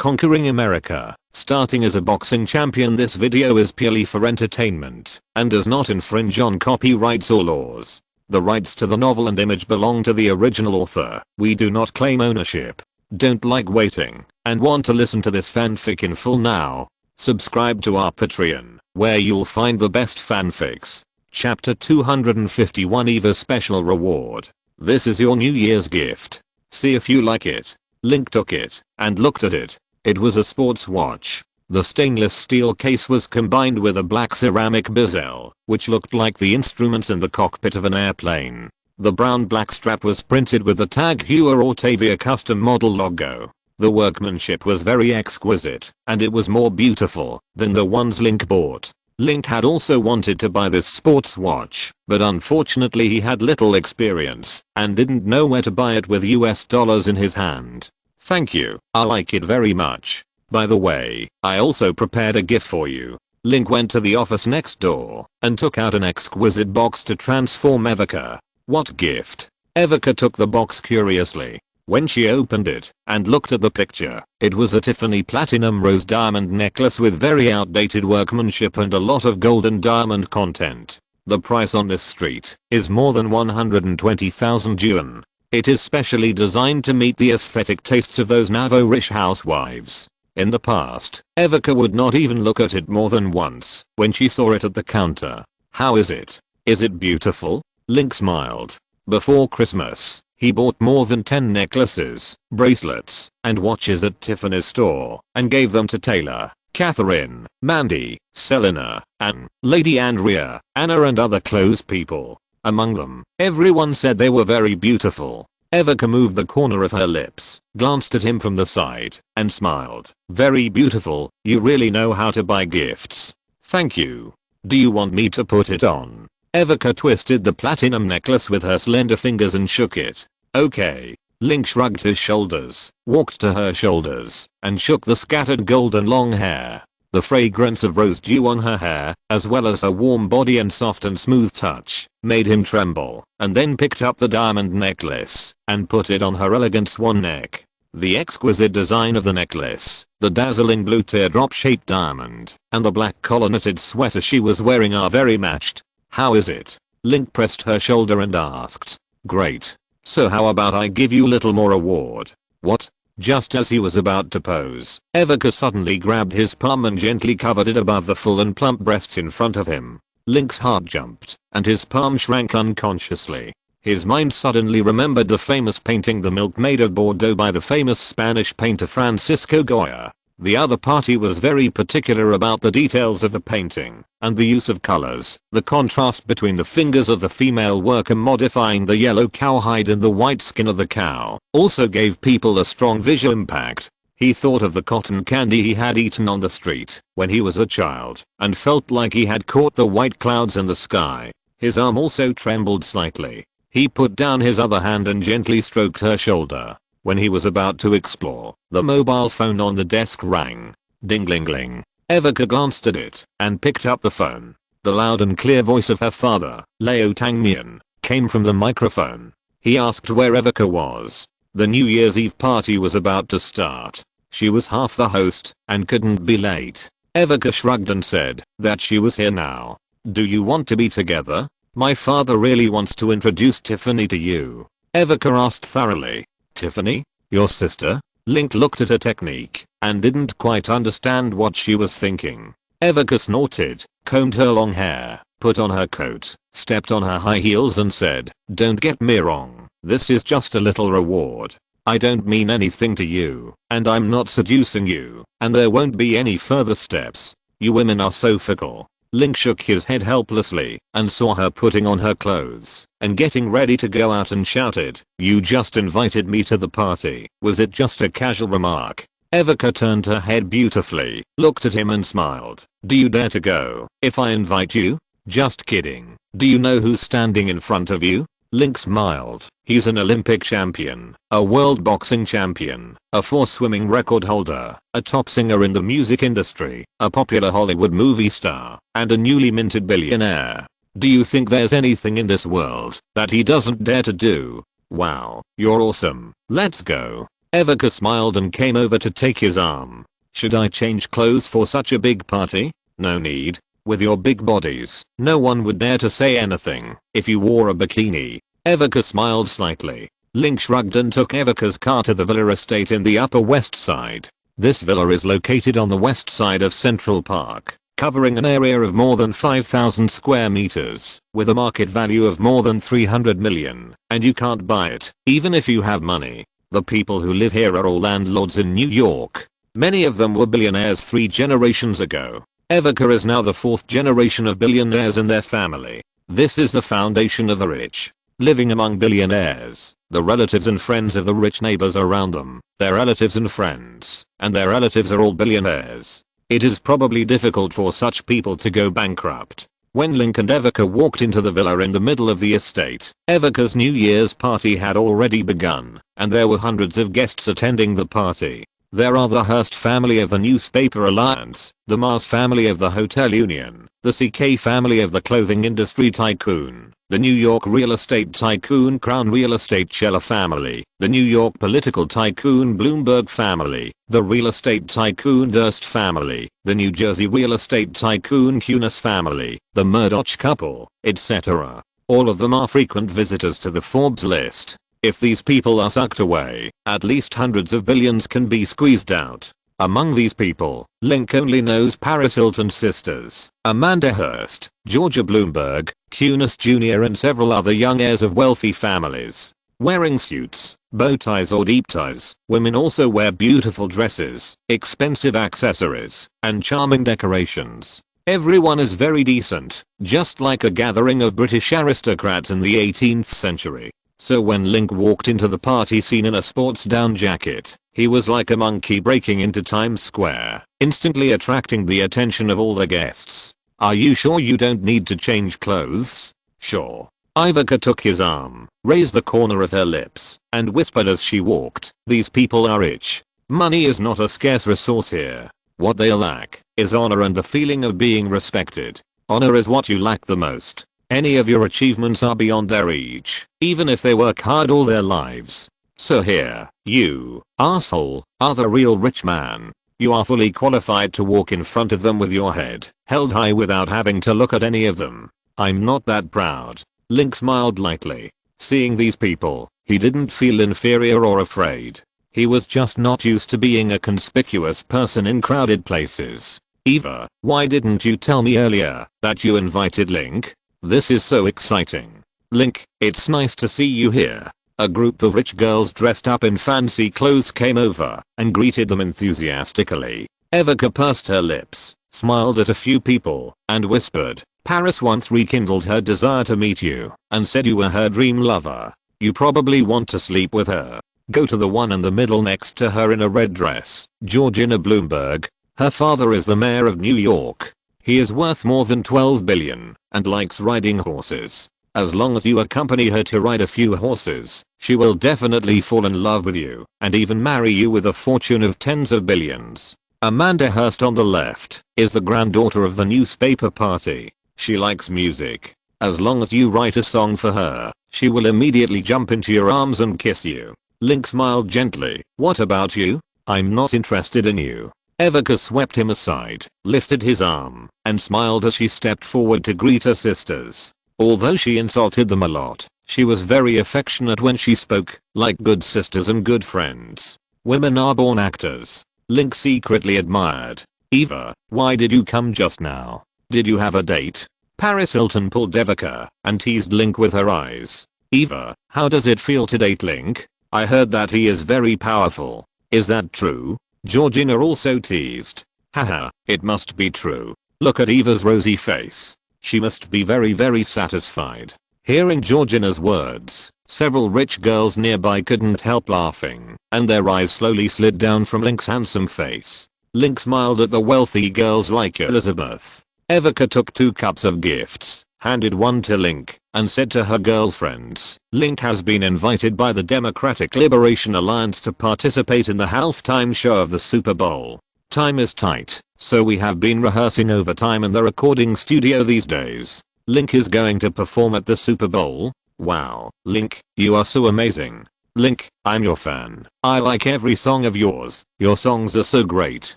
conquering America. Starting as a boxing champion, this video is purely for entertainment and does not infringe on copyrights or laws. The rights to the novel and image belong to the original author. We do not claim ownership. Don't like waiting and want to listen to this fanfic in full now? Subscribe to our Patreon, where you'll find the best fanfics. Chapter 251, Eva's special reward. This is your New Year's gift. See if you like it. Link took it and looked at it. It was a sports watch. The stainless steel case was combined with a black ceramic bezel, which looked like the instruments in the cockpit of an airplane. The brown-black strap was printed with the TAG Heuer Autavia custom model logo. The workmanship was very exquisite, and it was more beautiful than the ones Link bought. Link had also wanted to buy this sports watch, but unfortunately he had little experience and didn't know where to buy it with US dollars in his hand. Thank you, I like it very much. By the way, I also prepared a gift for you. Link went to the office next door and took out an exquisite box to transform Evica. What gift? Evica took the box curiously. When she opened it and looked at the picture, it was a Tiffany platinum rose diamond necklace with very outdated workmanship and a lot of gold and diamond content. The price on this street is more than 120,000 yuan. It is specially designed to meet the aesthetic tastes of those Navo-rich housewives. In the past, Evica would not even look at it more than once when she saw it at the counter. How is it? Is it beautiful? Link smiled. Before Christmas, he bought more than 10 necklaces, bracelets, and watches at Tiffany's store and gave them to Taylor, Catherine, Mandy, Selena, Anne, Lady Andrea, Anna and other close people. Among them, everyone said they were very beautiful. Evica moved the corner of her lips, glanced at him from the side, and smiled. Very beautiful, you really know how to buy gifts. Thank you. Do you want me to put it on? Evica twisted the platinum necklace with her slender fingers and shook it. Okay. Link shrugged his shoulders, walked to her shoulders, and shook the scattered golden long hair. The fragrance of rose dew on her hair, as well as her warm body and soft and smooth touch, made him tremble, and then picked up the diamond necklace and put it on her elegant swan neck. The exquisite design of the necklace, the dazzling blue teardrop-shaped diamond, and the black collar-knitted sweater she was wearing are very matched. How is it? Link pressed her shoulder and asked. Great. So how about I give you a little more reward? What? Just as he was about to pose, Evica suddenly grabbed his palm and gently covered it above the full and plump breasts in front of him. Link's heart jumped, and his palm shrank unconsciously. His mind suddenly remembered the famous painting The Milkmaid of Bordeaux by the famous Spanish painter Francisco Goya. The other party was very particular about the details of the painting and the use of colors. The contrast between the fingers of the female worker modifying the yellow cowhide and the white skin of the cow also gave people a strong visual impact. He thought of the cotton candy he had eaten on the street when he was a child and felt like he had caught the white clouds in the sky. His arm also trembled slightly. He put down his other hand and gently stroked her shoulder. When he was about to explore, the mobile phone on the desk rang. Ding-ling-ling. Evica glanced at it and picked up the phone. The loud and clear voice of her father, Leo Tangmian, came from the microphone. He asked where Evica was. The New Year's Eve party was about to start. She was half the host and couldn't be late. Evica shrugged and said that she was here now. Do you want to be together? My father really wants to introduce Tiffany to you. Evica asked thoroughly. Tiffany? Your sister? Link looked at her technique and didn't quite understand what she was thinking. Evica snorted, combed her long hair, put on her coat, stepped on her high heels and said, Don't get me wrong, this is just a little reward. I don't mean anything to you, and I'm not seducing you, and there won't be any further steps. You women are so fickle. Link shook his head helplessly and saw her putting on her clothes and getting ready to go out and shouted, You just invited me to the party. Was it just a casual remark? Evica turned her head beautifully, looked at him and smiled. Do you dare to go if I invite you? Just kidding. Do you know who's standing in front of you? Link smiled. He's an Olympic champion, a world boxing champion, a 4 swimming record holder, a top singer in the music industry, a popular Hollywood movie star, and a newly minted billionaire. Do you think there's anything in this world that he doesn't dare to do? Wow, you're awesome. Let's go. Evika smiled and came over to take his arm. Should I change clothes for such a big party? No need. With your big bodies, no one would dare to say anything if you wore a bikini. Evika smiled slightly. Link shrugged and took Evika's car to the villa estate in the Upper West Side. This villa is located on the west side of Central Park, covering an area of more than 5,000 square meters, with a market value of more than 300 million, and you can't buy it, even if you have money. The people who live here are all landlords in New York. Many of them were billionaires 3 generations ago. Evika is now the 4th generation of billionaires in their family. This is the foundation of the rich. Living among billionaires, the relatives and friends of the rich neighbors around them, their relatives and friends, and their relatives are all billionaires. It is probably difficult for such people to go bankrupt. When Link and Evika walked into the villa in the middle of the estate, Evika's New Year's party had already begun, and there were hundreds of guests attending the party. There are the Hearst family of the Newspaper Alliance, the Mars family of the Hotel Union, the CK family of the clothing industry tycoon, the New York real estate tycoon Crown Real Estate Scheller family, the New York political tycoon Bloomberg family, the real estate tycoon Durst family, the New Jersey real estate tycoon Kunis family, the Murdoch couple, etc. All of them are frequent visitors to the Forbes list. If these people are sucked away, at least hundreds of billions can be squeezed out. Among these people, Link only knows Paris Hilton's sisters, Amanda Hearst, Georgia Bloomberg, Kunis Jr. and several other young heirs of wealthy families. Wearing suits, bow ties or deep ties, women also wear beautiful dresses, expensive accessories, and charming decorations. Everyone is very decent, just like a gathering of British aristocrats in the 18th century. So when Link walked into the party scene in a sports down jacket, he was like a monkey breaking into Times Square, instantly attracting the attention of all the guests. Are you sure you don't need to change clothes? Sure. Evika took his arm, raised the corner of her lips, and whispered as she walked, these people are rich. Money is not a scarce resource here. What they lack is honor and the feeling of being respected. Honor is what you lack the most. Any of your achievements are beyond their reach, even if they work hard all their lives. So here, you, asshole, are the real rich man. You are fully qualified to walk in front of them with your head held high without having to look at any of them. I'm not that proud. Link smiled lightly. Seeing these people, he didn't feel inferior or afraid. He was just not used to being a conspicuous person in crowded places. Eva, why didn't you tell me earlier that you invited Link? This is so exciting. Link, it's nice to see you here. A group of rich girls dressed up in fancy clothes came over and greeted them enthusiastically. Evika pursed her lips, smiled at a few people, and whispered, Paris once rekindled her desire to meet you and said you were her dream lover. You probably want to sleep with her. Go to the one in the middle next to her in a red dress, Georgina Bloomberg. Her father is the mayor of New York. He is worth more than 12 billion and likes riding horses. As long as you accompany her to ride a few horses, she will definitely fall in love with you and even marry you with a fortune of tens of billions. Amanda Hearst on the left is the granddaughter of the newspaper party. She likes music. As long as you write a song for her, she will immediately jump into your arms and kiss you. Link smiled gently. What about you? I'm not interested in you. Evika swept him aside, lifted his arm, and smiled as she stepped forward to greet her sisters. Although she insulted them a lot, she was very affectionate when she spoke, like good sisters and good friends. Women are born actors. Link secretly admired. Eva, why did you come just now? Did you have a date? Paris Hilton pulled Evika and teased Link with her eyes. Eva, how does it feel to date Link? I heard that he is very powerful. Is that true? Georgina also teased. Haha, it must be true. Look at Eva's rosy face. She must be very satisfied. Hearing Georgina's words, several rich girls nearby couldn't help laughing, and their eyes slowly slid down from Link's handsome face. Link smiled at the wealthy girls like Elizabeth. Evika took 2 cups of gifts, handed one to Link, and said to her girlfriends, Link has been invited by the Democratic Liberation Alliance to participate in the halftime show of the Super Bowl. Time is tight, so we have been rehearsing overtime in the recording studio these days. Link is going to perform at the Super Bowl? Wow, Link, you are so amazing. Link, I'm your fan. I like every song of yours. Your songs are so great.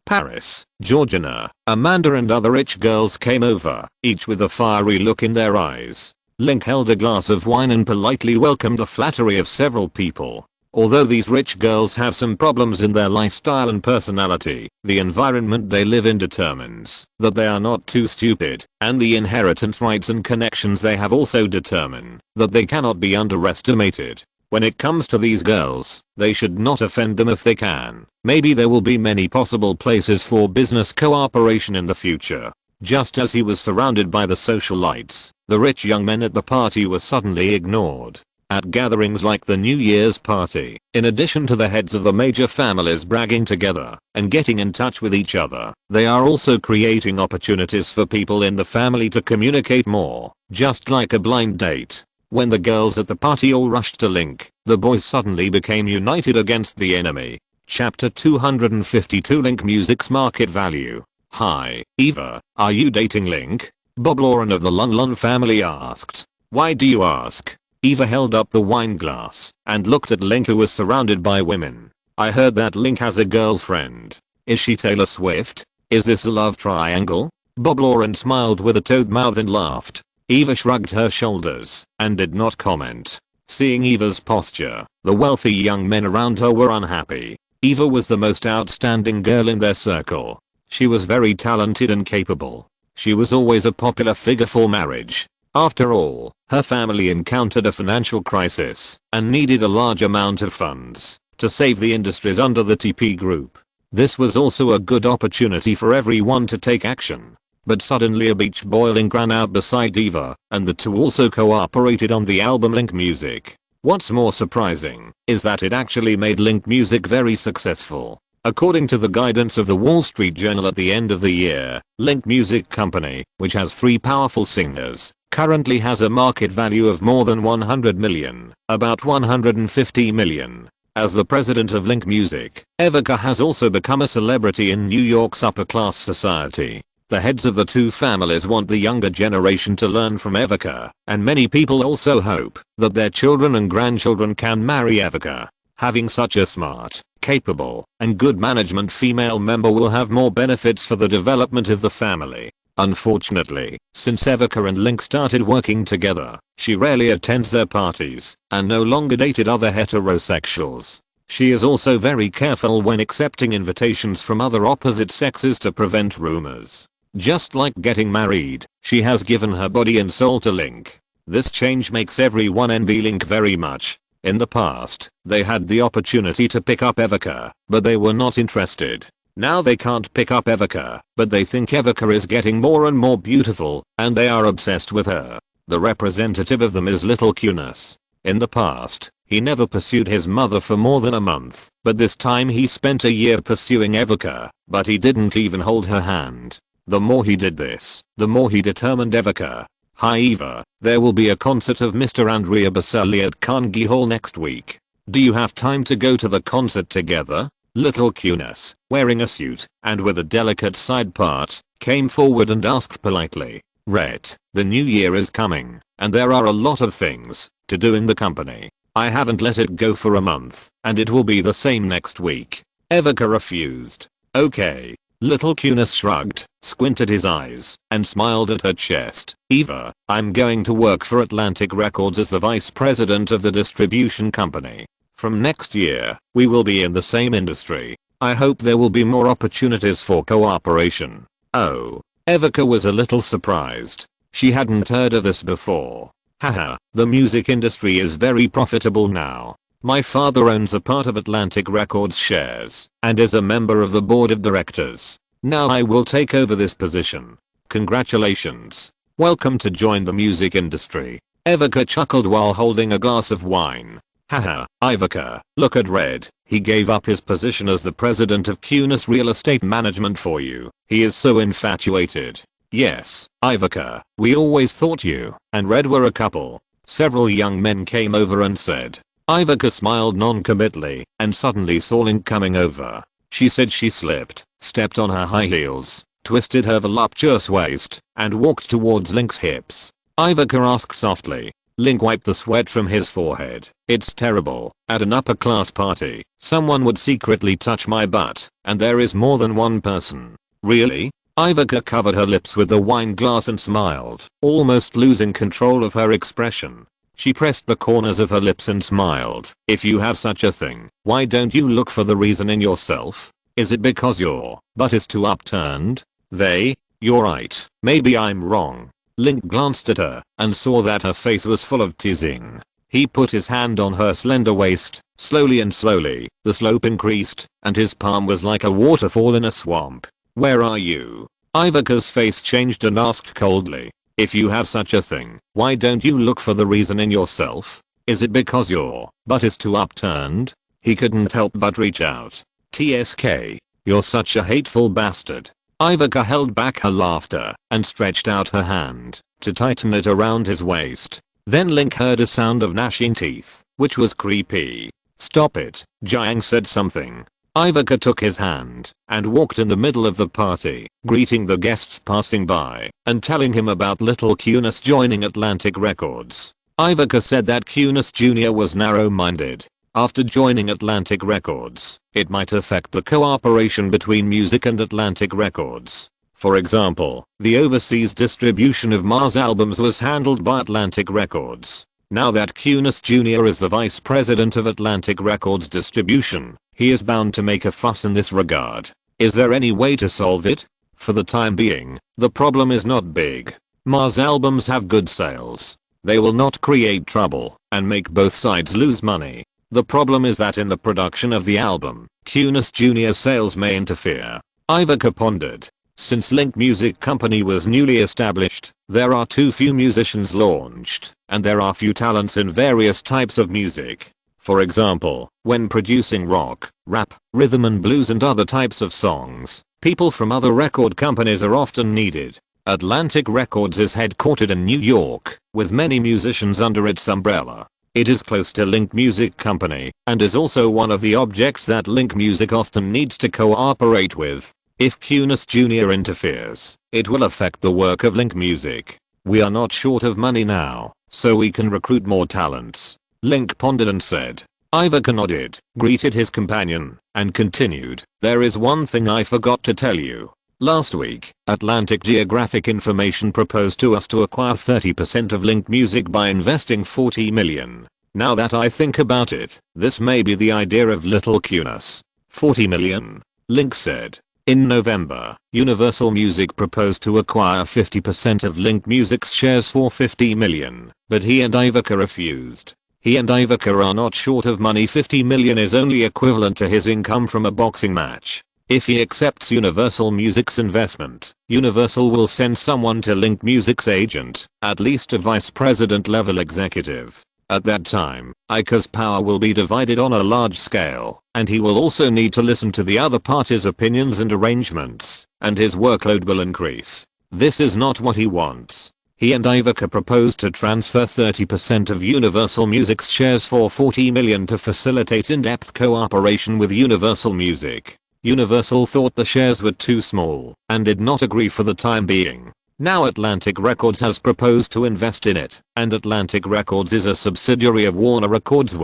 Paris, Georgina, Amanda and other rich girls came over, each with a fiery look in their eyes. Link held a glass of wine and politely welcomed the flattery of several people. Although these rich girls have some problems in their lifestyle and personality, the environment they live in determines that they are not too stupid, and the inheritance rights and connections they have also determine that they cannot be underestimated. When it comes to these girls, they should not offend them if they can. Maybe there will be many possible places for business cooperation in the future. Just as he was surrounded by the socialites, the rich young men at the party were suddenly ignored. At gatherings like the New Year's party, in addition to the heads of the major families bragging together and getting in touch with each other, they are also creating opportunities for people in the family to communicate more, just like a blind date. When the girls at the party all rushed to Link, the boys suddenly became united against the enemy. Chapter 252 Link Music's Market Value. Hi, Eva, are you dating Link? Bob Lauren of the Lun Lun family asked. Why do you ask? Eva held up the wine glass and looked at Link, who was surrounded by women. I heard that Link has a girlfriend. Is she Taylor Swift? Is this a love triangle? Bob Lauren smiled with a toad mouth and laughed. Eva shrugged her shoulders and did not comment. Seeing Eva's posture, the wealthy young men around her were unhappy. Eva was the most outstanding girl in their circle. She was very talented and capable. She was always a popular figure for marriage. After all, her family encountered a financial crisis and needed a large amount of funds to save the industries under the TP group. This was also a good opportunity for everyone to take action. But suddenly a beach boiling ran out beside Eva, and the two also cooperated on the album Link Music. What's more surprising is that it actually made Link Music very successful. According to the guidance of the Wall Street Journal at the end of the year, Link Music Company, which has 3 powerful singers, currently has a market value of more than 100 million, about 150 million. As the president of Link Music, Evica has also become a celebrity in New York's upper-class society. The heads of the two families want the younger generation to learn from Evica, and many people also hope that their children and grandchildren can marry Evica. Having such a smart, capable, and good management female member will have more benefits for the development of the family. Unfortunately, since Evica and Link started working together, she rarely attends their parties and no longer dated other heterosexuals. She is also very careful when accepting invitations from other opposite sexes to prevent rumors. Just like getting married, she has given her body and soul to Link. This change makes everyone envy Link very much. In the past, they had the opportunity to pick up Evica, but they were not interested. Now they can't pick up Evica, but they think Evica is getting more and more beautiful, and they are obsessed with her. The representative of them is Little Cunis. In the past, he never pursued his mother for more than a month, but this time he spent a year pursuing Evica, but he didn't even hold her hand. The more he did this, the more he determined Evica. Hi Eva, there will be a concert of Mr. Andrea Bocelli at Carnegie Hall next week. Do you have time to go to the concert together? Little Cunis, wearing a suit and with a delicate side part, came forward and asked politely. Rhett, the new year is coming, and there are a lot of things to do in the company. I haven't let it go for a month, and it will be the same next week. Evica refused. Okay. Little Cunis shrugged, squinted his eyes, and smiled at her chest. Eva, I'm going to work for Atlantic Records as the vice president of the distribution company. From next year, we will be in the same industry. I hope there will be more opportunities for cooperation. Oh. Evica was a little surprised. She hadn't heard of this before. Haha, the music industry is very profitable now. My father owns a part of Atlantic Records shares and is a member of the board of directors. Now I will take over this position. Congratulations. Welcome to join the music industry. Evica chuckled while holding a glass of wine. Haha, Ivica, look at Red. He gave up his position as the president of Cunis Real Estate Management for you. He is so infatuated. Yes, Ivica, we always thought you and Red were a couple. Several young men came over and said. Ivica smiled non-committally and suddenly saw Link coming over. She said she slipped, stepped on her high heels, twisted her voluptuous waist, and walked towards Link's hips. Ivica asked softly, Link wiped the sweat from his forehead. It's terrible. At an upper class party, someone would secretly touch my butt, and there is more than one person. Really? Ivica covered her lips with the wine glass and smiled, almost losing control of her expression. She pressed the corners of her lips and smiled. If you have such a thing, why don't you look for the reason in yourself? Is it because your butt is too upturned? You're right. Maybe I'm wrong. Link glanced at her and saw that her face was full of teasing. He put his hand on her slender waist. Slowly and slowly, the slope increased, and his palm was like a waterfall in a swamp. Where are you? Ivica's face changed and asked coldly. If you have such a thing, why don't you look for the reason in yourself? Is it because your butt is too upturned? He couldn't help but reach out. TSK. You're such a hateful bastard. Ivica held back her laughter and stretched out her hand to tighten it around his waist. Then Link heard a sound of gnashing teeth, which was creepy. Stop it, Jiang said something. Ivica took his hand and walked in the middle of the party, greeting the guests passing by and telling him about little Cunis joining Atlantic Records. Ivica said that Cunis Jr. was narrow-minded. After joining Atlantic Records, it might affect the cooperation between music and Atlantic Records. For example, the overseas distribution of Mars albums was handled by Atlantic Records. Now that Cunis Jr. is the vice president of Atlantic Records distribution, he is bound to make a fuss in this regard. Is there any way to solve it? For the time being, the problem is not big. Mars albums have good sales. They will not create trouble and make both sides lose money. The problem is that in the production of the album, Cunis Jr.'s sales may interfere. Ivica pondered. Since Link Music Company was newly established, there are too few musicians launched, and there are few talents in various types of music. For example, when producing rock, rap, rhythm and blues and other types of songs, people from other record companies are often needed. Atlantic Records is headquartered in New York, with many musicians under its umbrella. It is close to Link Music Company, and is also one of the objects that Link Music often needs to cooperate with. If Cunis Jr. interferes, it will affect the work of Link Music. We are not short of money now, so we can recruit more talents. Link pondered and said. Ivica nodded, greeted his companion, and continued. There is one thing I forgot to tell you. Last week, Atlantic Geographic Information proposed to us to acquire 30% of Link Music by investing $40 million. Now that I think about it, this may be the idea of little Cunis. $40 million? Link said. In November, Universal Music proposed to acquire 50% of Link Music's shares for $50 million, but he and Ivica refused. He and Ivica are not short of money. $50 million is only equivalent to his income from a boxing match. If he accepts Universal Music's investment, Universal will send someone to Link Music's agent, at least a vice president level executive. At that time, Ica's power will be divided on a large scale, and he will also need to listen to the other party's opinions and arrangements, and his workload will increase. This is not what he wants. He and Ivica proposed to transfer 30% of Universal Music's shares for $40 million to facilitate in-depth cooperation with Universal Music. Universal thought the shares were too small and did not agree for the time being. Now Atlantic Records has proposed to invest in it, and Atlantic Records is a subsidiary of Warner Records.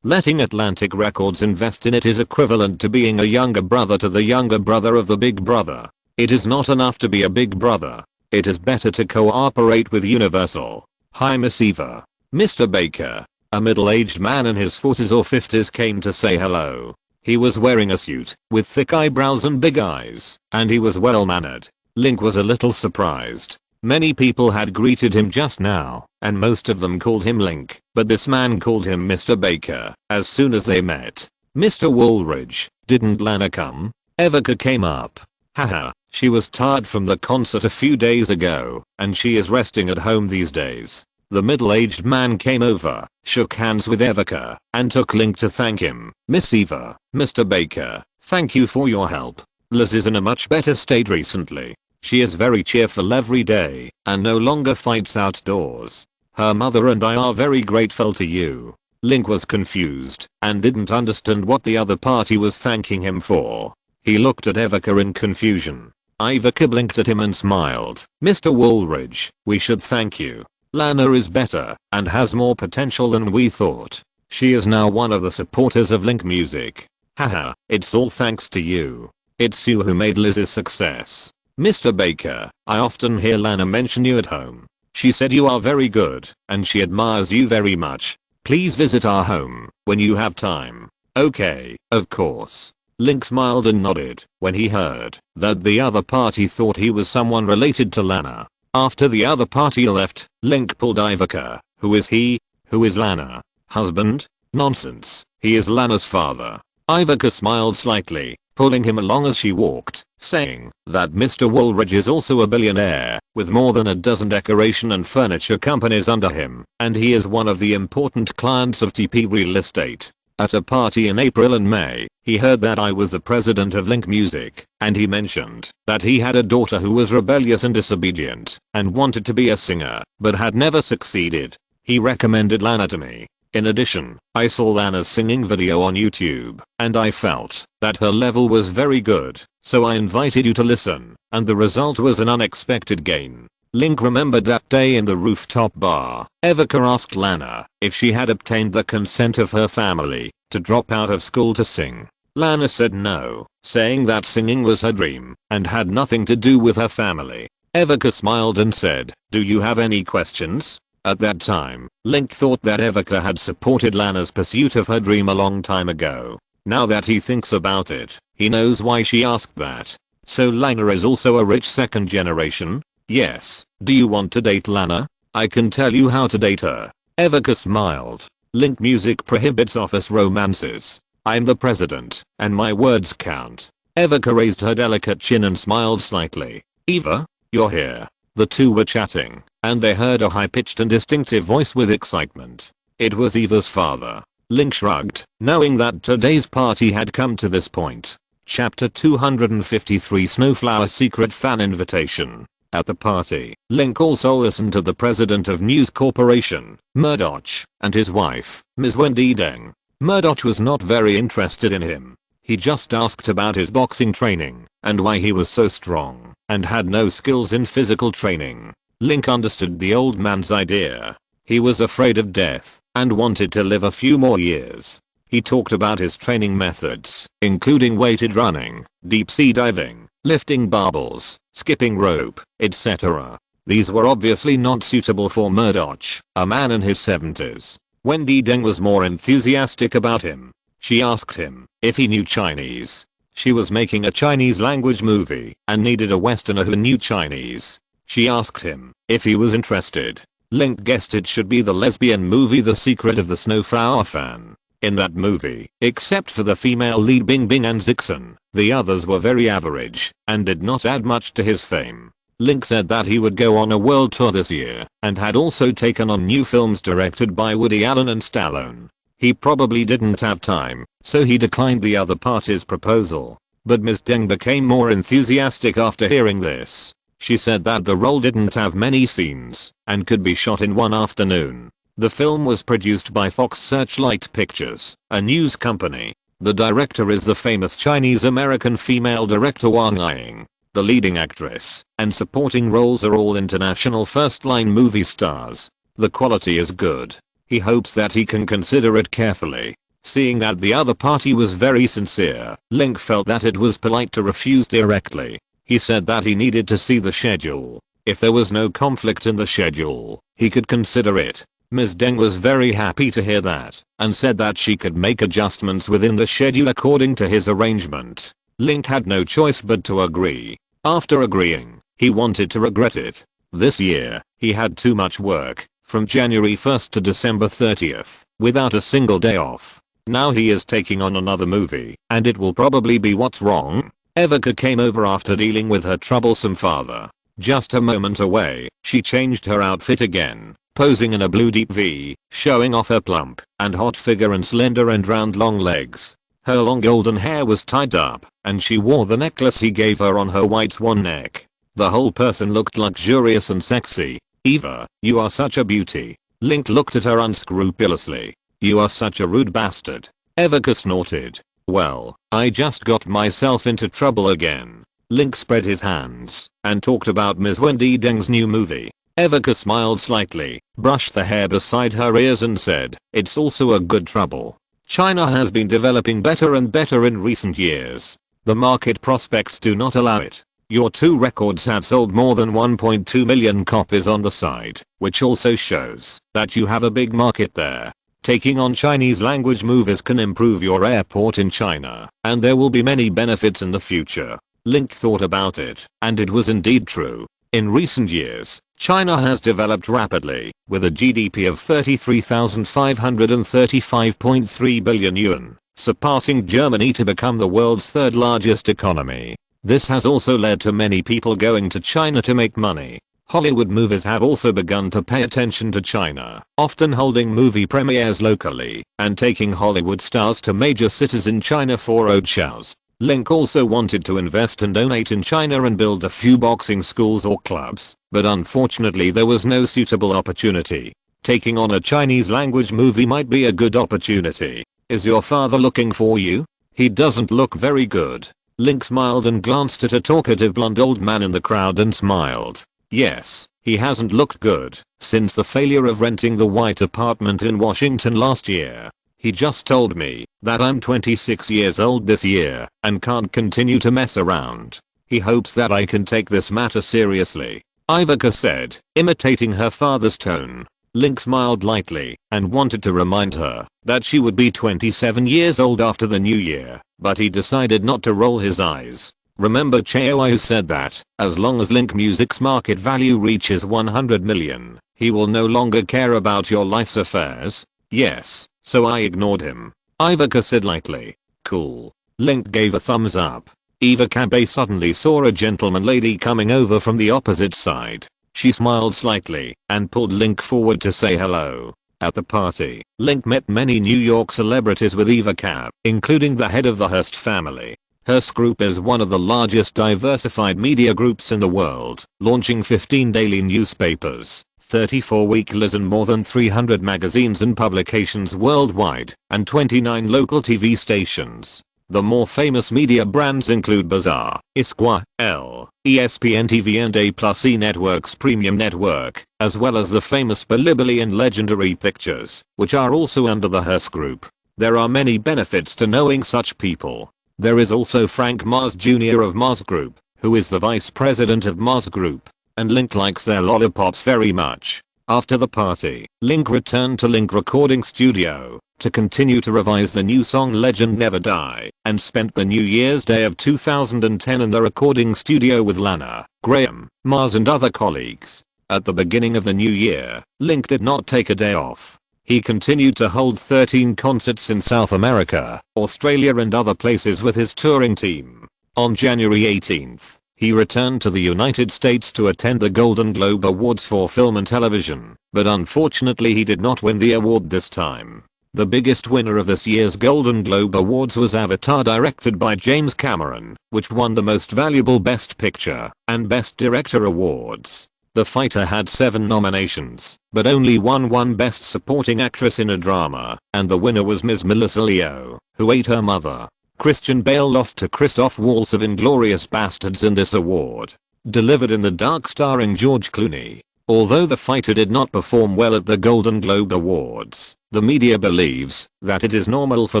Letting Atlantic Records invest in it is equivalent to being a younger brother to the younger brother of the big brother. It is not enough to be a big brother. It is better to cooperate with Universal. Hi Miss Eva. Mr. Baker, a middle-aged man in his 40s or 50s, came to say hello. He was wearing a suit, with thick eyebrows and big eyes, and he was well-mannered. Link was a little surprised. Many people had greeted him just now, and most of them called him Link, but this man called him Mr. Baker as soon as they met. Mr. Woolridge, didn't Lana come? Ivica came up. Haha, she was tired from the concert a few days ago, and she is resting at home these days. The middle-aged man came over, shook hands with Ivica, and took Link to thank him. Miss Eva, Mr. Baker, thank you for your help. Liz is in a much better state recently. She is very cheerful every day, and no longer fights outdoors. Her mother and I are very grateful to you. Link was confused, and didn't understand what the other party was thanking him for. He looked at Ivica in confusion. Ivica blinked at him and smiled. Mr. Woolridge, we should thank you. Lana is better and has more potential than we thought. She is now one of the supporters of Link Music. Haha, it's all thanks to you. It's you who made Liz's success. Mr. Baker, I often hear Lana mention you at home. She said you are very good and she admires you very much. Please visit our home when you have time. Okay, of course. Link smiled and nodded when he heard that the other party thought he was someone related to Lana. After the other party left, Link pulled Ivica. Who is he? Who is Lana? Husband? Nonsense. He is Lana's father. Ivica smiled slightly, pulling him along as she walked, saying that Mr. Woolridge is also a billionaire with more than a dozen decoration and furniture companies under him, and he is one of the important clients of TP Real Estate. At a party in April and May, he heard that I was the president of Link Music, and he mentioned that he had a daughter who was rebellious and disobedient and wanted to be a singer, but had never succeeded. He recommended Lana to me. In addition, I saw Lana's singing video on YouTube, and I felt that her level was very good, so I invited you to listen, and the result was an unexpected gain. Link remembered that day in the rooftop bar. Ivica asked Lana if she had obtained the consent of her family to drop out of school to sing. Lana said no, saying that singing was her dream and had nothing to do with her family. Ivica smiled and said, "Do you have any questions?" At that time, Link thought that Ivica had supported Lana's pursuit of her dream a long time ago. Now that he thinks about it, he knows why she asked that. So Lana is also a rich second generation? Yes. Do you want to date Lana? I can tell you how to date her. Ivica smiled. Link Music prohibits office romances. I'm the president, and my words count. Ivica raised her delicate chin and smiled slightly. Eva, you're here. The two were chatting, and they heard a high-pitched and distinctive voice with excitement. It was Eva's father. Link shrugged, knowing that today's party had come to this point. Chapter 253 Snowflower Secret Fan Invitation. At the party, Link also listened to the president of News Corporation, Murdoch, and his wife, Ms. Wendy Deng. Murdoch was not very interested in him. He just asked about his boxing training and why he was so strong and had no skills in physical training. Link understood the old man's idea. He was afraid of death and wanted to live a few more years. He talked about his training methods, including weighted running, deep sea diving, lifting barbells, skipping rope, etc. These were obviously not suitable for Murdoch, a man in his 70s. Wendy Deng was more enthusiastic about him. She asked him if he knew Chinese. She was making a Chinese language movie and needed a Westerner who knew Chinese. She asked him if he was interested. Link guessed it should be the lesbian movie The Secret of the Snowflower Fan. In that movie, except for the female lead Bing Bing and Zixon, the others were very average and did not add much to his fame. Link said that he would go on a world tour this year and had also taken on new films directed by Woody Allen and Stallone. He probably didn't have time, so he declined the other party's proposal. But Ms. Deng became more enthusiastic after hearing this. She said that the role didn't have many scenes and could be shot in one afternoon. The film was produced by Fox Searchlight Pictures, a news company. The director is the famous Chinese-American female director Wang Ying. The leading actress and supporting roles are all international first-line movie stars. The quality is good. He hopes that he can consider it carefully. Seeing that the other party was very sincere, Link felt that it was polite to refuse directly. He said that he needed to see the schedule. If there was no conflict in the schedule, he could consider it. Ms. Deng was very happy to hear that and said that she could make adjustments within the schedule according to his arrangement. Link had no choice but to agree. After agreeing, he wanted to regret it. This year, he had too much work, from January 1st to December 30th, without a single day off. Now he is taking on another movie, and it will probably be What's Wrong? Ivica came over after dealing with her troublesome father. Just a moment away, she changed her outfit again, posing in a blue deep V, showing off her plump and hot figure and slender and round long legs. Her long golden hair was tied up, and she wore the necklace he gave her on her white swan neck. The whole person looked luxurious and sexy. Eva, you are such a beauty. Link looked at her unscrupulously. You are such a rude bastard. Ivica snorted. Well, I just got myself into trouble again. Link spread his hands and talked about Ms. Wendy Deng's new movie. Evika smiled slightly, brushed the hair beside her ears and said, "It's also a good trouble. China has been developing better and better in recent years. The market prospects do not allow it. Your two records have sold more than 1.2 million copies on the side, which also shows that you have a big market there. Taking on Chinese language movies can improve your airport in China, and there will be many benefits in the future." Link thought about it, and it was indeed true. In recent years, China has developed rapidly, with a GDP of 33,535.3 billion yuan, surpassing Germany to become the world's third largest economy. This has also led to many people going to China to make money. Hollywood movies have also begun to pay attention to China, often holding movie premieres locally and taking Hollywood stars to major cities in China for roadshows. Link also wanted to invest and donate in China and build a few boxing schools or clubs, but unfortunately there was no suitable opportunity. Taking on a Chinese language movie might be a good opportunity. Is your father looking for you? He doesn't look very good. Link smiled and glanced at a talkative blonde old man in the crowd and smiled. Yes, he hasn't looked good since the failure of renting the white apartment in Washington last year. He just told me that I'm 26 years old this year and can't continue to mess around. He hopes that I can take this matter seriously, Ivica said, imitating her father's tone. Link smiled lightly and wanted to remind her that she would be 27 years old after the new year, but he decided not to roll his eyes. Remember Chao who said that as long as Link Music's market value reaches 100 million, he will no longer care about your life's affairs? Yes, so I ignored him, Ivica said lightly. Cool. Link gave a thumbs up. Ivica suddenly saw a gentleman lady coming over from the opposite side. She smiled slightly and pulled Link forward to say hello. At the party, Link met many New York celebrities with Ivica, including the head of the Hearst family. Hearst Group is one of the largest diversified media groups in the world, launching 15 daily newspapers, 34 weeklies and more than 300 magazines and publications worldwide, and 29 local TV stations. The more famous media brands include Bazaar, Esquire, ESPN TV and A+E Network's premium network, as well as the famous Bilibili and Legendary Pictures, which are also under the Hearst Group. There are many benefits to knowing such people. There is also Frank Mars Jr. of Mars Group, who is the vice president of Mars Group, and Link likes their lollipops very much. After the party, Link returned to Link Recording Studio to continue to revise the new song Legend Never Die, and spent the New Year's Day of 2010 in the recording studio with Lana, Graham, Mars and other colleagues. At the beginning of the new year, Link did not take a day off. He continued to hold 13 concerts in South America, Australia and other places with his touring team. On January 18th, he returned to the United States to attend the Golden Globe Awards for film and television, but unfortunately he did not win the award this time. The biggest winner of this year's Golden Globe Awards was Avatar, directed by James Cameron, which won the Most Valuable Best Picture and Best Director awards. The fighter had 7 nominations, but only won one Best Supporting Actress in a Drama, and the winner was Ms. Melissa Leo, who ate her mother. Christian Bale lost to Christoph Waltz of Inglourious Bastards in this award, delivered in the dark starring George Clooney. Although the fighter did not perform well at the Golden Globe Awards, the media believes that it is normal for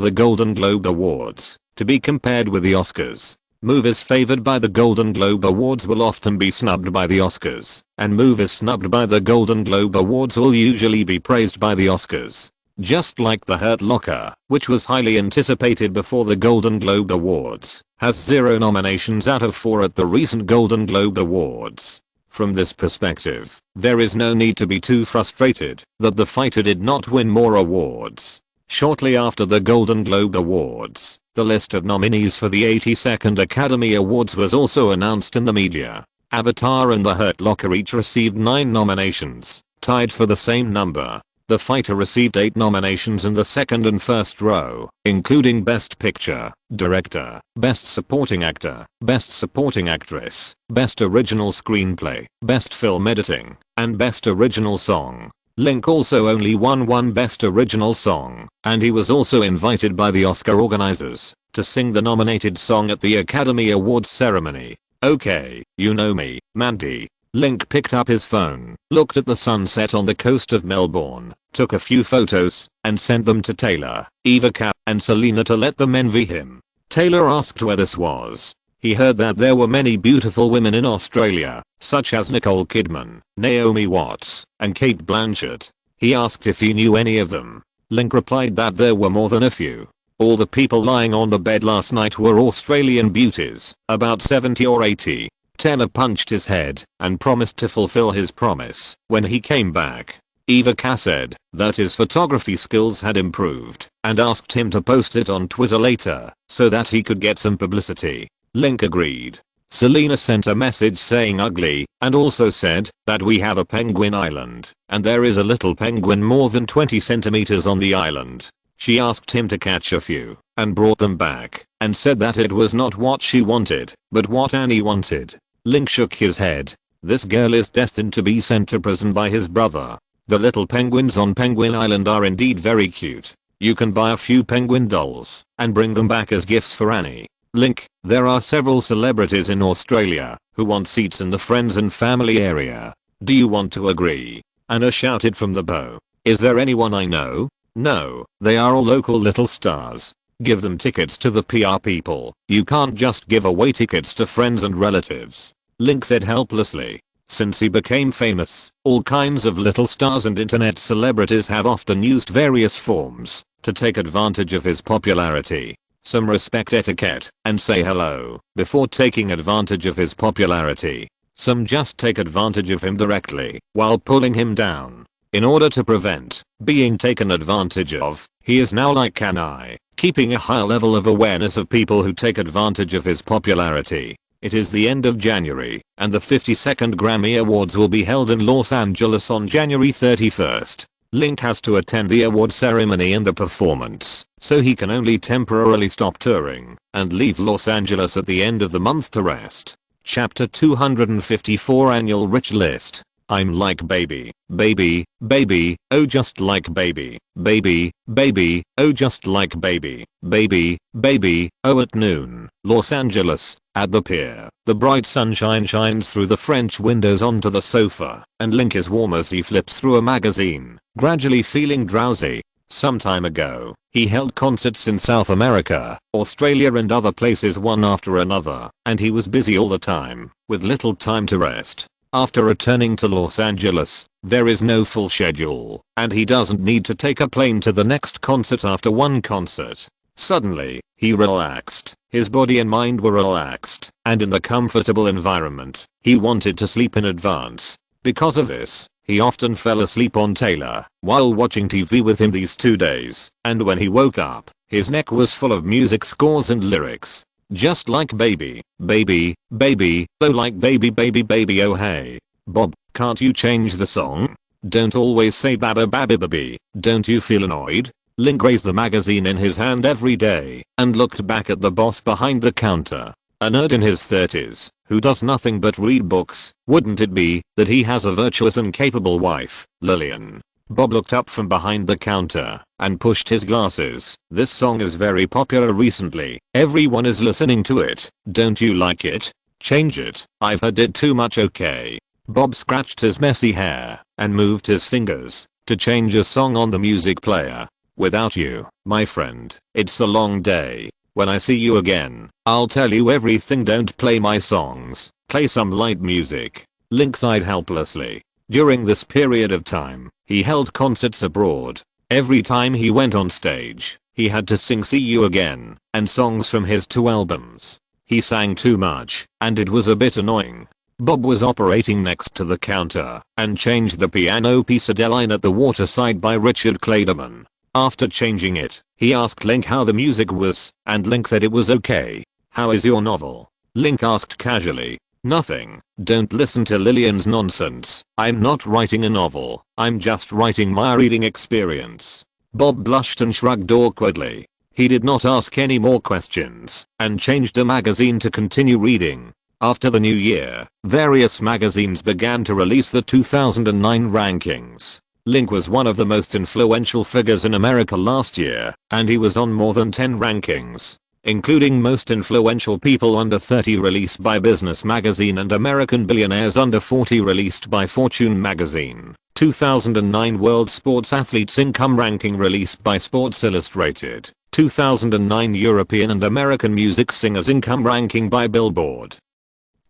the Golden Globe Awards to be compared with the Oscars. Movies favored by the Golden Globe Awards will often be snubbed by the Oscars, and movies snubbed by the Golden Globe Awards will usually be praised by the Oscars. Just like The Hurt Locker, which was highly anticipated before the Golden Globe Awards, has 0 nominations out of 4 at the recent Golden Globe Awards. From this perspective, there is no need to be too frustrated that the fighter did not win more awards. Shortly after the Golden Globe Awards, the list of nominees for the 82nd Academy Awards was also announced in the media. Avatar and The Hurt Locker each received 9 nominations, tied for the same number. The fighter received 8 nominations in the second and first row, including Best Picture, Director, Best Supporting Actor, Best Supporting Actress, Best Original Screenplay, Best Film Editing, and Best Original Song. Link also only won one Best Original Song, and he was also invited by the Oscar organizers to sing the nominated song at the Academy Awards ceremony. Okay, you know me, Mandy. Link picked up his phone, looked at the sunset on the coast of Melbourne, took a few photos, and sent them to Taylor, Eva Cap, and Selena to let them envy him. Taylor asked where this was. He heard that there were many beautiful women in Australia, such as Nicole Kidman, Naomi Watts, and Kate Blanchett. He asked if he knew any of them. Link replied that there were more than a few. All the people lying on the bed last night were Australian beauties, about 70 or 80. Taylor punched his head and promised to fulfill his promise when he came back. Eva K said that his photography skills had improved and asked him to post it on Twitter later so that he could get some publicity. Link agreed. Selena sent a message saying ugly and also said that we have a penguin island and there is a little penguin more than 20 centimeters on the island. She asked him to catch a few and brought them back and said that it was not what she wanted but what Annie wanted. Link shook his head. This girl is destined to be sent to prison by his brother. The little penguins on Penguin Island are indeed very cute. You can buy a few penguin dolls and bring them back as gifts for Annie. Link, there are several celebrities in Australia who want seats in the friends and family area. Do you want to agree? Anna shouted from the bow. Is there anyone I know? No, they are all local little stars. Give them tickets to the PR people. You can't just give away tickets to friends and relatives. Link said helplessly. Since he became famous, all kinds of little stars and internet celebrities have often used various forms to take advantage of his popularity. Some respect etiquette and say hello before taking advantage of his popularity. Some just take advantage of him directly while pulling him down. In order to prevent being taken advantage of, he is now like Kanai, keeping a high level of awareness of people who take advantage of his popularity. It is the end of January, and the 52nd Grammy Awards will be held in Los Angeles on January 31st. Link has to attend the award ceremony and the performance, so he can only temporarily stop touring and leave Los Angeles at the end of the month to rest. Chapter 254 Annual Rich List. I'm like baby, baby, baby, oh just like baby, baby, baby, oh just like baby, baby, baby, oh at noon, Los Angeles, at the pier. The bright sunshine shines through the French windows onto the sofa, and Link is warm as he flips through a magazine, gradually feeling drowsy. Some time ago, he held concerts in South America, Australia and other places one after another, and he was busy all the time, with little time to rest. After returning to Los Angeles, there is no full schedule, and he doesn't need to take a plane to the next concert after one concert. Suddenly, he relaxed. His body and mind were relaxed, and in the comfortable environment, he wanted to sleep in advance. Because of this, he often fell asleep on Taylor while watching TV with him these 2 days, and when he woke up, his neck was full of music scores and lyrics. Just like baby, baby, baby, oh like baby baby baby oh hey. Bob, can't you change the song? Don't always say baba baby baby, don't you feel annoyed? Link raised the magazine in his hand every day and looked back at the boss behind the counter. A nerd in his 30s, who does nothing but read books. Wouldn't it be that he has a virtuous and capable wife, Lillian? Bob looked up from behind the counter and pushed his glasses. This song is very popular recently. Everyone is listening to it. Don't you like it? Change it. I've heard it too much okay. Bob scratched his messy hair and moved his fingers to change a song on the music player. Without you, my friend, it's a long day. When I see you again, I'll tell you everything. Don't play my songs. Play some light music. Link sighed helplessly. During this period of time, he held concerts abroad. Every time he went on stage, he had to sing See You Again and songs from his 2 albums. He sang too much, and it was a bit annoying. Bob was operating next to the counter and changed the piano piece Adeline at the Waterside by Richard Clayderman. After changing it, he asked Link how the music was, and Link said it was okay. How is your novel? Link asked casually. Nothing. Don't listen to Lillian's nonsense. I'm not writing a novel. I'm just writing my reading experience. Bob blushed and shrugged awkwardly. He did not ask any more questions and changed the magazine to continue reading. After the new year, various magazines began to release the 2009 rankings. Link was one of the most influential figures in America last year, and he was on more than 10 rankings. including Most Influential People Under 30 released by Business Magazine and American Billionaires Under 40 released by Fortune Magazine. 2009 World Sports Athletes Income Ranking released by Sports Illustrated. 2009 European and American Music Singers Income Ranking by Billboard.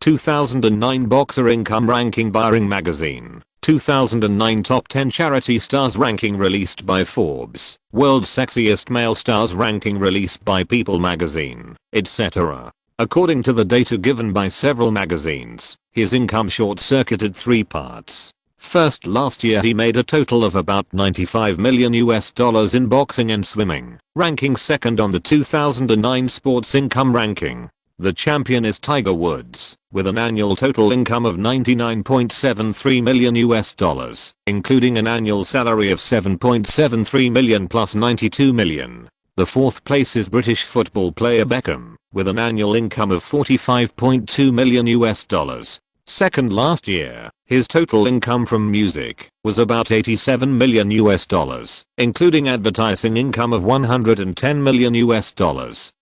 2009 Boxer Income Ranking by Ring Magazine. 2009 Top 10 Charity Stars Ranking released by Forbes. World Sexiest Male Stars Ranking released by People Magazine, etc. According to the data given by several magazines, his income short-circuited 3 parts. First, last year he made a total of about $95 million in boxing and swimming, ranking second on the 2009 Sports Income Ranking. The champion is Tiger Woods, with an annual total income of $99.73 million, including an annual salary of $7.73 million plus $92 million. The fourth place is British football player Beckham, with an annual income of $45.2 million. Second, last year, his total income from music was about $87 million, including advertising income of $110 million,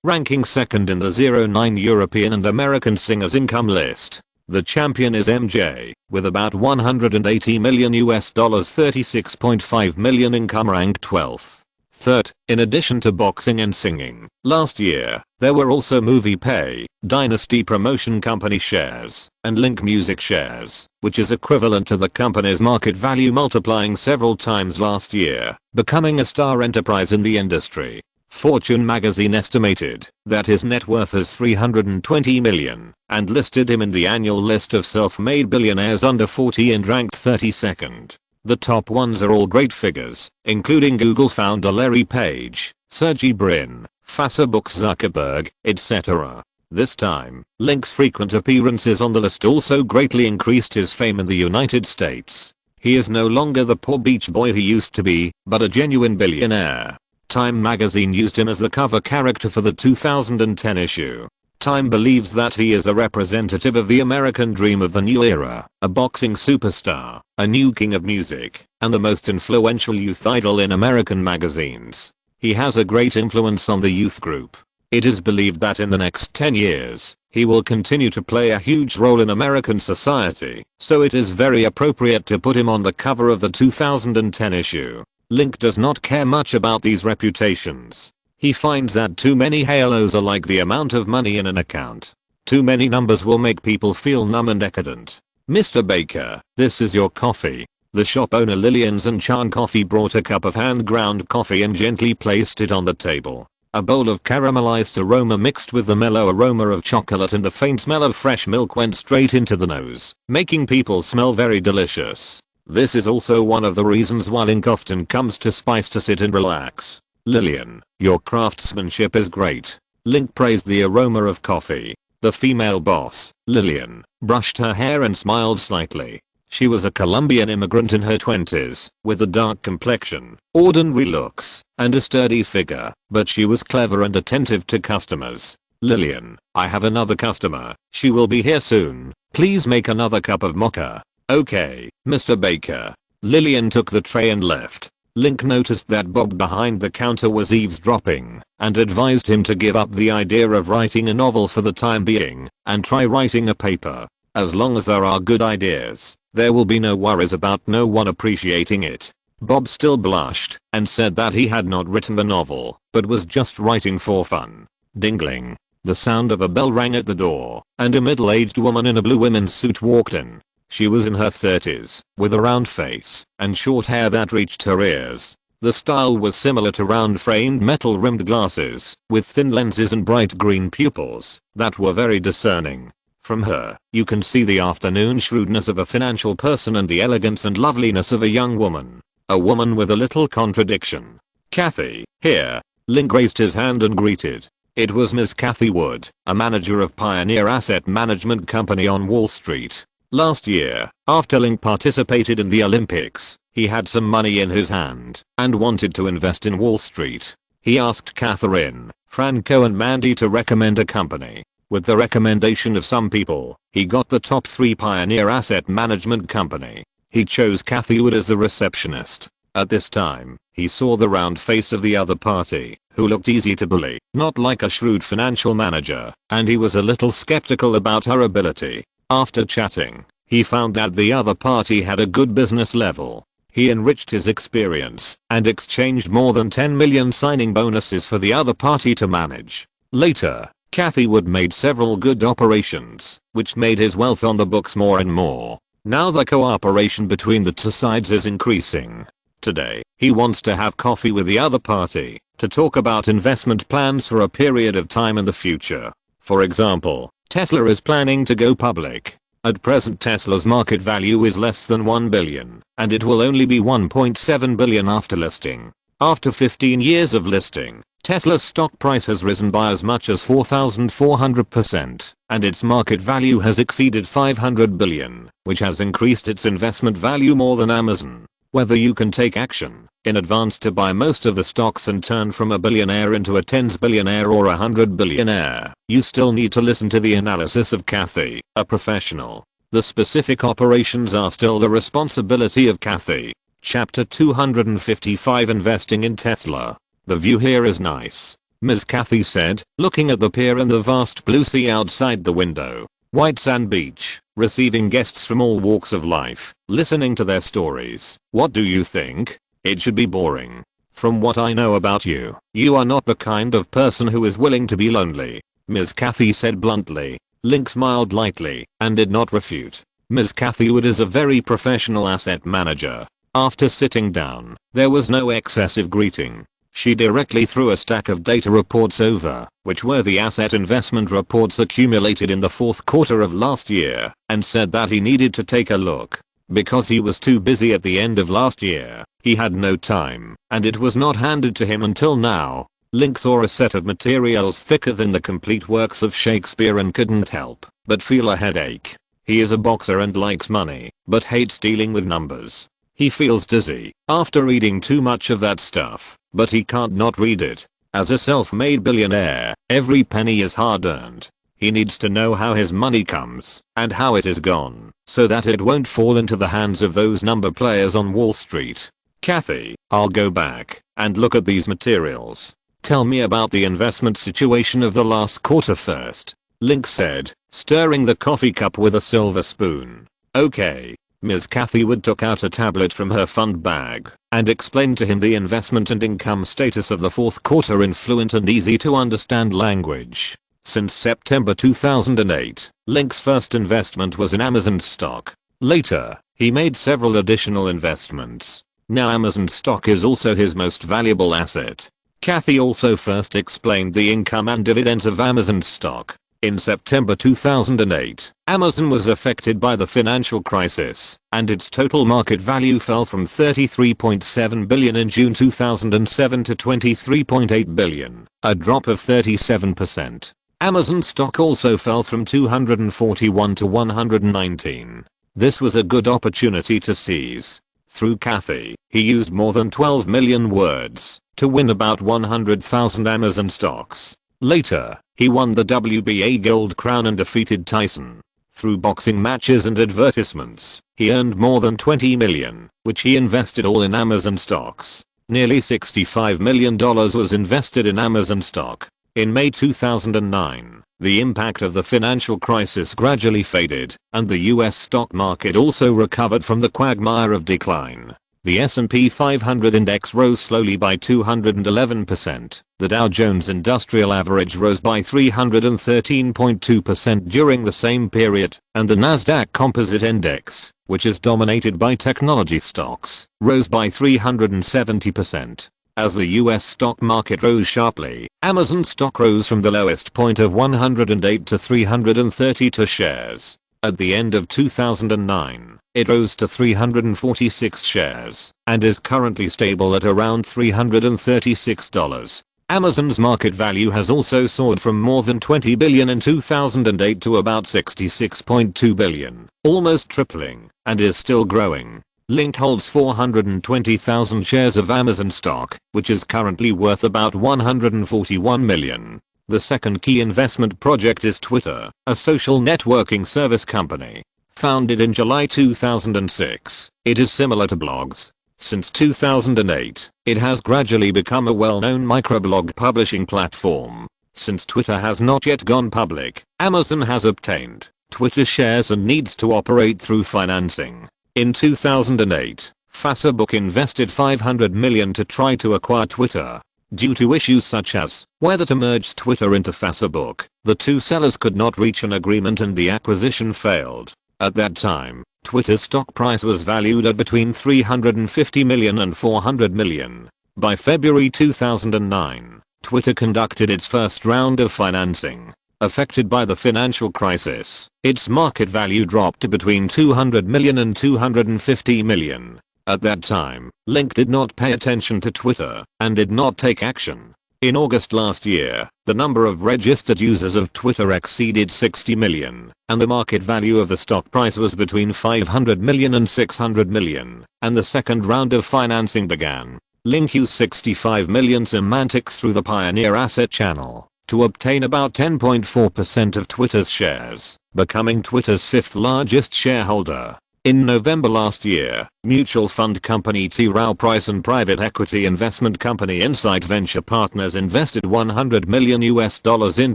ranking second in the 09 European and American Singers Income list. The champion is MJ, with about $180 million, $36.5 million income, ranked 12th. Third, in addition to boxing and singing, last year, there were also MoviePay, Dynasty Promotion Company shares, and Link Music shares, which is equivalent to the company's market value multiplying several times last year, becoming a star enterprise in the industry. Fortune magazine estimated that his net worth is $320 million, and listed him in the annual list of self-made billionaires under 40 and ranked 32nd. The top ones are all great figures, including Google founder Larry Page, Sergey Brin, Facebook Zuckerberg, etc. This time, Link's frequent appearances on the list also greatly increased his fame in the United States. He is no longer the poor beach boy he used to be, but a genuine billionaire. Time magazine used him as the cover character for the 2010 issue. Time believes that he is a representative of the American dream of the new era, a boxing superstar, a new king of music, and the most influential youth idol in American magazines. He has a great influence on the youth group. It is believed that in the next 10 years, he will continue to play a huge role in American society, so it is very appropriate to put him on the cover of the 2010 issue. Link does not care much about these reputations. He finds that too many halos are like the amount of money in an account. Too many numbers will make people feel numb and decadent. Mr. Baker, this is your coffee. The shop owner Lillian's and Chan Coffee brought a cup of hand-ground coffee and gently placed it on the table. A bowl of caramelized aroma mixed with the mellow aroma of chocolate and the faint smell of fresh milk went straight into the nose, making people smell very delicious. This is also one of the reasons why Link often comes to Spice to sit and relax. Lillian, your craftsmanship is great. Link praised the aroma of coffee. The female boss, Lillian, brushed her hair and smiled slightly. She was a Colombian immigrant in her 20s, with a dark complexion, ordinary looks, and a sturdy figure, but she was clever and attentive to customers. Lillian, I have another customer. She will be here soon. Please make another cup of mocha. Okay, Mr. Baker. Lillian took the tray and left. Link noticed that Bob behind the counter was eavesdropping and advised him to give up the idea of writing a novel for the time being and try writing a paper. As long as there are good ideas, there will be no worries about no one appreciating it. Bob still blushed and said that he had not written a novel, but was just writing for fun. Dingling. The sound of a bell rang at the door, and a middle-aged woman in a blue women's suit walked in. She was in her 30s, with a round face and short hair that reached her ears. The style was similar to round-framed metal-rimmed glasses, with thin lenses and bright green pupils that were very discerning. From her, you can see the afternoon shrewdness of a financial person and the elegance and loveliness of a young woman. A woman with a little contradiction. Kathy, here. Link raised his hand and greeted. It was Ms. Kathy Wood, a manager of Pioneer Asset Management Company on Wall Street. Last year, after Link participated in the Olympics, he had some money in his hand and wanted to invest in Wall Street. He asked Catherine, Franco and Mandy to recommend a company. With the recommendation of some people, he got the top 3 Pioneer Asset Management Company. He chose Kathy Wood as the receptionist. At this time, he saw the round face of the other party, who looked easy to bully, not like a shrewd financial manager, and he was a little skeptical about her ability. After chatting, he found that the other party had a good business level. He enriched his experience and exchanged more than 10 million signing bonuses for the other party to manage. Later, Cathie Wood made several good operations, which made his wealth on the books more and more. Now the cooperation between the two sides is increasing. Today, he wants to have coffee with the other party to talk about investment plans for a period of time in the future. For example, Tesla is planning to go public. At present, Tesla's market value is less than $1 billion, and it will only be $1.7 billion after listing. After 15 years of listing, Tesla's stock price has risen by as much as 4,400%, and its market value has exceeded $500 billion, which has increased its investment value more than Amazon. Whether you can take action in advance to buy most of the stocks and turn from a billionaire into a tens billionaire or a 100 billionaire, you still need to listen to the analysis of Cathie, a professional. The specific operations are still the responsibility of Cathie. Chapter 255, Investing in Tesla. The view here is nice, Ms. Cathie said, looking at the pier and the vast blue sea outside the window. White sand beach, receiving guests from all walks of life, listening to their stories. What do you think? It should be boring. From what I know about you, you are not the kind of person who is willing to be lonely, Ms. Cathie said bluntly. Link smiled lightly and did not refute. Ms. Cathie Wood is a very professional asset manager. After sitting down, there was no excessive greeting. She directly threw a stack of data reports over, which were the asset investment reports accumulated in the fourth quarter of last year, and said that he needed to take a look. Because he was too busy at the end of last year, he had no time, and it was not handed to him until now. Link saw a set of materials thicker than the complete works of Shakespeare and couldn't help but feel a headache. He is a boxer and likes money, but hates dealing with numbers. He feels dizzy after reading too much of that stuff, but he can't not read it. As a self-made billionaire, every penny is hard-earned. He needs to know how his money comes and how it is gone, so that it won't fall into the hands of those number players on Wall Street. Cathie, I'll go back and look at these materials. Tell me about the investment situation of the last quarter first, Link said, stirring the coffee cup with a silver spoon. Okay. Ms. Cathie Wood took out a tablet from her fund bag and explained to him the investment and income status of the fourth quarter in fluent and easy to understand language. Since September 2008, Link's first investment was in Amazon stock. Later, he made several additional investments. Now Amazon stock is also his most valuable asset. Cathie also first explained the income and dividends of Amazon stock. In September 2008, Amazon was affected by the financial crisis, and its total market value fell from $33.7 billion in June 2007 to $23.8 billion, a drop of 37%. Amazon stock also fell from 241 to 119. This was a good opportunity to seize. Through Cathie, he used more than 12 million words to win about 100,000 Amazon stocks. Later, he won the WBA Gold Crown and defeated Tyson. Through boxing matches and advertisements, he earned more than $20 million, which he invested all in Amazon stocks. Nearly $65 million was invested in Amazon stock. In May 2009, the impact of the financial crisis gradually faded, and the US stock market also recovered from the quagmire of decline. The S&P 500 index rose slowly by 211%. The Dow Jones Industrial Average rose by 313.2% during the same period, and the Nasdaq Composite Index, which is dominated by technology stocks, rose by 370%. As the US stock market rose sharply, Amazon stock rose from the lowest point of 108 to 332 shares. At the end of 2009, it rose to 346 shares and is currently stable at around $336. Amazon's market value has also soared from more than $20 billion in 2008 to about $66.2 billion, almost tripling, and is still growing. Link holds 420,000 shares of Amazon stock, which is currently worth about $141 million. The second key investment project is Twitter, a social networking service company. Founded in July 2006, it is similar to blogs. Since 2008, it has gradually become a well-known microblog publishing platform. Since Twitter has not yet gone public, Amazon has obtained Twitter shares and needs to operate through financing. In 2008, Facebook invested $500 million to try to acquire Twitter. Due to issues such as whether to merge Twitter into Facebook, the two sellers could not reach an agreement and the acquisition failed. At that time, Twitter's stock price was valued at between $350 million and $400 million. By February 2009, Twitter conducted its first round of financing. Affected by the financial crisis, its market value dropped to between $200 million and $250 million. At that time, Link did not pay attention to Twitter and did not take action. In August last year, the number of registered users of Twitter exceeded 60 million, and the market value of the stock price was between $500 million and $600 million, and the second round of financing began. Link used $65 million semantics through the Pioneer Asset Channel to obtain about 10.4% of Twitter's shares, becoming Twitter's fifth largest shareholder. In November last year, mutual fund company T. Rowe Price and private equity investment company Insight Venture Partners invested $100 million in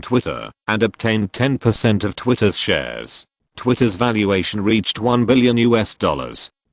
Twitter and obtained 10% of Twitter's shares. Twitter's valuation reached $1 billion.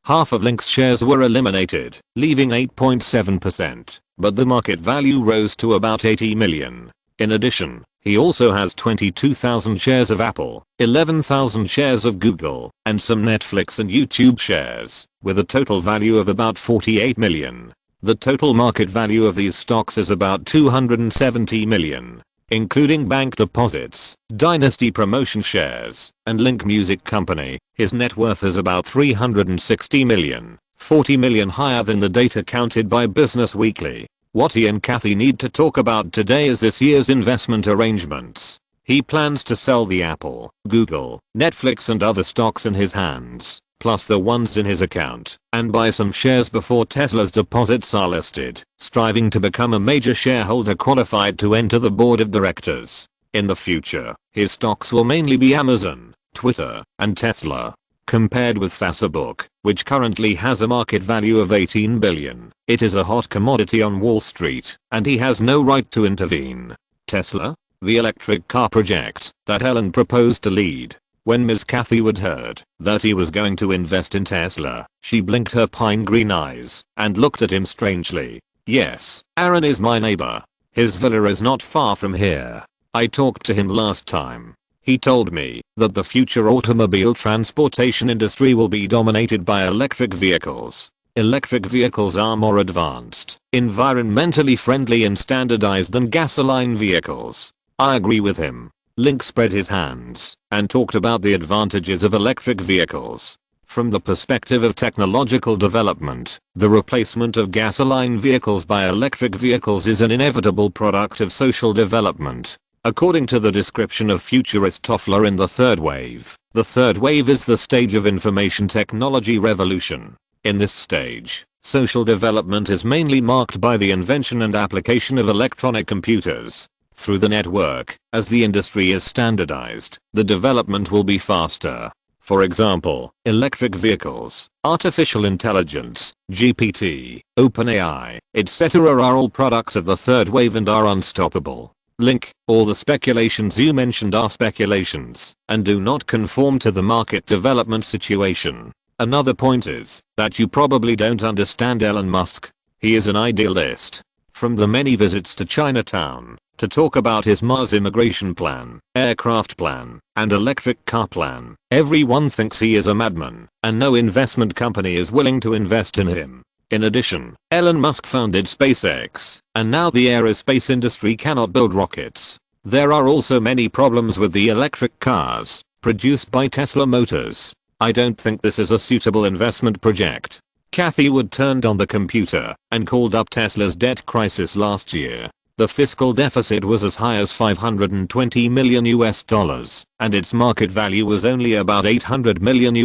Half of Link's shares were eliminated, leaving 8.7%, but the market value rose to about $80 million. In addition, he also has 22,000 shares of Apple, 11,000 shares of Google, and some Netflix and YouTube shares, with a total value of about $48 million. The total market value of these stocks is about $270 million, including bank deposits, Dynasty Promotion shares, and Link Music Company. His net worth is about $360 million, $40 million higher than the data counted by Business Weekly. What he and Kathy need to talk about today is this year's investment arrangements. He plans to sell the Apple, Google, Netflix and other stocks in his hands, plus the ones in his account, and buy some shares before Tesla's deposits are listed, striving to become a major shareholder qualified to enter the board of directors. In the future, his stocks will mainly be Amazon, Twitter, and Tesla. Compared with Facebook, which currently has a market value of $18 billion, it is a hot commodity on Wall Street, and he has no right to intervene. Tesla? The electric car project that Ellen proposed to lead. When Ms. Kathy Wood heard that he was going to invest in Tesla, she blinked her pine green eyes and looked at him strangely. Yes, Aaron is my neighbor. His villa is not far from here. I talked to him last time. He told me that the future automobile transportation industry will be dominated by electric vehicles. Electric vehicles are more advanced, environmentally friendly and standardized than gasoline vehicles. I agree with him. Link spread his hands and talked about the advantages of electric vehicles. From the perspective of technological development, the replacement of gasoline vehicles by electric vehicles is an inevitable product of social development. According to the description of futurist Toffler in The Third Wave is the stage of information technology revolution. In this stage, social development is mainly marked by the invention and application of electronic computers. Through the network, as the industry is standardized, the development will be faster. For example, electric vehicles, artificial intelligence, GPT, OpenAI, etc. are all products of the third wave and are unstoppable. Link, all the speculations you mentioned are speculations and do not conform to the market development situation. Another point is that you probably don't understand Elon Musk. He is an idealist. From the many visits to Chinatown to talk about his Mars immigration plan, aircraft plan, and electric car plan, everyone thinks he is a madman, and no investment company is willing to invest in him. In addition, Elon Musk founded SpaceX, and now the aerospace industry cannot build rockets. There are also many problems with the electric cars produced by Tesla Motors. I don't think this is a suitable investment project. Kathy Wood turned on the computer and called up Tesla's debt crisis last year. The fiscal deficit was as high as $520 million, and its market value was only about $800 million,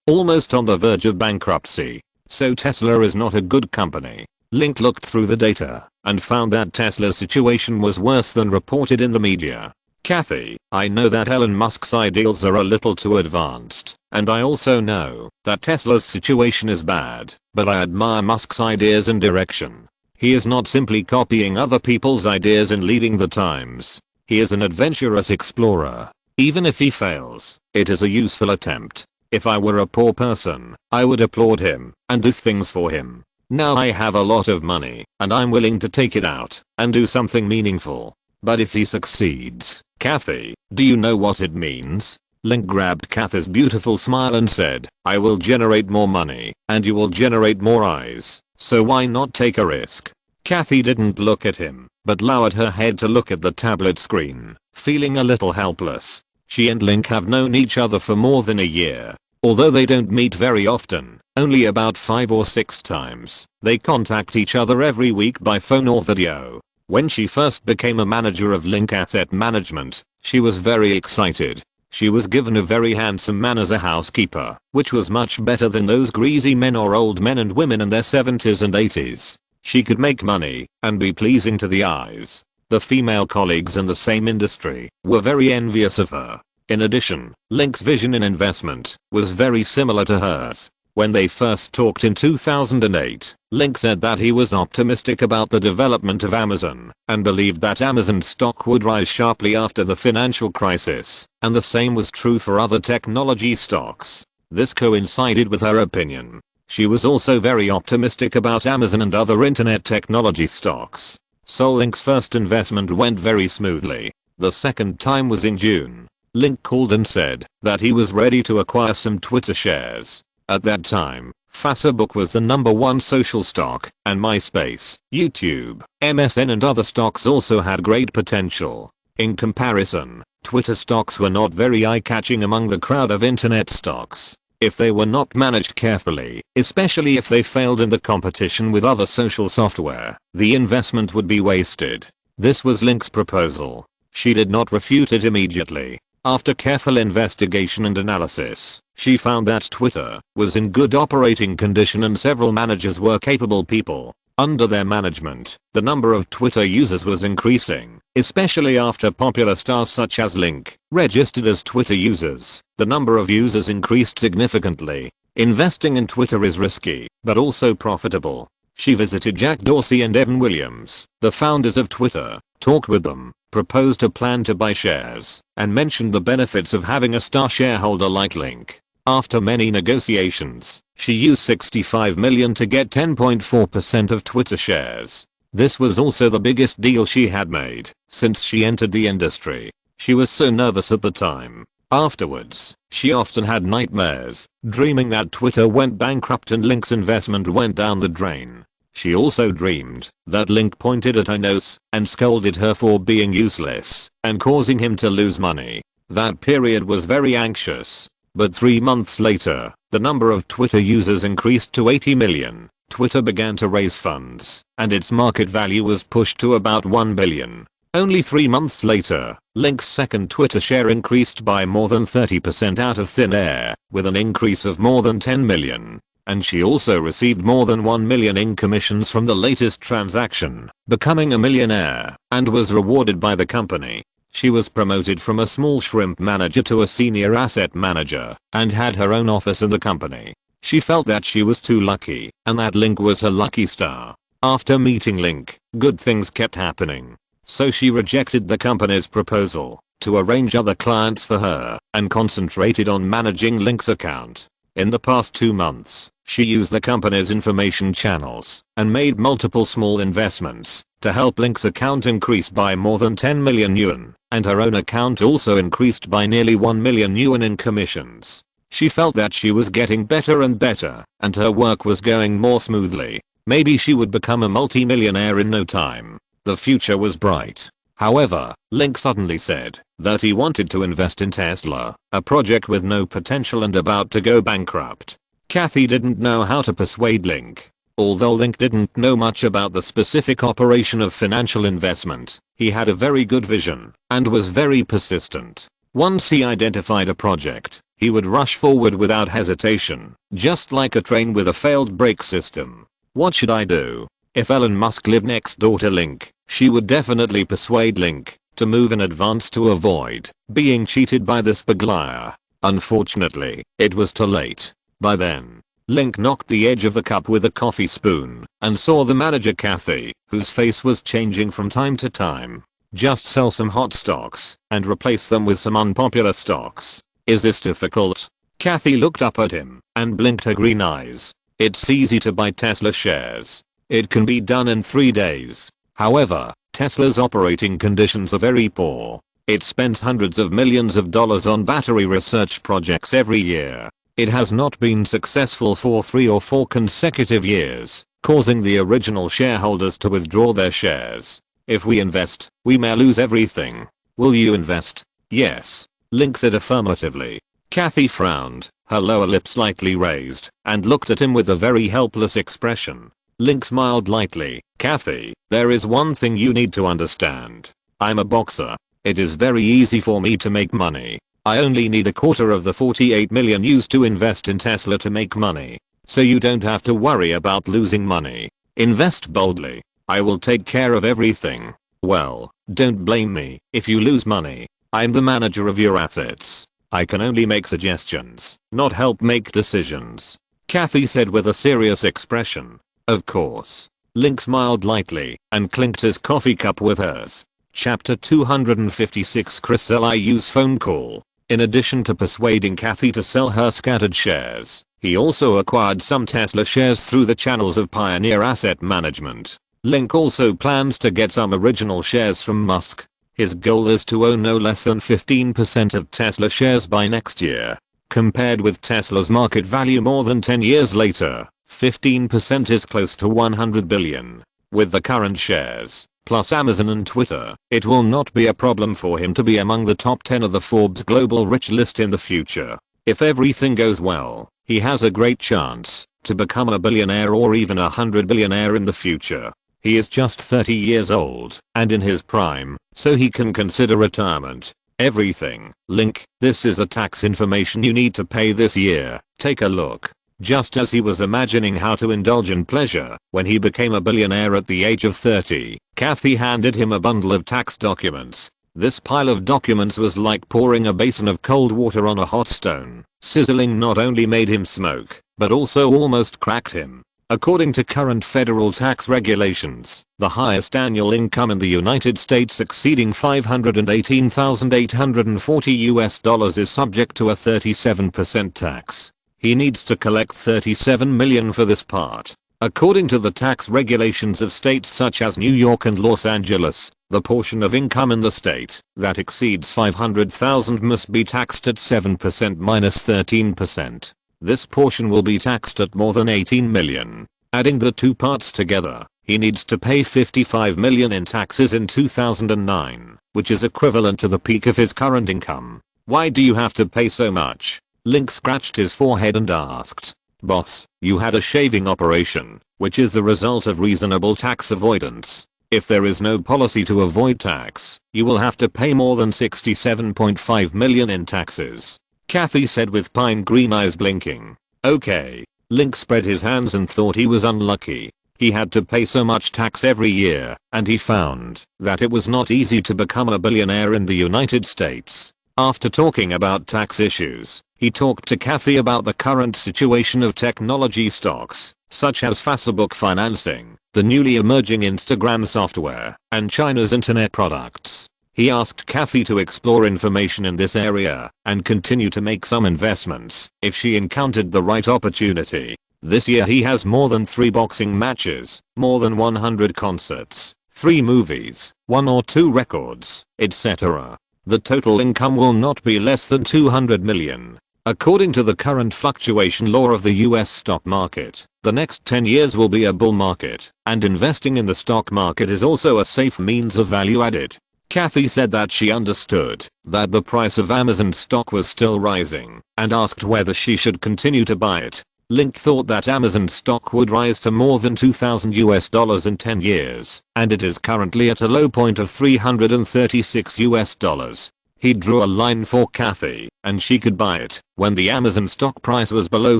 almost on the verge of bankruptcy. So Tesla is not a good company. Link looked through the data and found that Tesla's situation was worse than reported in the media. Kathy, I know that Elon Musk's ideals are a little too advanced, And I also know that Tesla's situation is bad, but I admire Musk's ideas and direction. He is not simply copying other people's ideas and leading the times. He is an adventurous explorer. Even if he fails, it is a useful attempt. If I were a poor person, I would applaud him and do things for him. Now I have a lot of money and I'm willing to take it out and do something meaningful. But if he succeeds, Kathy, do you know what it means? Link grabbed Kathy's beautiful smile and said, I will generate more money and you will generate more eyes, so why not take a risk? Kathy didn't look at him, but lowered her head to look at the tablet screen, feeling a little helpless. She and Link have known each other for more than a year. Although they don't meet very often, only about 5 or 6 times, they contact each other every week by phone or video. When she first became a manager of Link Asset Management, she was very excited. She was given a very handsome man as a housekeeper, which was much better than those greasy men or old men and women in their 70s and 80s. She could make money and be pleasing to the eyes. The female colleagues in the same industry were very envious of her. In addition, Link's vision in investment was very similar to hers. When they first talked in 2008, Link said that he was optimistic about the development of Amazon and believed that Amazon stock would rise sharply after the financial crisis, and the same was true for other technology stocks. This coincided with her opinion. She was also very optimistic about Amazon and other internet technology stocks. So Link's first investment went very smoothly. The second time was in June. Link called and said that he was ready to acquire some Twitter shares. At that time, Facebook was the #1 social stock, and MySpace, YouTube, MSN and other stocks also had great potential. In comparison, Twitter stocks were not very eye-catching among the crowd of internet stocks. If they were not managed carefully, especially if they failed in the competition with other social software, the investment would be wasted. This was Link's proposal. She did not refute it immediately. After careful investigation and analysis, she found that Twitter was in good operating condition and several managers were capable people. Under their management, the number of Twitter users was increasing, especially after popular stars such as Link registered as Twitter users. The number of users increased significantly. Investing in Twitter is risky, but also profitable. She visited Jack Dorsey and Evan Williams, the founders of Twitter, talked with them, proposed a plan to buy shares, and mentioned the benefits of having a star shareholder like Link. After many negotiations, she used $65 million to get 10.4% of Twitter shares. This was also the biggest deal she had made since she entered the industry. She was so nervous at the time. Afterwards, she often had nightmares, dreaming that Twitter went bankrupt and Link's investment went down the drain. She also dreamed that Link pointed at her nose and scolded her for being useless and causing him to lose money. That period was very anxious. But 3 months later, the number of Twitter users increased to 80 million. Twitter began to raise funds, and its market value was pushed to about $1 billion. Only 3 months later, Link's second Twitter share increased by more than 30% out of thin air, with an increase of more than 10 million. And she also received more than 1 million in commissions from the latest transaction, becoming a millionaire, and was rewarded by the company. She was promoted from a small shrimp manager to a senior asset manager, and had her own office in the company. She felt that she was too lucky, and that Link was her lucky star. After meeting Link, good things kept happening. So she rejected the company's proposal to arrange other clients for her, and concentrated on managing Link's account. In the past 2 months, she used the company's information channels, and made multiple small investments, to help Link's account increase by more than 10 million yuan, and her own account also increased by nearly 1 million yuan in commissions. She felt that she was getting better and better, and her work was going more smoothly. Maybe she would become a multi-millionaire in no time. The future was bright. However, Link suddenly said that he wanted to invest in Tesla, a project with no potential and about to go bankrupt. Kathy didn't know how to persuade Link. Although Link didn't know much about the specific operation of financial investment, he had a very good vision and was very persistent. Once he identified a project, he would rush forward without hesitation, just like a train with a failed brake system. What should I do? If Elon Musk lived next door to Link, she would definitely persuade Link to move in advance to avoid being cheated by this burglar. Unfortunately, it was too late. By then, Link knocked the edge of the cup with a coffee spoon and saw the manager Kathy, whose face was changing from time to time. Just sell some hot stocks and replace them with some unpopular stocks. Is this difficult? Kathy looked up at him and blinked her green eyes. It's easy to buy Tesla shares. It can be done in 3 days. However, Tesla's operating conditions are very poor. It spends hundreds of millions of dollars on battery research projects every year. It has not been successful for 3 or 4 consecutive years, causing the original shareholders to withdraw their shares. If we invest, we may lose everything. Will you invest? Yes. Link said affirmatively. Kathy frowned, her lower lip slightly raised, and looked at him with a very helpless expression. Link smiled lightly. Kathy, there is one thing you need to understand. I'm a boxer. It is very easy for me to make money. I only need a quarter of the 48 million used to invest in Tesla to make money. So you don't have to worry about losing money. Invest boldly. I will take care of everything. Well, don't blame me if you lose money. I'm the manager of your assets. I can only make suggestions, not help make decisions. Kathy said with a serious expression. Of course. Link smiled lightly and clinked his coffee cup with hers. Chapter 256 Chris Liu's phone call. In addition to persuading Kathy to sell her scattered shares, he also acquired some Tesla shares through the channels of Pioneer Asset Management. Link also plans to get some original shares from Musk. His goal is to own no less than 15% of Tesla shares by next year. Compared with Tesla's market value more than 10 years later, 15% is close to 100 billion. With the current shares, plus Amazon and Twitter, it will not be a problem for him to be among the top 10 of the Forbes Global Rich list in the future. If everything goes well, he has a great chance to become a billionaire or even 100 billionaire in the future. He is just 30 years old and in his prime, so he can consider retirement. Everything. Link, this is the tax information you need to pay this year. Take a look. Just as he was imagining how to indulge in pleasure when he became a billionaire at the age of 30, Kathy handed him a bundle of tax documents. This pile of documents was like pouring a basin of cold water on a hot stone. Sizzling not only made him smoke, but also almost cracked him. According to current federal tax regulations, the highest annual income in the United States exceeding $518,840 is subject to a 37% tax. He needs to collect $37 million for this part. According to the tax regulations of states such as New York and Los Angeles, the portion of income in the state that exceeds $500,000 must be taxed at 7% minus 13%. This portion will be taxed at more than $18 million. Adding the two parts together, he needs to pay $55 million in taxes in 2009, which is equivalent to the peak of his current income. Why do you have to pay so much? Link scratched his forehead and asked. Boss, you had a shaving operation, which is the result of reasonable tax avoidance. If there is no policy to avoid tax, you will have to pay more than $67.5 million in taxes. Kathy said with pine green eyes blinking. Okay. Link spread his hands and thought he was unlucky. He had to pay so much tax every year, and he found that it was not easy to become a billionaire in the United States. After talking about tax issues, he talked to Kathy about the current situation of technology stocks, such as Facebook financing, the newly emerging Instagram software, and China's internet products. He asked Kathy to explore information in this area and continue to make some investments if she encountered the right opportunity. This year he has more than 3 boxing matches, more than 100 concerts, 3 movies, 1 or 2 records, etc. The total income will not be less than $200 million. According to the current fluctuation law of the US stock market, the next 10 years will be a bull market, and investing in the stock market is also a safe means of value added. Kathy said that she understood that the price of Amazon stock was still rising and asked whether she should continue to buy it. Link thought that Amazon stock would rise to more than $2,000 in 10 years, and it is currently at a low point of $336. He drew a line for Kathy, and she could buy it when the Amazon stock price was below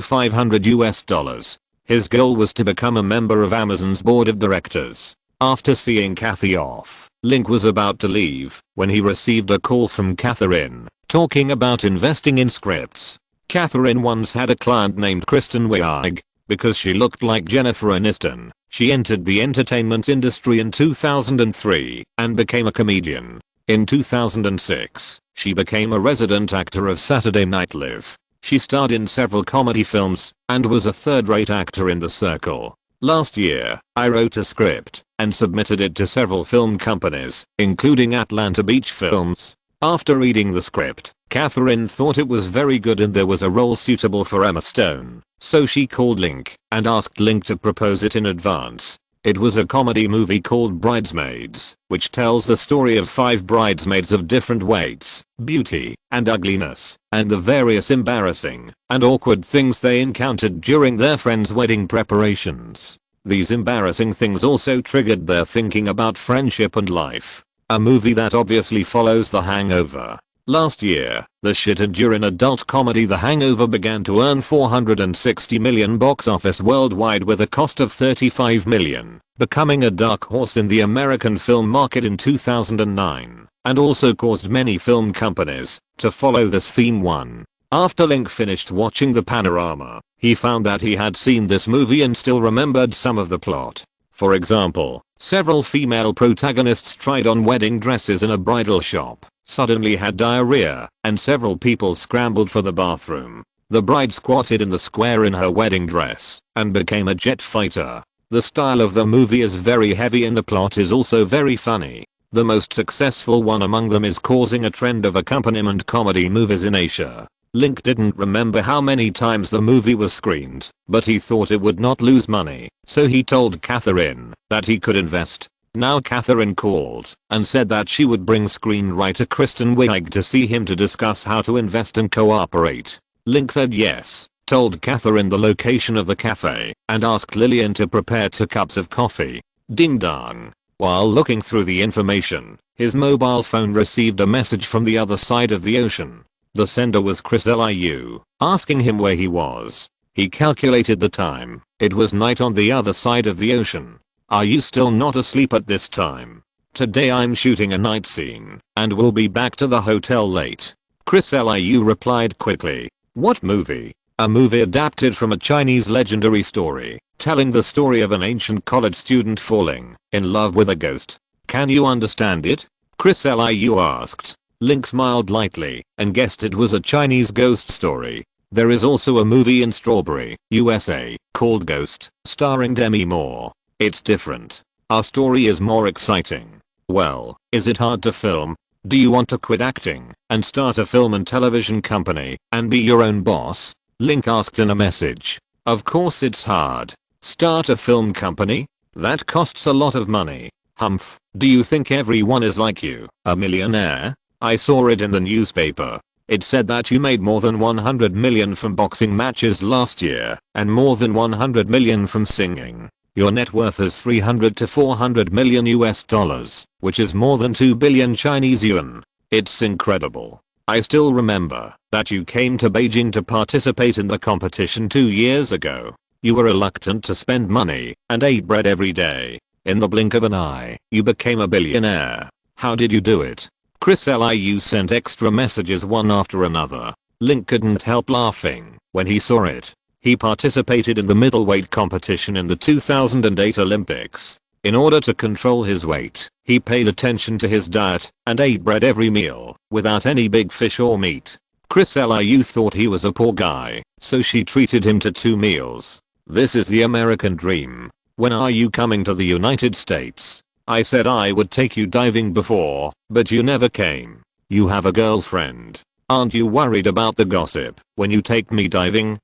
$500. His goal was to become a member of Amazon's board of directors. After seeing Kathy off, Link was about to leave when he received a call from Catherine, talking about investing in scripts. Catherine once had a client named Kristen Wiig. Because she looked like Jennifer Aniston, she entered the entertainment industry in 2003 and became a comedian. In 2006, she became a resident actor of Saturday Night Live. She starred in several comedy films and was a third-rate actor in The Circle. Last year, I wrote a script and submitted it to several film companies, including Atlanta Beach Films. After reading the script, Catherine thought it was very good and there was a role suitable for Emma Stone, so she called Link and asked Link to propose it in advance. It was a comedy movie called Bridesmaids, which tells the story of 5 bridesmaids of different weights, beauty, and ugliness, and the various embarrassing and awkward things they encountered during their friends' wedding preparations. These embarrassing things also triggered their thinking about friendship and life. A movie that obviously follows The Hangover. Last year, the shit-enduring adult comedy The Hangover began to earn $460 million box office worldwide with a cost of $35 million, becoming a dark horse in the American film market in 2009, and also caused many film companies to follow this theme. After Link finished watching the panorama, he found that he had seen this movie and still remembered some of the plot. For example, several female protagonists tried on wedding dresses in a bridal shop, suddenly had diarrhea, and several people scrambled for the bathroom. The bride squatted in the square in her wedding dress and became a jet fighter. The style of the movie is very heavy and the plot is also very funny. The most successful one among them is causing a trend of accompaniment comedy movies in Asia. Link didn't remember how many times the movie was screened, but he thought it would not lose money, so he told Catherine that he could invest. Now Catherine called and said that she would bring screenwriter Kristen Wiig to see him to discuss how to invest and cooperate. Link said yes, told Catherine the location of the cafe, and asked Lillian to prepare 2 cups of coffee. Ding dong. While looking through the information, his mobile phone received a message from the other side of the ocean. The sender was Chris Liu, asking him where he was. He calculated the time. It was night on the other side of the ocean. Are you still not asleep at this time? Today I'm shooting a night scene and will be back to the hotel late. Chris Liu replied quickly. What movie? A movie adapted from a Chinese legendary story, telling the story of an ancient college student falling in love with a ghost. Can you understand it? Chris Liu asked. Link smiled lightly and guessed it was a Chinese ghost story. There is also a movie in Strawberry, USA, called Ghost, starring Demi Moore. It's different. Our story is more exciting. Well, is it hard to film? Do you want to quit acting and start a film and television company and be your own boss? Link asked in a message. Of course it's hard. Start a film company? That costs a lot of money. Humph. Do you think everyone is like you, a millionaire? I saw it in the newspaper. It said that you made more than 100 million from boxing matches last year and more than 100 million from singing. Your net worth is 300 to 400 million US dollars, which is more than 2 billion Chinese yuan. It's incredible. I still remember that you came to Beijing to participate in the competition 2 years ago. You were reluctant to spend money and ate bread every day. In the blink of an eye, you became a billionaire. How did you do it? Chris Liu sent extra messages one after another. Link couldn't help laughing when he saw it. He participated in the middleweight competition in the 2008 Olympics. In order to control his weight, he paid attention to his diet and ate bread every meal, without any big fish or meat. Chris Liu thought he was a poor guy, so she treated him to 2 meals. This is the American dream. When are you coming to the United States? I said I would take you diving before, but you never came. You have a girlfriend. Aren't you worried about the gossip when you take me diving?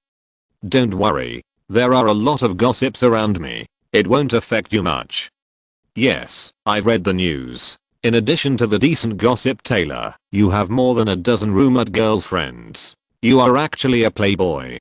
Don't worry. There are a lot of gossips around me. It won't affect you much. Yes, I've read the news. In addition to the decent gossip Taylor, you have more than a dozen rumored girlfriends. You are actually a playboy.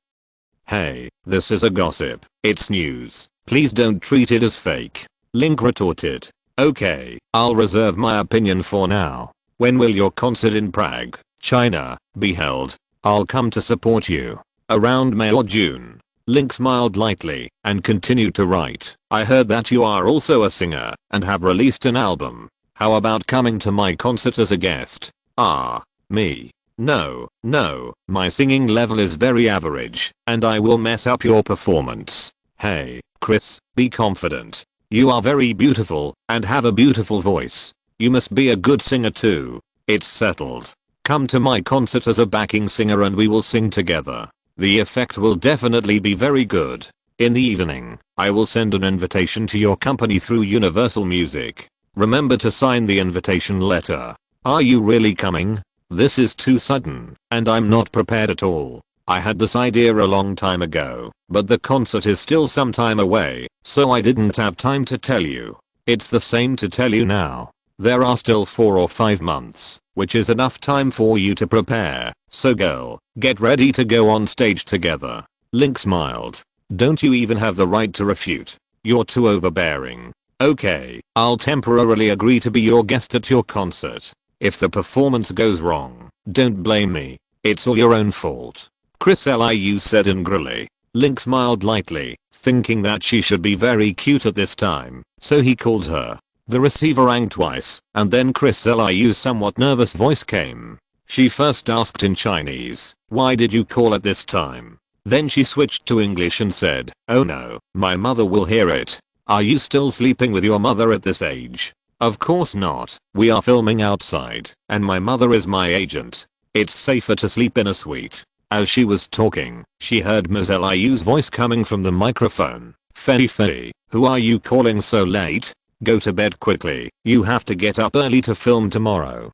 Hey, this is a gossip. It's news. Please don't treat it as fake. Link retorted. Okay, I'll reserve my opinion for now. When will your concert in Prague, China, be held? I'll come to support you. Around May or June. Link smiled lightly and continued to write. I heard that you are also a singer and have released an album. How about coming to my concert as a guest? Ah, me. No, my singing level is very average, and I will mess up your performance. Hey, Chris, be confident. You are very beautiful, and have a beautiful voice. You must be a good singer too. It's settled. Come to my concert as a backing singer and we will sing together. The effect will definitely be very good. In the evening, I will send an invitation to your company through Universal Music. Remember to sign the invitation letter. Are you really coming? This is too sudden, and I'm not prepared at all. I had this idea a long time ago, but the concert is still some time away, so I didn't have time to tell you. It's the same to tell you now. There are still 4 or 5 months, which is enough time for you to prepare. So girl, get ready to go on stage together. Link smiled. Don't you even have the right to refute. You're too overbearing. Okay, I'll temporarily agree to be your guest at your concert. If the performance goes wrong, don't blame me. It's all your own fault. Chris Liu said angrily. Link smiled lightly, thinking that she should be very cute at this time, so he called her. The receiver rang twice, and then Chris Liu's somewhat nervous voice came. She first asked in Chinese, "Why did you call at this time?" Then she switched to English and said, "Oh no, my mother will hear it. Are you still sleeping with your mother at this age?" "Of course not. We are filming outside, and my mother is my agent. It's safer to sleep in a suite." As she was talking, she heard Ms. Liu's voice coming from the microphone. Fei, who are you calling so late? Go to bed quickly. You have to get up early to film tomorrow.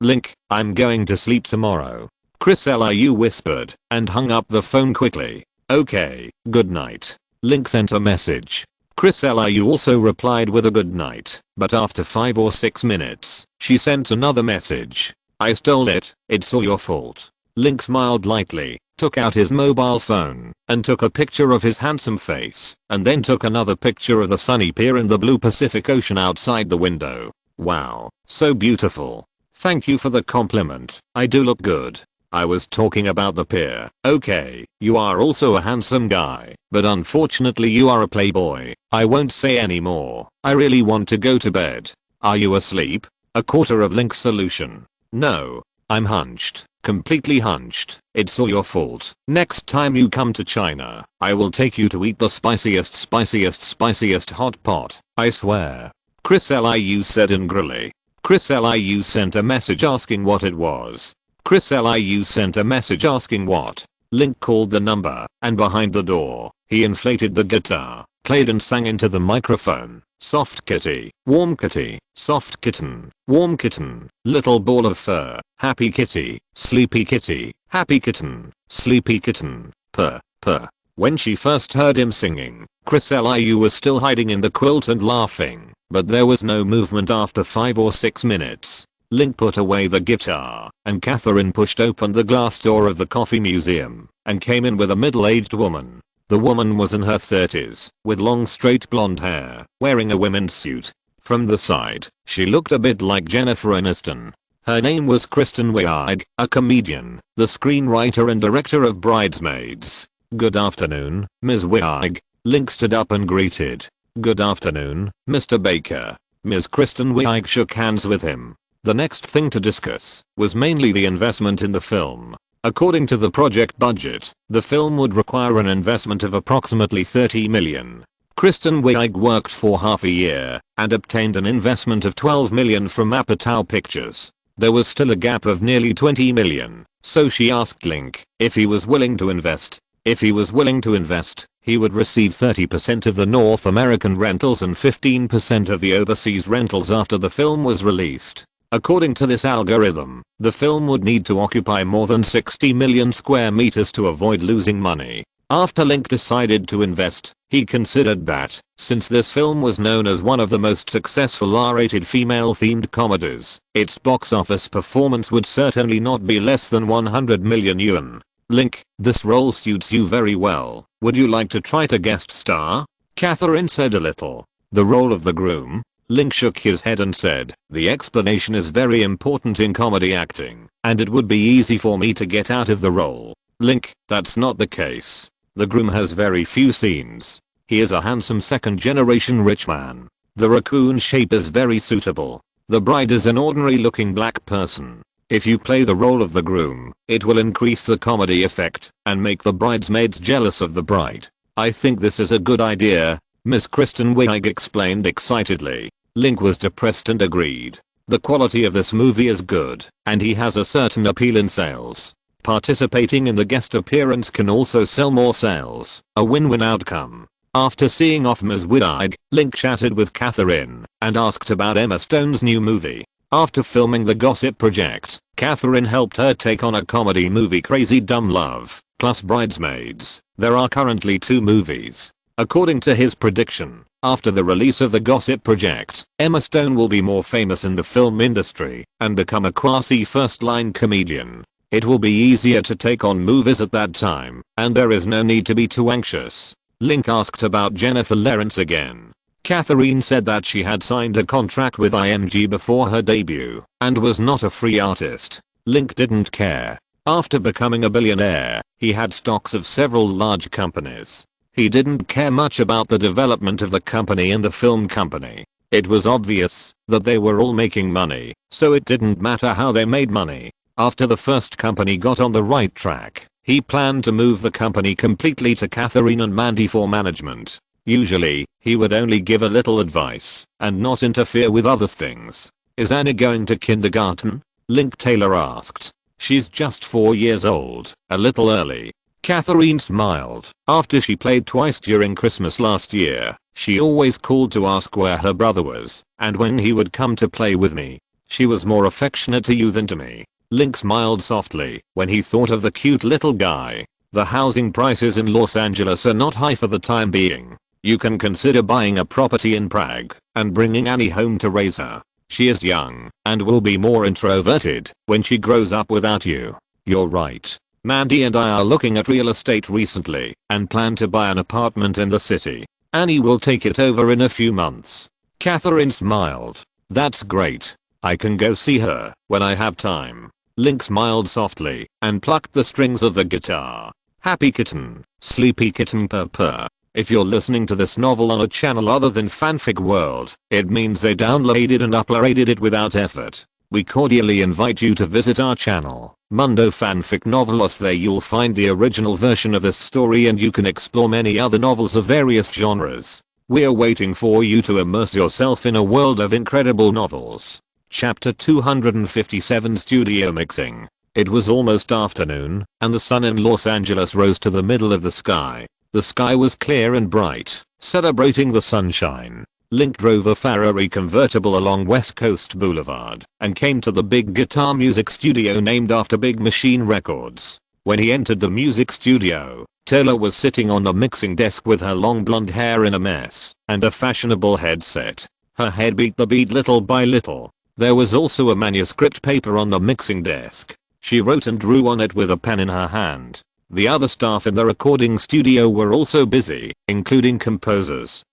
Link, I'm going to sleep tomorrow. Chris Liu whispered, and hung up the phone quickly. Okay, good night. Link sent a message. Chris Liu also replied with a good night, but after 5 or 6 minutes, she sent another message. I stole it, it's all your fault. Link smiled lightly, took out his mobile phone, and took a picture of his handsome face, and then took another picture of the sunny pier in the blue Pacific Ocean outside the window. Wow, so beautiful. Thank you for the compliment, I do look good. I was talking about the pier. Okay, you are also a handsome guy, but unfortunately you are a playboy. I won't say any more. I really want to go to bed. Are you asleep? A quarter of Link's solution. No. I'm hunched. Completely hunched. It's all your fault. Next time you come to China, I will take you to eat the spiciest hot pot. I swear. Chris Liu said angrily. Chris Liu sent a message asking what it was. Chris Liu sent a message asking what. Link called the number, and behind the door, he inflated the guitar, played and sang into the microphone. Soft kitty, warm kitty, soft kitten, warm kitten, little ball of fur, happy kitty, sleepy kitty, happy kitten, sleepy kitten, purr, purr. When she first heard him singing, Chris Liu was still hiding in the quilt and laughing, but there was no movement after 5 or 6 minutes. Link put away the guitar, and Catherine pushed open the glass door of the coffee museum, and came in with a middle-aged woman. The woman was in her 30s, with long straight blonde hair, wearing a women's suit. From the side, she looked a bit like Jennifer Aniston. Her name was Kristen Wiig, a comedian, the screenwriter and director of Bridesmaids. Good afternoon, Ms. Wiig. Link stood up and greeted. Good afternoon, Mr. Baker. Ms. Kristen Wiig shook hands with him. The next thing to discuss was mainly the investment in the film. According to the project budget, the film would require an investment of approximately $30 million. Kristen Wiig worked for half a year and obtained an investment of $12 million from Apatow Pictures. There was still a gap of nearly $20 million, so she asked Link if he was willing to invest. If he was willing to invest, he would receive 30% of the North American rentals and 15% of the overseas rentals after the film was released. According to this algorithm, the film would need to occupy more than 60 million square meters to avoid losing money. After Link decided to invest, he considered that, since this film was known as one of the most successful R-rated female-themed comedies, its box office performance would certainly not be less than 100 million yuan. Link, this role suits you very well. Would you like to try to guest star? Catherine said a little. The role of the groom? Link shook his head and said, the explanation is very important in comedy acting, and it would be easy for me to get out of the role. Link, that's not the case. The groom has very few scenes. He is a handsome second-generation rich man. The raccoon shape is very suitable. The bride is an ordinary looking black person. If you play the role of the groom, it will increase the comedy effect and make the bridesmaids jealous of the bride. I think this is a good idea, Miss Kristen Wiig explained excitedly. Link was depressed and agreed. The quality of this movie is good, and he has a certain appeal in sales. Participating in the guest appearance can also sell more sales, a win-win outcome. After seeing off Ms. Wiig, Link chatted with Catherine and asked about Emma Stone's new movie. After filming The Gossip Project, Catherine helped her take on a comedy movie Crazy Dumb Love, plus Bridesmaids. There are currently 2 movies. According to his prediction, after the release of The Gossip Project, Emma Stone will be more famous in the film industry and become a quasi first-line comedian. It will be easier to take on movies at that time, and there is no need to be too anxious. Link asked about Jennifer Lawrence again. Catherine said that she had signed a contract with IMG before her debut and was not a free artist. Link didn't care. After becoming a billionaire, he had stocks of several large companies. He didn't care much about the development of the company and the film company. It was obvious that they were all making money, so it didn't matter how they made money. After the first company got on the right track, he planned to move the company completely to Catherine and Mandy for management. Usually, he would only give a little advice and not interfere with other things. Is Annie going to kindergarten? Link Taylor asked. She's just 4 years old, a little early. Catherine smiled. After she played twice during Christmas last year, she always called to ask where her brother was and when he would come to play with me. She was more affectionate to you than to me. Link smiled softly when he thought of the cute little guy. The housing prices in Los Angeles are not high for the time being. You can consider buying a property in Prague and bringing Annie home to raise her. She is young and will be more introverted when she grows up without you. You're right. Mandy and I are looking at real estate recently and plan to buy an apartment in the city. Annie will take it over in a few months. Catherine smiled. That's great. I can go see her when I have time. Link smiled softly and plucked the strings of the guitar. Happy kitten, sleepy kitten purr purr. If you're listening to this novel on a channel other than Fanfic World, it means they downloaded and uploaded it without effort. We cordially invite you to visit our channel, Mundo Fanfic Novelos. There you'll find the original version of this story and you can explore many other novels of various genres. We're waiting for you to immerse yourself in a world of incredible novels. Chapter 257 Studio Mixing. It was almost afternoon, and the sun in Los Angeles rose to the middle of the sky. The sky was clear and bright, celebrating the sunshine. Link drove a Ferrari convertible along West Coast Boulevard and came to the Big Guitar Music Studio named after Big Machine Records. When he entered the music studio, Taylor was sitting on the mixing desk with her long blonde hair in a mess and a fashionable headset. Her head beat the beat little by little. There was also a manuscript paper on the mixing desk. She wrote and drew on it with a pen in her hand. The other staff in the recording studio were also busy, including composers,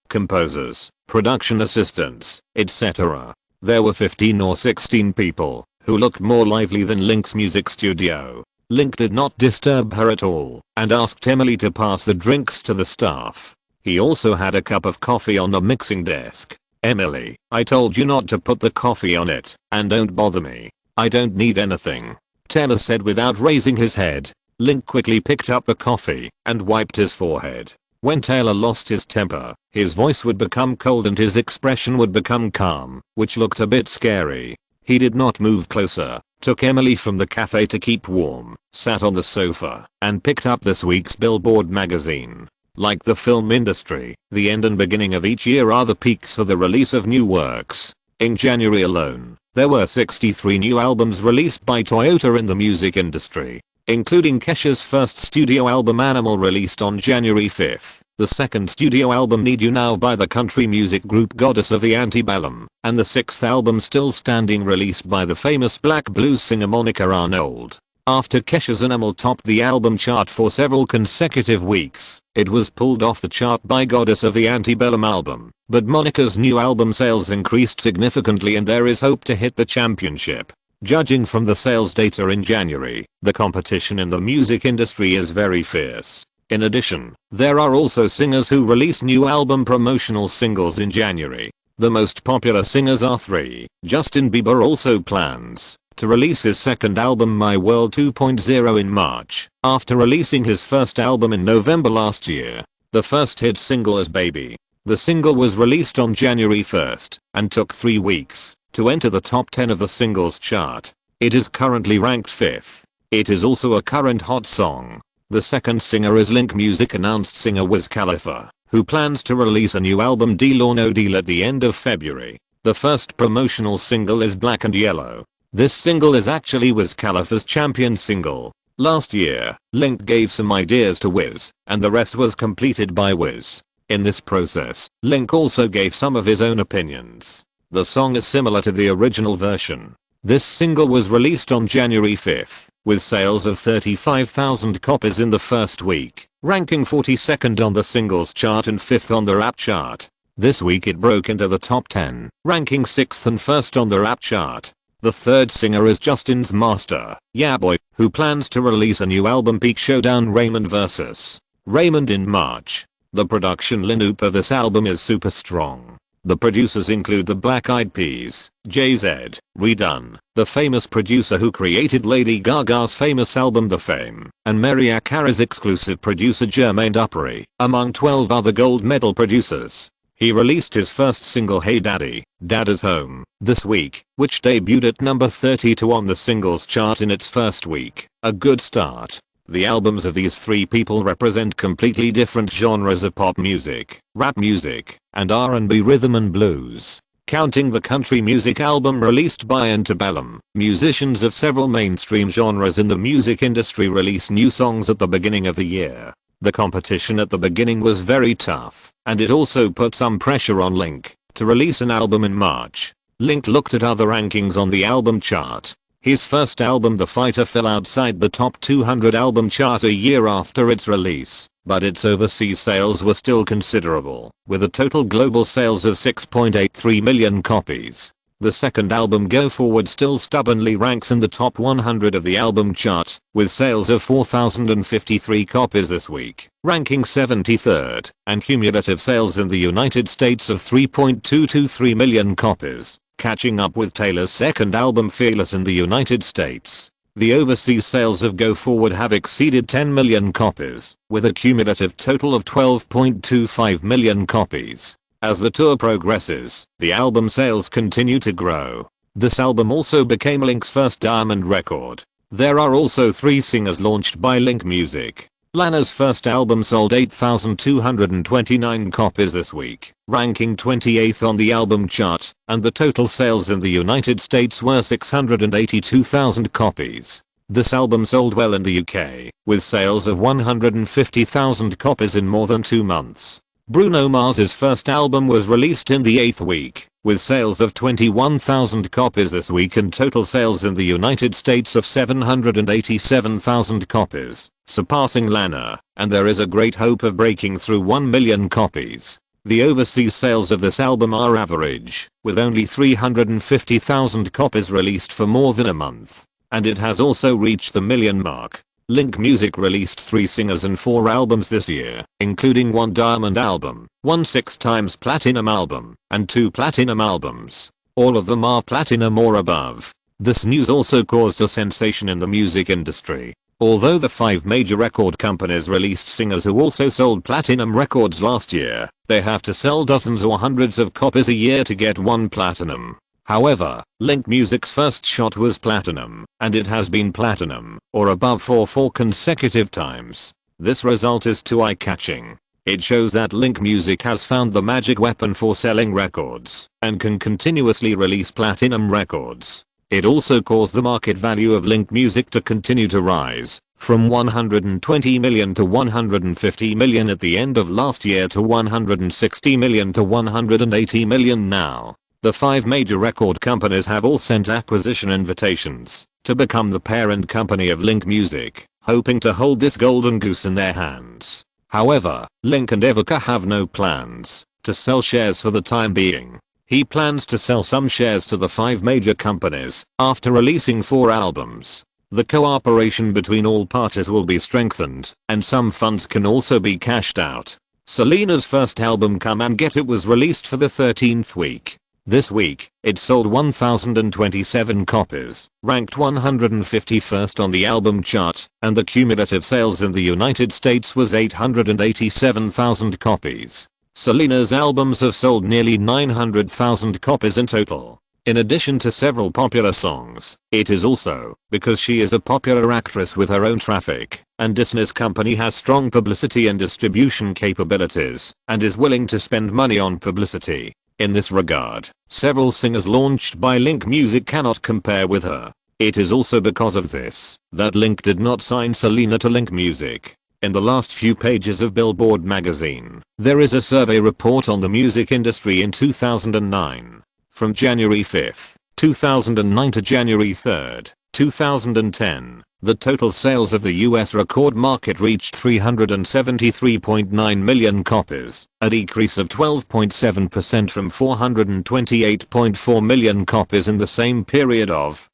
production assistants, etc. There were 15 or 16 people who looked more lively than Link's music studio. Link did not disturb her at all and asked Emily to pass the drinks to the staff. He also had a cup of coffee on the mixing desk. Emily, I told you not to put the coffee on it, and don't bother me. I don't need anything. Taylor said without raising his head. Link quickly picked up the coffee and wiped his forehead. When Taylor lost his temper, his voice would become cold and his expression would become calm, which looked a bit scary. He did not move closer, took Emily from the cafe to keep warm, sat on the sofa, and picked up this week's Billboard magazine. Like the film industry, the end and beginning of each year are the peaks for the release of new works. In January alone, there were 63 new albums released by Toyota in the music industry, including Kesha's first studio album Animal released on January 5th, the second studio album Need You Now by the country music group Goddess of the Antebellum, and the sixth album Still Standing released by the famous black blues singer Monica Arnold. After Kesha's Animal topped the album chart for several consecutive weeks, it was pulled off the chart by Goddess of the Antebellum album, but Monica's new album sales increased significantly and there is hope to hit the championship. Judging from the sales data in January, the competition in the music industry is very fierce. In addition, there are also singers who release new album promotional singles in January. The most popular singers are three. Justin Bieber also plans to release his second album My World 2.0 in March, after releasing his first album in November last year. The first hit single is Baby. The single was released on January 1st and took 3 weeks to enter the top 10 of the singles chart. It is currently ranked 5th. It is also a current hot song. The second singer is Link Music announced singer Wiz Khalifa, who plans to release a new album Deal or No Deal at the end of February. The first promotional single is Black and Yellow. This single is actually Wiz Khalifa's champion single. Last year, Link gave some ideas to Wiz, and the rest was completed by Wiz. In this process, Link also gave some of his own opinions. The song is similar to the original version. This single was released on January 5th, with sales of 35,000 copies in the first week, ranking 42nd on the singles chart and 5th on the rap chart. This week it broke into the top 10, ranking 6th and 1st on the rap chart. The third singer is Justin's master, Yeah Boy, who plans to release a new album Peak Showdown Raymond vs. Raymond in March. The production lineup of this album is super strong. The producers include the Black Eyed Peas, Jay-Z, Redone, the famous producer who created Lady Gaga's famous album The Fame, and Mariah Carey's exclusive producer Jermaine Dupri, among 12 other gold medal producers. He released his first single Hey Daddy, Dad is Home, this week, which debuted at number 32 on the singles chart in its first week. A good start. The albums of these three people represent completely different genres of pop music, rap music, and R&B rhythm and blues. Counting the country music album released by Antebellum, musicians of several mainstream genres in the music industry released new songs at the beginning of the year. The competition at the beginning was very tough, and it also put some pressure on Link to release an album in March. Link looked at other rankings on the album chart. His first album The Fighter fell outside the top 200 album chart a year after its release, but its overseas sales were still considerable, with a total global sales of 6.83 million copies. The second album Go Forward still stubbornly ranks in the top 100 of the album chart, with sales of 4,053 copies this week, ranking 73rd, and cumulative sales in the United States of 3.223 million copies, catching up with Taylor's second album Fearless in the United States. The overseas sales of Go Forward have exceeded 10 million copies, with a cumulative total of 12.25 million copies. As the tour progresses, the album sales continue to grow. This album also became Link's first diamond record. There are also 3 singers launched by Link Music. Lana's first album sold 8,229 copies this week, ranking 28th on the album chart, and the total sales in the United States were 682,000 copies. This album sold well in the UK, with sales of 150,000 copies in more than 2 months. Bruno Mars's first album was released in the 8th week, with sales of 21,000 copies this week and total sales in the United States of 787,000 copies, surpassing Lana, and there is a great hope of breaking through 1 million copies. The overseas sales of this album are average, with only 350,000 copies released for more than a month, and it has also reached the million mark. Link Music released 3 singers and 4 albums this year, including 1 diamond album, 1 6x platinum album, and 2 platinum albums. All of them are platinum or above. This news also caused a sensation in the music industry. Although the 5 major record companies released singers who also sold platinum records last year, they have to sell dozens or hundreds of copies a year to get 1 platinum. However, Link Music's first shot was platinum, and it has been platinum, or above for 4 consecutive times. This result is too eye-catching. It shows that Link Music has found the magic weapon for selling records, and can continuously release platinum records. It also caused the market value of Link Music to continue to rise, from 120 million to 150 million at the end of last year to 160 million to 180 million now. The 5 major record companies have all sent acquisition invitations to become the parent company of Link Music, hoping to hold this golden goose in their hands. However, Link and Ivica have no plans to sell shares for the time being. He plans to sell some shares to the 5 major companies after releasing 4 albums. The cooperation between all parties will be strengthened, and some funds can also be cashed out. Selena's first album Come and Get It was released for the 13th week. This week, it sold 1,027 copies, ranked 151st on the album chart, and the cumulative sales in the United States was 887,000 copies. Selena's albums have sold nearly 900,000 copies in total. In addition to several popular songs, it is also because she is a popular actress with her own traffic, and Disney's company has strong publicity and distribution capabilities, and is willing to spend money on publicity. In this regard, several singers launched by Link Music cannot compare with her. It is also because of this that Link did not sign Selena to Link Music. In the last few pages of Billboard magazine, there is a survey report on the music industry in 2009. From January 5, 2009 to January 3, 2010, the total sales of the US record market reached 373.9 million copies, a decrease of 12.7% from 428.4 million copies in the same period of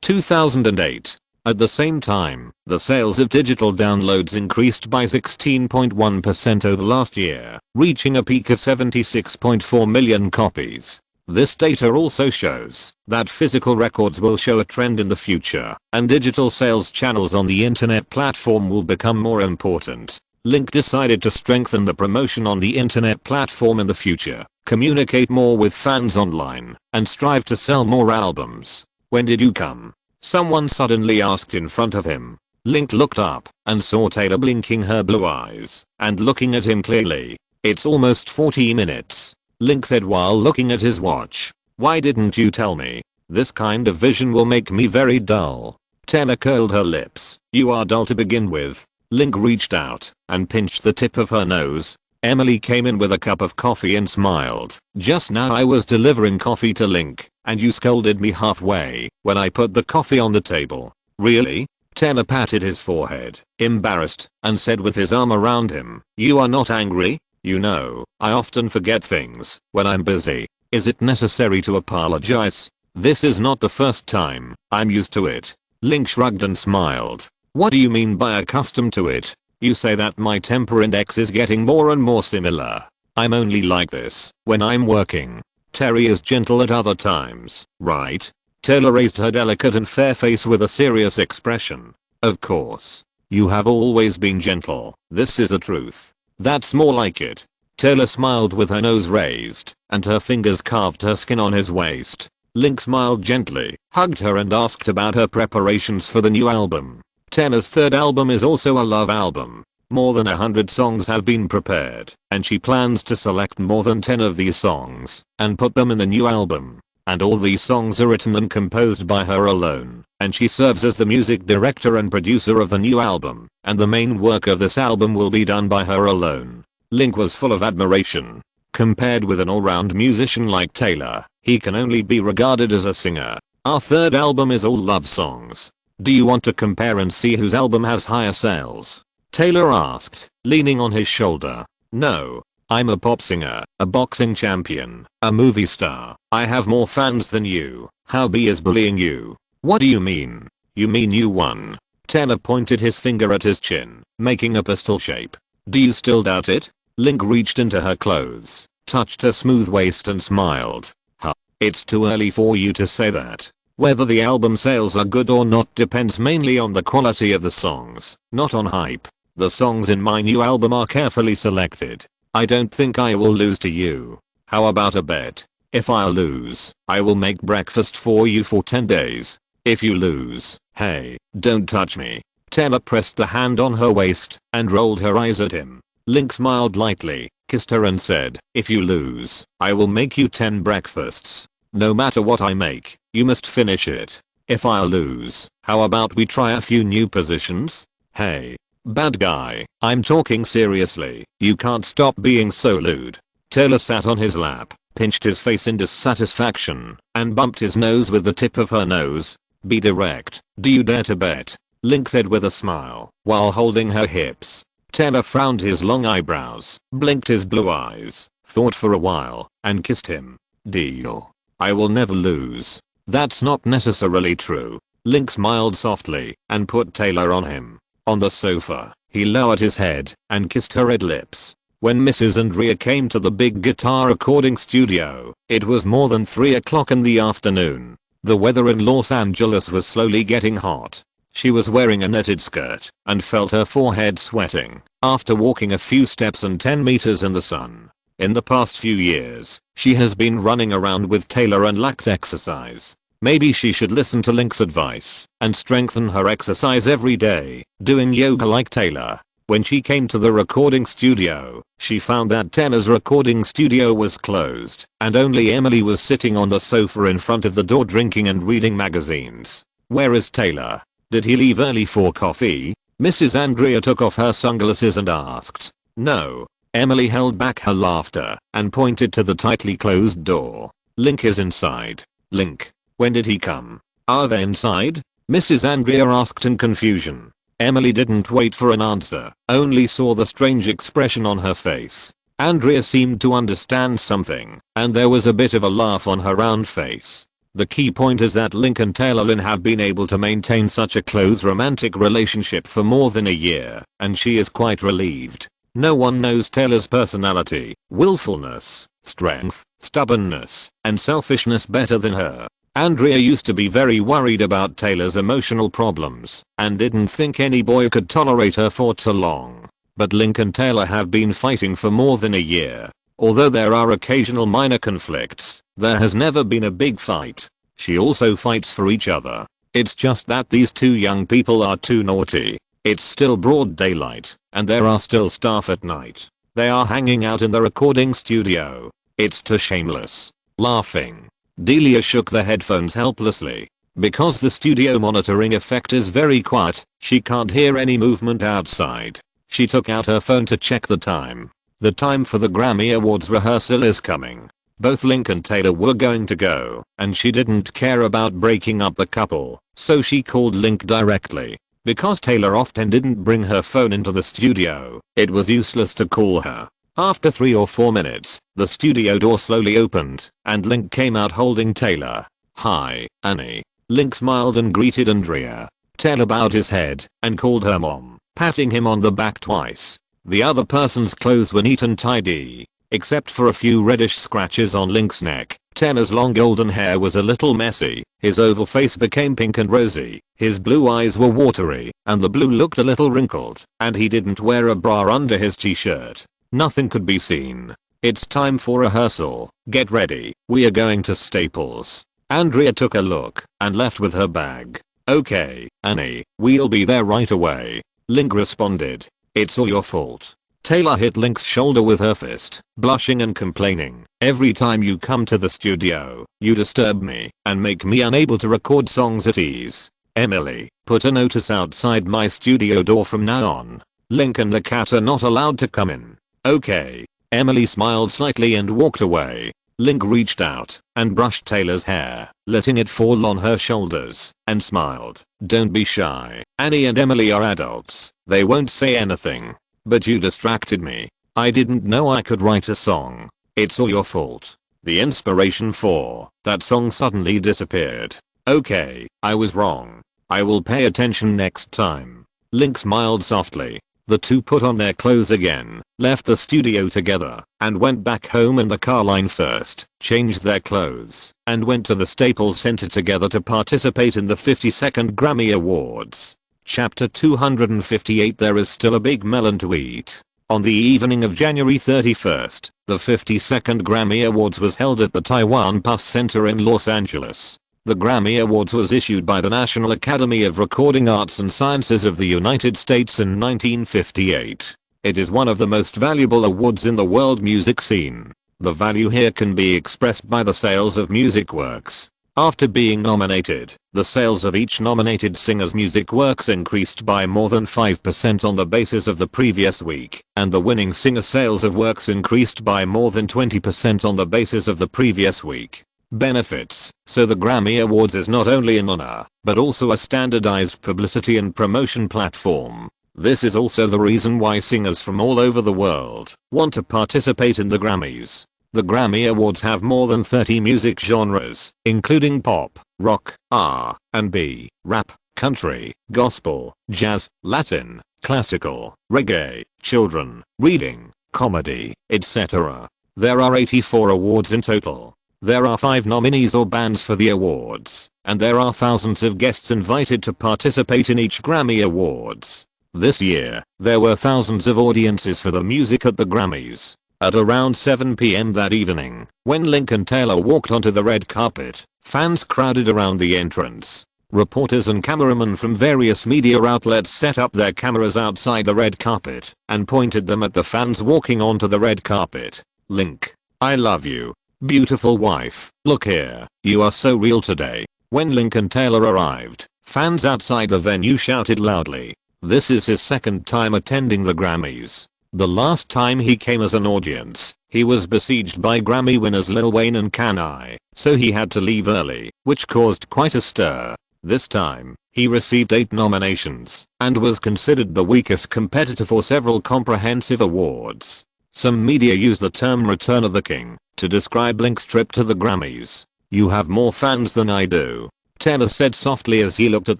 2008. At the same time, the sales of digital downloads increased by 16.1% over last year, reaching a peak of 76.4 million copies. This data also shows that physical records will show a trend in the future, and digital sales channels on the internet platform will become more important. Link decided to strengthen the promotion on the internet platform in the future, communicate more with fans online, and strive to sell more albums. When did you come? Someone suddenly asked in front of him. Link looked up and saw Taylor blinking her blue eyes and looking at him clearly. It's almost 40 minutes. Link said while looking at his watch. Why didn't you tell me? This kind of vision will make me very dull. Taylor curled her lips. You are dull to begin with. Link reached out and pinched the tip of her nose. Emily came in with a cup of coffee and smiled. Just now I was delivering coffee to Link, and you scolded me halfway when I put the coffee on the table. Really? Taylor patted his forehead, embarrassed, and said with his arm around him, you are not angry? You know, I often forget things when I'm busy. Is it necessary to apologize? This is not the first time. I'm used to it. Link shrugged and smiled. What do you mean by accustomed to it? You say that my temper index is getting more and more similar. I'm only like this when I'm working. Terry is gentle at other times, right? Taylor raised her delicate and fair face with a serious expression. Of course. You have always been gentle. This is the truth. That's more like it. Taylor smiled with her nose raised, and her fingers carved her skin on his waist. Link smiled gently, hugged her and asked about her preparations for the new album. Taylor's third album is also a love album. More than 100 songs have been prepared, and she plans to select more than 10 of these songs and put them in the new album. And all these songs are written and composed by her alone, and she serves as the music director and producer of the new album, and the main work of this album will be done by her alone. Link was full of admiration. Compared with an all-round musician like Taylor, he can only be regarded as a singer. Our third album is all love songs. Do you want to compare and see whose album has higher sales? Taylor asked, leaning on his shoulder. No. I'm a pop singer, a boxing champion, a movie star. I have more fans than you. How B is bullying you? What do you mean? You mean you won? Taylor pointed his finger at his chin, making a pistol shape. Do you still doubt it? Link reached into her clothes, touched her smooth waist and smiled. Huh. It's too early for you to say that. Whether the album sales are good or not depends mainly on the quality of the songs, not on hype. The songs in my new album are carefully selected. I don't think I will lose to you. How about a bet? If I lose, I will make breakfast for you for 10 days. If you lose, hey, don't touch me. Taylor pressed the hand on her waist and rolled her eyes at him. Link smiled lightly, kissed her and said, if you lose, I will make you 10 breakfasts. No matter what I make, you must finish it. If I lose, how about we try a few new positions? Hey. Bad guy, I'm talking seriously. You can't stop being so lewd. Taylor sat on his lap, pinched his face in dissatisfaction, and bumped his nose with the tip of her nose. Be direct. Do you dare to bet? Link said with a smile, while holding her hips. Taylor frowned his long eyebrows, blinked his blue eyes, thought for a while, and kissed him. Deal. I will never lose. That's not necessarily true. Link smiled softly, and put Taylor on him. On the sofa, he lowered his head and kissed her red lips. When Mrs. Andrea came to the big guitar recording studio, it was more than 3 o'clock in the afternoon. The weather in Los Angeles was slowly getting hot. She was wearing a knitted skirt and felt her forehead sweating after walking a few steps and 10 meters in the sun. In the past few years, she has been running around with Taylor and lacked exercise. Maybe she should listen to Link's advice and strengthen her exercise every day, doing yoga like Taylor. When she came to the recording studio, she found that Taylor's recording studio was closed and only Emily was sitting on the sofa in front of the door drinking and reading magazines. Where is Taylor? Did he leave early for coffee? Mrs. Andrea took off her sunglasses and asked. No. Emily held back her laughter and pointed to the tightly closed door. Link is inside. Link. When did he come? Are they inside? Mrs. Andrea asked in confusion. Emily didn't wait for an answer, only saw the strange expression on her face. Andrea seemed to understand something, and there was a bit of a laugh on her round face. The key point is that Link and Taylor Lynn have been able to maintain such a close romantic relationship for more than a year, and she is quite relieved. No one knows Taylor's personality, willfulness, strength, stubbornness, and selfishness better than her. Andrea used to be very worried about Taylor's emotional problems and didn't think any boy could tolerate her for too long. But Link and Taylor have been fighting for more than a year. Although there are occasional minor conflicts, there has never been a big fight. She also fights for each other. It's just that these two young people are too naughty. It's still broad daylight, and there are still staff at night. They are hanging out in the recording studio. It's too shameless. Laughing. Delia shook the headphones helplessly. Because the studio monitoring effect is very quiet, she can't hear any movement outside. She took out her phone to check the time. The time for the Grammy Awards rehearsal is coming. Both Link and Taylor were going to go, and she didn't care about breaking up the couple, so she called Link directly. Because Taylor often didn't bring her phone into the studio, it was useless to call her. After 3 or 4 minutes, the studio door slowly opened, and Link came out holding Taylor. Hi, Annie. Link smiled and greeted Andrea. Taylor bowed his head and called her mom, patting him on the back twice. The other person's clothes were neat and tidy, except for a few reddish scratches on Link's neck. Taylor's long golden hair was a little messy, his oval face became pink and rosy, his blue eyes were watery, and the blue looked a little wrinkled, and he didn't wear a bra under his t-shirt. Nothing could be seen. It's time for rehearsal. Get ready. We are going to Staples. Andrea took a look and left with her bag. Okay, Annie, we'll be there right away. Link responded. It's all your fault. Taylor hit Link's shoulder with her fist, blushing and complaining. Every time you come to the studio, you disturb me and make me unable to record songs at ease. Emily, put a notice outside my studio door from now on. Link and the cat are not allowed to come in. Okay. Emily smiled slightly and walked away. Link reached out and brushed Taylor's hair, letting it fall on her shoulders, and smiled. Don't be shy. Annie and Emily are adults. They won't say anything. But you distracted me. I didn't know I could write a song. It's all your fault. The inspiration for that song suddenly disappeared. Okay, I was wrong. I will pay attention next time. Link smiled softly. The two put on their clothes again, left the studio together, and went back home in the car line first, changed their clothes, and went to the Staples Center together to participate in the 52nd Grammy Awards. Chapter 258. There is still a big melon to eat. On the evening of January 31st, the 52nd Grammy Awards was held at the Taiwan Bus Center in Los Angeles. The Grammy Awards was issued by the National Academy of Recording Arts and Sciences of the United States in 1958. It is one of the most valuable awards in the world music scene. The value here can be expressed by the sales of music works. After being nominated, the sales of each nominated singer's music works increased by more than 5% on the basis of the previous week, and the winning singer's sales of works increased by more than 20% on the basis of the previous week. Benefits. So the Grammy Awards is not only an honor, but also a standardized publicity and promotion platform. This is also the reason why singers from all over the world want to participate in the Grammys. The Grammy Awards have more than 30 music genres, including pop, rock, R&B, rap, country, gospel, jazz, Latin, classical, reggae, children, reading, comedy, etc. There are 84 awards in total. There are 5 nominees or bands for the awards, and there are thousands of guests invited to participate in each Grammy Awards. This year, there were thousands of audiences for the music at the Grammys. At around 7 p.m. that evening, when Lincoln Taylor walked onto the red carpet, fans crowded around the entrance. Reporters and cameramen from various media outlets set up their cameras outside the red carpet and pointed them at the fans walking onto the red carpet. Link, I love you. Beautiful wife, look here, you are so real today. When Lincoln Taylor arrived, fans outside the venue shouted loudly. This is his second time attending the Grammys. The last time he came as an audience, he was besieged by Grammy winners Lil Wayne and Kanye, so he had to leave early, which caused quite a stir. This time, he received 8 nominations and was considered the weakest competitor for several comprehensive awards. Some media use the term Return of the King to describe Link's trip to the Grammys. You have more fans than I do, Taylor said softly as he looked at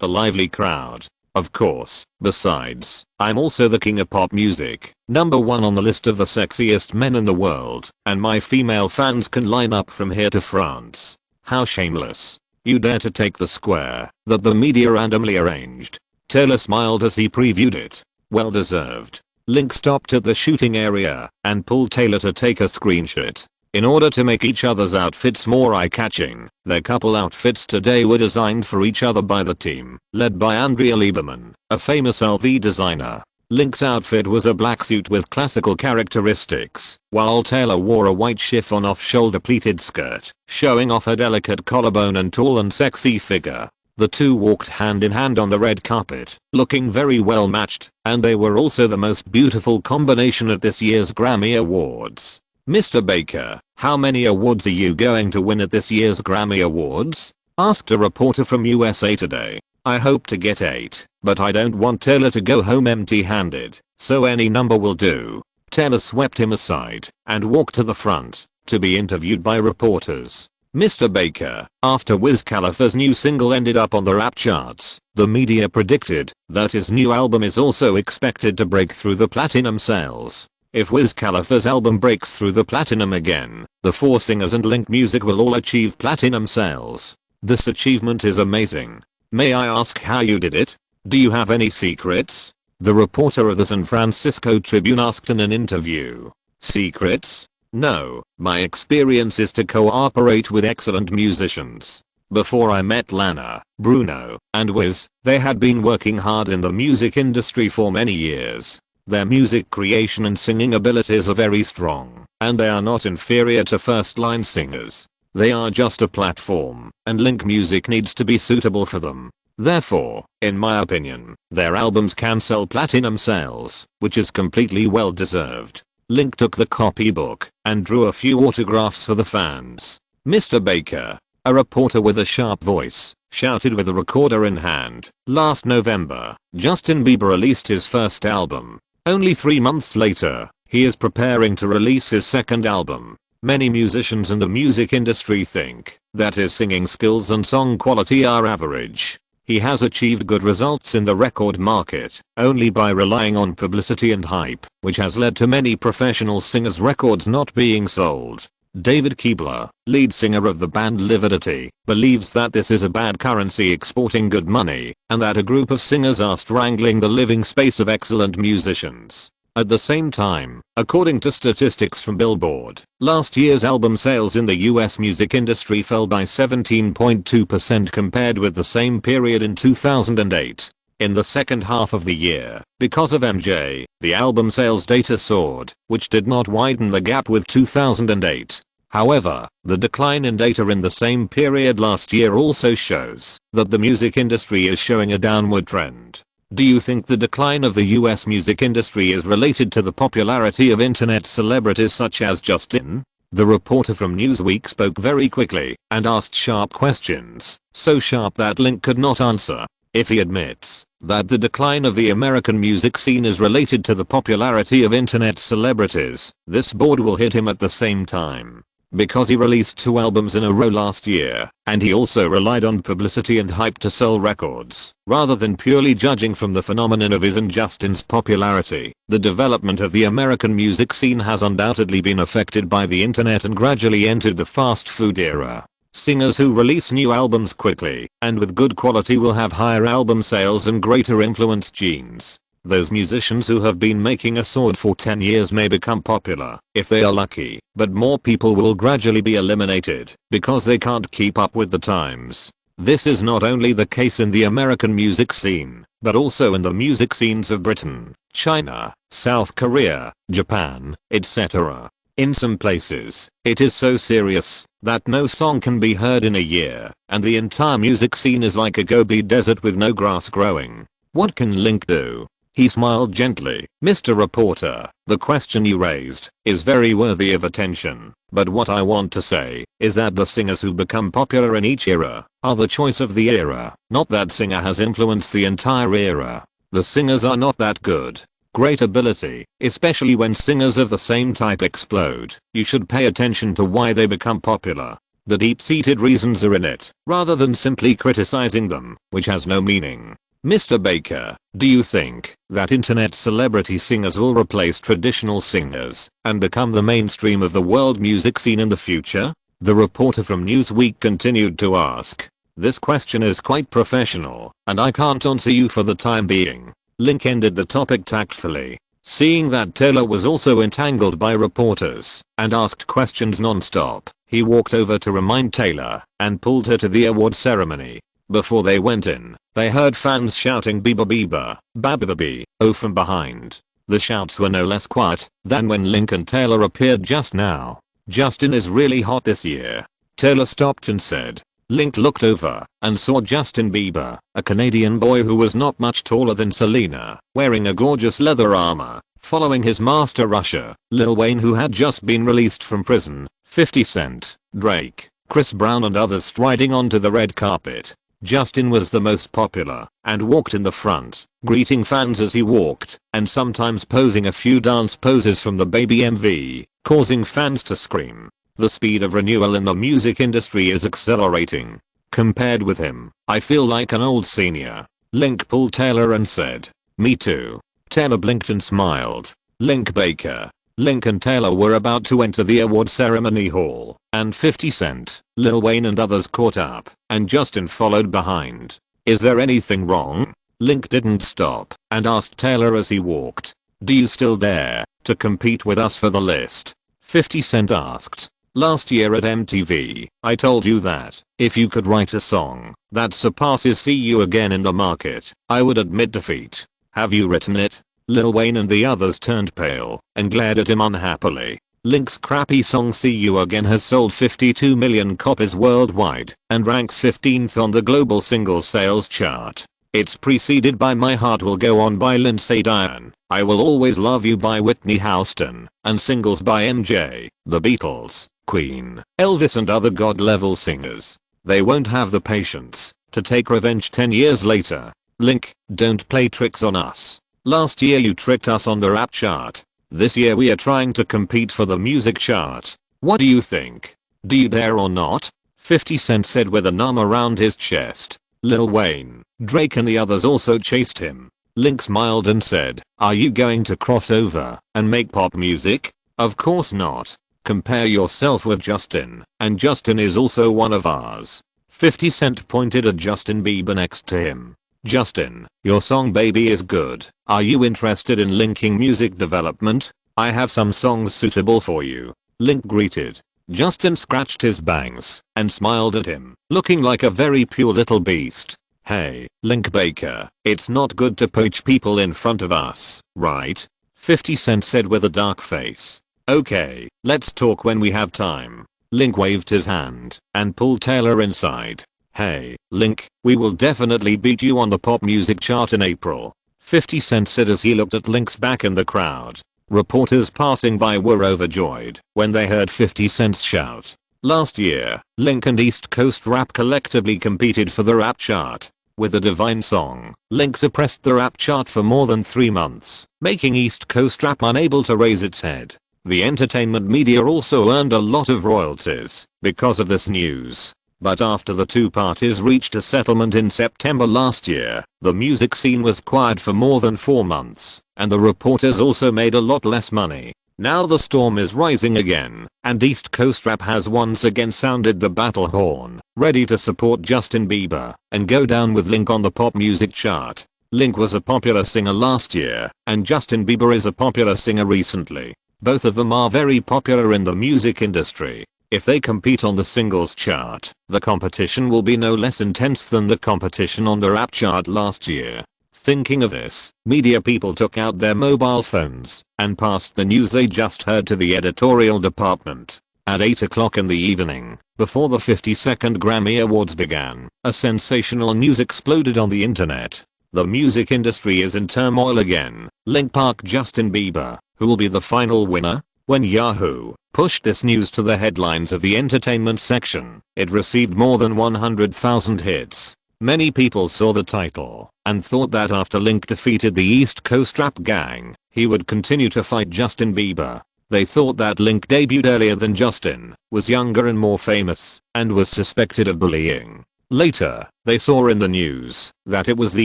the lively crowd. Of course, besides, I'm also the king of pop music, #1 on the list of the sexiest men in the world, and my female fans can line up from here to France. How shameless. You dare to take the square that the media randomly arranged. Taylor smiled as he previewed it. Well deserved. Link stopped at the shooting area and pulled Taylor to take a screenshot. In order to make each other's outfits more eye-catching, their couple outfits today were designed for each other by the team, led by Andrea Lieberman, a famous LV designer. Link's outfit was a black suit with classical characteristics, while Taylor wore a white chiffon off-shoulder pleated skirt, showing off her delicate collarbone and tall and sexy figure. The two walked hand in hand on the red carpet, looking very well matched, and they were also the most beautiful combination at this year's Grammy Awards. Mr. Baker, how many awards are you going to win at this year's Grammy Awards? Asked a reporter from USA Today. I hope to get 8, but I don't want Taylor to go home empty-handed, so any number will do. Taylor swept him aside and walked to the front to be interviewed by reporters. Mr. Baker, after Wiz Khalifa's new single ended up on the rap charts, the media predicted that his new album is also expected to break through the platinum sales. If Wiz Khalifa's album breaks through the platinum again, the 4 singers and Link Music will all achieve platinum sales. This achievement is amazing. May I ask how you did it? Do you have any secrets? The reporter of the San Francisco Tribune asked in an interview. Secrets? No, my experience is to cooperate with excellent musicians. Before I met Lana, Bruno, and Wiz, they had been working hard in the music industry for many years. Their music creation and singing abilities are very strong, and they are not inferior to first-line singers. They are just a platform, and Link Music needs to be suitable for them. Therefore, in my opinion, their albums can sell platinum sales, which is completely well deserved. Link took the copybook and drew a few autographs for the fans. Mr. Baker, a reporter with a sharp voice, shouted with a recorder in hand. Last November, Justin Bieber released his first album. Only 3 months later, he is preparing to release his second album. Many musicians in the music industry think that his singing skills and song quality are average. He has achieved good results in the record market only by relying on publicity and hype, which has led to many professional singers' records not being sold. David Keebler, lead singer of the band Lividity, believes that this is a bad currency exporting good money, and that a group of singers are strangling the living space of excellent musicians. At the same time, according to statistics from Billboard, last year's album sales in the US music industry fell by 17.2% compared with the same period in 2008. In the second half of the year, because of MJ, the album sales data soared, which did not widen the gap with 2008. However, the decline in data in the same period last year also shows that the music industry is showing a downward trend. Do you think the decline of the US music industry is related to the popularity of internet celebrities such as Justin? The reporter from Newsweek spoke very quickly and asked sharp questions, so sharp that Link could not answer. If he admits that the decline of the American music scene is related to the popularity of internet celebrities, this board will hit him at the same time. because he released 2 albums in a row last year, and he also relied on publicity and hype to sell records, rather than purely judging from the phenomenon of his and Justin's popularity. The development of the American music scene has undoubtedly been affected by the internet and gradually entered the fast food era. Singers who release new albums quickly and with good quality will have higher album sales and greater influence genes. Those musicians who have been making a sword for 10 years may become popular, if they are lucky, but more people will gradually be eliminated, because they can't keep up with the times. This is not only the case in the American music scene, but also in the music scenes of Britain, China, South Korea, Japan, etc. In some places, it is so serious that no song can be heard in a year, and the entire music scene is like a Gobi desert with no grass growing. What can Link do? He smiled gently. Mr. Reporter, the question you raised is very worthy of attention, but what I want to say is that the singers who become popular in each era are the choice of the era, not that singer has influenced the entire era. The singers are not that good. Great ability, especially when singers of the same type explode. You should pay attention to why they become popular. The deep-seated reasons are in it, rather than simply criticizing them, which has no meaning. Mr. Baker, do you think that internet celebrity singers will replace traditional singers and become the mainstream of the world music scene in the future? The reporter from Newsweek continued to ask. This question is quite professional, and I can't answer you for the time being. Link ended the topic tactfully, seeing that Taylor was also entangled by reporters and asked questions non-stop. He walked over to remind Taylor and pulled her to the award ceremony. Before they went in, they heard fans shouting "Biba Biba, Bababi" oh from behind. The shouts were no less quiet than when Link and Taylor appeared just now. Justin is really hot this year. Taylor stopped and said. Link looked over and saw Justin Bieber, a Canadian boy who was not much taller than Selena, wearing a gorgeous leather armor, following his master Usher, Lil Wayne who had just been released from prison, 50 Cent, Drake, Chris Brown and others striding onto the red carpet. Justin was the most popular and walked in the front, greeting fans as he walked and sometimes posing a few dance poses from the Baby MV, causing fans to scream. The speed of renewal in the music industry is accelerating. Compared with him, I feel like an old senior. Link pulled Taylor and said, "Me too." Taylor blinked and smiled. Link Baker. Link and Taylor were about to enter the award ceremony hall, and 50 Cent, Lil Wayne and others caught up, and Justin followed behind. Is there anything wrong? Link didn't stop and asked Taylor as he walked. Do you still dare to compete with us for the list? 50 Cent asked. Last year at MTV, I told you that if you could write a song that surpasses "See You Again" in the market, I would admit defeat. Have you written it? Lil Wayne and the others turned pale and glared at him unhappily. Link's crappy song "See You Again" has sold 52 million copies worldwide and ranks 15th on the global singles sales chart. It's preceded by "My Heart Will Go On" by Lindsay Diane, "I Will Always Love You" by Whitney Houston, and singles by MJ, The Beatles, Queen, Elvis and other god-level singers. They won't have the patience to take revenge 10 years later. Link, don't play tricks on us. Last year you tricked us on the rap chart. This year we are trying to compete for the music chart. What do you think? Do you dare or not? 50 Cent said with an arm around his chest. Lil Wayne, Drake and the others also chased him. Link smiled and said, "Are you going to cross over and make pop music? Of course not. Compare yourself with Justin, and Justin is also one of ours." 50 Cent pointed at Justin Bieber next to him. "Justin, your song Baby is good. Are you interested in linking music development? I have some songs suitable for you." Link greeted. Justin scratched his bangs and smiled at him, looking like a very pure little beast. "Hey, Link Baker, it's not good to poach people in front of us, right?" 50 Cent said with a dark face. "Okay, let's talk when we have time." Link waved his hand and pulled Taylor inside. "Hey, Link, we will definitely beat you on the pop music chart in April," 50 Cent said as he looked at Link's back in the crowd. Reporters passing by were overjoyed when they heard 50 Cent's shout. Last year, Link and East Coast Rap collectively competed for the rap chart. With the Divine song, Link suppressed the rap chart for more than 3 months, making East Coast Rap unable to raise its head. The entertainment media also earned a lot of royalties because of this news. But after the two parties reached a settlement in September last year, the music scene was quiet for more than 4 months, and the reporters also made a lot less money. Now the storm is rising again, and East Coast rap has once again sounded the battle horn, ready to support Justin Bieber and go down with Link on the pop music chart. Link was a popular singer last year, and Justin Bieber is a popular singer recently. Both of them are very popular in the music industry. If they compete on the singles chart, the competition will be no less intense than the competition on the rap chart last year. Thinking of this, media people took out their mobile phones and passed the news they just heard to the editorial department. At 8 o'clock in the evening, before the 52nd Grammy Awards began, a sensational news exploded on the internet. The music industry is in turmoil again. Link Park Justin Bieber, who will be the final winner? When Yahoo pushed this news to the headlines of the entertainment section, it received more than 100,000 hits. Many people saw the title and thought that after Link defeated the East Coast rap gang, he would continue to fight Justin Bieber. They thought that Link debuted earlier than Justin, was younger and more famous, and was suspected of bullying. Later, they saw in the news that it was the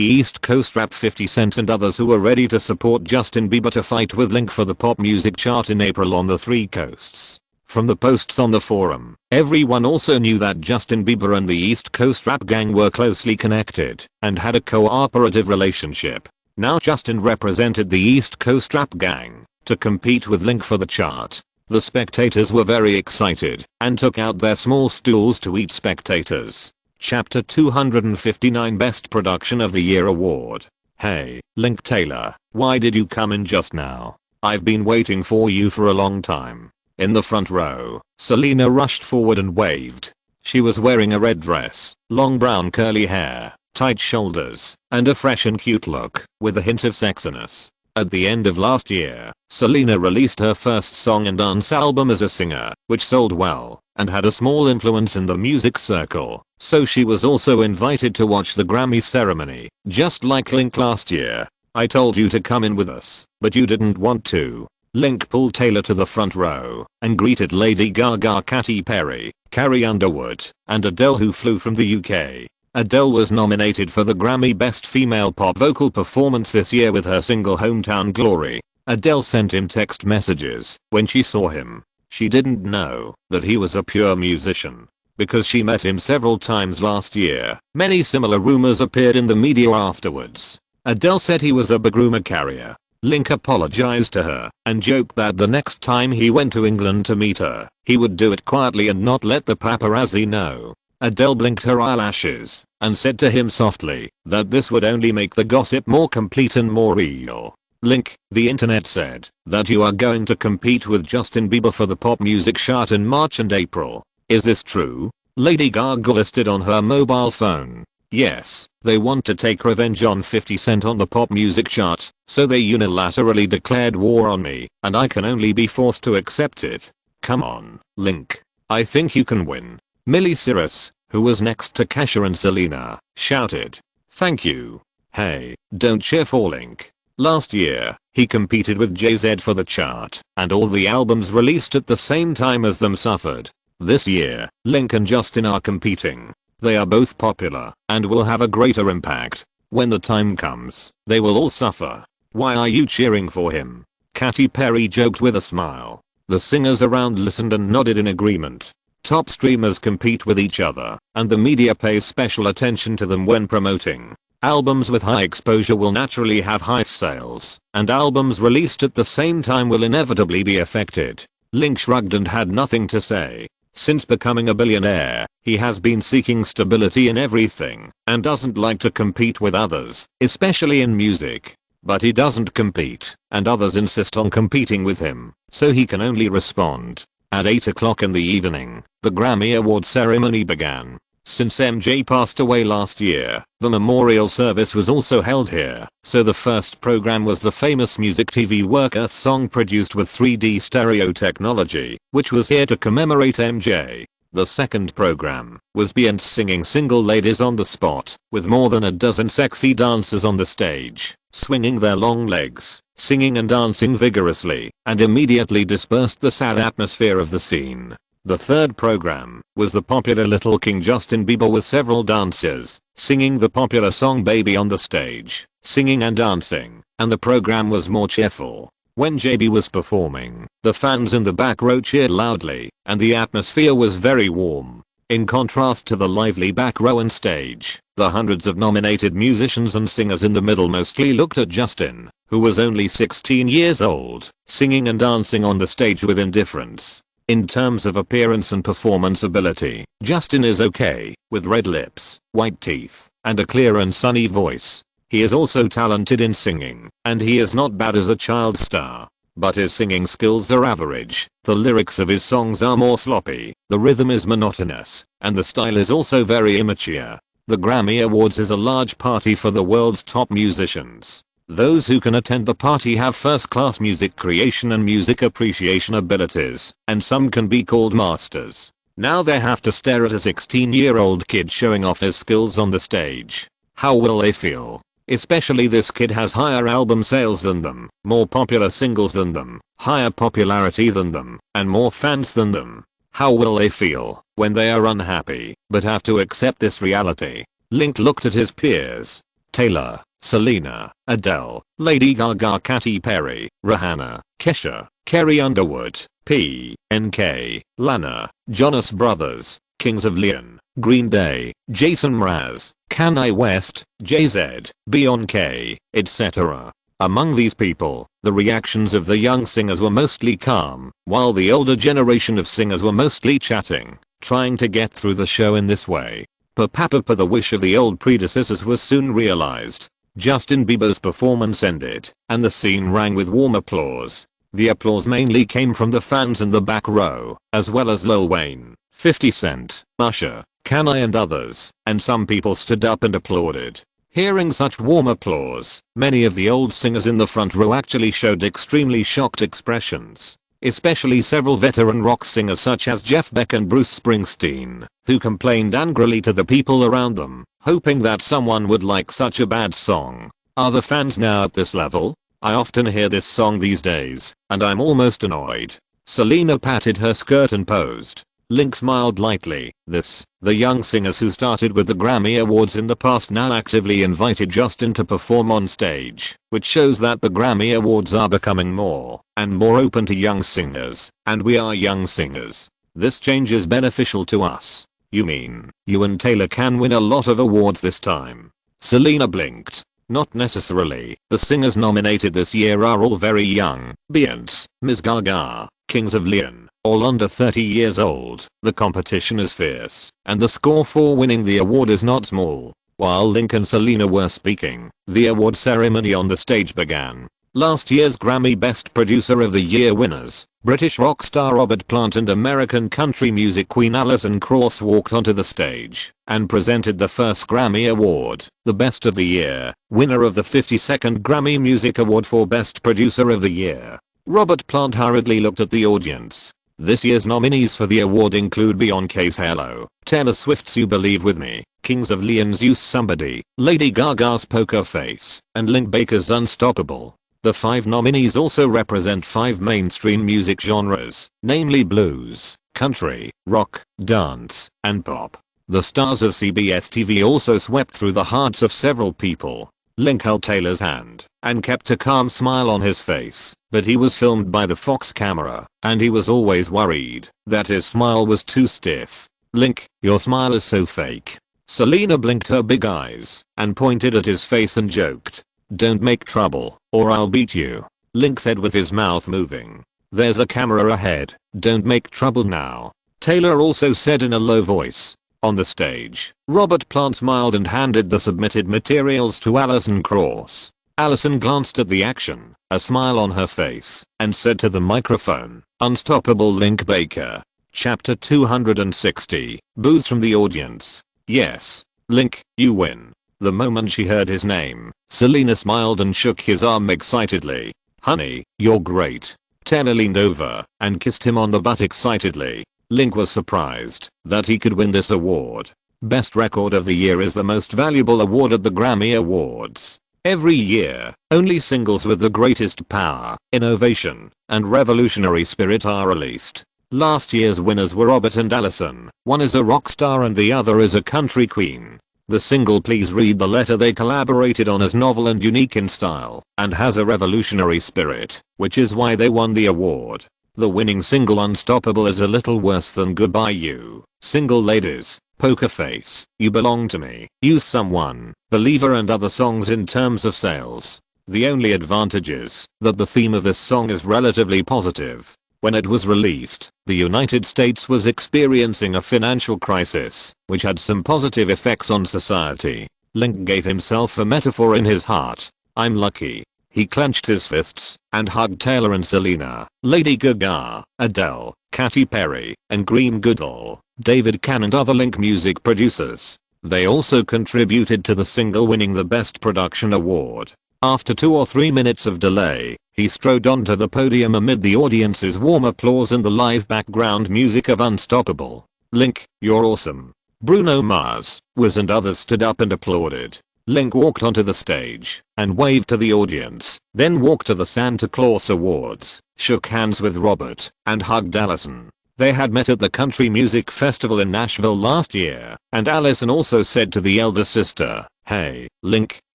East Coast rap 50 Cent and others who were ready to support Justin Bieber to fight with Link for the pop music chart in April on the three coasts. From the posts on the forum, everyone also knew that Justin Bieber and the East Coast rap gang were closely connected and had a cooperative relationship. Now Justin represented the East Coast rap gang to compete with Link for the chart. The spectators were very excited and took out their small stools to eat spectators. Chapter 259 Best Production of the Year Award. Hey, Link Taylor, why did you come in just now? I've been waiting for you for a long time. In the front row, Selena rushed forward and waved. She was wearing a red dress, long brown curly hair, tight shoulders, and a fresh and cute look, with a hint of sexiness. At the end of last year, Selena released her first song and dance album as a singer, which sold well, and had a small influence in the music circle, so she was also invited to watch the Grammy ceremony, just like Link last year. I told you to come in with us, but you didn't want to. Link pulled Taylor to the front row and greeted Lady Gaga, Katy Perry, Carrie Underwood, and Adele, who flew from the UK. Adele was nominated for the Grammy Best Female Pop Vocal Performance this year with her single Hometown Glory. Adele sent him text messages when she saw him. She didn't know that he was a pure musician because she met him several times last year. Many similar rumors appeared in the media afterwards. Adele said he was a big rumor carrier. Link apologized to her and joked that the next time he went to England to meet her, he would do it quietly and not let the paparazzi know. Adele blinked her eyelashes and said to him softly that this would only make the gossip more complete and more real. Link, the internet said that you are going to compete with Justin Bieber for the pop music chart in March and April. Is this true? Lady Gaga listed on her mobile phone. Yes, they want to take revenge on 50 Cent on the pop music chart, so they unilaterally declared war on me, and I can only be forced to accept it. Come on, Link. I think you can win. Miley Cyrus, who was next to Kesha and Selena, shouted, "Thank you. Hey, don't cheer for Link." Last year, he competed with Jay-Z for the chart, and all the albums released at the same time as them suffered. This year, Link and Justin are competing. They are both popular and will have a greater impact. When the time comes, they will all suffer. Why are you cheering for him? Katy Perry joked with a smile. The singers around listened and nodded in agreement. Top streamers compete with each other, and the media pays special attention to them when promoting. Albums with high exposure will naturally have high sales, and albums released at the same time will inevitably be affected. Link shrugged and had nothing to say. Since becoming a billionaire, he has been seeking stability in everything, and doesn't like to compete with others, especially in music. But he doesn't compete, and others insist on competing with him, so he can only respond. At 8 o'clock in the evening, the Grammy Award ceremony began. Since MJ passed away last year, the memorial service was also held here, so the first program was the famous music TV Work Earth song produced with 3D stereo technology, which was here to commemorate MJ. The second program was Beyonce singing Single Ladies on the Spot, with more than a dozen sexy dancers on the stage. swinging their long legs, singing and dancing vigorously, and immediately dispersed the sad atmosphere of the scene. The third program was the popular Little King Justin Bieber with several dancers, singing the popular song Baby on the stage, singing and dancing, and the program was more cheerful. When JB was performing, the fans in the back row cheered loudly, and the atmosphere was very warm. In contrast to the lively back row and stage, the hundreds of nominated musicians and singers in the middle mostly looked at Justin, who was only 16 years old, singing and dancing on the stage with indifference. In terms of appearance and performance ability, Justin is okay, with red lips, white teeth, and a clear and sunny voice. He is also talented in singing, and he is not bad as a child star. But his singing skills are average, the lyrics of his songs are more sloppy, the rhythm is monotonous, and the style is also very immature. The Grammy Awards is a large party for the world's top musicians. Those who can attend the party have first-class music creation and music appreciation abilities, and some can be called masters. Now they have to stare at a 16-year-old kid showing off his skills on the stage. How will they feel? Especially this kid has higher album sales than them, more popular singles than them, higher popularity than them, and more fans than them. How will they feel when they are unhappy, but have to accept this reality? Link looked at his peers. Taylor, Selena, Adele, Lady Gaga, Katy Perry, Rihanna, Kesha, Carrie Underwood, P.N.K., Lana, Jonas Brothers, Kings of Leon, Green Day, Jason Mraz, Kanye West, Jay-Z, Beyoncé, etc. Among these people, the reactions of the young singers were mostly calm, while the older generation of singers were mostly chatting, trying to get through the show in this way. The wish of the old predecessors was soon realized. Justin Bieber's performance ended, and the scene rang with warm applause. The applause mainly came from the fans in the back row, as well as Lil Wayne, 50 Cent, Usher, Kanye and others, and some people stood up and applauded. Hearing such warm applause, many of the old singers in the front row actually showed extremely shocked expressions. Especially several veteran rock singers such as Jeff Beck and Bruce Springsteen, who complained angrily to the people around them, hoping that someone would like such a bad song. Are the fans now at this level? I often hear this song these days, and I'm almost annoyed. Selena patted her skirt and posed. Link smiled lightly. The young singers who started with the Grammy Awards in the past now actively invited Justin to perform on stage, which shows that the Grammy Awards are becoming more and more open to young singers, and we are young singers. This change is beneficial to us. You mean, you and Taylor can win a lot of awards this time? Selena blinked. Not necessarily. The singers nominated this year are all very young. Beyonce, Ms. Gaga, Kings of Leon, all under 30 years old. The competition is fierce, and the score for winning the award is not small. While Link and Selena were speaking, the award ceremony on the stage began. Last year's Grammy Best Producer of the Year winners, British rock star Robert Plant and American country music queen Alison Krauss walked onto the stage and presented the first Grammy Award, the Best of the Year, winner of the 52nd Grammy Music Award for Best Producer of the Year. Robert Plant hurriedly looked at the audience. This year's nominees for the award include Beyoncé's Hello, Taylor Swift's You Believe With Me, Kings of Leon's Use Somebody, Lady Gaga's Poker Face, and Link Baker's Unstoppable. The 5 nominees also represent 5 mainstream music genres, namely blues, country, rock, dance, and pop. The stars of CBS TV also swept through the hearts of several people. Link held Taylor's hand and kept a calm smile on his face, but he was filmed by the Fox camera, and he was always worried that his smile was too stiff. Link, your smile is so fake. Selena blinked her big eyes and pointed at his face and joked. Don't make trouble, or I'll beat you. Link said with his mouth moving. There's a camera ahead, don't make trouble now. Taylor also said in a low voice. On the stage, Robert Plant smiled and handed the submitted materials to Alison Krauss. Alison glanced at the action, a smile on her face, and said to the microphone, Unstoppable Link Baker. Chapter 260, boos from the audience. Yes, Link, you win. The moment she heard his name, Selena smiled and shook his arm excitedly. Honey, you're great. Taylor leaned over and kissed him on the butt excitedly. Link was surprised that he could win this award. Best Record of the Year is the most valuable award at the Grammy Awards. Every year, only singles with the greatest power, innovation, and revolutionary spirit are released. Last year's winners were Robert and Allison. One is a rock star and the other is a country queen. The single Please Read the Letter they collaborated on is novel and unique in style, and has a revolutionary spirit, which is why they won the award. The winning single Unstoppable is a little worse than Goodbye You. Single Ladies, Poker Face, You Belong to Me, Use Someone, Believer and other songs in terms of sales. The only advantage is that the theme of this song is relatively positive. When it was released, the United States was experiencing a financial crisis, which had some positive effects on society. Link gave himself a metaphor in his heart. I'm lucky. He clenched his fists and hugged Taylor and Selena, Lady Gaga, Adele, Katy Perry, and Green Goodall, David Kahn and other Link music producers. They also contributed to the single winning the Best Production Award. After 2 or 3 minutes of delay, he strode onto the podium amid the audience's warm applause and the live background music of Unstoppable. Link, you're awesome. Bruno Mars, Wiz and others stood up and applauded. Link walked onto the stage and waved to the audience, then walked to the Santa Claus Awards, shook hands with Robert, and hugged Allison. They had met at the Country Music Festival in Nashville last year, and Allison also said to the elder sister, "Hey, Link,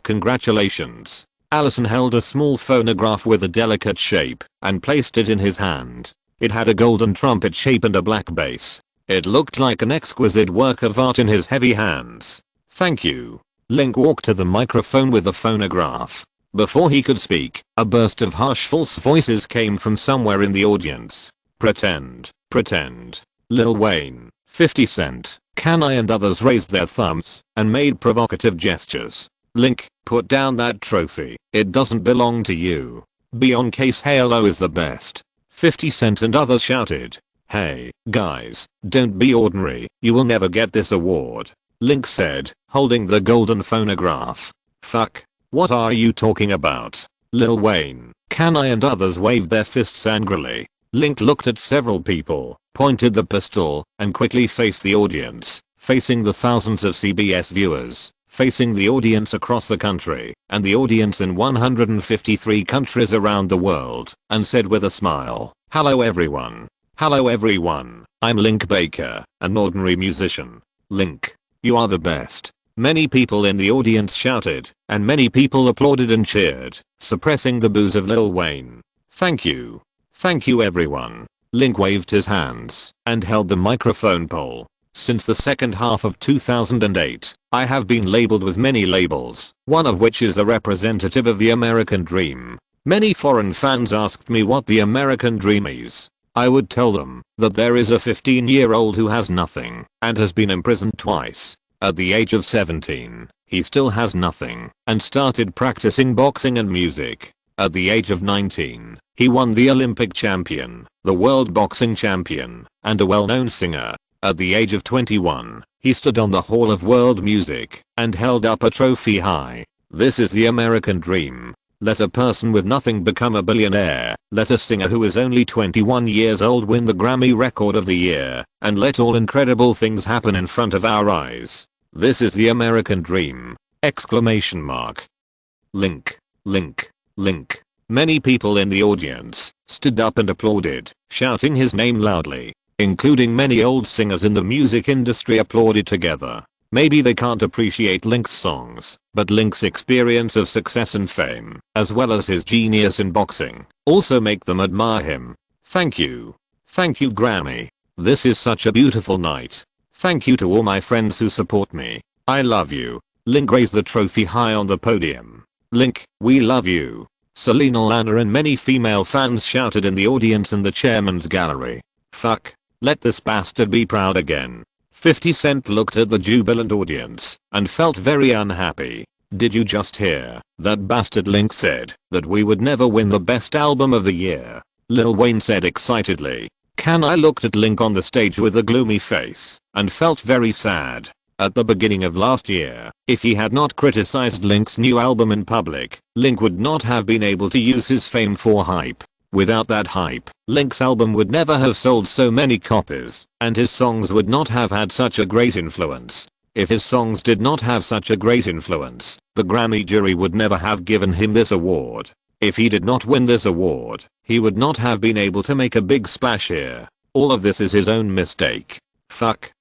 congratulations." Allison held a small phonograph with a delicate shape and placed it in his hand. It had a golden trumpet shape and a black bass. It looked like an exquisite work of art in his heavy hands. "Thank you." Link walked to the microphone with the phonograph. Before he could speak, a burst of harsh false voices came from somewhere in the audience. Pretend, pretend. Lil Wayne, 50 Cent, Can I and others raised their thumbs and made provocative gestures. Link, put down that trophy. It doesn't belong to you. Beyonce's Halo is the best. 50 Cent and others shouted. Hey, guys, don't be ordinary. You will never get this award. Link said, holding the golden phonograph. Fuck. What are you talking about? Lil Wayne, Can I and others waved their fists angrily. Link looked at several people, pointed the pistol, and quickly faced the audience, facing the thousands of CBS viewers, facing the audience across the country, and the audience in 153 countries around the world, and said with a smile, "Hello everyone. Hello everyone. I'm Link Baker, an ordinary musician. Link, you are the best." Many people in the audience shouted, and many people applauded and cheered, suppressing the boos of Lil Wayne. Thank you. Thank you everyone. Link waved his hands and held the microphone pole. Since the second half of 2008, I have been labeled with many labels, one of which is a representative of the American dream. Many foreign fans asked me what the American dream is. I would tell them that there is a 15-year-old who has nothing and has been imprisoned twice. At the age of 17, he still has nothing and started practicing boxing and music. At the age of 19, he won the Olympic champion, the world boxing champion, and a well-known singer. At the age of 21, he stood on the Hall of World Music and held up a trophy high. This is the American dream. Let a person with nothing become a billionaire. Let a singer who is only 21 years old win the Grammy Record of the Year. And let all incredible things happen in front of our eyes. This is the American dream! Exclamation mark. Link, Link, Link. Many people in the audience stood up and applauded, shouting his name loudly. Including many old singers in the music industry applauded together. Maybe they can't appreciate Link's songs, but Link's experience of success and fame, as well as his genius in boxing, also make them admire him. Thank you. Thank you Grammy. This is such a beautiful night. Thank you to all my friends who support me. I love you. Link raised the trophy high on the podium. Link, we love you. Selena Lana and many female fans shouted in the audience and the chairman's gallery. Fuck. Let this bastard be proud again. 50 Cent looked at the jubilant audience and felt very unhappy. Did you just hear that bastard? Link said that we would never win the best album of the year. Lil Wayne said excitedly. Can I looked at Link on the stage with a gloomy face and felt very sad. At the beginning of last year, if he had not criticized Link's new album in public, Link would not have been able to use his fame for hype. Without that hype, Link's album would never have sold so many copies, and his songs would not have had such a great influence. If his songs did not have such a great influence, the Grammy jury would never have given him this award. If he did not win this award, he would not have been able to make a big splash here. All of this is his own mistake. Fuck.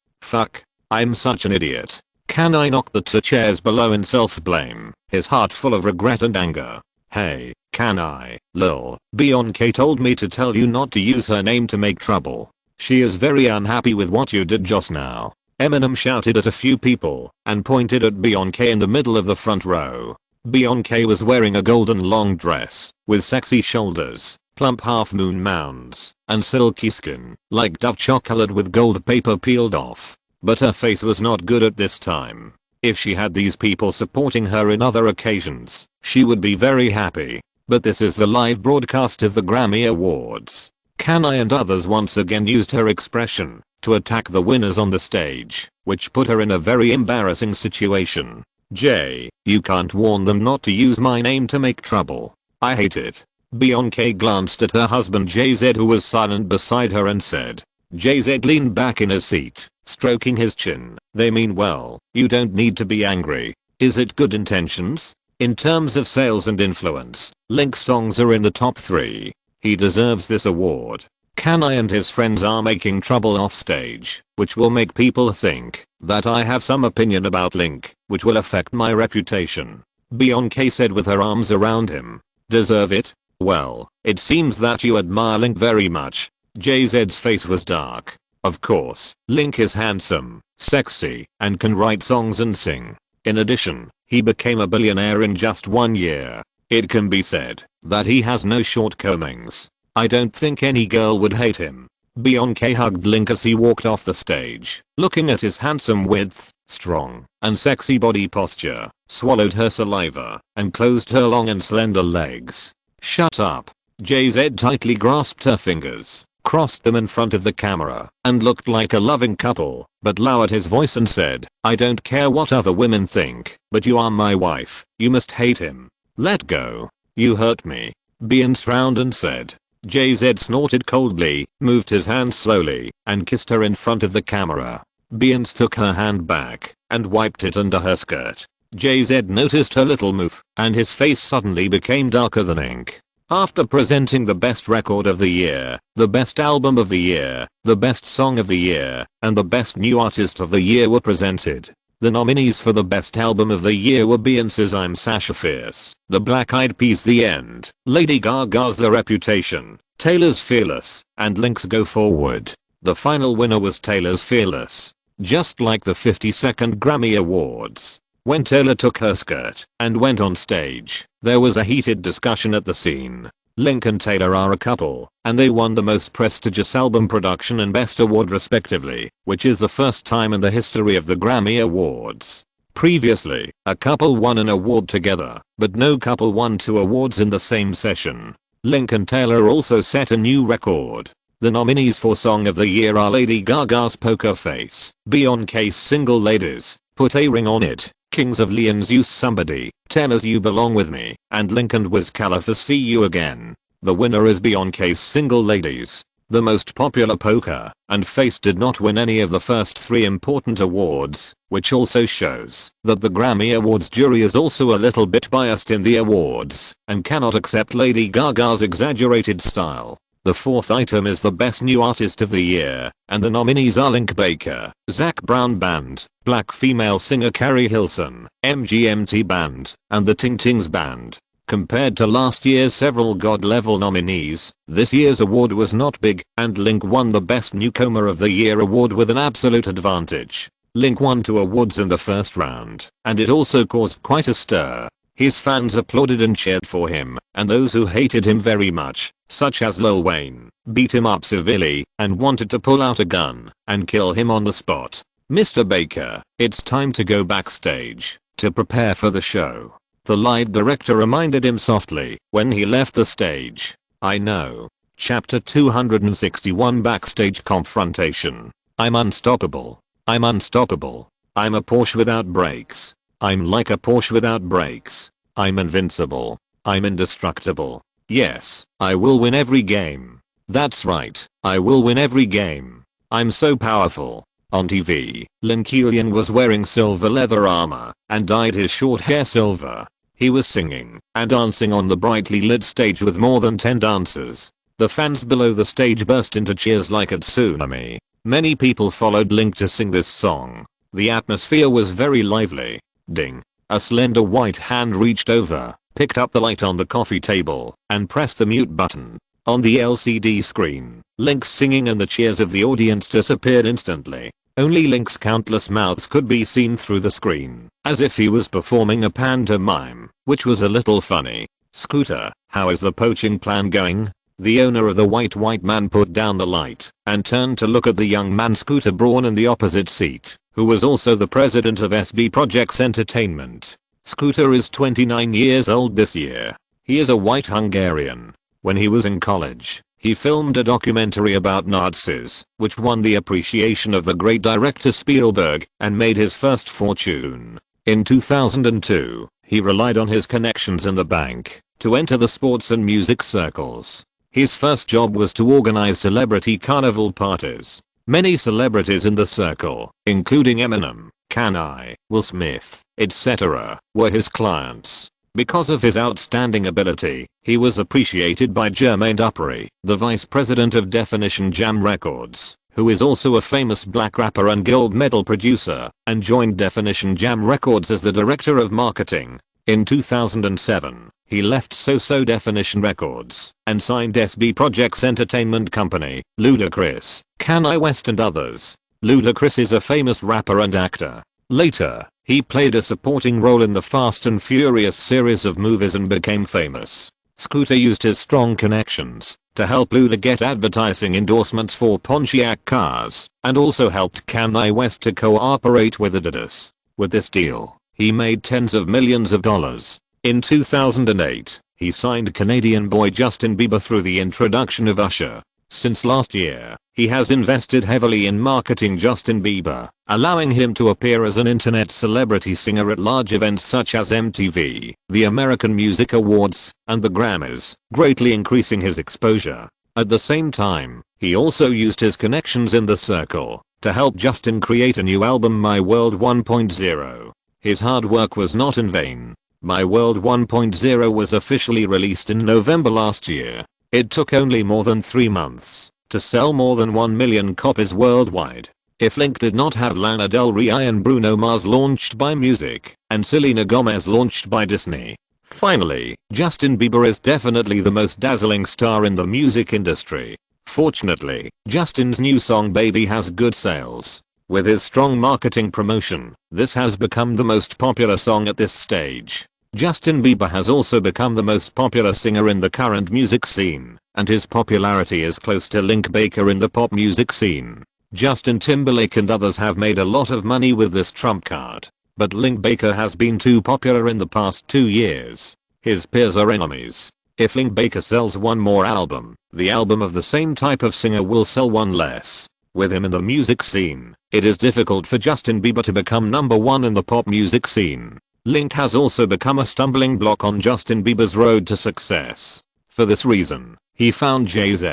I'm such an idiot. Can I knock the 2 chairs below in self-blame, his heart full of regret and anger. Hey, can I? Lol. Beyoncé told me to tell you not to use her name to make trouble. She is very unhappy with what you did just now. Eminem shouted at a few people and pointed at Beyoncé in the middle of the front row. Beyoncé was wearing a golden long dress with sexy shoulders, plump half-moon mounds, and silky skin like Dove chocolate with gold paper peeled off. But her face was not good at this time. If she had these people supporting her in other occasions, she would be very happy. But this is the live broadcast of the Grammy Awards. Kanai and others once again used her expression to attack the winners on the stage, which put her in a very embarrassing situation. Jay, you can't warn them not to use my name to make trouble. I hate it. Beyoncé glanced at her husband Jay-Z, who was silent beside her, and said. Jay-Z leaned back in his seat, stroking his chin. They mean well. You don't need to be angry. Is it good intentions? In terms of sales and influence, Link's songs are in the top 3. He deserves this award. Kanai and his friends are making trouble off stage, which will make people think that I have some opinion about Link, which will affect my reputation. Beyoncé said with her arms around him. Deserve it? Well, it seems that you admire Link very much. Jay-Z's face was dark. Of course, Link is handsome, sexy, and can write songs and sing. In addition, he became a billionaire in just 1 year. It can be said that he has no shortcomings. I don't think any girl would hate him. Beyoncé hugged Link as he walked off the stage, looking at his handsome width, strong, and sexy body posture, swallowed her saliva, and closed her long and slender legs. Shut up. Jay-Z tightly grasped her fingers, crossed them in front of the camera, and looked like a loving couple, but lowered his voice and said, I don't care what other women think, but you are my wife. You must hate him. Let go. You hurt me. Beyoncé frowned and said. Jay-Z snorted coldly, moved his hand slowly, and kissed her in front of the camera. Beyoncé took her hand back and wiped it under her skirt. Jay-Z noticed her little move, and his face suddenly became darker than ink. After presenting the best record of the year, the best album of the year, the best song of the year, and the best new artist of the year were presented. The nominees for the best album of the year were Beyoncé's I'm Sasha Fierce, The Black Eyed Peas' The End, Lady Gaga's The Reputation, Taylor's Fearless, and Link's Go Forward. The final winner was Taylor's Fearless. Just like the 52nd Grammy Awards. When Taylor took her skirt and went on stage, there was a heated discussion at the scene. Link and Taylor are a couple, and they won the most prestigious album production and best award respectively, which is the first time in the history of the Grammy Awards. Previously, a couple won an award together, but no couple won 2 awards in the same session. Link and Taylor also set a new record. The nominees for Song of the Year are Lady Gaga's Poker Face, Beyoncé's Single Ladies, Put a Ring on It, Kings of Leon's Use Somebody, Taylor's You Belong With Me, and Link and Wiz Khalifa's See You Again. The winner is Beyoncé's Single Ladies. The most popular Poker and Face did not win any of the first 3 important awards, which also shows that the Grammy Awards jury is also a little bit biased in the awards and cannot accept Lady Gaga's exaggerated style. The 4th item is the Best New Artist of the Year, and the nominees are Link Baker, Zac Brown Band, Black female singer Carrie Hilson, MGMT Band, and the Ting Tings Band. Compared to last year's several God-level nominees, this year's award was not big, and Link won the Best Newcomer of the Year award with an absolute advantage. Link won 2 awards in the first round, and it also caused quite a stir. His fans applauded and cheered for him, and those who hated him very much, such as Lil Wayne, beat him up severely and wanted to pull out a gun and kill him on the spot. Mr. Baker, it's time to go backstage to prepare for the show. The light director reminded him softly when he left the stage. I know. Chapter 261 Backstage Confrontation. I'm unstoppable. I'm unstoppable. I'm a Porsche without brakes. I'm like a Porsche without brakes. I'm invincible. I'm indestructible. Yes, I will win every game. That's right, I will win every game. I'm so powerful. On TV, Lincoln was wearing silver leather armor and dyed his short hair silver. He was singing and dancing on the brightly lit stage with more than 10 dancers. The fans below the stage burst into cheers like a tsunami. Many people followed Link to sing this song. The atmosphere was very lively. Ding. A slender white hand reached over, picked up the light on the coffee table, and pressed the mute button. On the LCD screen, Link's singing and the cheers of the audience disappeared instantly. Only Link's countless mouths could be seen through the screen, as if he was performing a pantomime, which was a little funny. Scooter, how is the poaching plan going? The owner of the white man put down the light and turned to look at the young man Scooter Braun in the opposite seat, who was also the president of SB Projects Entertainment. Scooter is 29 years old this year. He is a white Hungarian. When he was in college, he filmed a documentary about Nazis, which won the appreciation of the great director Spielberg and made his first fortune. In 2002, he relied on his connections in the bank to enter the sports and music circles. His first job was to organize celebrity carnival parties. Many celebrities in the circle, including Eminem, Kanye, Will Smith, etc., were his clients. Because of his outstanding ability, he was appreciated by Jermaine Dupri, the vice president of Definition Jam Records, who is also a famous black rapper and gold medal producer, and joined Definition Jam Records as the director of marketing. In 2007, he left So Definition Records and signed SB Projects Entertainment Company, Ludacris, Kanye West and others. Ludacris is a famous rapper and actor. Later, he played a supporting role in the Fast and Furious series of movies and became famous. Scooter used his strong connections to help Luda get advertising endorsements for Pontiac cars, and also helped Kanye West to cooperate with Adidas. With this deal, he made tens of millions of dollars. In 2008, he signed Canadian boy Justin Bieber through the introduction of Usher. Since last year, he has invested heavily in marketing Justin Bieber, allowing him to appear as an internet celebrity singer at large events such as MTV, the American Music Awards, and the Grammys, greatly increasing his exposure. At the same time, he also used his connections in the circle to help Justin create a new album, My World 1.0. His hard work was not in vain. My World 1.0 was officially released in November last year. It took only more than 3 months to sell more than 1 million copies worldwide. If Link did not have Lana Del Rey and Bruno Mars launched by Music, and Selena Gomez launched by Disney. Finally, Justin Bieber is definitely the most dazzling star in the music industry. Fortunately, Justin's new song Baby has good sales. With his strong marketing promotion, this has become the most popular song at this stage. Justin Bieber has also become the most popular singer in the current music scene, and his popularity is close to Link Baker in the pop music scene. Justin Timberlake and others have made a lot of money with this trump card, but Link Baker has been too popular in the past 2 years. His peers are enemies. If Link Baker sells one more album, the album of the same type of singer will sell one less. With him in the music scene, it is difficult for Justin Bieber to become #1 in the pop music scene. Link has also become a stumbling block on Justin Bieber's road to success. For this reason, he found Jay-Z,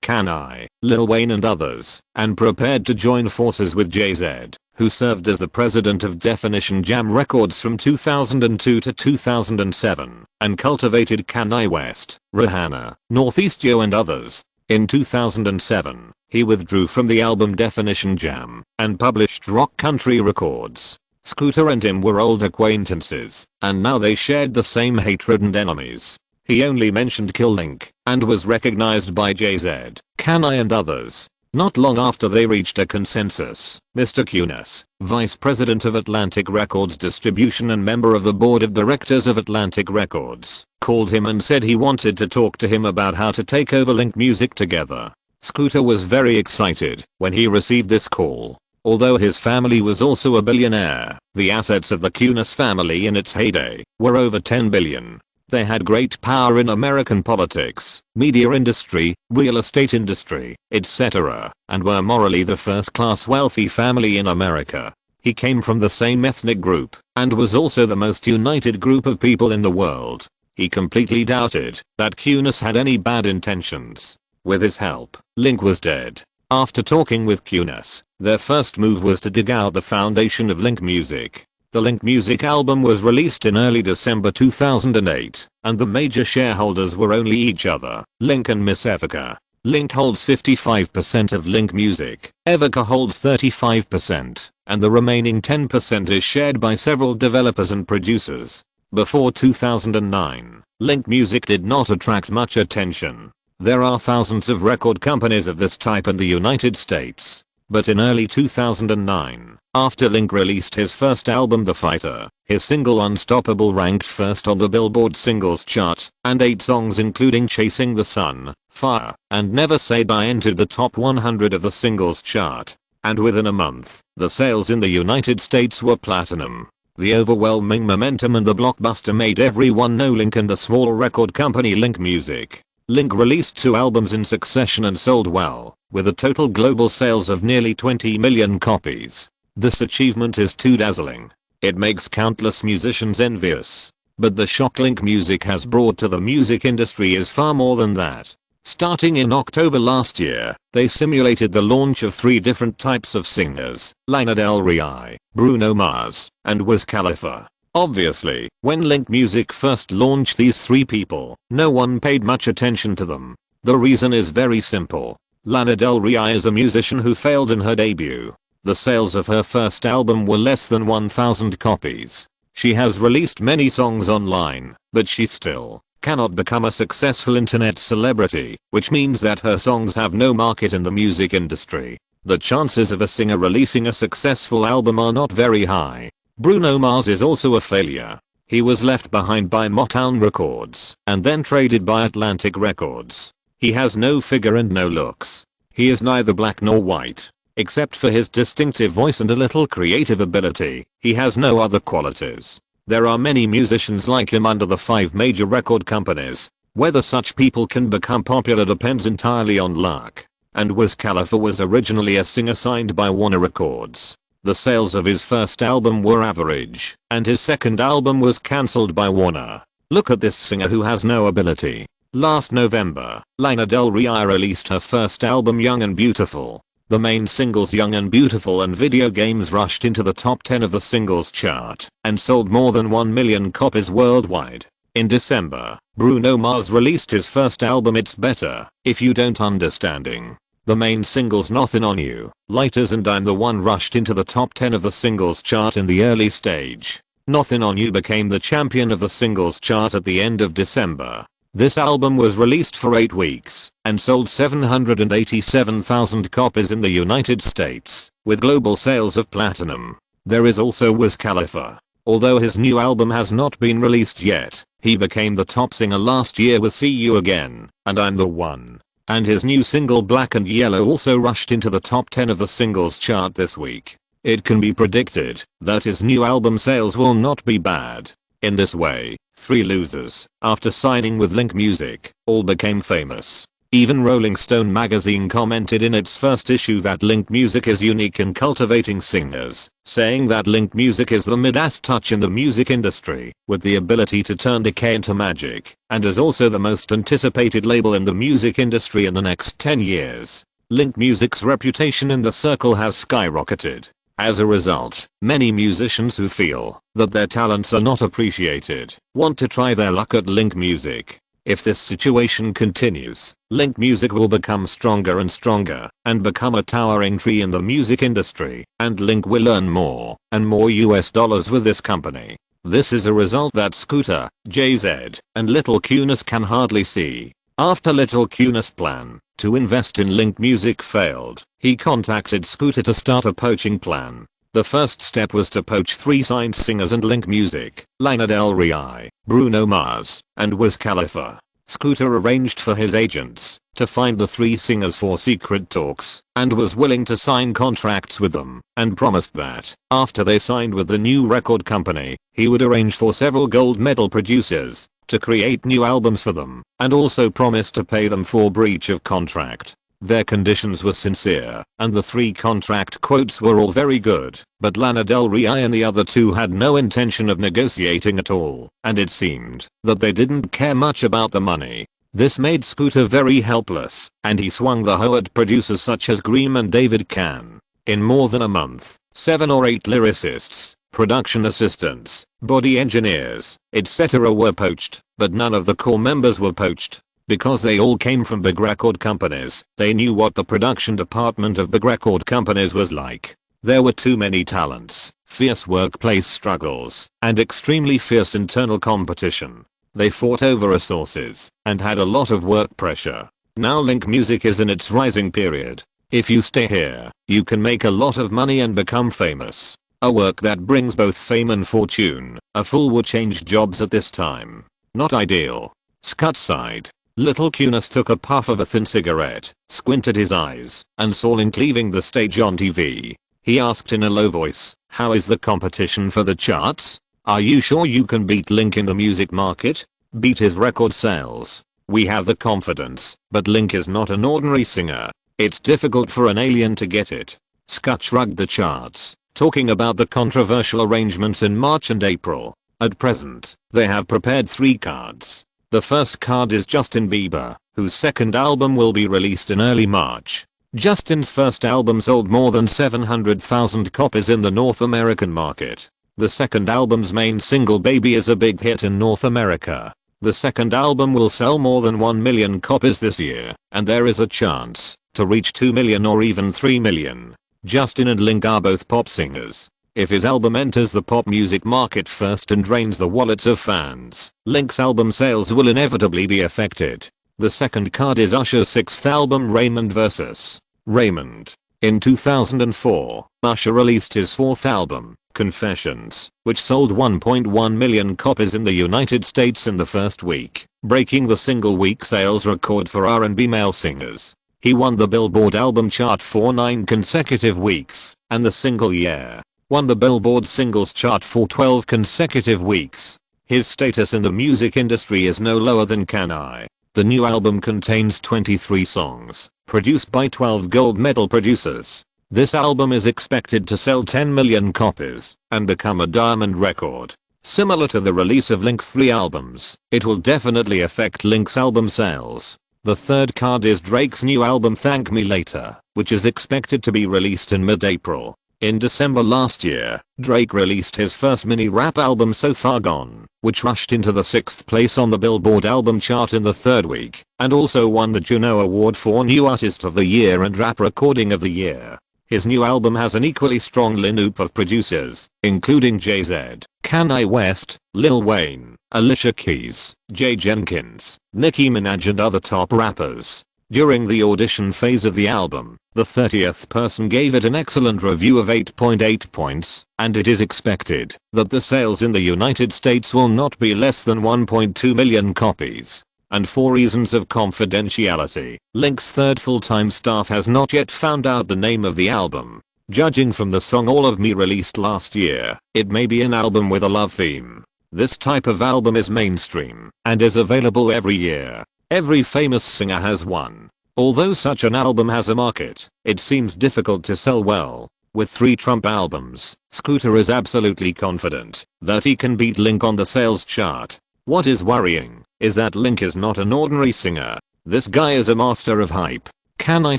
Kanye, Lil Wayne and others, and prepared to join forces with Jay-Z, who served as the president of Definition Jam Records from 2002 to 2007, and cultivated Kanye West, Rihanna, Northeastio and others. In 2007, he withdrew from the album Definition Jam and published Rock Country Records. Scooter and him were old acquaintances, and now they shared the same hatred and enemies. He only mentioned Kill Link, and was recognized by Jay-Z, Kanye and others. Not long after they reached a consensus, Mr. Kunis, vice president of Atlantic Records Distribution and member of the board of directors of Atlantic Records, called him and said he wanted to talk to him about how to take over Link Music together. Scooter was very excited when he received this call. Although his family was also a billionaire, the assets of the Kunis family in its heyday were over 10 billion. They had great power in American politics, media industry, real estate industry, etc., and were morally the first-class wealthy family in America. He came from the same ethnic group, and was also the most united group of people in the world. He completely doubted that Kunis had any bad intentions. With his help, Link was dead. After talking with Cunas, their first move was to dig out the foundation of Link Music. The Link Music album was released in early December 2008, and the major shareholders were only each other, Link and Miss Evica. Link holds 55% of Link Music, Evica holds 35%, and the remaining 10% is shared by several developers and producers. Before 2009, Link Music did not attract much attention. There are thousands of record companies of this type in the United States. But in early 2009, after Link released his first album The Fighter, his single Unstoppable ranked first on the Billboard Singles Chart, and 8 songs including Chasing the Sun, Fire, and Never Say Die entered the top 100 of the Singles Chart. And within a month, the sales in the United States were platinum. The overwhelming momentum and the blockbuster made everyone know Link and the small record company Link Music. Link released 2 albums in succession and sold well, with a total global sales of nearly 20 million copies. This achievement is too dazzling. It makes countless musicians envious. But the shock Link Music has brought to the music industry is far more than that. Starting in October last year, they simulated the launch of 3 different types of singers, Lana Del Rey, Bruno Mars, and Wiz Khalifa. Obviously, when Link Music first launched these 3 people, no one paid much attention to them. The reason is very simple. Lana Del Rey is a musician who failed in her debut. The sales of her first album were less than 1,000 copies. She has released many songs online, but she still cannot become a successful internet celebrity, which means that her songs have no market in the music industry. The chances of a singer releasing a successful album are not very high. Bruno Mars is also a failure. He was left behind by Motown Records and then traded by Atlantic Records. He has no figure and no looks. He is neither black nor white. Except for his distinctive voice and a little creative ability, he has no other qualities. There are many musicians like him under the 5 major record companies. Whether such people can become popular depends entirely on luck. And Wiz Khalifa was originally a singer signed by Warner Records. The sales of his first album were average, and his second album was cancelled by Warner. Look at this singer who has no ability. Last November, Lana Del Rey released her first album Young and Beautiful. The main singles Young and Beautiful and Video Games rushed into the top 10 of the singles chart and sold more than 1 million copies worldwide. In December, Bruno Mars released his first album It's Better, If You Don't Understanding. The main singles Nothin' On You, Lighters and I'm the One rushed into the top 10 of the singles chart in the early stage. Nothin' On You became the champion of the singles chart at the end of December. This album was released for 8 weeks and sold 787,000 copies in the United States, with global sales of platinum. There is also Wiz Khalifa. Although his new album has not been released yet, he became the top singer last year with See You Again and I'm the One. And his new single Black and Yellow also rushed into the top 10 of the singles chart this week. It can be predicted that his new album sales will not be bad. In this way, 3 losers, after signing with Link Music, all became famous. Even Rolling Stone magazine commented in its first issue that Link Music is unique in cultivating singers, saying that Link Music is the Midas touch in the music industry, with the ability to turn decay into magic, and is also the most anticipated label in the music industry in the next 10 years. Link Music's reputation in the circle has skyrocketed. As a result, many musicians who feel that their talents are not appreciated want to try their luck at Link Music. If this situation continues, Link Music will become stronger and stronger and become a towering tree in the music industry, and Link will earn more and more US dollars with this company. This is a result that Scooter, Jay-Z, and Little Cunas can hardly see. After Little Cunas' plan to invest in Link Music failed, he contacted Scooter to start a poaching plan. The first step was to poach 3 signed singers and Link Music, Lana Del Rey, Bruno Mars, and Wiz Khalifa. Scooter arranged for his agents to find the 3 singers for secret talks and was willing to sign contracts with them and promised that after they signed with the new record company, he would arrange for several gold medal producers to create new albums for them and also promised to pay them for breach of contract. Their conditions were sincere, and the 3 contract quotes were all very good, but Lana Del Rey and the other 2 had no intention of negotiating at all, and it seemed that they didn't care much about the money. This made Scooter very helpless, and he swung the hoe at producers such as Greem and David Can. In more than a month, 7 or 8 lyricists, production assistants, body engineers, etc. were poached, but none of the core members were poached. Because they all came from big record companies, they knew what the production department of big record companies was like. There were too many talents, fierce workplace struggles, and extremely fierce internal competition. They fought over resources, and had a lot of work pressure. Now Link Music is in its rising period. If you stay here, you can make a lot of money and become famous. A work that brings both fame and fortune. A fool would change jobs at this time. Not ideal. Scut sighed. Little Cunis took a puff of a thin cigarette, squinted his eyes, and saw Link leaving the stage on TV. He asked in a low voice, "How is the competition for the charts? Are you sure you can beat Link in the music market? Beat his record sales? We have the confidence, but Link is not an ordinary singer. It's difficult for an alien to get it." Scut shrugged the charts, talking about the controversial arrangements in March and April. At present, they have prepared 3 cards. The first card is Justin Bieber, whose second album will be released in early March. Justin's first album sold more than 700,000 copies in the North American market. The second album's main single Baby is a big hit in North America. The second album will sell more than 1 million copies this year, and there is a chance to reach 2 million or even 3 million. Justin and Link are both pop singers. If his album enters the pop music market first and drains the wallets of fans, Link's album sales will inevitably be affected. The second card is Usher's 6th album Raymond vs. Raymond. In 2004, Usher released his 4th album, Confessions, which sold 1.1 million copies in the United States in the first week, breaking the single week sales record for R&B male singers. He won the Billboard album chart for 9 consecutive weeks, and the single year won the Billboard singles chart for 12 consecutive weeks. His status in the music industry is no lower than Can I. The new album contains 23 songs, produced by 12 gold medal producers. This album is expected to sell 10 million copies and become a diamond record. Similar to the release of Link's 3 albums, it will definitely affect Link's album sales. The third card is Drake's new album Thank Me Later, which is expected to be released in mid-April. In December last year, Drake released his first mini-rap album So Far Gone, which rushed into the 6th place on the Billboard album chart in the 3rd week, and also won the Juno Award for New Artist of the Year and Rap Recording of the Year. His new album has an equally strong lineup of producers, including Jay-Z, Kanye West, Lil Wayne, Alicia Keys, Jay Jenkins, Nicki Minaj and other top rappers. During the audition phase of the album, the 30th person gave it an excellent review of 8.8 points, and it is expected that the sales in the United States will not be less than 1.2 million copies. And for reasons of confidentiality, Link's third full-time staff has not yet found out the name of the album. Judging from the song All of Me released last year, it may be an album with a love theme. This type of album is mainstream and is available every year. Every famous singer has one. Although such an album has a market, it seems difficult to sell well. With 3 Trump albums, Scooter is absolutely confident that he can beat Link on the sales chart. What is worrying is that Link is not an ordinary singer. This guy is a master of hype. Kanye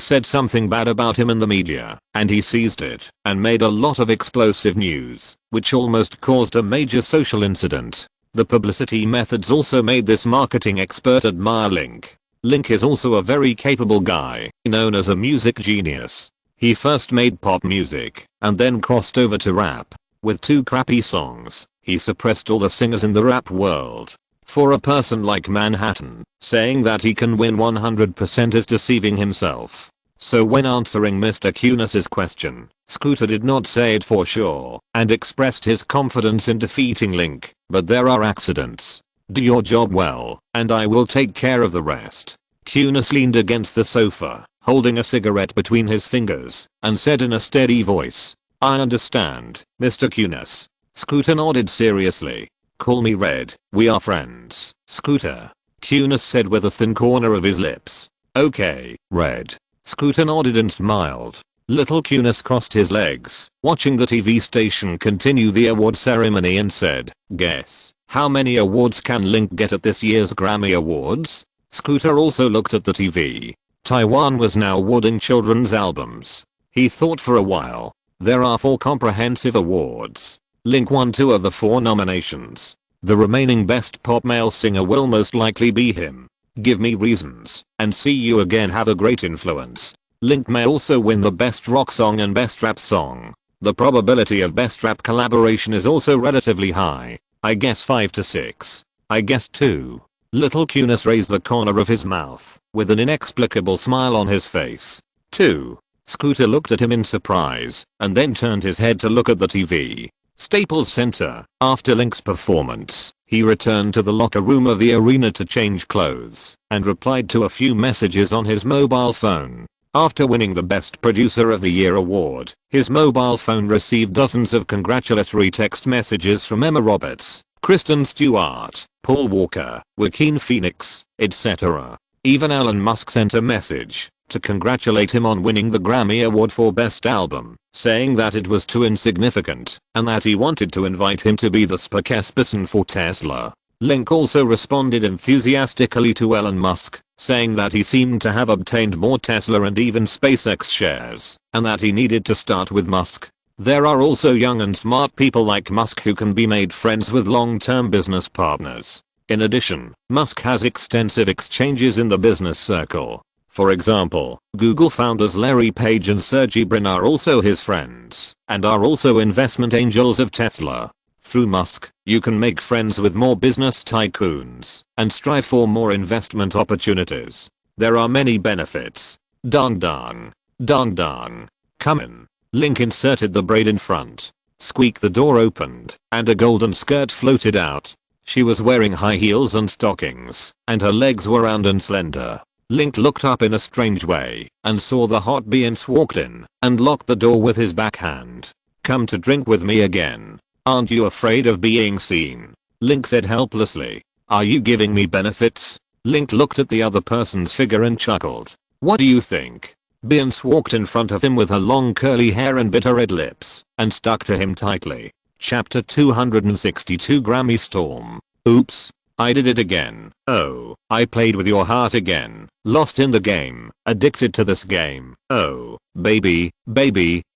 said something bad about him in the media, and he seized it and made a lot of explosive news, which almost caused a major social incident. The publicity methods also made this marketing expert admire Link. Link is also a very capable guy, known as a music genius. He first made pop music, and then crossed over to rap. With 2 crappy songs, he suppressed all the singers in the rap world. For a person like Manhattan, saying that he can win 100% is deceiving himself. So when answering Mr. Cunis's question, Scooter did not say it for sure, and expressed his confidence in defeating Link, but there are accidents. Do your job well, and I will take care of the rest. Cunis leaned against the sofa, holding a cigarette between his fingers, and said in a steady voice, "I understand, Mr. Cunis." Scooter nodded seriously. "Call me Red, we are friends, Scooter," Cunis said with a thin corner of his lips. "Okay, Red." Scooter nodded and smiled. Little Cunis crossed his legs, watching the TV station continue the award ceremony and said, "Guess how many awards can Link get at this year's Grammy Awards?" Scooter also looked at the TV. Taiwan was now awarding children's albums. He thought for a while. There are 4 comprehensive awards. Link won 2 of the 4 nominations. The remaining best pop male singer will most likely be him. Give me reasons, and see you again. Have a great influence. Link may also win the best rock song and best rap song. The probability of best rap collaboration is also relatively high. I guess 5 to 6. I guess 2. Little Cunis raised the corner of his mouth, with an inexplicable smile on his face. 2. Scooter looked at him in surprise, and then turned his head to look at the TV. Staples Center. After Link's performance, he returned to the locker room of the arena to change clothes, and replied to a few messages on his mobile phone. After winning the Best Producer of the Year award, his mobile phone received dozens of congratulatory text messages from Emma Roberts, Kristen Stewart, Paul Walker, Joaquin Phoenix, etc. Even Elon Musk sent a message to congratulate him on winning the Grammy Award for Best Album, saying that it was too insignificant and that he wanted to invite him to be the spokesperson for Tesla. Link also responded enthusiastically to Elon Musk, saying that he seemed to have obtained more Tesla and even SpaceX shares, and that he needed to start with Musk. There are also young and smart people like Musk who can be made friends with long-term business partners. In addition, Musk has extensive exchanges in the business circle. For example, Google founders Larry Page and Sergey Brin are also his friends, and are also investment angels of Tesla. Through Musk, you can make friends with more business tycoons and strive for more investment opportunities. There are many benefits. Dong dong. Dong dong. Come in. Link inserted the braid in front. Squeak, the door opened, and a golden skirt floated out. She was wearing high heels and stockings, and her legs were round and slender. Link looked up in a strange way, and saw the hot Beyonce walked in, and locked the door with his backhand. Come to drink with me again. Aren't you afraid of being seen? Link said helplessly. Are you giving me benefits? Link looked at the other person's figure and chuckled. What do you think? Beyonce walked in front of him with her long curly hair and bitter red lips, and stuck to him tightly. Chapter 262 Grammy Storm. Oops. I did it again. Oh, I played with your heart again. Lost in the game. Addicted to this game. Oh, baby,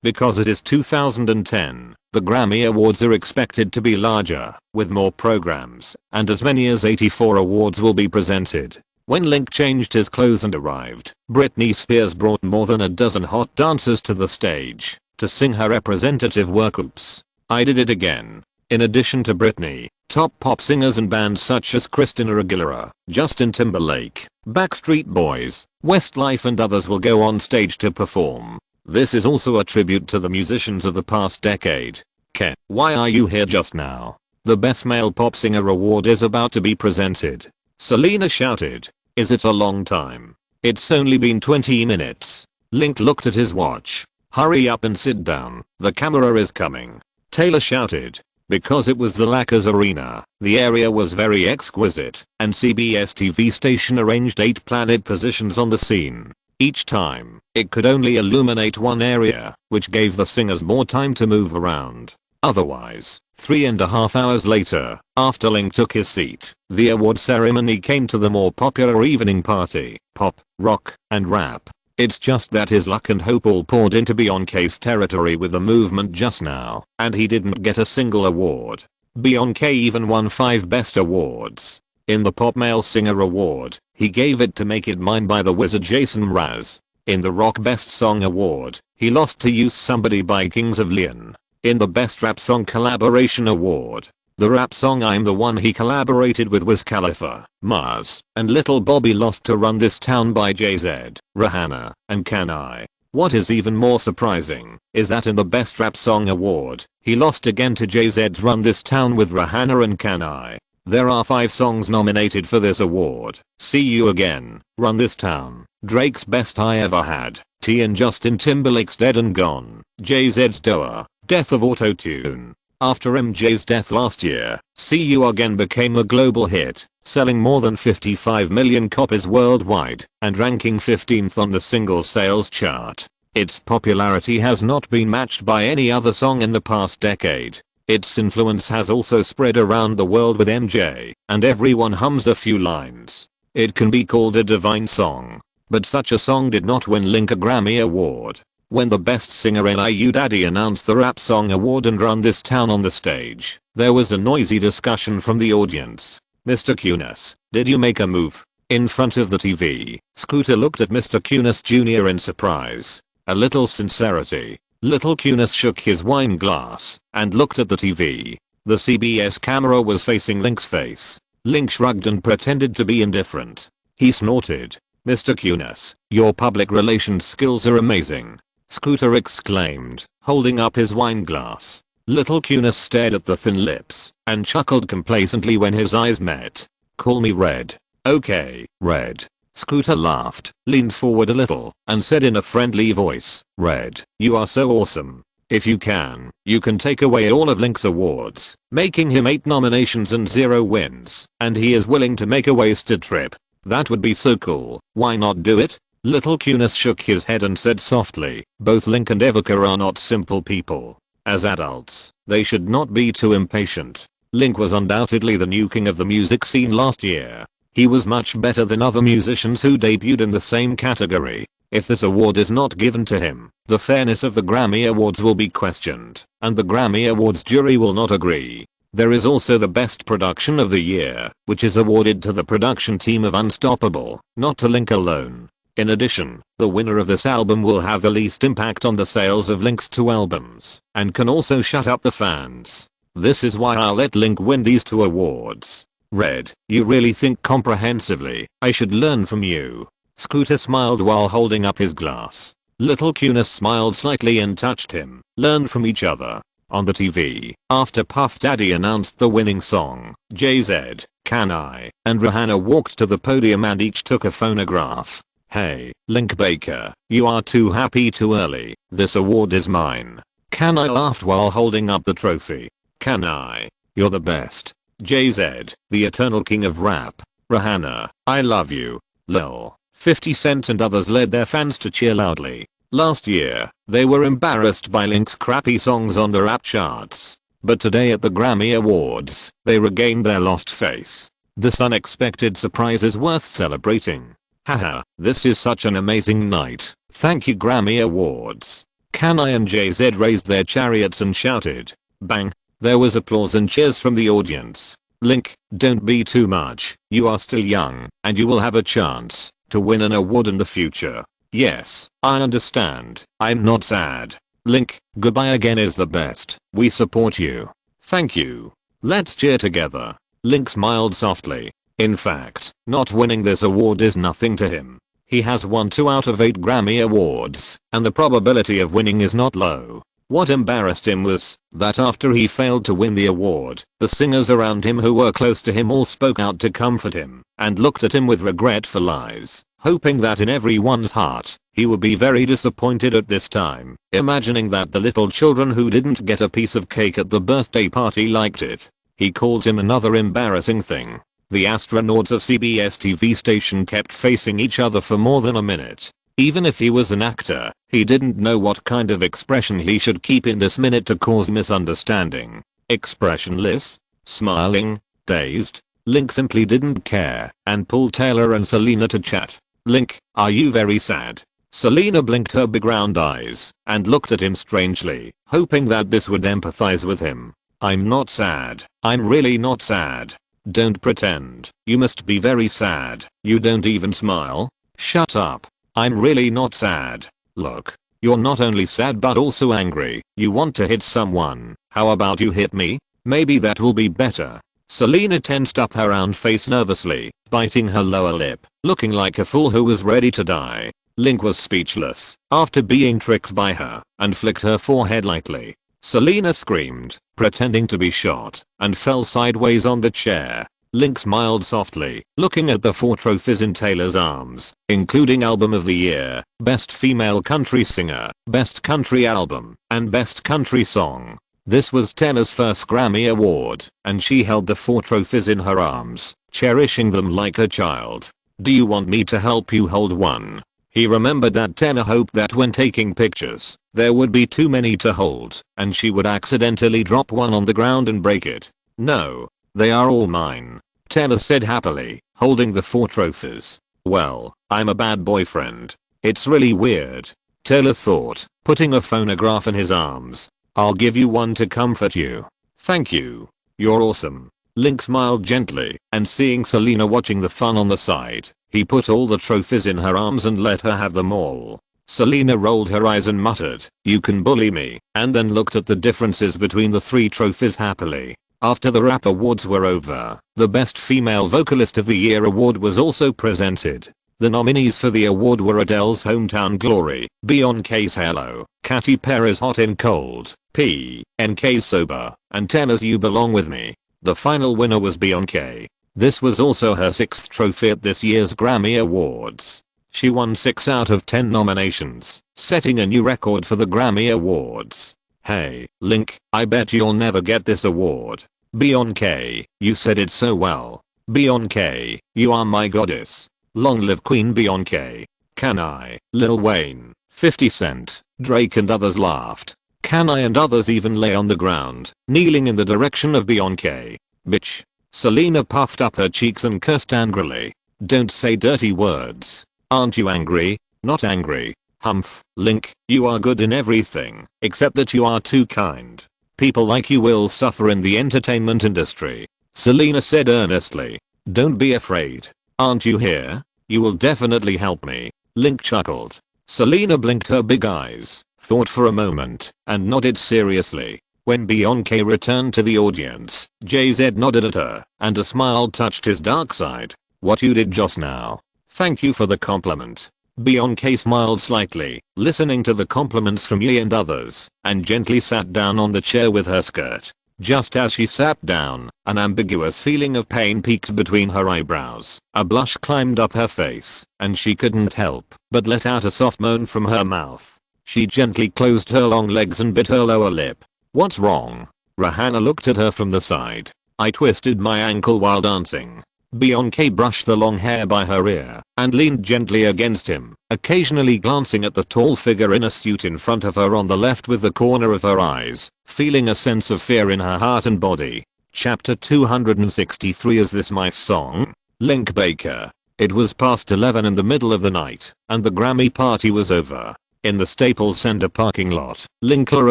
because it is 2010. The Grammy Awards are expected to be larger, with more programs, and as many as 84 awards will be presented. When Link changed his clothes and arrived, Britney Spears brought more than a dozen hot dancers to the stage to sing her representative work Oops. I Did It Again. In addition to Britney, top pop singers and bands such as Christina Aguilera, Justin Timberlake, Backstreet Boys, Westlife and others will go on stage to perform. This is also a tribute to the musicians of the past decade. Ken, why are you here just now? The Best Male Pop Singer award is about to be presented. Selena shouted. Is it a long time? It's only been 20 minutes. Link looked at his watch. Hurry up and sit down, the camera is coming. Taylor shouted. Because it was the Lakers Arena, the area was very exquisite, and CBS TV station arranged 8 planted positions on the scene. Each time, it could only illuminate one area, which gave the singers more time to move around. Otherwise, 3.5 hours later, after Link took his seat, the award ceremony came to the more popular evening party, pop, rock, and rap. It's just that his luck and hope all poured into Beyonce's territory with the movement just now, and he didn't get a single award. Beyonce even won 5 Best Awards. In the Pop Male Singer Award, he gave it to Make It Mine by the Wizard Jason Mraz. In the Rock Best Song Award, he lost to Use Somebody by Kings of Leon. In the Best Rap Song Collaboration Award, the rap song I'm the One he collaborated with Wiz Khalifa, Mars, and Little Bobby lost to Run This Town by Jay-Z, Rihanna, and Can I. What is even more surprising is that in the Best Rap Song Award, he lost again to Jay-Z's Run This Town with Rihanna and Can I. There are 5 songs nominated for this award. See You Again, Run This Town, Drake's Best I Ever Had, T and Justin Timberlake's Dead and Gone, Jay-Z's Doa, Death of Auto-Tune. After MJ's death last year, See You Again became a global hit, selling more than 55 million copies worldwide, and ranking 15th on the singles sales chart. Its popularity has not been matched by any other song in the past decade. Its influence has also spread around the world with MJ, and everyone hums a few lines. It can be called a divine song. But such a song did not win Link a Grammy Award. When the Best Singer NIU Daddy announced the Rap Song Award and Run This Town on the stage, there was a noisy discussion from the audience. Mr. Kunis, did you make a move? In front of the TV, Scooter looked at Mr. Kunis Jr. in surprise. A little sincerity. Little Kunis shook his wine glass and looked at the TV. The CBS camera was facing Link's face. Link shrugged and pretended to be indifferent. He snorted. Mr. Kunis, your public relations skills are amazing. Scooter exclaimed, holding up his wine glass. Little Kunis stared at the thin lips and chuckled complacently when his eyes met. Call me Red. Okay, Red. Scooter laughed, leaned forward a little, and said in a friendly voice, Red, you are so awesome. If you can take away all of Link's awards, making him 8 nominations and 0 wins, and he is willing to make a wasted trip. That would be so cool. Why not do it? Little Kunis shook his head and said softly, both Link and Evoca are not simple people. As adults, they should not be too impatient. Link was undoubtedly the new king of the music scene last year. He was much better than other musicians who debuted in the same category. If this award is not given to him, the fairness of the Grammy Awards will be questioned, and the Grammy Awards jury will not agree. There is also the Best Production of the Year, which is awarded to the production team of Unstoppable, not to Link alone. In addition, the winner of this album will have the least impact on the sales of Link's 2 albums, and can also shut up the fans. This is why I'll let Link win these 2 awards. Red, you really think comprehensively. I should learn from you. Scooter smiled while holding up his glass. Little Kunis smiled slightly and touched him. Learn from each other. On the TV, after Puff Daddy announced the winning song, Jay-Z, Can I, and Rihanna walked to the podium and each took a phonograph. Hey, Link Baker, you are too happy too early. This award is mine. Can I laughed while holding up the trophy. Can I? You're the best. Jay-Z, the eternal king of rap. Rihanna, I love you. Lil. 50 Cent and others led their fans to cheer loudly. Last year, they were embarrassed by Link's crappy songs on the rap charts. But today at the Grammy Awards, they regained their lost face. This unexpected surprise is worth celebrating. Haha, this is such an amazing night. Thank you Grammy Awards. Can I and Jay-Z raised their chariots and shouted. Bang. There was applause and cheers from the audience. Link, don't be too much. You are still young, and you will have a chance to win an award in the future. Yes, I understand. I'm not sad. Link, goodbye again is the best. We support you. Thank you. Let's cheer together. Link smiled softly. In fact, not winning this award is nothing to him. He has won 2 out of 8 Grammy Awards, and the probability of winning is not low. What embarrassed him was that after he failed to win the award, the singers around him who were close to him all spoke out to comfort him and looked at him with regretful eyes, hoping that in everyone's heart, he would be very disappointed at this time, imagining that the little children who didn't get a piece of cake at the birthday party liked it. He called him another embarrassing thing. The astronauts of CBS TV station kept facing each other for more than a minute. Even if he was an actor, he didn't know what kind of expression he should keep in this minute to cause misunderstanding. Expressionless? Smiling? Dazed? Link simply didn't care and pulled Taylor and Selena to chat. Link, are you very sad? Selena blinked her big round eyes and looked at him strangely, hoping that this would empathize with him. I'm not sad. I'm really not sad. Don't pretend. You must be very sad. You don't even smile. Shut up. I'm really not sad. Look. You're not only sad but also angry. You want to hit someone. How about you hit me? Maybe that will be better. Selena tensed up her round face nervously, biting her lower lip, looking like a fool who was ready to die. Link was speechless after being tricked by her and flicked her forehead lightly. Selena screamed, pretending to be shot, and fell sideways on the chair. Link smiled softly, looking at the 4 trophies in Taylor's arms, including Album of the Year, Best Female Country Singer, Best Country Album, and Best Country Song. This was Taylor's first Grammy Award, and she held the 4 trophies in her arms, cherishing them like a child. Do you want me to help you hold one? He remembered that Taylor hoped that when taking pictures, there would be too many to hold, and she would accidentally drop one on the ground and break it. No. They are all mine. Taylor said happily, holding the 4 trophies. Well, I'm a bad boyfriend. It's really weird. Taylor thought, putting a phonograph in his arms. I'll give you one to comfort you. Thank you. You're awesome. Link smiled gently, and seeing Selena watching the fun on the side, he put all the trophies in her arms and let her have them all. Selena rolled her eyes and muttered, "You can bully me," and then looked at the differences between the 3 trophies happily. After the rap awards were over, the Best Female Vocalist of the Year award was also presented. The nominees for the award were Adele's Hometown Glory, Beyoncé's Hello, Katy Perry's Hot and Cold, PNK's Sober, and Taylor's You Belong With Me. The final winner was Beyoncé. This was also her 6th trophy at this year's Grammy Awards. She won 6 out of 10 nominations, setting a new record for the Grammy Awards. Hey, Link, I bet you'll never get this award. Beyoncé, you said it so well. Beyoncé, you are my goddess. Long live Queen Beyoncé. Can I? Lil Wayne, 50 Cent, Drake and others laughed. Can I and others even lay on the ground, kneeling in the direction of Beyoncé. Bitch. Selena puffed up her cheeks and cursed angrily. Don't say dirty words. Aren't you angry? Not angry. Humph, Link, you are good in everything, except that you are too kind. People like you will suffer in the entertainment industry. Selena said earnestly. Don't be afraid. Aren't you here? You will definitely help me. Link chuckled. Selena blinked her big eyes, thought for a moment, and nodded seriously. When Beyoncé returned to the audience, Jay-Z nodded at her, and a smile touched his dark side. What you did just now. Thank you for the compliment. Beyoncé smiled slightly, listening to the compliments from Ye and others, and gently sat down on the chair with her skirt. Just as she sat down, an ambiguous feeling of pain peeked between her eyebrows. A blush climbed up her face, and she couldn't help but let out a soft moan from her mouth. She gently closed her long legs and bit her lower lip. What's wrong? Rihanna looked at her from the side. I twisted my ankle while dancing. Beyoncé brushed the long hair by her ear and leaned gently against him, occasionally glancing at the tall figure in a suit in front of her on the left with the corner of her eyes, feeling a sense of fear in her heart and body. Chapter 263. Is this my song? Link Baker. It was past 11 in the middle of the night, and the Grammy party was over. In the Staples Center parking lot, Linkler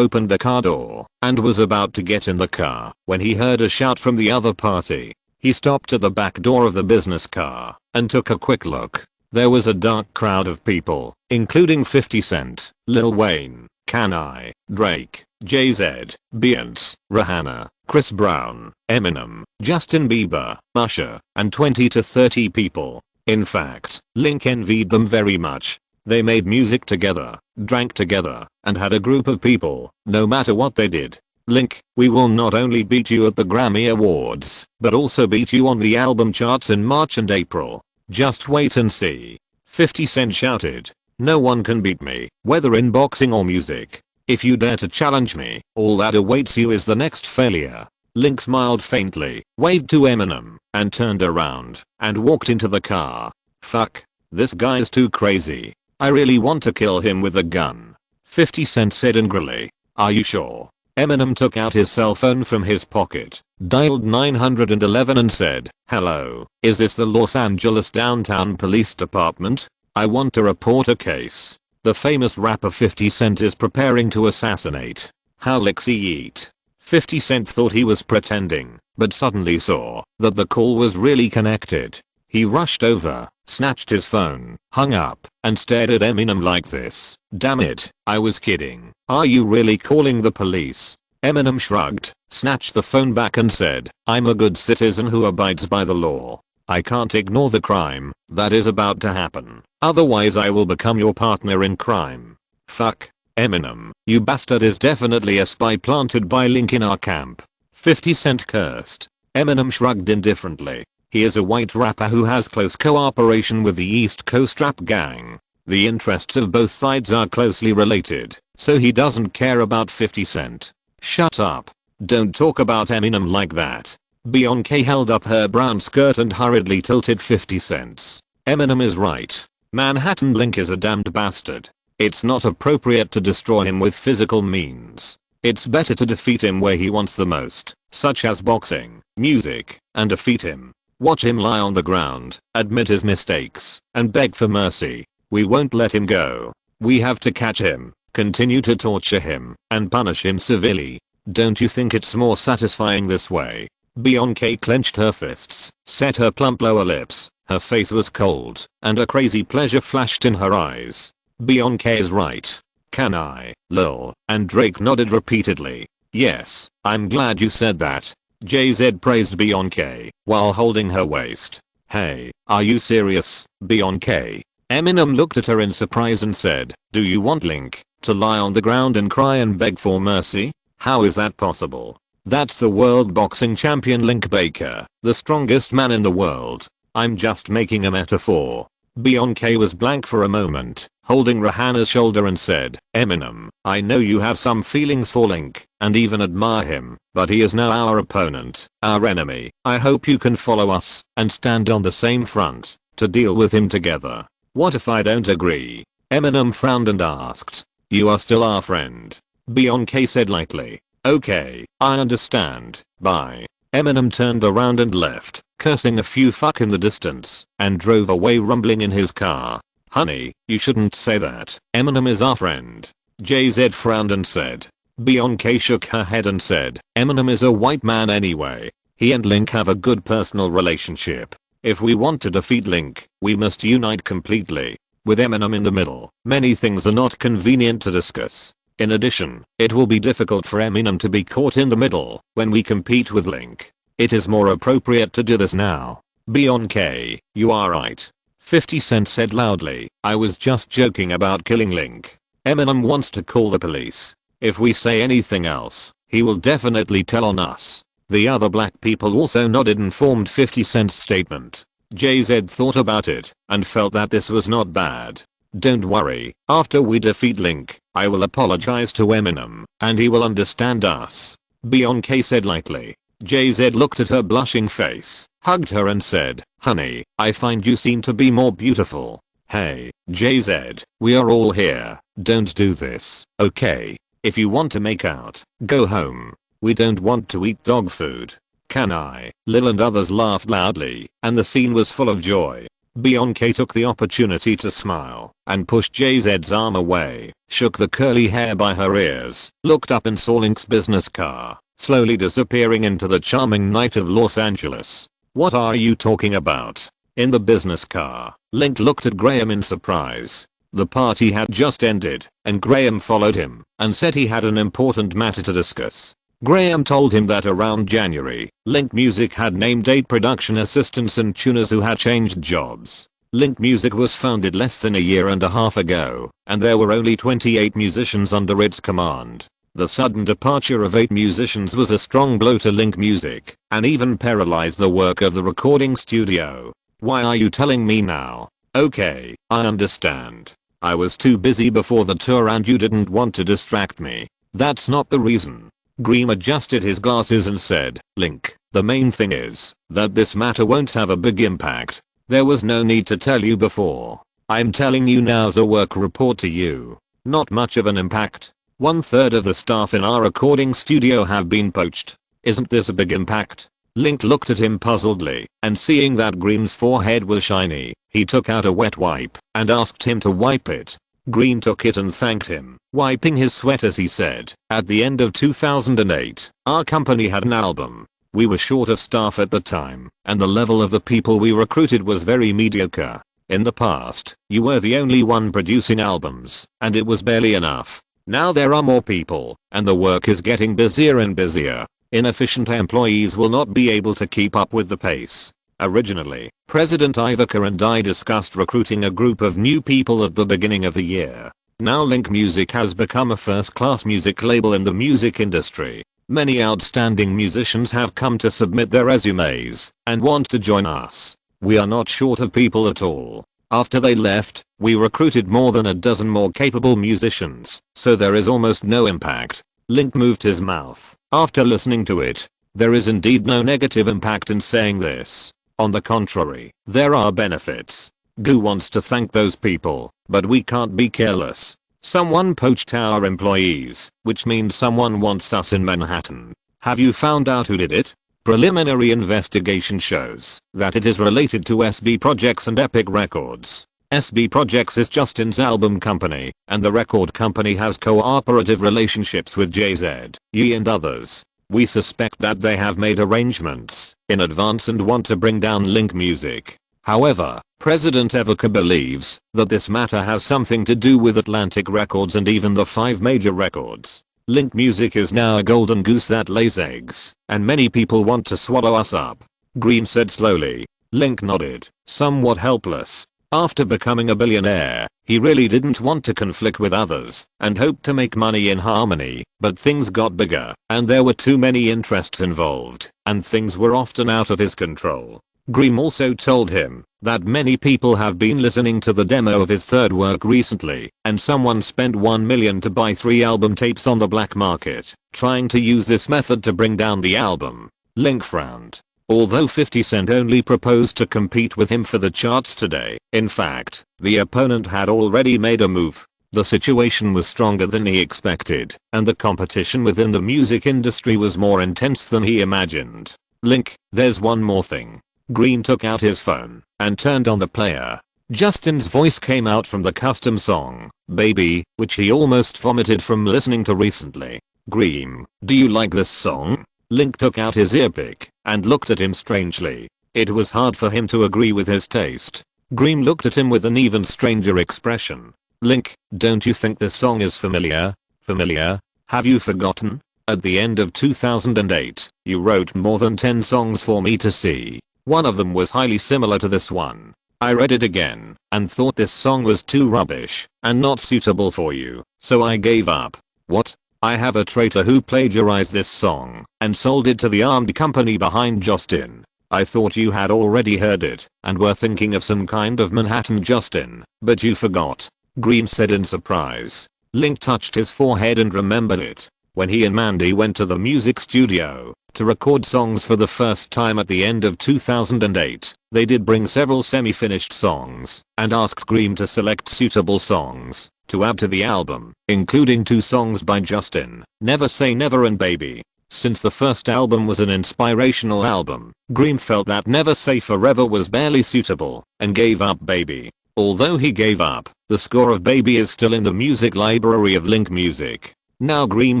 opened the car door and was about to get in the car when he heard a shout from the other party. He stopped at the back door of the business car and took a quick look. There was a dark crowd of people, including 50 Cent, Lil Wayne, Can I, Drake, Jay-Z, Beyoncé, Rihanna, Chris Brown, Eminem, Justin Bieber, Usher, and 20 to 30 people. In fact, Link envied them very much. They made music together, drank together, and had a group of people, no matter what they did. Link, we will not only beat you at the Grammy Awards, but also beat you on the album charts in March and April. Just wait and see. 50 Cent shouted. No one can beat me, whether in boxing or music. If you dare to challenge me, all that awaits you is the next failure. Link smiled faintly, waved to Eminem, and turned around, and walked into the car. Fuck. This guy's too crazy. I really want to kill him with a gun. 50 Cent said angrily. Are you sure? Eminem took out his cell phone from his pocket, dialed 911 and said, "Hello, is this the Los Angeles Downtown Police Department? I want to report a case. The famous rapper 50 Cent is preparing to assassinate. How licks he eat." 50 Cent thought he was pretending, but suddenly saw that the call was really connected. He rushed over, snatched his phone, hung up, and stared at Eminem like this. Damn it, I was kidding. Are you really calling the police? Eminem shrugged, snatched the phone back and said, I'm a good citizen who abides by the law. I can't ignore the crime that is about to happen. Otherwise I will become your partner in crime. Fuck. Eminem, you bastard is definitely a spy planted by Link in our camp. 50 Cent cursed. Eminem shrugged indifferently. He is a white rapper who has close cooperation with the East Coast rap gang. The interests of both sides are closely related, so he doesn't care about 50 Cent. Shut up. Don't talk about Eminem like that. Beyoncé held up her brown skirt and hurriedly tilted 50 cents. Eminem is right. Manhattan Link is a damned bastard. It's not appropriate to destroy him with physical means. It's better to defeat him where he wants the most, such as boxing, music, and defeat him. Watch him lie on the ground, admit his mistakes, and beg for mercy. We won't let him go. We have to catch him, continue to torture him, and punish him severely. Don't you think it's more satisfying this way? Bianca clenched her fists, set her plump lower lips. Her face was cold, and a crazy pleasure flashed in her eyes. Bianca is right. Can I, lol? And Drake nodded repeatedly. Yes, I'm glad you said that. JZ praised Bianca, while holding her waist. Hey, are you serious, Bianca? Eminem looked at her in surprise and said, do you want Link to lie on the ground and cry and beg for mercy? How is that possible? That's the world boxing champion Link Baker, the strongest man in the world. I'm just making a metaphor. Bianca was blank for a moment, holding Rihanna's shoulder and said, Eminem, I know you have some feelings for Link, and even admire him, but he is now our opponent, our enemy. I hope you can follow us, and stand on the same front, to deal with him together. What if I don't agree? Eminem frowned and asked. You are still our friend. Bianca said lightly. Okay, I understand, bye. Eminem turned around and left, cursing a few fuck in the distance, and drove away rumbling in his car. Honey, you shouldn't say that. Eminem is our friend. JZ frowned and said. Bianca shook her head and said, Eminem is a white man anyway. He and Link have a good personal relationship. If we want to defeat Link, we must unite completely. With Eminem in the middle, many things are not convenient to discuss. In addition, it will be difficult for Eminem to be caught in the middle when we compete with Link. It is more appropriate to do this now. Bianca, you are right. 50 Cent said loudly, I was just joking about killing Link. Eminem wants to call the police. If we say anything else, he will definitely tell on us. The other black people also nodded and formed 50 Cent's statement. JZ thought about it and felt that this was not bad. Don't worry, after we defeat Link, I will apologize to Eminem, and he will understand us. Bianca said lightly. JZ looked at her blushing face, hugged her and said, honey, I find you seem to be more beautiful. Hey, JZ, we are all here, don't do this, okay? If you want to make out, go home. We don't want to eat dog food. Can I? Lil and others laughed loudly, and the scene was full of joy. Bianca took the opportunity to smile and pushed JZ's arm away, shook the curly hair by her ears, looked up and saw Link's business car, slowly disappearing into the charming night of Los Angeles. What are you talking about? In the business car, Link looked at Graham in surprise. The party had just ended, and Graham followed him and said he had an important matter to discuss. Graham told him that around January, Link Music had named 8 production assistants and tuners who had changed jobs. Link Music was founded less than a year and a half ago, and there were only 28 musicians under its command. The sudden departure of 8 musicians was a strong blow to Link Music, and even paralyzed the work of the recording studio. Why are you telling me now? Okay, I understand. I was too busy before the tour and you didn't want to distract me. That's not the reason. Graham adjusted his glasses and said, Link, the main thing is that this matter won't have a big impact. There was no need to tell you before. I'm telling you now as a work report to you. Not much of an impact. 1/3 of the staff in our recording studio have been poached. Isn't this a big impact? Link looked at him puzzledly, and seeing that Graham's forehead was shiny, he took out a wet wipe and asked him to wipe it. Green took it and thanked him, wiping his sweat as he said, at the end of 2008, our company had an album. We were short of staff at the time, and the level of the people we recruited was very mediocre. In the past, you were the only one producing albums, and it was barely enough. Now there are more people, and the work is getting busier and busier. Inefficient employees will not be able to keep up with the pace. Originally, President Ivica and I discussed recruiting a group of new people at the beginning of the year. Now Link Music has become a first-class music label in the music industry. Many outstanding musicians have come to submit their resumes and want to join us. We are not short of people at all. After they left, we recruited more than a dozen more capable musicians, so there is almost no impact. Link moved his mouth after listening to it. There is indeed no negative impact in saying this. On the contrary, there are benefits. Goo wants to thank those people, but we can't be careless. Someone poached our employees, which means someone wants us in Manhattan. Have you found out who did it? Preliminary investigation shows that it is related to SB Projects and Epic Records. SB Projects is Justin's album company, and the record company has cooperative relationships with Jay-Z, Ye and others. We suspect that they have made arrangements in advance and want to bring down Link Music. However, President Evoca believes that this matter has something to do with Atlantic Records and even the 5 major records. Link Music is now a golden goose that lays eggs, and many people want to swallow us up. Green said slowly. Link nodded, somewhat helpless. After becoming a billionaire, he really didn't want to conflict with others and hoped to make money in harmony, but things got bigger and there were too many interests involved and things were often out of his control. Green also told him that many people have been listening to the demo of his third work recently and someone spent $1 million to buy 3 album tapes on the black market, trying to use this method to bring down the album. Link frowned. Although 50 Cent only proposed to compete with him for the charts today, in fact, the opponent had already made a move. The situation was stronger than he expected, and the competition within the music industry was more intense than he imagined. Link, there's one more thing. Green took out his phone and turned on the player. Justin's voice came out from the custom song, Baby, which he almost vomited from listening to recently. Green, do you like this song? Link took out his earpick and looked at him strangely. It was hard for him to agree with his taste. Green looked at him with an even stranger expression. Link, don't you think this song is familiar? Familiar? Have you forgotten? At the end of 2008, you wrote more than 10 songs for me to see. One of them was highly similar to this one. I read it again and thought this song was too rubbish and not suitable for you, so I gave up. What? I have a traitor who plagiarized this song and sold it to the armed company behind Justin. I thought you had already heard it and were thinking of some kind of Manhattan Justin, but you forgot. Green said in surprise. Link touched his forehead and remembered it. When he and Mandy went to the music studio to record songs for the first time at the end of 2008, they did bring several semi-finished songs and asked Green to select suitable songs to add to the album, including 2 songs by Justin, Never Say Never and Baby. Since the first album was an inspirational album, Green felt that Never Say Forever was barely suitable and gave up Baby. Although he gave up, the score of Baby is still in the music library of Link Music. Now Green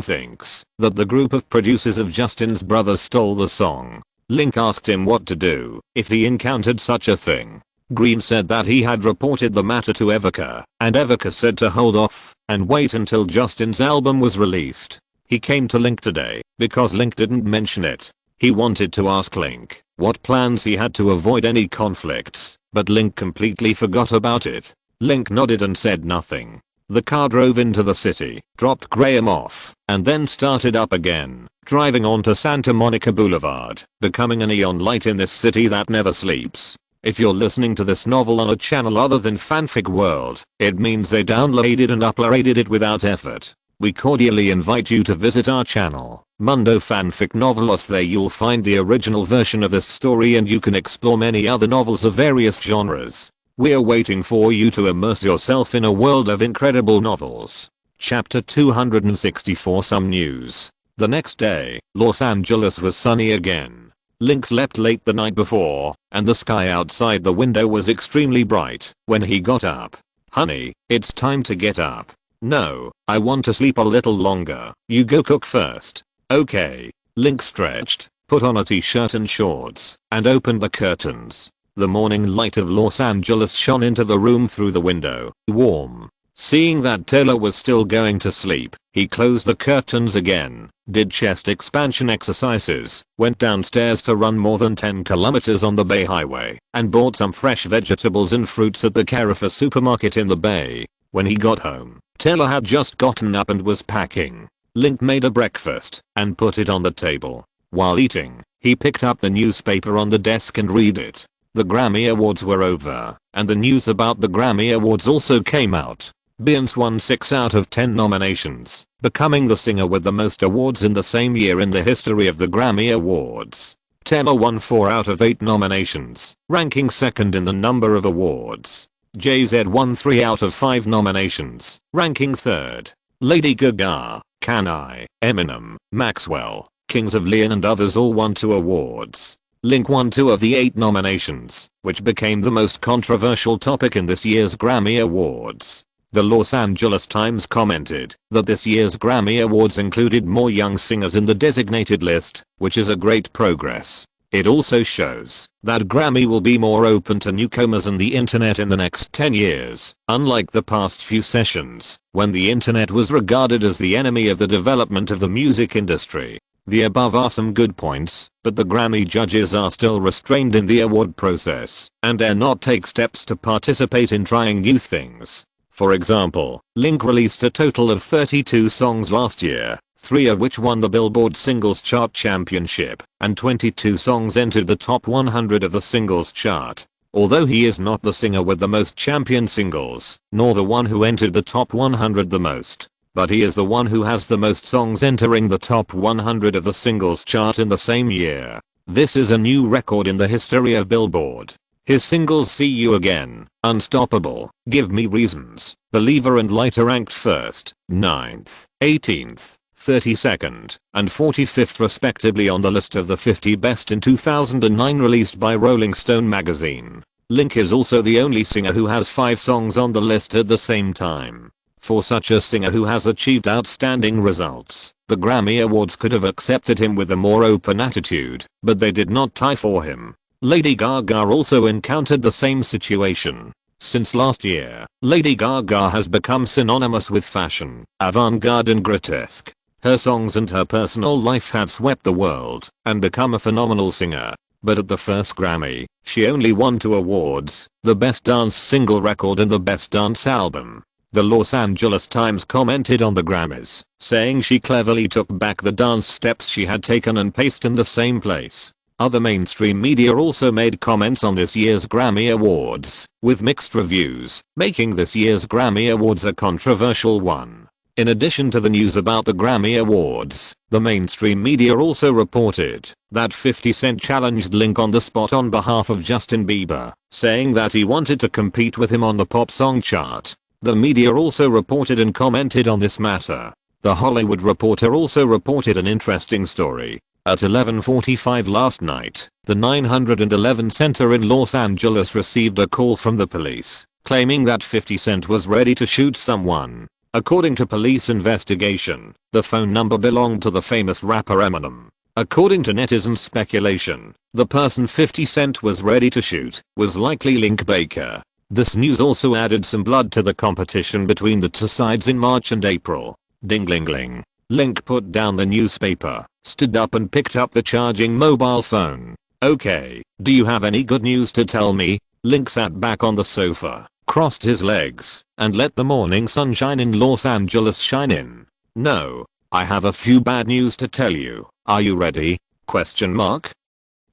thinks that the group of producers of Justin's brothers stole the song. Link asked him what to do if he encountered such a thing. Green said that he had reported the matter to Evoca, and Evoca said to hold off and wait until Justin's album was released. He came to Link today because Link didn't mention it. He wanted to ask Link what plans he had to avoid any conflicts, but Link completely forgot about it. Link nodded and said nothing. The car drove into the city, dropped Graham off, and then started up again, driving onto Santa Monica Boulevard, becoming a neon light in this city that never sleeps. If you're listening to this novel on a channel other than Fanfic World, it means they downloaded and uploaded it without effort. We cordially invite you to visit our channel, Mundo Fanfic Novelos. There you'll find the original version of this story and you can explore many other novels of various genres. We're waiting for you to immerse yourself in a world of incredible novels. Chapter 264. Some news. The next day, Los Angeles was sunny again. Link slept late the night before, and the sky outside the window was extremely bright when he got up. Honey, it's time to get up. No, I want to sleep a little longer. You go cook first. Okay. Link stretched, put on a t-shirt and shorts, and opened the curtains. The morning light of Los Angeles shone into the room through the window, warm. Seeing that Taylor was still going to sleep, he closed the curtains again, did chest expansion exercises, went downstairs to run more than 10 kilometers on the Bay Highway, and bought some fresh vegetables and fruits at the Carrefour supermarket in the Bay. When he got home, Taylor had just gotten up and was packing. Link made a breakfast and put it on the table. While eating, he picked up the newspaper on the desk and read it. The Grammy Awards were over, and the news about the Grammy Awards also came out. Beyoncé won 6 out of 10 nominations, becoming the singer with the most awards in the same year in the history of the Grammy Awards. Taylor won 4 out of 8 nominations, ranking second in the number of awards. Jay-Z won 3 out of 5 nominations, ranking third. Lady Gaga, Kanye, Eminem, Maxwell, rankings of Leon and others all won 2 awards. Link won 2 of the 8 nominations, which became the most controversial topic in this year's Grammy Awards. The Los Angeles Times commented that this year's Grammy Awards included more young singers in the designated list, which is a great progress. It also shows that Grammy will be more open to newcomers and the internet in the next 10 years, unlike the past few sessions, when the internet was regarded as the enemy of the development of the music industry. The above are some good points, but the Grammy judges are still restrained in the award process and dare not take steps to participate in trying new things. For example, Link released a total of 32 songs last year, 3 of which won the Billboard Singles Chart Championship, and 22 songs entered the top 100 of the singles chart. Although he is not the singer with the most champion singles, nor the one who entered the top 100 the most, but he is the one who has the most songs entering the top 100 of the singles chart in the same year. This is a new record in the history of Billboard. His singles See You Again, Unstoppable, Give Me Reasons, Believer and Lighter ranked 1st, 9th, 18th, 32nd, and 45th respectively on the list of the 50 best in 2009 released by Rolling Stone magazine. Link is also the only singer who has 5 songs on the list at the same time. For such a singer who has achieved outstanding results, the Grammy Awards could have accepted him with a more open attitude, but they did not tie for him. Lady Gaga also encountered the same situation. Since last year, Lady Gaga has become synonymous with fashion, avant-garde and grotesque. Her songs and her personal life have swept the world and become a phenomenal singer. But at the first Grammy, she only won 2 awards, the Best Dance Single Record and the Best Dance Album. The Los Angeles Times commented on the Grammys, saying she cleverly took back the dance steps she had taken and pasted in the same place. Other mainstream media also made comments on this year's Grammy Awards, with mixed reviews, making this year's Grammy Awards a controversial one. In addition to the news about the Grammy Awards, the mainstream media also reported that 50 Cent challenged Link on the spot on behalf of Justin Bieber, saying that he wanted to compete with him on the pop song chart. The media also reported and commented on this matter. The Hollywood Reporter also reported an interesting story. At 11:45 last night, the 911 Center in Los Angeles received a call from the police, claiming that 50 Cent was ready to shoot someone. According to police investigation, the phone number belonged to the famous rapper Eminem. According to netizen speculation, the person 50 Cent was ready to shoot was likely Link Baker. This news also added some blood to the competition between the two sides in March and April. Ding-ling-ling. Link put down the newspaper, stood up and picked up the charging mobile phone. Okay, do you have any good news to tell me? Link sat back on the sofa, crossed his legs, and let the morning sunshine in Los Angeles shine in. No, I have a few bad news to tell you. Are you ready? Question mark.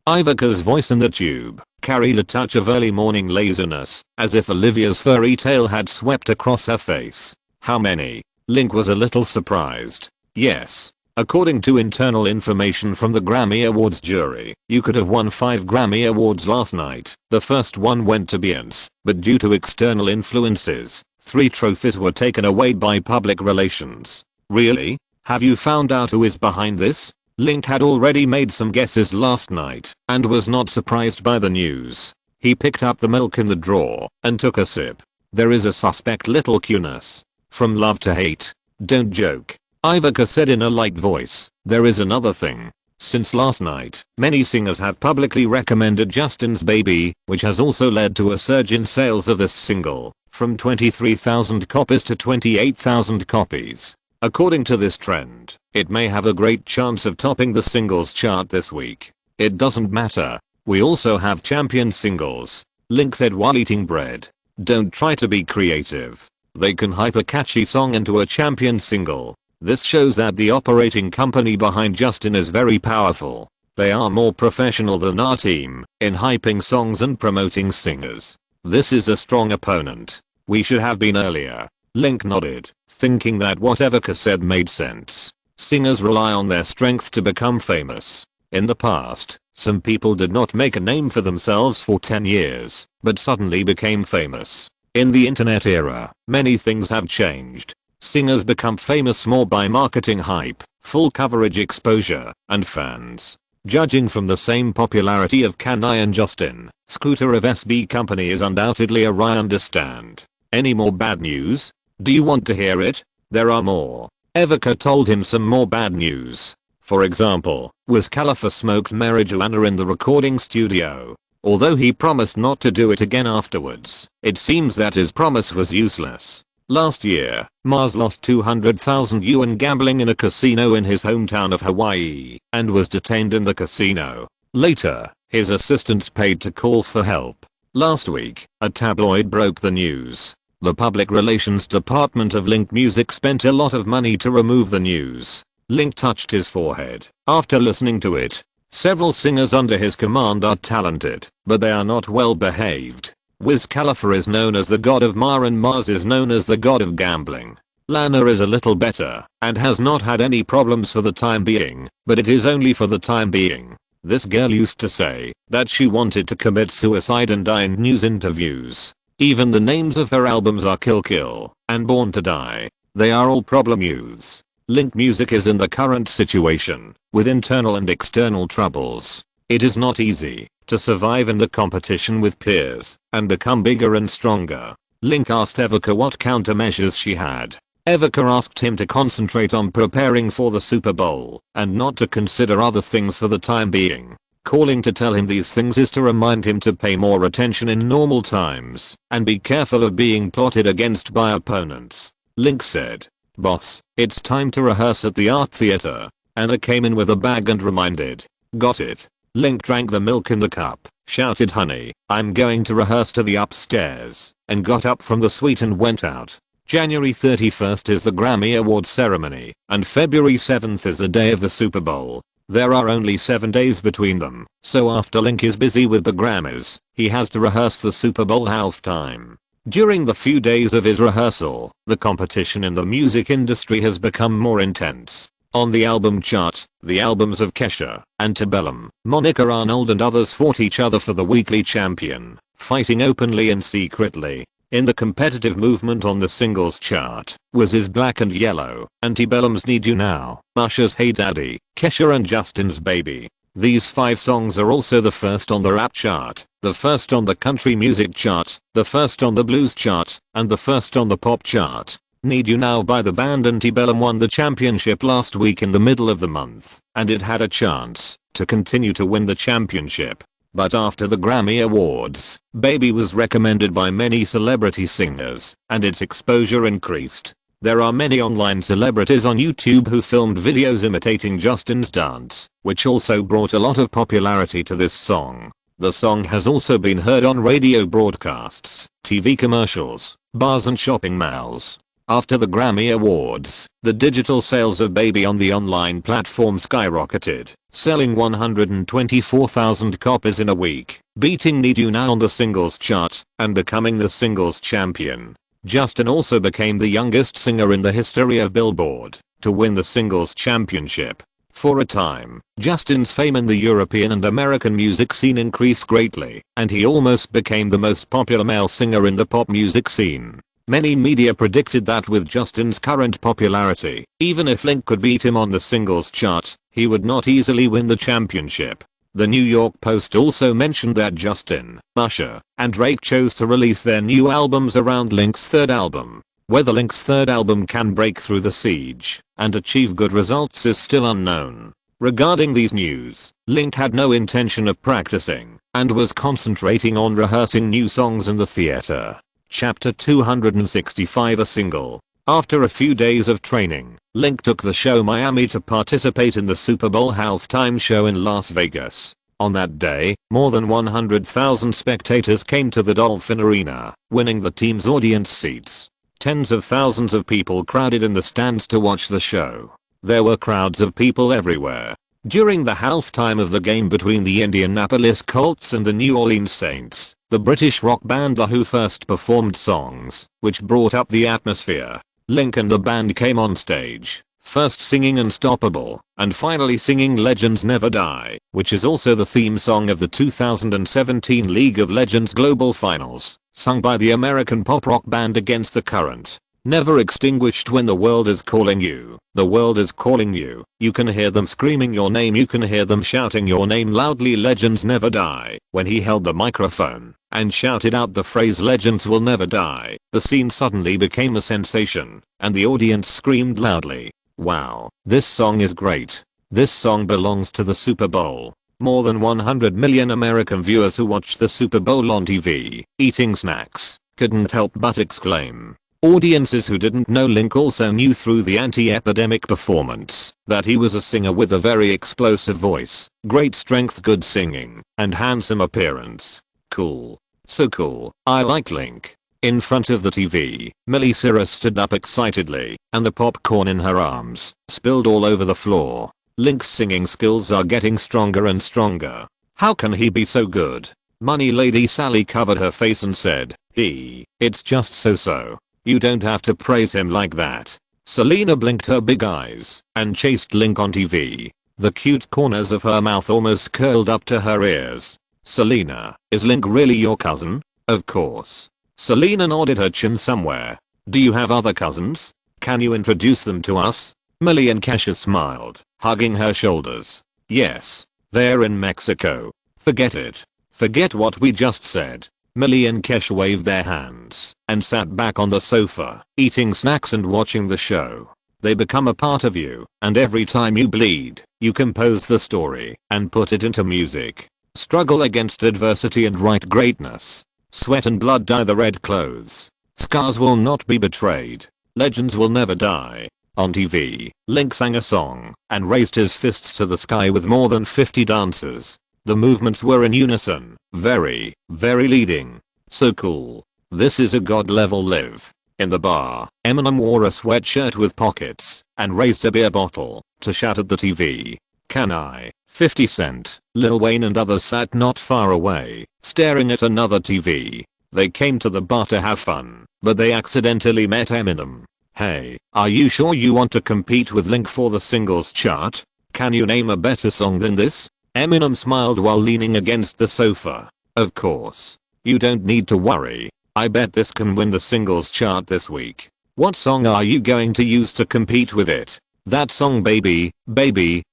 Ivanka's voice in the tube carried a touch of early morning laziness, as if Olivia's furry tail had swept across her face. How many? Link was a little surprised. Yes. According to internal information from the Grammy Awards jury, you could have won 5 Grammy Awards last night. The first one went to Beyoncé, but due to external influences, 3 trophies were taken away by public relations. Really? Have you found out who is behind this? Link had already made some guesses last night and was not surprised by the news. He picked up the milk in the drawer and took a sip. There is a suspect little cuteness. From love to hate. Don't joke. Ivanka said in a light voice. There is another thing. Since last night, many singers have publicly recommended Justin's Baby, which has also led to a surge in sales of this single, from 23,000 copies to 28,000 copies. According to this trend, it may have a great chance of topping the singles chart this week. It doesn't matter. We also have champion singles. Link said while eating bread. Don't try to be creative. They can hype a catchy song into a champion single. This shows that the operating company behind Justin is very powerful. They are more professional than our team in hyping songs and promoting singers. This is a strong opponent. We should have been earlier. Link nodded, thinking that whatever Ka said made sense. Singers rely on their strength to become famous. In the past, some people did not make a name for themselves for 10 years, but suddenly became famous. In the internet era, many things have changed. Singers become famous more by marketing hype, full coverage, exposure, and fans. Judging from the same popularity of Kanai and Justin, Scooter of SB Company is undoubtedly a I understand. Any more bad news? Do you want to hear it? There are more. Evica told him some more bad news. For example, Wiz Khalifa smoked marijuana in the recording studio. Although he promised not to do it again afterwards, it seems that his promise was useless. Last year, Mars lost 200,000 yuan gambling in a casino in his hometown of Hawaii and was detained in the casino. Later, his assistants paid to call for help. Last week, a tabloid broke the news. The public relations department of Link Music spent a lot of money to remove the news. Link touched his forehead after listening to it. Several singers under his command are talented, but they are not well behaved. Wiz Khalifa is known as the god of Mar and Mars is known as the god of gambling. Lana is a little better and has not had any problems for the time being, but it is only for the time being. This girl used to say that she wanted to commit suicide and die in news interviews. Even the names of her albums are Kill Kill and Born to Die. They are all problem youths. Link Music is in the current situation with internal and external troubles. It is not easy to survive in the competition with peers and become bigger and stronger. Link asked Evica what countermeasures she had. Evica asked him to concentrate on preparing for the Super Bowl and not to consider other things for the time being. Calling to tell him these things is to remind him to pay more attention in normal times and be careful of being plotted against by opponents. Link said, "Boss, it's time to rehearse at the art theater." Anna came in with a bag and reminded, "Got it." Link drank the milk in the cup, shouted, "Honey, I'm going to rehearse to the upstairs," and got up from the suite and went out. January 31st is the Grammy Awards ceremony, and February 7th is the day of the Super Bowl. There are only 7 days between them, so after Link is busy with the Grammys, he has to rehearse the Super Bowl halftime. During the few days of his rehearsal, the competition in the music industry has become more intense. On the album chart, the albums of Kesha, Antebellum, Monica Arnold and others fought each other for the weekly champion, fighting openly and secretly. In the competitive movement on the singles chart, Wiz's Black and Yellow, Antebellum's Need You Now, Usher's Hey Daddy, Kesha and Justin's Baby. These 5 songs are also the first on the rap chart, the first on the country music chart, the first on the blues chart, and the first on the pop chart. Need You Now by the band Antebellum won the championship last week in the middle of the month, and it had a chance to continue to win the championship. But after the Grammy Awards, Baby was recommended by many celebrity singers, and its exposure increased. There are many online celebrities on YouTube who filmed videos imitating Justin's dance, which also brought a lot of popularity to this song. The song has also been heard on radio broadcasts, TV commercials, bars and shopping malls. After the Grammy Awards, the digital sales of Baby on the online platform skyrocketed, selling 124,000 copies in a week, beating Need You Now on the singles chart, and becoming the singles champion. Justin also became the youngest singer in the history of Billboard to win the singles championship. For a time, Justin's fame in the European and American music scene increased greatly, and he almost became the most popular male singer in the pop music scene. Many media predicted that with Justin's current popularity, even if Link could beat him on the singles chart, he would not easily win the championship. The New York Post also mentioned that Justin, Usher, and Drake chose to release their new albums around Link's third album. Whether Link's third album can break through the siege and achieve good results is still unknown. Regarding these news, Link had no intention of practicing and was concentrating on rehearsing new songs in the theater. Chapter 265 A single. After a few days of training, Link took the show Miami to participate in the Super Bowl halftime show in Las Vegas. On that day, more than 100,000 spectators came to the Dolphin Arena, winning the team's audience seats. Tens of thousands of people crowded in the stands to watch the show. There were crowds of people everywhere. During the halftime of the game between the Indianapolis Colts and the New Orleans Saints, the British rock band The Who first performed songs, which brought up the atmosphere. Link and the band came on stage, first singing Unstoppable, and finally singing Legends Never Die, which is also the theme song of the 2017 League of Legends Global Finals, sung by the American pop rock band Against the Current. never extinguished when the world is calling you. The world is calling you. You can hear them screaming your name. You can hear them shouting your name loudly. Legends never die. When he held the microphone and shouted out the phrase legends will never die, the scene suddenly became a sensation and the audience screamed loudly. Wow, this song is great. This song belongs to the Super Bowl. More than 100 million American viewers who watched the Super Bowl on TV, eating snacks, couldn't help but exclaim. Audiences who didn't know Link also knew through the anti-epidemic performance that he was a singer with a very explosive voice, great strength, good singing, and handsome appearance. Cool. So cool. I like Link. In front of the TV, Miley Cyrus stood up excitedly, and the popcorn in her arms spilled all over the floor. Link's singing skills are getting stronger and stronger. How can he be so good? Money Lady Sally covered her face and said, it's just so. You don't have to praise him like that. Selena blinked her big eyes and chased Link on TV. The cute corners of her mouth almost curled up to her ears. Selena, is Link really your cousin? Of course. Selena nodded her chin somewhere. Do you have other cousins? Can you introduce them to us? Millie and Kesha smiled, hugging her shoulders. Yes. They're in Mexico. Forget it. Forget what we just said. Millie and Kesha waved their hands and sat back on the sofa, eating snacks and watching the show. They become a part of you, and every time you bleed, you compose the story and put it into music. Struggle against adversity and write greatness. Sweat and blood dye the red clothes. Scars will not be betrayed. Legends will never die. On TV, Link sang a song and raised his fists to the sky with more than 50 dancers. The movements were in unison, very leading. So cool. This is a god level live. In the bar, Eminem wore a sweatshirt with pockets and raised a beer bottle to shout at the TV. Can I? 50 Cent, Lil Wayne and others sat not far away, staring at another TV. They came to the bar to have fun, but they accidentally met Eminem. Hey, are you sure you want to compete with Link for the singles chart? Can you name a better song than this? Eminem smiled while leaning against the sofa. Of course. You don't need to worry. I bet this can win the singles chart this week. What song are you going to use to compete with it? That song baby,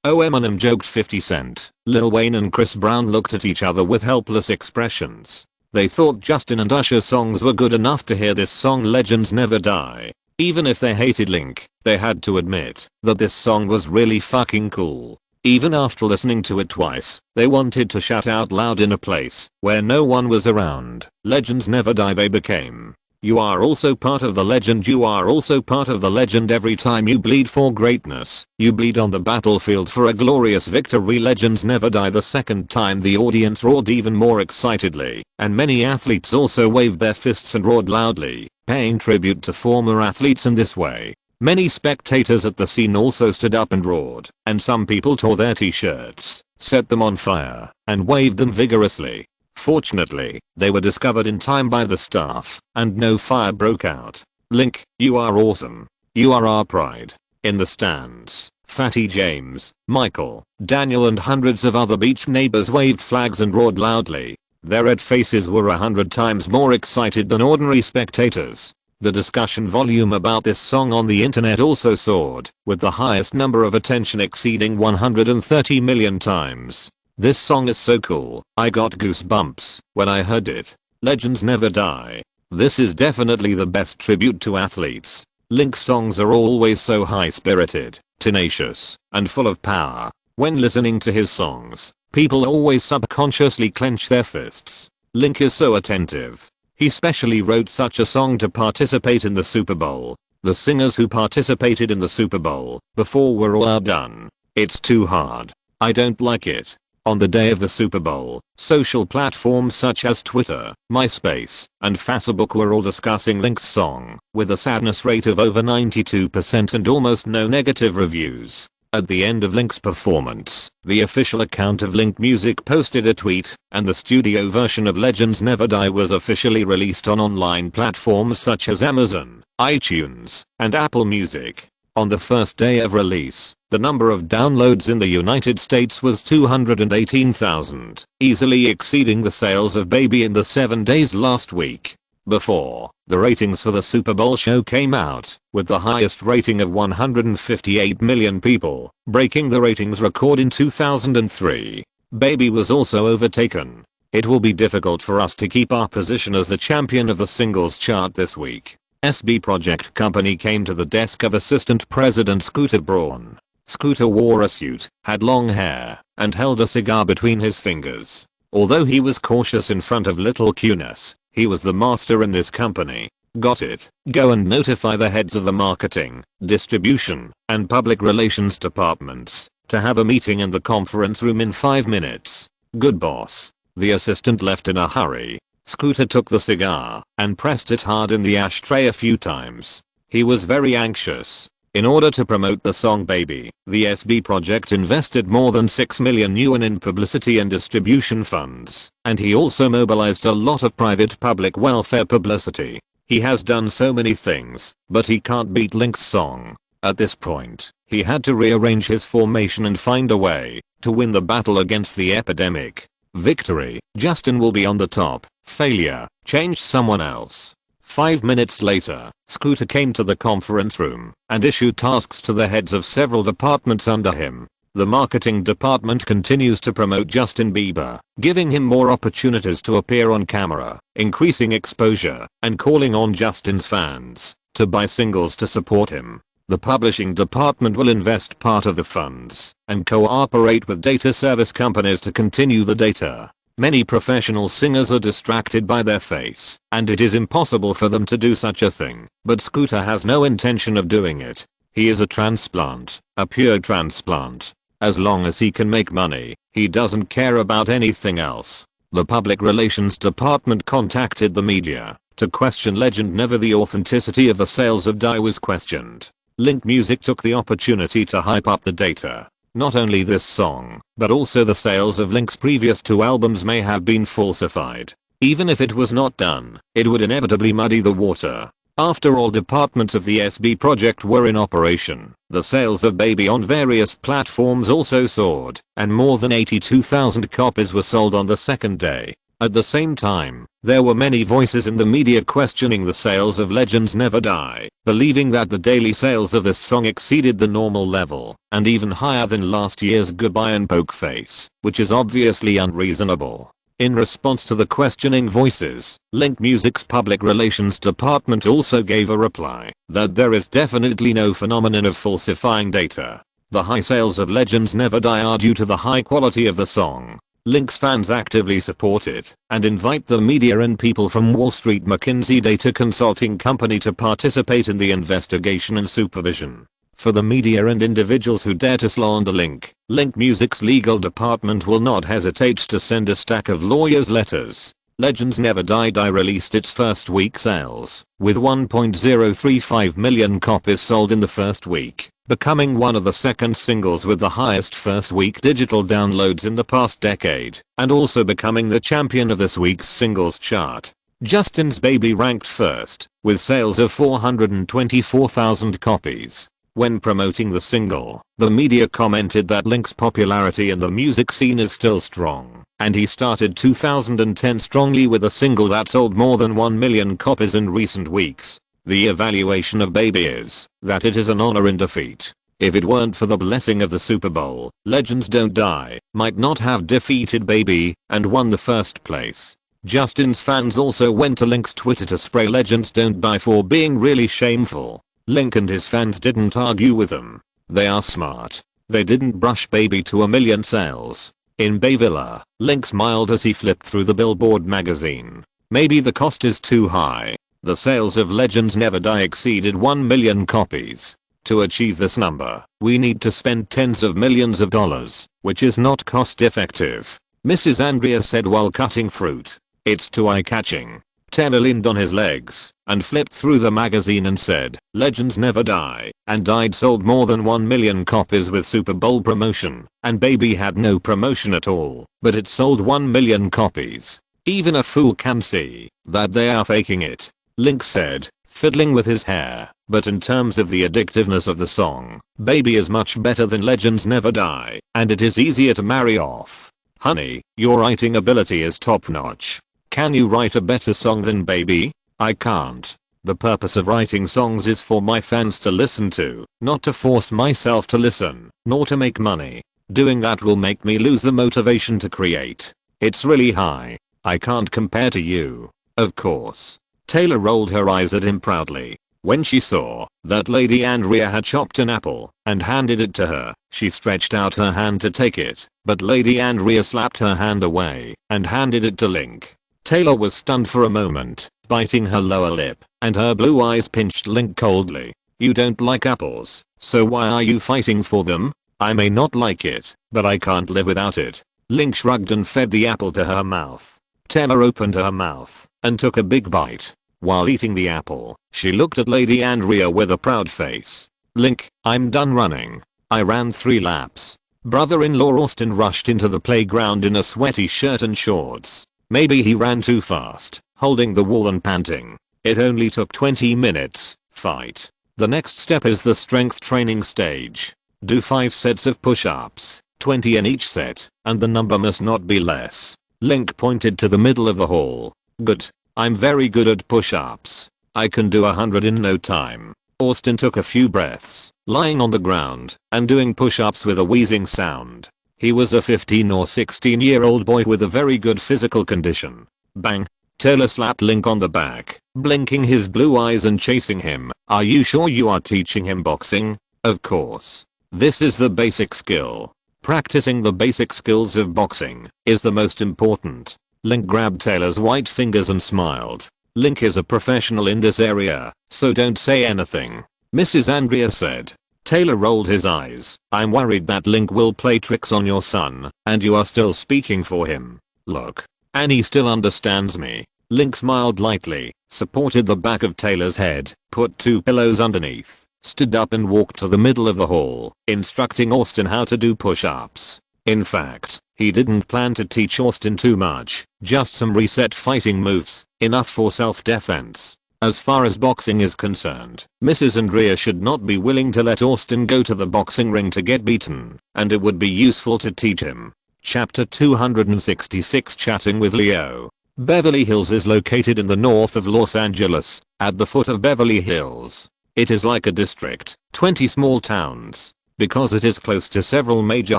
oh Eminem joked. 50 Cent, Lil Wayne and Chris Brown looked at each other with helpless expressions. They thought Justin and Usher songs were good enough to hear this song Legends Never Die. Even if they hated Link, they had to admit that this song was really fucking cool. Even after listening to it twice, they wanted to shout out loud in a place where no one was around. Legends never die, they became. You are also part of the legend. You are also part of the legend. Every time you bleed for greatness, you bleed on the battlefield for a glorious victory. Legends never die. The second time the audience roared even more excitedly, and many athletes also waved their fists and roared loudly, paying tribute to former athletes in this way. Many spectators at the scene also stood up and roared, and some people tore their t-shirts, set them on fire, and waved them vigorously. Fortunately, they were discovered in time by the staff, and no fire broke out. Link, you are awesome. You are our pride. In the stands, Fatty James, Michael, Daniel and hundreds of other beach neighbors waved flags and roared loudly. Their red faces were 100 times more excited than ordinary spectators. The discussion volume about this song on the internet also soared, with the highest number of attention exceeding 130 million times. This song is so cool, I got goosebumps when I heard it. Legends never die. This is definitely the best tribute to athletes. Link's songs are always so high-spirited, tenacious, and full of power. When listening to his songs, people always subconsciously clench their fists. Link is so attentive. He specially wrote such a song to participate in the Super Bowl. The singers who participated in the Super Bowl before were all outdone. It's too hard. I don't like it. On the day of the Super Bowl, social platforms such as Twitter, MySpace, and Facebook were all discussing Link's song, with a sadness rate of over 92% and almost no negative reviews. At the end of Link's performance, the official account of Link Music posted a tweet, and the studio version of Legends Never Die was officially released on online platforms such as Amazon, iTunes, and Apple Music. On the first day of release, the number of downloads in the United States was 218,000, easily exceeding the sales of Baby in the 7 days last week. Before, the ratings for the Super Bowl show came out, with the highest rating of 158 million people, breaking the ratings record in 2003. Baby was also overtaken. It will be difficult for us to keep our position as the champion of the singles chart this week. SB Project Company came to the desk of Assistant President Scooter Braun. Scooter wore a suit, had long hair, and held a cigar between his fingers. Although he was cautious in front of little Cunis, he was the master in this company. Got it? Go and notify the heads of the marketing, distribution, and public relations departments to have a meeting in the conference room in 5 minutes. Good boss. The assistant left in a hurry. Scooter took the cigar and pressed it hard in the ashtray a few times. He was very anxious. In order to promote the song Baby, the SB Project invested more than 6 million yuan in publicity and distribution funds, and he also mobilized a lot of private public welfare publicity. He has done so many things, but he can't beat Link's song. At this point, he had to rearrange his formation and find a way to win the battle against the epidemic. Victory, Justin will be on the top. Failure, change someone else. 5 minutes later, Scooter came to the conference room and issued tasks to the heads of several departments under him. The marketing department continues to promote Justin Bieber, giving him more opportunities to appear on camera, increasing exposure, and calling on Justin's fans to buy singles to support him. The publishing department will invest part of the funds and cooperate with data service companies to continue the data. Many professional singers are distracted by their face, and it is impossible for them to do such a thing, but Scooter has no intention of doing it. He is a transplant, a pure transplant. As long as he can make money, he doesn't care about anything else. The public relations department contacted the media to question legend. Never the authenticity of the sales of Die was questioned. Link Music took the opportunity to hype up the data. Not only this song, but also the sales of Link's previous 2 albums may have been falsified. Even if it was not done, it would inevitably muddy the water. After all departments of the SB project were in operation, the sales of Baby on various platforms also soared, and more than 82,000 copies were sold on the second day. At the same time, there were many voices in the media questioning the sales of Legends Never Die, believing that the daily sales of this song exceeded the normal level, and even higher than last year's Goodbye and Poke Face, which is obviously unreasonable. In response to the questioning voices, Link Music's public relations department also gave a reply that there is definitely no phenomenon of falsifying data. The high sales of Legends Never Die are due to the high quality of the song. Link's fans actively support it and invite the media and people from Wall Street McKinsey Data Consulting Company to participate in the investigation and supervision. For the media and individuals who dare to slander Link, Link Music's legal department will not hesitate to send a stack of lawyers' letters. Legends Never Die released its first week sales, with 1.035 million copies sold in the first week, becoming one of the second singles with the highest first week digital downloads in the past decade, and also becoming the champion of this week's singles chart. Justin's Baby ranked first, with sales of 424,000 copies. When promoting the single, the media commented that Link's popularity in the music scene is still strong, and he started 2010 strongly with a single that sold more than 1 million copies in recent weeks. The evaluation of Baby is that it is an honor in defeat. If it weren't for the blessing of the Super Bowl, Legends Don't Die might not have defeated Baby and won the first place. Justin's fans also went to Link's Twitter to spray Legends Don't Die for being really shameful. Link and his fans didn't argue with them. They are smart. They didn't brush Baby to 1 million sales. In Bayvilla, Link smiled as he flipped through the Billboard magazine. Maybe the cost is too high. The sales of Legends Never Die exceeded 1 million copies. To achieve this number, we need to spend tens of millions of dollars, which is not cost effective. Mrs. Andrea said while cutting fruit. It's too eye-catching. Taylor leaned on his legs and flipped through the magazine and said, Legends Never Die, and Died sold more than 1 million copies with Super Bowl promotion, and Baby had no promotion at all, but it sold 1 million copies. Even a fool can see that they are faking it. Link said, fiddling with his hair, but in terms of the addictiveness of the song, Baby is much better than Legends Never Die, and it is easier to marry off. Honey, your writing ability is top notch. Can you write a better song than Baby? I can't. The purpose of writing songs is for my fans to listen to, not to force myself to listen, nor to make money. Doing that will make me lose the motivation to create. It's really high. I can't compare to you. Of course. Taylor rolled her eyes at him proudly. When she saw that Lady Andrea had chopped an apple and handed it to her, she stretched out her hand to take it, but Lady Andrea slapped her hand away and handed it to Link. Taylor was stunned for a moment, biting her lower lip, and her blue eyes pinched Link coldly. You don't like apples, so why are you fighting for them? I may not like it, but I can't live without it. Link shrugged and fed the apple to her mouth. Taylor opened her mouth and took a big bite. While eating the apple, she looked at Lady Andrea with a proud face. Link, I'm done running. I ran 3 laps. Brother-in-law Austin rushed into the playground in a sweaty shirt and shorts. Maybe he ran too fast, holding the wall and panting. It only took 20 minutes. Fight. The next step is the strength training stage. Do 5 sets of push-ups, 20 in each set, and the number must not be less. Link pointed to the middle of the hall. Good. I'm very good at push-ups. I can do 100 in no time. Austin took a few breaths, lying on the ground and doing push-ups with a wheezing sound. He was a 15 or 16-year-old boy with a very good physical condition. Bang. Taylor slapped Link on the back, blinking his blue eyes and chasing him. Are you sure you are teaching him boxing? Of course. This is the basic skill. Practicing the basic skills of boxing is the most important. Link grabbed Taylor's white fingers and smiled. Link is a professional in this area, so don't say anything. Mrs. Andrea said. Taylor rolled his eyes. I'm worried that Link will play tricks on your son, and you are still speaking for him. Look. Annie still understands me. Link smiled lightly, supported the back of Taylor's head, put 2 pillows underneath, stood up and walked to the middle of the hall, instructing Austin how to do push-ups. In fact, he didn't plan to teach Austin too much, just some reset fighting moves, enough for self-defense. As far as boxing is concerned, Mrs. Andrea should not be willing to let Austin go to the boxing ring to get beaten, and it would be useful to teach him. Chapter 266 Chatting with Leo. Beverly Hills is located in the north of Los Angeles, at the foot of Beverly Hills. It is like a district, 20 small towns. Because it is close to several major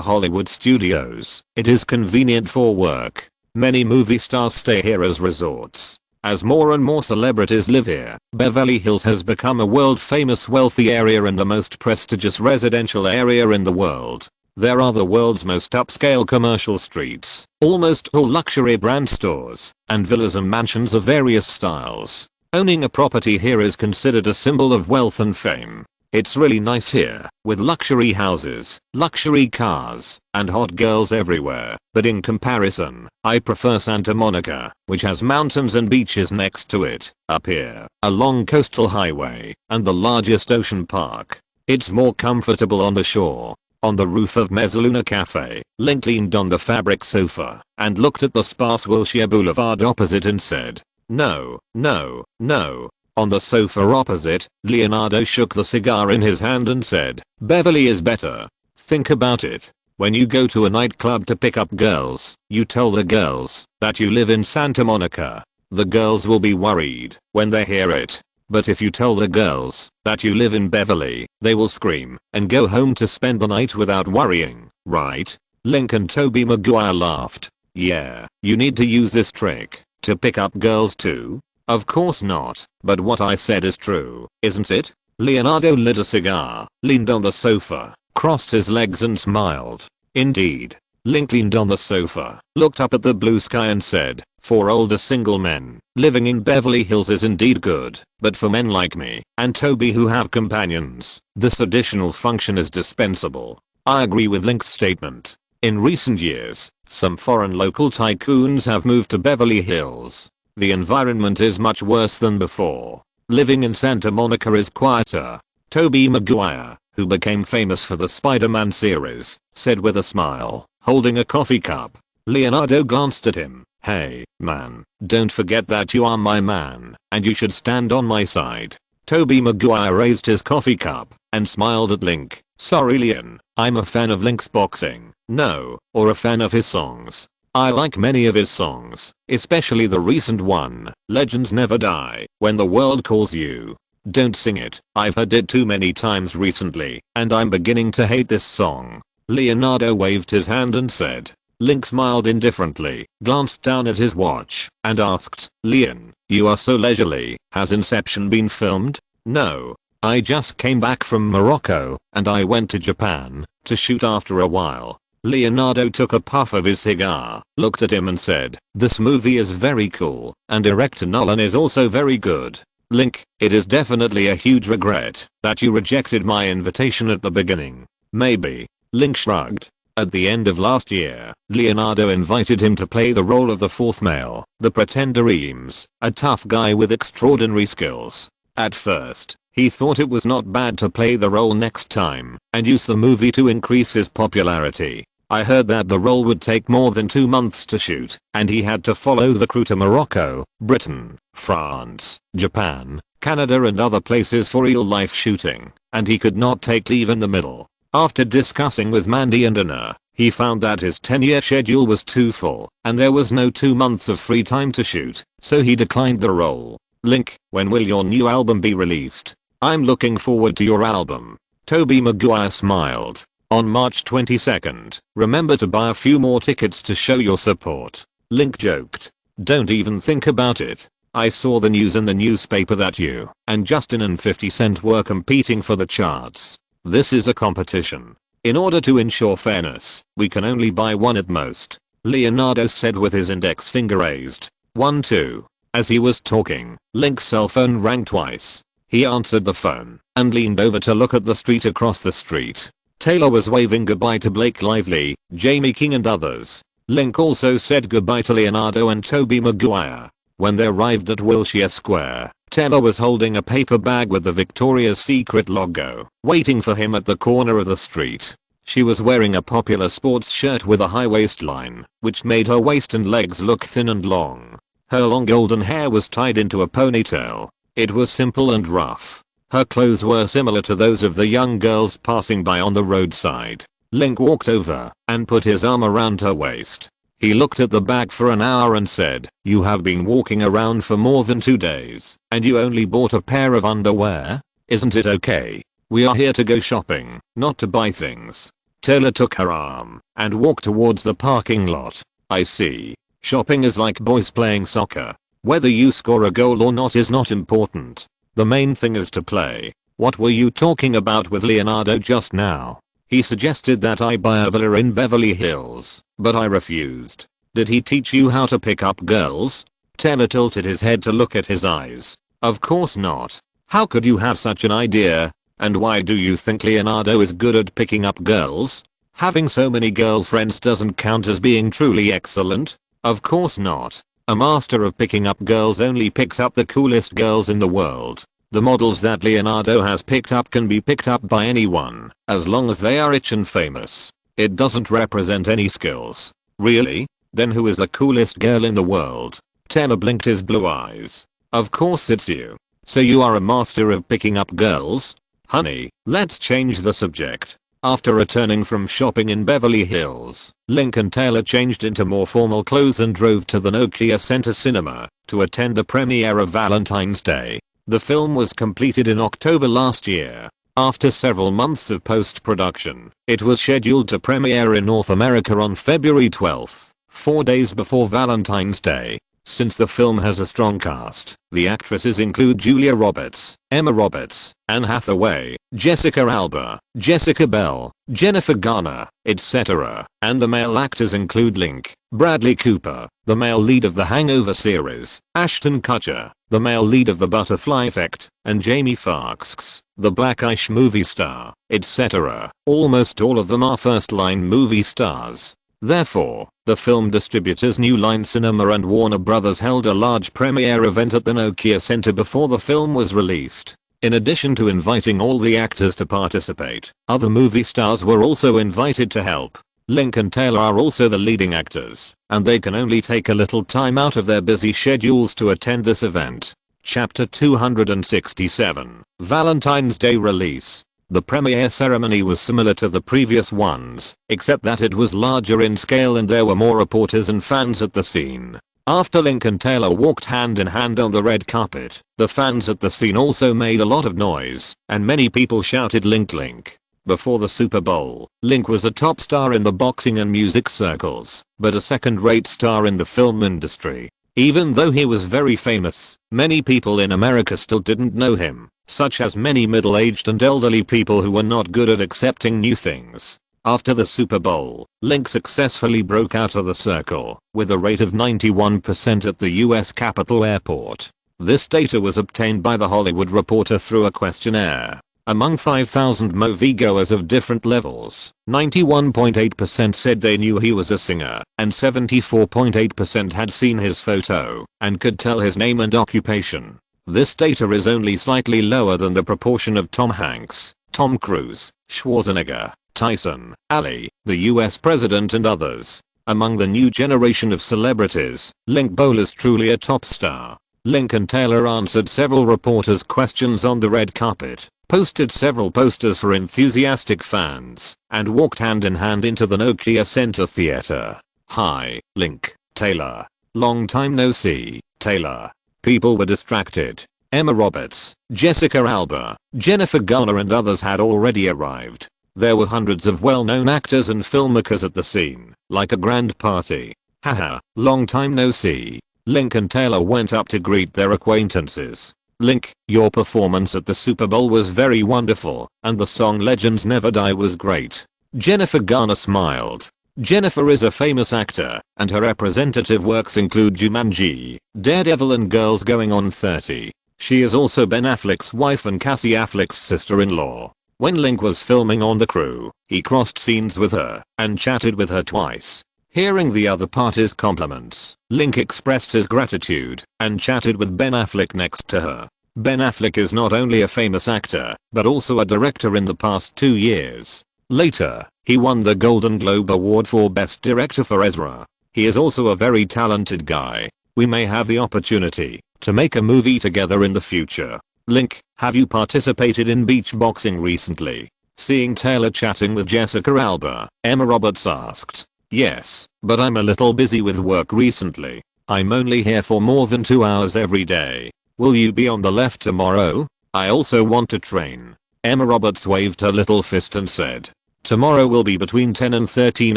Hollywood studios, it is convenient for work. Many movie stars stay here as resorts. As more and more celebrities live here, Beverly Hills has become a world-famous wealthy area and the most prestigious residential area in the world. There are the world's most upscale commercial streets, almost all luxury brand stores, and villas and mansions of various styles. Owning a property here is considered a symbol of wealth and fame. It's really nice here, with luxury houses, luxury cars, and hot girls everywhere, but in comparison, I prefer Santa Monica, which has mountains and beaches next to it, up here, a long coastal highway, and the largest ocean park. It's more comfortable on the shore. On the roof of Mezzaluna Cafe, Link leaned on the fabric sofa, and looked at the sparse Wilshire Boulevard opposite and said, no, no, no. On the sofa opposite, Leonardo shook the cigar in his hand and said, Beverly is better. Think about it. When you go to a nightclub to pick up girls, you tell the girls that you live in Santa Monica. The girls will be worried when they hear it. But if you tell the girls that you live in Beverly, they will scream and go home to spend the night without worrying, right? Link and Tobey Maguire laughed. Yeah, you need to use this trick to pick up girls too? Of course not, but what I said is true, isn't it? Leonardo lit a cigar, leaned on the sofa, crossed his legs and smiled. Indeed. Link leaned on the sofa, looked up at the blue sky and said, for older single men, living in Beverly Hills is indeed good, but for men like me and Toby who have companions, this additional function is dispensable. I agree with Link's statement. In recent years, some foreign local tycoons have moved to Beverly Hills. The environment is much worse than before. Living in Santa Monica is quieter. Tobey Maguire, who became famous for the Spider-Man series, said with a smile, holding a coffee cup. Leonardo glanced at him. Hey, man, don't forget that you are my man, and you should stand on my side. Tobey Maguire raised his coffee cup and smiled at Link. Sorry Leon, I'm a fan of Link's boxing. No, or a fan of his songs. I like many of his songs, especially the recent one, Legends Never Die, When the World Calls You. Don't sing it, I've heard it too many times recently, and I'm beginning to hate this song. Leonardo waved his hand and said. Link smiled indifferently, glanced down at his watch, and asked, Leon, you are so leisurely, has Inception been filmed? No. I just came back from Morocco, and I went to Japan, to shoot after a while. Leonardo took a puff of his cigar, looked at him and said, this movie is very cool, and Director Nolan is also very good. Link, it is definitely a huge regret that you rejected my invitation at the beginning. Maybe. Link shrugged. At the end of last year, Leonardo invited him to play the role of the fourth male, the pretender Eames, a tough guy with extraordinary skills. At first, he thought it was not bad to play the role next time and use the movie to increase his popularity. I heard that the role would take more than 2 months to shoot, and he had to follow the crew to Morocco, Britain, France, Japan, Canada and other places for real-life shooting, and he could not take leave in the middle. After discussing with Mandy and Anna, he found that his 10-year schedule was too full, and there was no 2 months of free time to shoot, so he declined the role. Link, when will your new album be released? I'm looking forward to your album. Tobey Maguire smiled. On March 22nd, remember to buy a few more tickets to show your support. Link joked. Don't even think about it. I saw the news in the newspaper that you and Justin and 50 Cent were competing for the charts. This is a competition. In order to ensure fairness, we can only buy one at most. Leonardo said with his index finger raised. 1 2. As he was talking, Link's cell phone rang twice. He answered the phone and leaned over to look at the street across the street. Taylor was waving goodbye to Blake Lively, Jamie King and others. Link also said goodbye to Leonardo and Tobey Maguire. When they arrived at Wilshire Square, Taylor was holding a paper bag with the Victoria's Secret logo, waiting for him at the corner of the street. She was wearing a popular sports shirt with a high waistline, which made her waist and legs look thin and long. Her long golden hair was tied into a ponytail. It was simple and rough. Her clothes were similar to those of the young girls passing by on the roadside. Link walked over and put his arm around her waist. He looked at the bag for an hour and said, you have been walking around for more than 2 days, and you only bought a pair of underwear? Isn't it okay? We are here to go shopping, not to buy things. Taylor took her arm and walked towards the parking lot. I see. Shopping is like boys playing soccer. Whether you score a goal or not is not important. The main thing is to play. What were you talking about with Leonardo just now? He suggested that I buy a villa in Beverly Hills, but I refused. Did he teach you how to pick up girls? Taylor tilted his head to look at his eyes. Of course not. How could you have such an idea? And why do you think Leonardo is good at picking up girls? Having so many girlfriends doesn't count as being truly excellent? Of course not. A master of picking up girls only picks up the coolest girls in the world. The models that Leonardo has picked up can be picked up by anyone, as long as they are rich and famous. It doesn't represent any skills. Really? Then who is the coolest girl in the world? Taylor blinked his blue eyes. Of course it's you. So you are a master of picking up girls? Honey, let's change the subject. After returning from shopping in Beverly Hills, Link and Taylor changed into more formal clothes and drove to the Nokia Center Cinema to attend the premiere of Valentine's Day. The film was completed in October last year. After several months of post-production, it was scheduled to premiere in North America on February 12, 4 days before Valentine's Day. Since the film has a strong cast, the actresses include Julia Roberts, Emma Roberts, Anne Hathaway, Jessica Alba, Jessica Biel, Jennifer Garner, etc. And the male actors include Link, Bradley Cooper, the male lead of the Hangover series, Ashton Kutcher, the male lead of The Butterfly Effect, and Jamie Foxx, the Black-ish movie star, etc. Almost all of them are first-line movie stars. Therefore, the film distributors New Line Cinema and Warner Bros. Held a large premiere event at the Nokia Center before the film was released. In addition to inviting all the actors to participate, other movie stars were also invited to help. Link and Taylor are also the leading actors, and they can only take a little time out of their busy schedules to attend this event. Chapter 267, Valentine's Day Release. The premiere ceremony was similar to the previous ones, except that it was larger in scale and there were more reporters and fans at the scene. After Link and Taylor walked hand in hand on the red carpet, the fans at the scene also made a lot of noise, and many people shouted "Link Link." Before the Super Bowl, Link was a top star in the boxing and music circles, but a second-rate star in the film industry. Even though he was very famous, many people in America still didn't know him, such as many middle-aged and elderly people who were not good at accepting new things. After the Super Bowl, Link successfully broke out of the circle, with a rate of 91% at the US Capitol Airport. This data was obtained by The Hollywood Reporter through a questionnaire. Among 5,000 moviegoers of different levels, 91.8% said they knew he was a singer, and 74.8% had seen his photo, and could tell his name and occupation. This data is only slightly lower than the proportion of Tom Hanks, Tom Cruise, Schwarzenegger, Tyson, Ali, the US president and others. Among the new generation of celebrities, Link Bowl is truly a top star. Link and Taylor answered several reporters' questions on the red carpet, posted several posters for enthusiastic fans, and walked hand in hand into the Nokia Center Theater. "Hi, Link, Taylor. Long time no see, Taylor." People were distracted. Emma Roberts, Jessica Alba, Jennifer Garner and others had already arrived. There were hundreds of well-known actors and filmmakers at the scene, like a grand party. "Haha, long time no see." Link and Taylor went up to greet their acquaintances. "Link, your performance at the Super Bowl was very wonderful, and the song Legends Never Die was great." Jennifer Garner smiled. Jennifer is a famous actor, and her representative works include Jumanji, Daredevil and Girls Going on 30. She is also Ben Affleck's wife and Cassie Affleck's sister-in-law. When Link was filming on The Crew, he crossed scenes with her and chatted with her twice. Hearing the other party's compliments, Link expressed his gratitude and chatted with Ben Affleck next to her. Ben Affleck is not only a famous actor, but also a director in the past 2 years. Later, he won the Golden Globe Award for Best Director for Ezra. He is also a very talented guy. We may have the opportunity to make a movie together in the future. Link, have you participated in beach boxing recently? Seeing Taylor chatting with Jessica Alba, Emma Roberts asked. "Yes, but I'm a little busy with work recently. I'm only here for more than 2 hours every day. Will you be on the left tomorrow? I also want to train." Emma Roberts waved her little fist and said, "Tomorrow will be between 10 and 13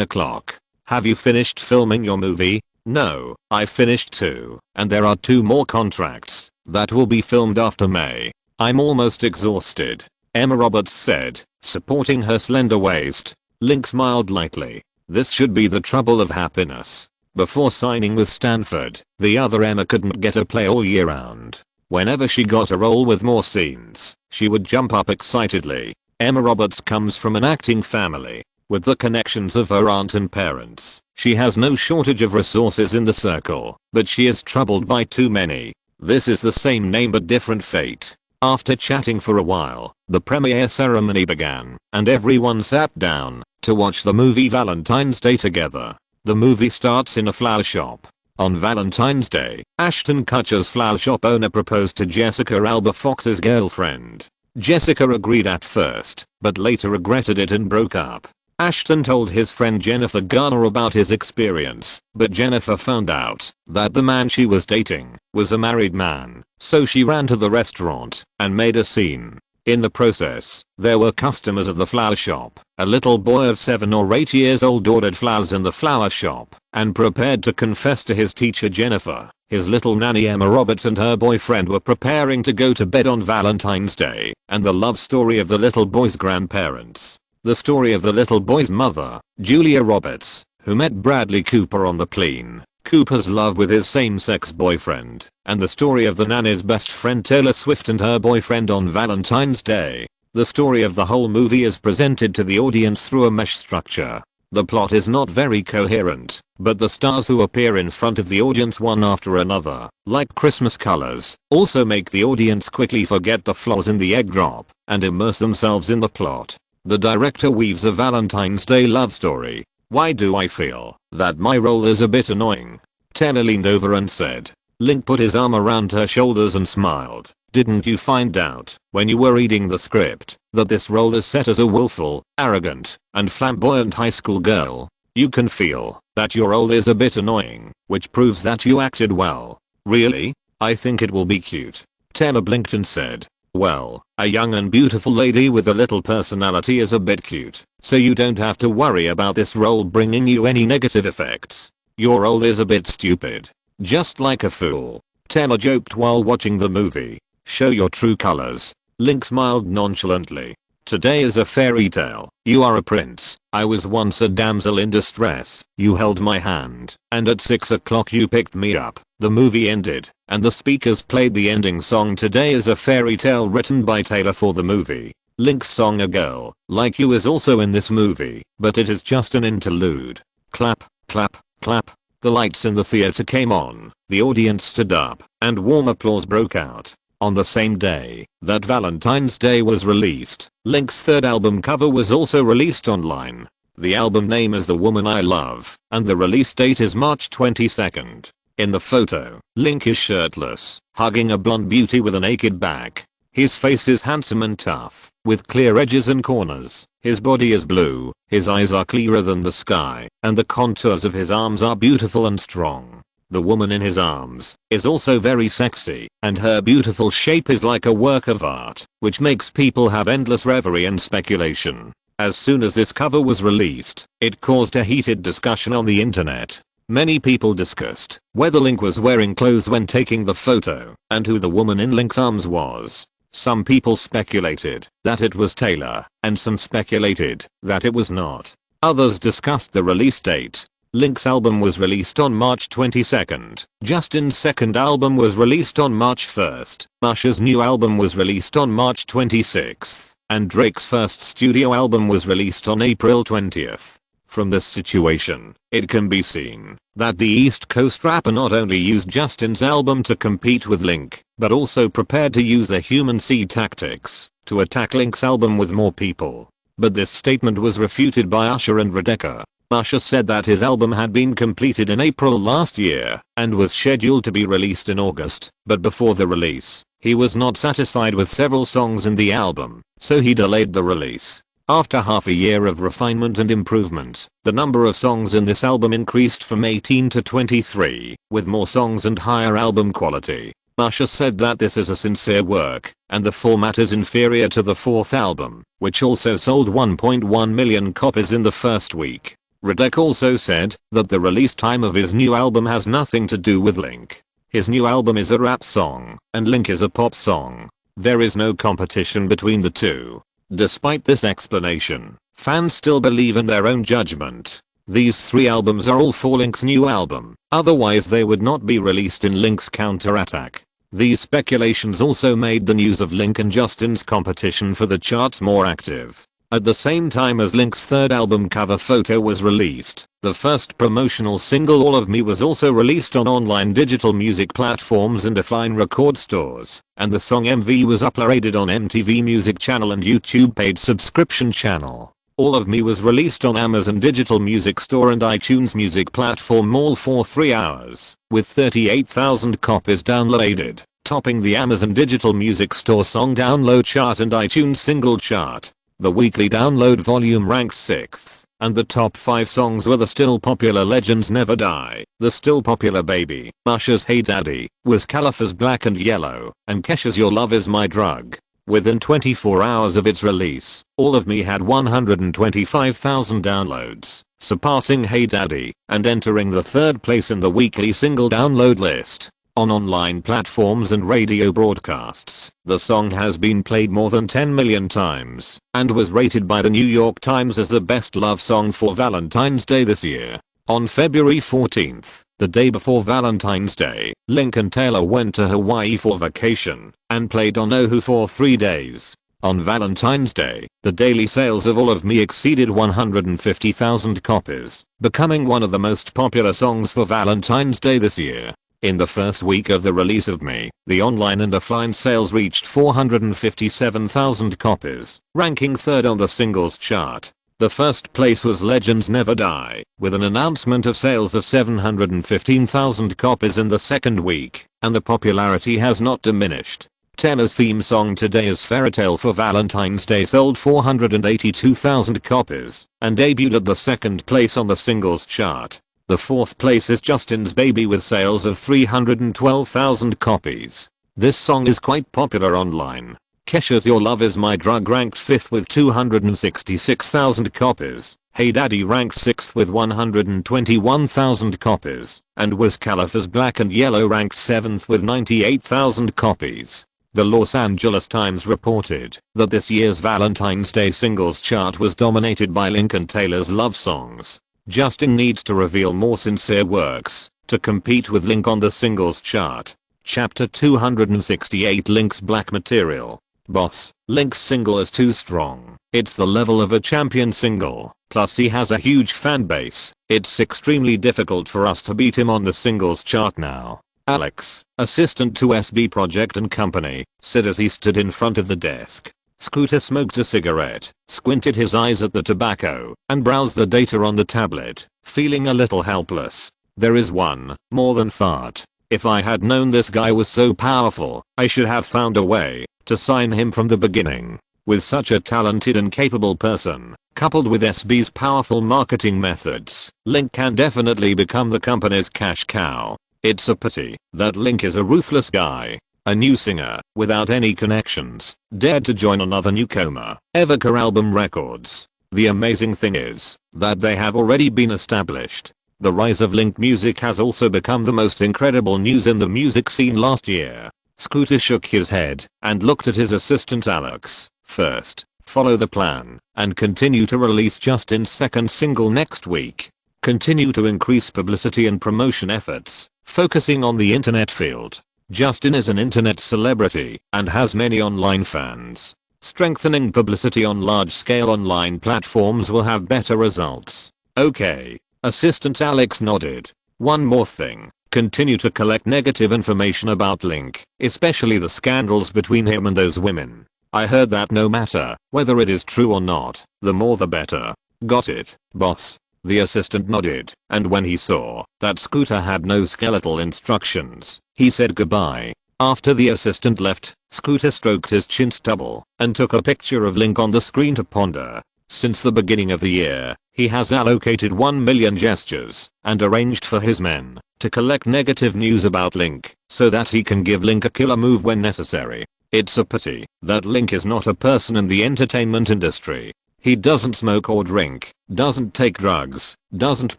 o'clock. Have you finished filming your movie?" "No, I finished 2, and there are 2 more contracts that will be filmed after May. I'm almost exhausted," Emma Roberts said, supporting her slender waist. Link smiled lightly. This should be the trouble of happiness. Before signing with Stanford, the other Emma couldn't get a play all year round. Whenever she got a role with more scenes, she would jump up excitedly. Emma Roberts comes from an acting family. With the connections of her aunt and parents, she has no shortage of resources in the circle, but she is troubled by too many. This is the same name but different fate. After chatting for a while, the premiere ceremony began, and everyone sat down to watch the movie Valentine's Day together. The movie starts in a flower shop. On Valentine's Day, Ashton Kutcher's flower shop owner proposed to Jessica Alba Fox's girlfriend. Jessica agreed at first, but later regretted it and broke up. Ashton told his friend Jennifer Garner about his experience, but Jennifer found out that the man she was dating was a married man, so she ran to the restaurant and made a scene. In the process, there were customers of the flower shop. A little boy of 7 or 8 years old ordered flowers in the flower shop and prepared to confess to his teacher Jennifer. His little nanny Emma Roberts and her boyfriend were preparing to go to bed on Valentine's Day, and the love story of the little boy's grandparents. The story of the little boy's mother, Julia Roberts, who met Bradley Cooper on the plane, Cooper's love with his same-sex boyfriend, and the story of the nanny's best friend Taylor Swift and her boyfriend on Valentine's Day. The story of the whole movie is presented to the audience through a mesh structure. The plot is not very coherent, but the stars who appear in front of the audience one after another, like Christmas colors, also make the audience quickly forget the flaws in the egg drop and immerse themselves in the plot. The director weaves a Valentine's Day love story. "Why do I feel that my role is a bit annoying?" Taylor leaned over and said. Link put his arm around her shoulders and smiled. Didn't you find out, when you were reading the script, that this role is set as a willful, arrogant, and flamboyant high school girl? You can feel that your role is a bit annoying, which proves that you acted well. Really? I think it will be cute. Taylor blinked and said, well, a young and beautiful lady with a little personality is a bit cute, so you don't have to worry about this role bringing you any negative effects. Your role is a bit stupid. Just like a fool. Taylor joked while watching the movie. Show your true colors. Link smiled nonchalantly. Today is a fairy tale. You are a prince. I was once a damsel in distress. You held my hand, and at 6 o'clock you picked me up. The movie ended, and the speakers played the ending song. Today is a fairy tale written by Taylor for the movie. Link's song A Girl Like You is also in this movie, but it is just an interlude. Clap, clap, clap. The lights in the theater came on, the audience stood up, and warm applause broke out. On the same day that Valentine's Day was released, Link's third album cover was also released online. The album name is The Woman I Love, and the release date is March 22nd. In the photo, Link is shirtless, hugging a blonde beauty with a naked back. His face is handsome and tough, with clear edges and corners. His body is blue, his eyes are clearer than the sky, and the contours of his arms are beautiful and strong. The woman in his arms is also very sexy, and her beautiful shape is like a work of art, which makes people have endless reverie and speculation. As soon as this cover was released, it caused a heated discussion on the internet. Many people discussed whether Link was wearing clothes when taking the photo, and who the woman in Link's arms was. Some people speculated that it was Taylor, and some speculated that it was not. Others discussed the release date. Link's album was released on March 22nd. Justin's second album was released on March 1st. Usher's new album was released on March 26th. And Drake's first studio album was released on April 20th. From this situation, it can be seen that the East Coast rapper not only used Justin's album to compete with Link, but also prepared to use the human seed tactics to attack Link's album with more people. But this statement was refuted by Usher and Rebecca. Usher said that his album had been completed in April last year and was scheduled to be released in August, but before the release, he was not satisfied with several songs in the album, so he delayed the release. After half a year of refinement and improvement, the number of songs in this album increased from 18 to 23, with more songs and higher album quality. Usher said that this is a sincere work, and the format is inferior to the fourth album, which also sold 1.1 million copies in the first week. Rebecca also said that the release time of his new album has nothing to do with Link. His new album is a rap song, and Link is a pop song. There is no competition between the two. Despite this explanation, fans still believe in their own judgment. These three albums are all for Link's new album, otherwise they would not be released in Link's counterattack. These speculations also made the news of Link and Justin's competition for the charts more active. At the same time as Link's third album cover photo was released, the first promotional single All of Me was also released on online digital music platforms and offline record stores, and the song MV was uploaded on MTV Music Channel and YouTube paid subscription channel. All of Me was released on Amazon Digital Music Store and iTunes Music Platform all for 3 hours, with 38,000 copies downloaded, topping the Amazon Digital Music Store song download chart and iTunes single chart. The weekly download volume ranked 6th, and the top 5 songs were the still popular Legends Never Die, the still popular Baby, Usher's Hey Daddy, Wiz Khalifa's Black and Yellow, and Kesha's Your Love Is My Drug. Within 24 hours of its release, All of Me had 125,000 downloads, surpassing Hey Daddy, and entering the third place in the weekly single download list. On online platforms and radio broadcasts, the song has been played more than 10 million times, and was rated by the New York Times as the best love song for Valentine's Day this year. On February 14th, the day before Valentine's Day, Link and Taylor went to Hawaii for vacation, and played on Oahu for 3 days. On Valentine's Day, the daily sales of All of Me exceeded 150,000 copies, becoming one of the most popular songs for Valentine's Day this year. In the first week of the release of Me, the online and offline sales reached 457,000 copies, ranking third on the singles chart. The first place was Legends Never Die, with an announcement of sales of 715,000 copies in the second week, and the popularity has not diminished. Tenna's theme song Today is Fairytale for Valentine's Day sold 482,000 copies and debuted at the second place on the singles chart. The fourth place is Justin's Baby with sales of 312,000 copies. This song is quite popular online. Kesha's Your Love Is My Drug ranked 5th with 266,000 copies. Hey Daddy ranked 6th with 121,000 copies. And Wiz Khalifa's Black and Yellow ranked 7th with 98,000 copies. The Los Angeles Times reported that this year's Valentine's Day singles chart was dominated by Link and Taylor's love songs. Justin needs to reveal more sincere works to compete with Link on the singles chart. Chapter 268 Link's Black Material. Boss, Link's single is too strong. It's the level of a champion single, plus he has a huge fan base. It's extremely difficult for us to beat him on the singles chart now. Alex, assistant to SB Project and Company, said as he stood in front of the desk. Scooter smoked a cigarette, squinted his eyes at the tobacco, and browsed the data on the tablet, feeling a little helpless. There is one more than fart. If I had known this guy was so powerful, I should have found a way to sign him from the beginning. With such a talented and capable person, coupled with SB's powerful marketing methods, Link can definitely become the company's cash cow. It's a pity that Link is a ruthless guy. A new singer, without any connections, dared to join another newcomer, Evercore Album Records. The amazing thing is that they have already been established. The rise of Link music has also become the most incredible news in the music scene last year. Scooter shook his head and looked at his assistant Alex. First, follow the plan and continue to release Justin's second single next week. Continue to increase publicity and promotion efforts, focusing on the internet field. Justin is an internet celebrity and has many online fans. Strengthening publicity on large-scale online platforms will have better results. Okay. Assistant Alex nodded. One more thing. Continue to collect negative information about Link, especially the scandals between him and those women. I heard that no matter whether it is true or not, the more the better. Got it, boss. The assistant nodded, and when he saw that Scooter had no skeletal instructions, he said goodbye. After the assistant left, Scooter stroked his chin stubble and took a picture of Link on the screen to ponder. Since the beginning of the year, he has allocated 1 million gestures and arranged for his men to collect negative news about Link so that he can give Link a killer move when necessary. It's a pity that Link is not a person in the entertainment industry. He doesn't smoke or drink, doesn't take drugs, doesn't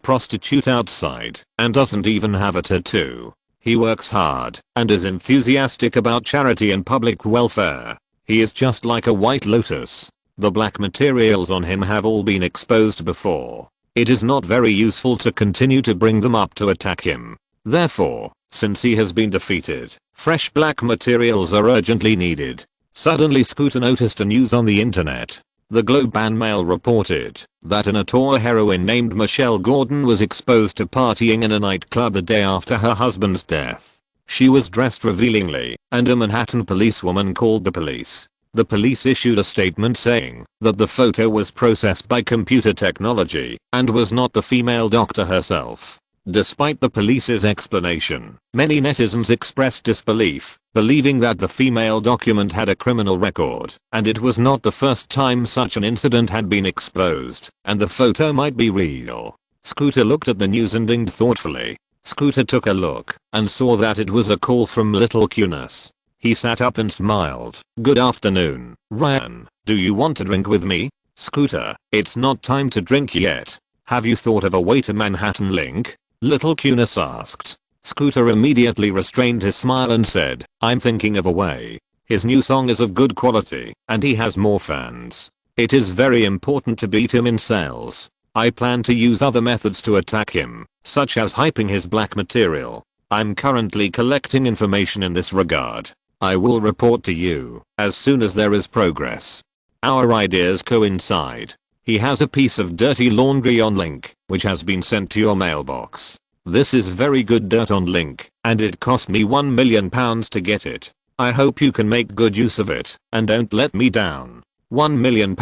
prostitute outside, and doesn't even have a tattoo. He works hard and is enthusiastic about charity and public welfare. He is just like a white lotus. The black materials on him have all been exposed before. It is not very useful to continue to bring them up to attack him. Therefore, since he has been defeated, fresh black materials are urgently needed. Suddenly Scooter noticed a news on the internet. The Globe and Mail reported that an Ator heroine named Michelle Gordon was exposed to partying in a nightclub the day after her husband's death. She was dressed revealingly, and a Manhattan policewoman called the police. The police issued a statement saying that the photo was processed by computer technology and was not the female doctor herself. Despite the police's explanation, many netizens expressed disbelief, believing that the female document had a criminal record, and it was not the first time such an incident had been exposed, and the photo might be real. Scooter looked at the news and dinged thoughtfully. Scooter took a look and saw that it was a call from Little Cunis. He sat up and smiled. Good afternoon, Ryan. Do you want to drink with me? Scooter, it's not time to drink yet. Have you thought of a way to Manhattan Link? Little Cunis asked. Scooter immediately restrained his smile and said, I'm thinking of a way. His new song is of good quality, and he has more fans. It is very important to beat him in sales. I plan to use other methods to attack him, such as hyping his black material. I'm currently collecting information in this regard. I will report to you as soon as there is progress. Our ideas coincide. He has a piece of dirty laundry on Link, which has been sent to your mailbox. This is very good dirt on Link, and it cost me £1 million to get it. I hope you can make good use of it, and don't let me down. £1 million?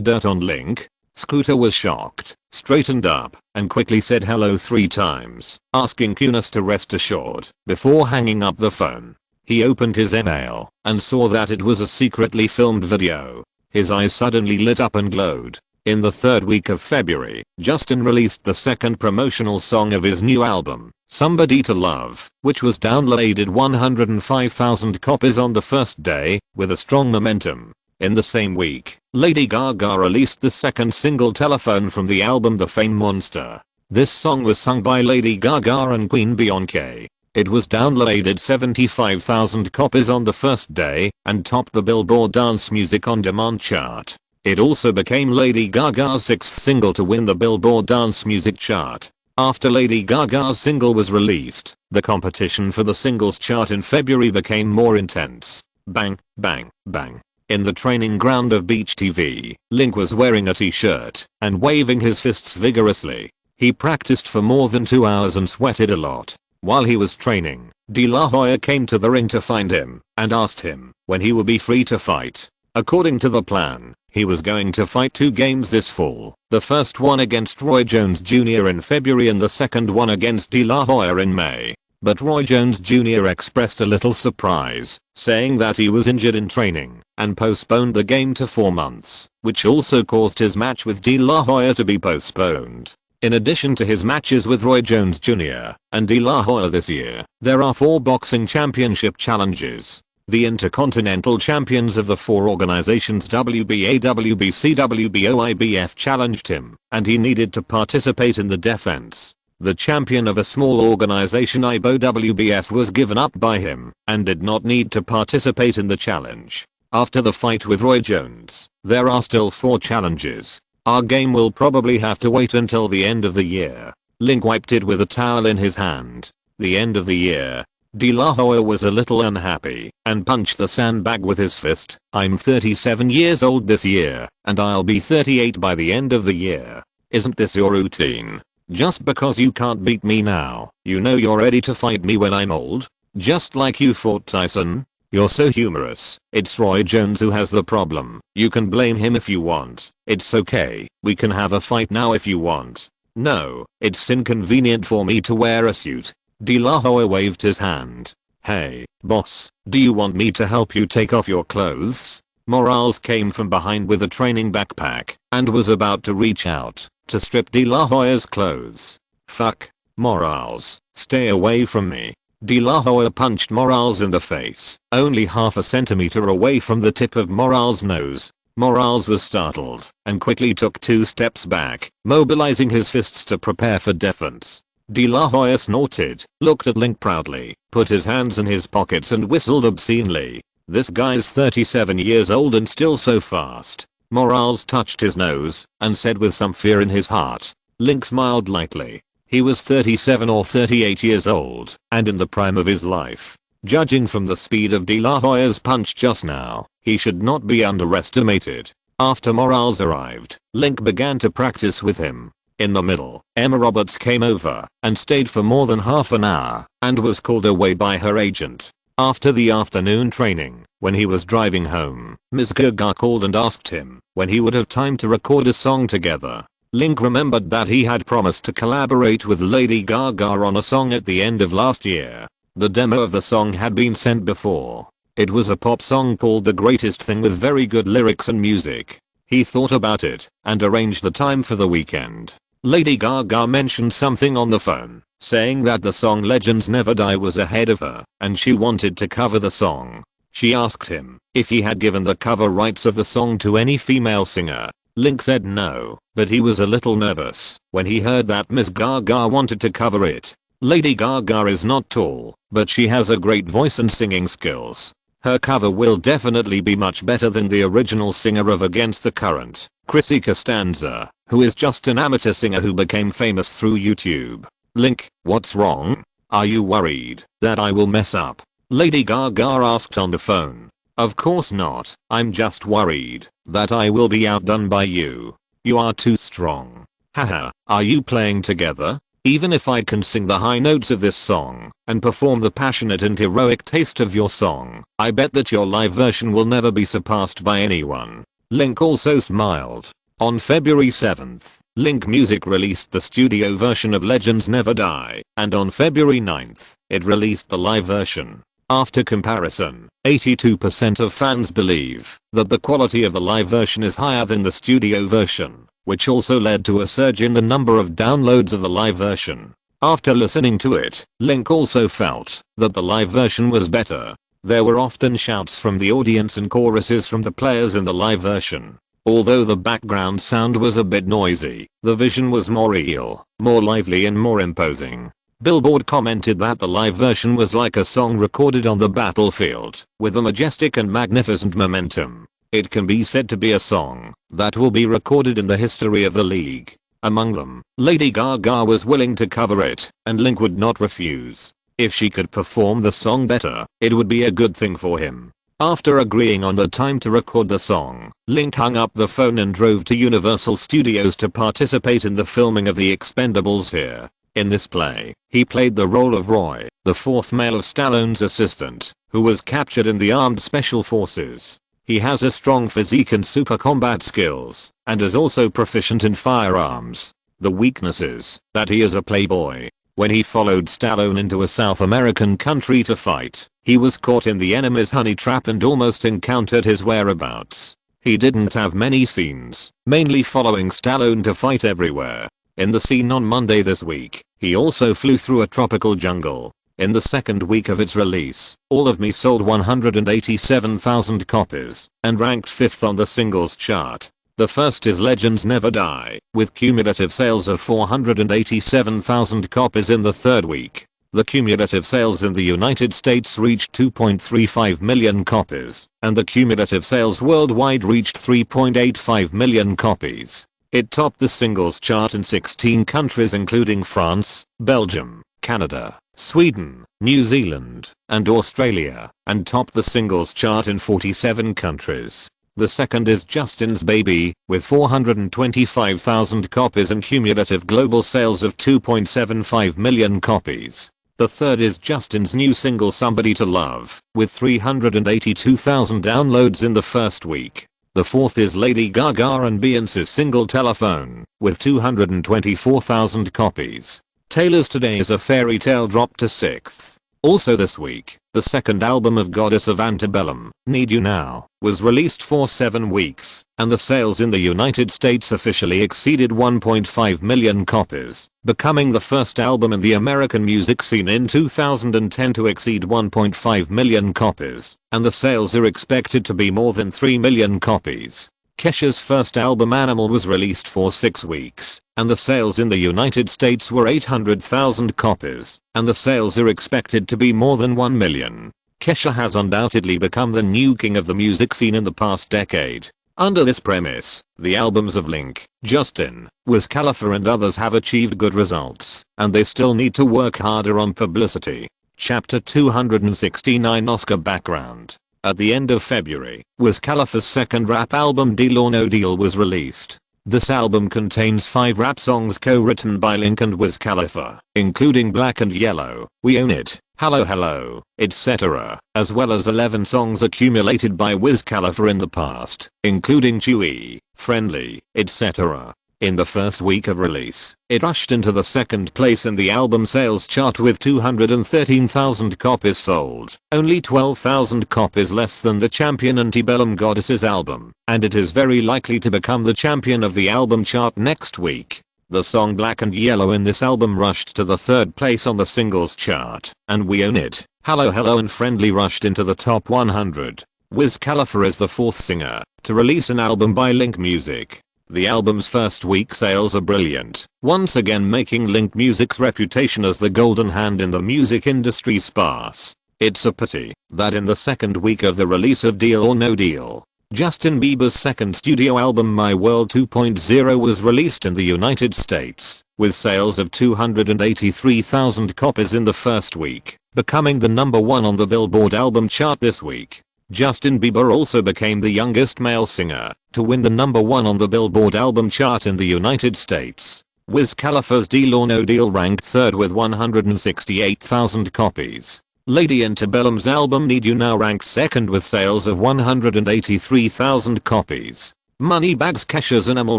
Dirt on Link? Scooter was shocked, straightened up, and quickly said hello 3 times, asking Cunis to rest assured before hanging up the phone. He opened his email and saw that it was a secretly filmed video. His eyes suddenly lit up and glowed. In the third week of February, Justin released the second promotional song of his new album, Somebody to Love, which was downloaded 105,000 copies on the first day, with a strong momentum. In the same week, Lady Gaga released the second single, Telephone, from the album The Fame Monster. This song was sung by Lady Gaga and Queen Beyoncé. It was downloaded 75,000 copies on the first day and topped the Billboard Dance Music on Demand chart. It also became Lady Gaga's sixth single to win the Billboard Dance Music chart. After Lady Gaga's single was released, the competition for the singles chart in February became more intense. Bang, bang, bang. In the training ground of Beach TV, Link was wearing a t-shirt and waving his fists vigorously. He practiced for more than 2 hours and sweated a lot. While he was training, De La Hoya came to the ring to find him and asked him when he would be free to fight. According to the plan, he was going to fight 2 games this fall, the first one against Roy Jones Jr. in February and the second one against De La Hoya in May. But Roy Jones Jr. expressed a little surprise, saying that he was injured in training and postponed the game to 4 months, which also caused his match with De La Hoya to be postponed. In addition to his matches with Roy Jones Jr. and De La Hoya this year, there are 4 boxing championship challenges. The Intercontinental Champions of the 4 organizations WBA, WBC, WBO, IBF challenged him, and he needed to participate in the defense. The champion of a small organization IBO WBF was given up by him and did not need to participate in the challenge. After the fight with Roy Jones, there are still 4 challenges. Our game will probably have to wait until the end of the year. Link wiped it with a towel in his hand. The end of the year. De La Hoya was a little unhappy and punched the sandbag with his fist. I'm 37 years old this year, and I'll be 38 by the end of the year. Isn't this your routine? Just because you can't beat me now, you know you're ready to fight me when I'm old? Just like you fought Tyson? You're so humorous. It's Roy Jones who has the problem. You can blame him if you want. It's okay. We can have a fight now if you want. No, it's inconvenient for me to wear a suit. De La Hoya waved his hand. Hey, boss, do you want me to help you take off your clothes? Morales came from behind with a training backpack and was about to reach out to strip De La Hoya's clothes. Fuck. Morales, stay away from me. De La Hoya punched Morales in the face, only half a centimeter away from the tip of Morales' nose. Morales was startled and quickly took 2 steps back, mobilizing his fists to prepare for defense. De La Hoya snorted, looked at Link proudly, put his hands in his pockets and whistled obscenely. This guy's 37 years old and still so fast. Morales touched his nose and said with some fear in his heart. Link smiled lightly. He was 37 or 38 years old and in the prime of his life. Judging from the speed of De La Hoya's punch just now, he should not be underestimated. After Morales arrived, Link began to practice with him. In the middle, Emma Roberts came over and stayed for more than half an hour and was called away by her agent. After the afternoon training, when he was driving home, Ms. Gaga called and asked him when he would have time to record a song together. Link remembered that he had promised to collaborate with Lady Gaga on a song at the end of last year. The demo of the song had been sent before. It was a pop song called The Greatest Thing with very good lyrics and music. He thought about it and arranged the time for the weekend. Lady Gaga mentioned something on the phone, saying that the song Legends Never Die was ahead of her and she wanted to cover the song. She asked him if he had given the cover rights of the song to any female singer. Link said no, but he was a little nervous when he heard that Miss Gaga wanted to cover it. Lady Gaga is not tall, but she has a great voice and singing skills. Her cover will definitely be much better than the original singer of Against the Current, Chrissy Costanza, who is just an amateur singer who became famous through YouTube. Link, what's wrong? Are you worried that I will mess up? Lady Gaga asked on the phone. Of course not, I'm just worried that I will be outdone by you. You are too strong. Haha, are you playing together? Even if I can sing the high notes of this song and perform the passionate and heroic taste of your song, I bet that your live version will never be surpassed by anyone. Link also smiled. On February 7th, Link Music released the studio version of Legends Never Die, and on February 9th, it released the live version. After comparison, 82% of fans believe that the quality of the live version is higher than the studio version, which also led to a surge in the number of downloads of the live version. After listening to it, Link also felt that the live version was better. There were often shouts from the audience and choruses from the players in the live version. Although the background sound was a bit noisy, the vision was more real, more lively and more imposing. Billboard commented that the live version was like a song recorded on the battlefield, with a majestic and magnificent momentum. It can be said to be a song that will be recorded in the history of the league. Among them, Lady Gaga was willing to cover it, and Link would not refuse. If she could perform the song better, it would be a good thing for him. After agreeing on the time to record the song, Link hung up the phone and drove to Universal Studios to participate in the filming of The Expendables here. In this play, he played the role of Roy, the fourth male of Stallone's assistant, who was captured in the Armed Special Forces. He has a strong physique and super combat skills, and is also proficient in firearms. The weakness is that he is a playboy. When he followed Stallone into a South American country to fight, he was caught in the enemy's honey trap and almost encountered his whereabouts. He didn't have many scenes, mainly following Stallone to fight everywhere. In the scene on Monday this week, he also flew through a tropical jungle. In the second week of its release, All of Me sold 187,000 copies and ranked 5th on the singles chart. The first is Legends Never Die, with cumulative sales of 487,000 copies in the third week. The cumulative sales in the United States reached 2.35 million copies, and the cumulative sales worldwide reached 3.85 million copies. It topped the singles chart in 16 countries including France, Belgium, Canada, Sweden, New Zealand, and Australia, and topped the singles chart in 47 countries. The second is Justin's Baby, with 425,000 copies and cumulative global sales of 2.75 million copies. The third is Justin's new single Somebody to Love, with 382,000 downloads in the first week. The fourth is Lady Gaga and Beyonce's single Telephone, with 224,000 copies. Taylor's Today Is a Fairy Tale dropped to 6th. Also this week, the second album of Goddess of Antebellum, Need You Now, was released for 7 weeks, and the sales in the United States officially exceeded 1.5 million copies, becoming the first album in the American music scene in 2010 to exceed 1.5 million copies, and the sales are expected to be more than 3 million copies. Kesha's first album Animal was released for 6 weeks, and the sales in the United States were 800,000 copies, and the sales are expected to be more than 1 million. Kesha has undoubtedly become the new king of the music scene in the past decade. Under this premise, the albums of Link, Justin, Wiz Khalifa and others have achieved good results, and they still need to work harder on publicity. Chapter 269 Oscar Background. At the end of February, Wiz Khalifa's second rap album Deal or No Deal was released. This album contains 5 rap songs co-written by Link and Wiz Khalifa, including Black and Yellow, We Own It, Hello Hello, etc., as well as 11 songs accumulated by Wiz Khalifa in the past, including Chewy, Friendly, etc. In the first week of release, it rushed into the second place in the album sales chart with 213,000 copies sold, only 12,000 copies less than the champion Antebellum Goddesses album, and it is very likely to become the champion of the album chart next week. The song Black and Yellow in this album rushed to the third place on the singles chart, and We Own It, Hello Hello and Friendly rushed into the top 100. Wiz Khalifa is the 4th singer to release an album by Link Music. The album's first week sales are brilliant, once again making Link Music's reputation as the golden hand in the music industry sparse. It's a pity that in the second week of the release of Deal or No Deal, Justin Bieber's second studio album My World 2.0 was released in the United States, with sales of 283,000 copies in the first week, becoming the number 1 on the Billboard album chart this week. Justin Bieber also became the youngest male singer to win the number 1 on the Billboard album chart in the United States. Wiz Khalifa's Deal or No Deal ranked 3rd with 168,000 copies. Lady Antebellum's album Need You Now ranked 2nd with sales of 183,000 copies. Moneybags Kesha's Animal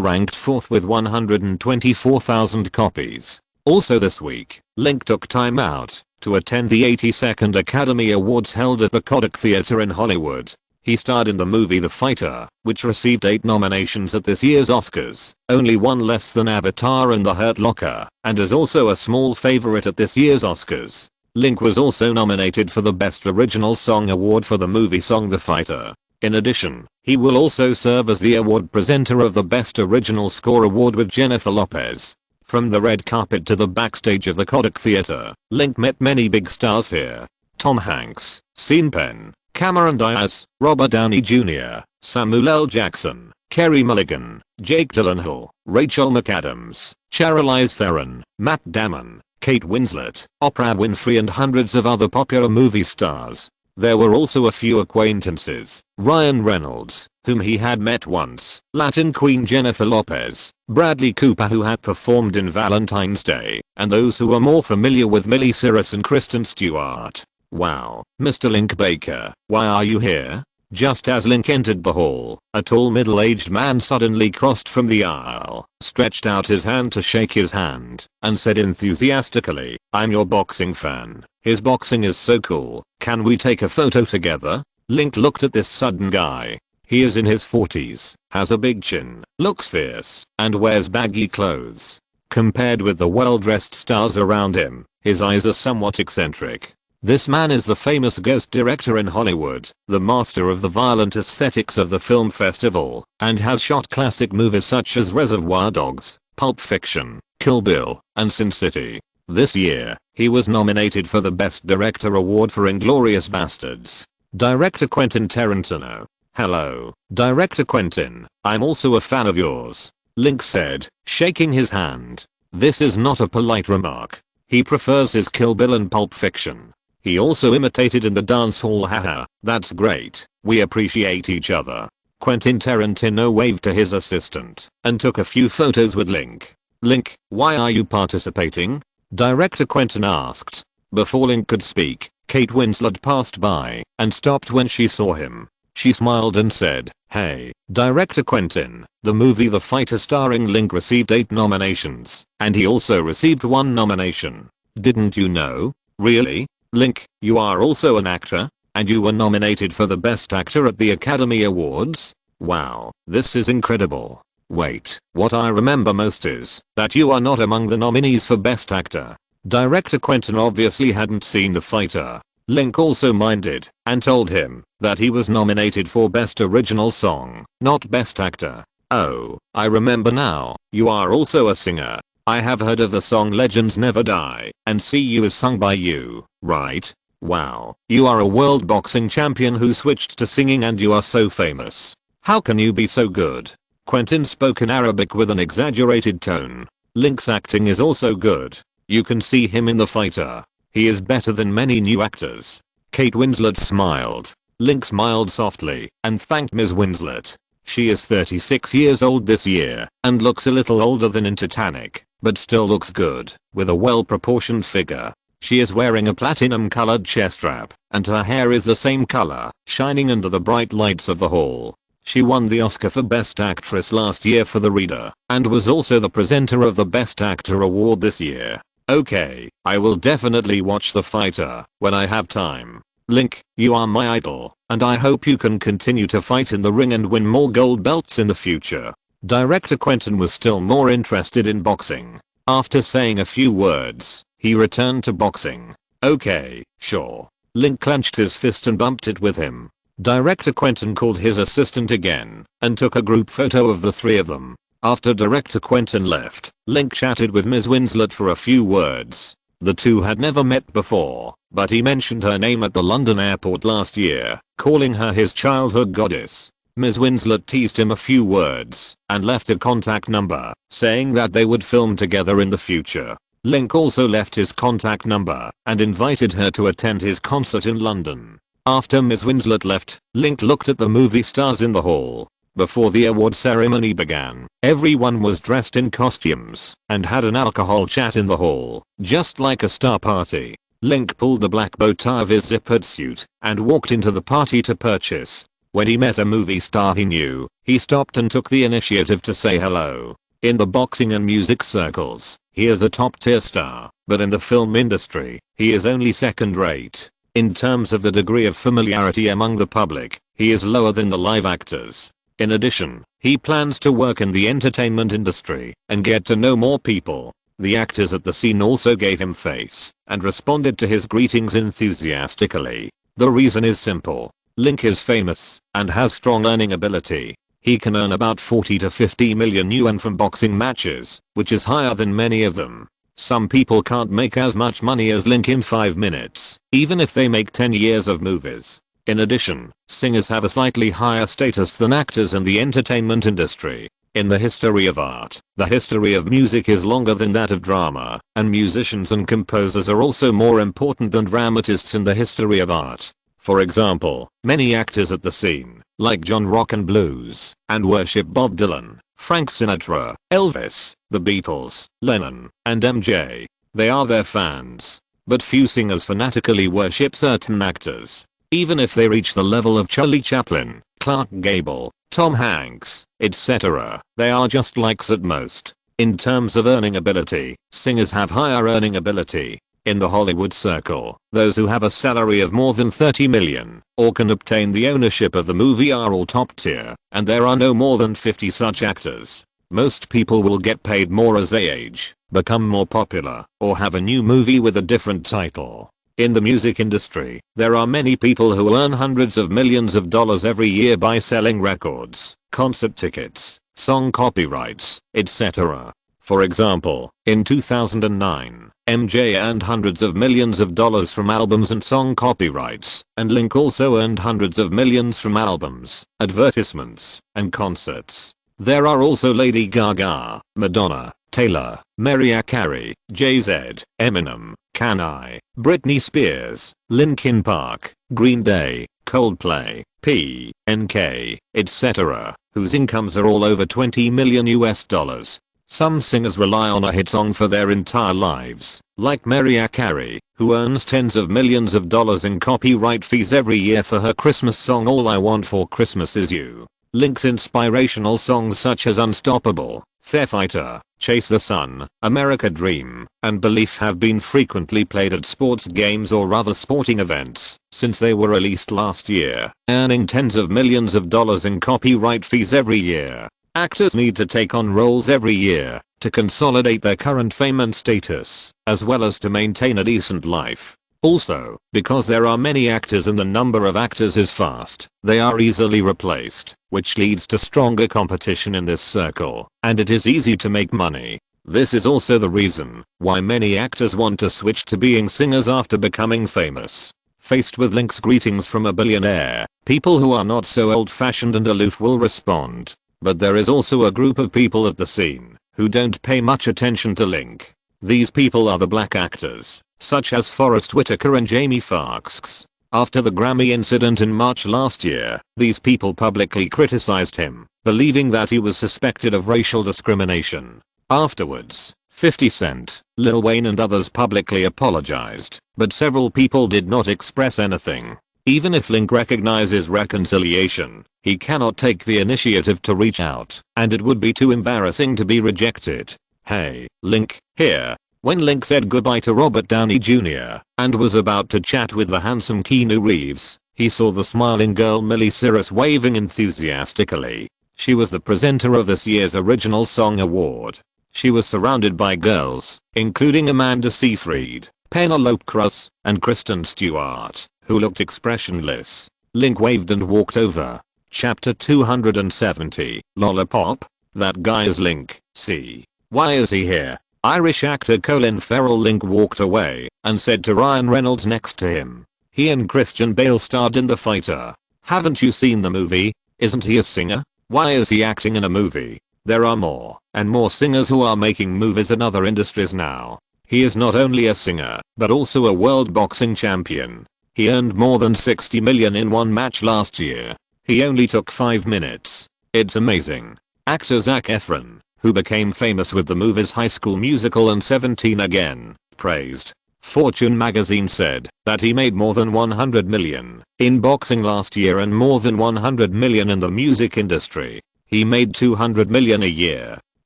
ranked 4th with 124,000 copies. Also this week, Link took time out to attend the 82nd Academy Awards held at the Kodak Theater in Hollywood. He starred in the movie The Fighter, which received 8 nominations at this year's Oscars, only one less than Avatar and The Hurt Locker, and is also a small favorite at this year's Oscars. Link was also nominated for the Best Original Song award for the movie song The Fighter. In addition, he will also serve as the award presenter of the Best Original Score award with Jennifer Lopez. From the red carpet to the backstage of the Kodak Theater, Link met many big stars here. Tom Hanks, Sean Penn, Cameron Diaz, Robert Downey Jr., Samuel L. Jackson, Kerry Mulligan, Jake Gyllenhaal, Rachel McAdams, Charlize Theron, Matt Damon, Kate Winslet, Oprah Winfrey and hundreds of other popular movie stars. There were also a few acquaintances, Ryan Reynolds, whom he had met once, Latin Queen Jennifer Lopez, Bradley Cooper who had performed in Valentine's Day, and those who were more familiar with Miley Cyrus and Kristen Stewart. Wow, Mr. Link Baker, why are you here? Just as Link entered the hall, a tall middle-aged man suddenly crossed from the aisle, stretched out his hand to shake his hand, and said enthusiastically, "I'm your boxing fan. His boxing is so cool, can we take a photo together?" Link looked at this sudden guy. He is in his 40s, has a big chin, looks fierce, and wears baggy clothes. Compared with the well-dressed stars around him, his eyes are somewhat eccentric. This man is the famous ghost director in Hollywood, the master of the violent aesthetics of the film festival, and has shot classic movies such as Reservoir Dogs, Pulp Fiction, Kill Bill, and Sin City. This year, he was nominated for the Best Director award for Inglourious Basterds. Director Quentin Tarantino. "Hello, Director Quentin, I'm also a fan of yours," Link said, shaking his hand. This is not a polite remark. He prefers his Kill Bill and Pulp Fiction. He also imitated in the dance hall. Haha, that's great, we appreciate each other. Quentin Tarantino waved to his assistant and took a few photos with Link. "Link, why are you participating?" Director Quentin asked. Before Link could speak, Kate Winslet passed by and stopped when she saw him. She smiled and said, "Hey, Director Quentin, the movie The Fighter starring Link received 8 nominations, and he also received 1 nomination. Didn't you know?" "Really? Link, you are also an actor? And you were nominated for the Best Actor at the Academy Awards? Wow, this is incredible. Wait, what I remember most is that you are not among the nominees for Best Actor." Director Quentin obviously hadn't seen The Fighter. Link also minded and told him that he was nominated for Best Original Song, not Best Actor. "Oh, I remember now, you are also a singer. I have heard of the song Legends Never Die, and See You is sung by you, right? Wow, you are a world boxing champion who switched to singing and you are so famous. How can you be so good?" Quentin spoke in Arabic with an exaggerated tone. Link's acting is also good. You can see him in The Fighter. He is better than many new actors. Kate Winslet smiled. Link smiled softly and thanked Ms. Winslet. She is 36 years old this year and looks a little older than in Titanic, but still looks good, with a well-proportioned figure. She is wearing a platinum-colored chest strap, and her hair is the same color, shining under the bright lights of the hall. She won the Oscar for Best Actress last year for The Reader, and was also the presenter of the Best Actor award this year. Okay, I will definitely watch The Fighter when I have time. Link, you are my idol, and I hope you can continue to fight in the ring and win more gold belts in the future. Director Quentin was still more interested in boxing. After saying a few words, he returned to boxing. "Okay, sure." Link clenched his fist and bumped it with him. Director Quentin called his assistant again and took a group photo of the 3 of them. After Director Quentin left, Link chatted with Ms. Winslet for a few words. The two had never met before, but he mentioned her name at the London airport last year, calling her his childhood goddess. Ms. Winslet teased him a few words and left a contact number, saying that they would film together in the future. Link also left his contact number and invited her to attend his concert in London. After Ms. Winslet left, Link looked at the movie stars in the hall. Before the award ceremony began, everyone was dressed in costumes and had an alcohol chat in the hall, just like a star party. Link pulled the black bow tie of his zippered suit and walked into the party to purchase. When he met a movie star he knew, he stopped and took the initiative to say hello. In the boxing and music circles, he is a top tier star, but in the film industry, he is only second rate. In terms of the degree of familiarity among the public, he is lower than the live actors. In addition, he plans to work in the entertainment industry and get to know more people. The actors at the scene also gave him face and responded to his greetings enthusiastically. The reason is simple. Link is famous and has strong earning ability. He can earn about 40 to 50 million yuan from boxing matches, which is higher than many of them. Some people can't make as much money as Link in 5 minutes, even if they make 10 years of movies. In addition, singers have a slightly higher status than actors in the entertainment industry. In the history of art, the history of music is longer than that of drama, and musicians and composers are also more important than dramatists in the history of art. For example, many actors at the scene, like John Rock and Blues, and worship Bob Dylan, Frank Sinatra, Elvis, the Beatles, Lennon, and MJ. They are their fans. But few singers fanatically worship certain actors. Even if they reach the level of Charlie Chaplin, Clark Gable, Tom Hanks, etc., they are just likes at most. In terms of earning ability, singers have higher earning ability. In the Hollywood circle, those who have a salary of more than 30 million or can obtain the ownership of the movie are all top tier, and there are no more than 50 such actors. Most people will get paid more as they age, become more popular, or have a new movie with a different title. In the music industry, there are many people who earn hundreds of millions of dollars every year by selling records, concert tickets, song copyrights, etc. For example, in 2009, MJ earned hundreds of millions of dollars from albums and song copyrights, and Link also earned hundreds of millions from albums, advertisements, and concerts. There are also Lady Gaga, Madonna, Taylor, Mariah Carey, Jay-Z, Eminem, Kanye, Britney Spears, Linkin Park, Green Day, Coldplay, PNK, etc., whose incomes are all over 20 million US dollars. Some singers rely on a hit song for their entire lives, like Mariah Carey, who earns tens of millions of dollars in copyright fees every year for her Christmas song All I Want for Christmas Is You. Link's inspirational songs such as Unstoppable, Fair Fighter, Chase the Sun, America Dream, and Belief have been frequently played at sports games or other sporting events since they were released last year, earning tens of millions of dollars in copyright fees every year. Actors need to take on roles every year to consolidate their current fame and status, as well as to maintain a decent life. Also, because there are many actors and the number of actors is fast, they are easily replaced, which leads to stronger competition in this circle, and it is easy to make money. This is also the reason why many actors want to switch to being singers after becoming famous. Faced with Link's greetings from a billionaire, people who are not so old-fashioned and aloof will respond. But there is also a group of people at the scene who don't pay much attention to Link. These people are the black actors, such as Forrest Whitaker and Jamie Foxx. After the Grammy incident in March last year, these people publicly criticized him, believing that he was suspected of racial discrimination. Afterwards, 50 Cent, Lil Wayne and others publicly apologized, but several people did not express anything. Even if Link recognizes reconciliation, he cannot take the initiative to reach out, and it would be too embarrassing to be rejected. Hey, Link, here. When Link said goodbye to Robert Downey Jr. and was about to chat with the handsome Keanu Reeves, he saw the smiling girl Miley Cyrus waving enthusiastically. She was the presenter of this year's Original Song Award. She was surrounded by girls, including Amanda Seyfried, Penelope Cruz, and Kristen Stewart, who looked expressionless. Link waved and walked over. Chapter 270, Lollipop? That guy is Link, see. Why is he here? Irish actor Colin Farrell. Link walked away and said to Ryan Reynolds next to him. He and Christian Bale starred in The Fighter. Haven't you seen the movie? Isn't he a singer? Why is he acting in a movie? There are more and more singers who are making movies in other industries now. He is not only a singer, but also a world boxing champion. He earned more than 60 million in one match last year. He only took 5 minutes. It's amazing. Actor Zac Efron, who became famous with the movies High School Musical and 17 Again, praised. Fortune magazine said that he made more than 100 million in boxing last year and more than 100 million in the music industry. He made 200 million a year.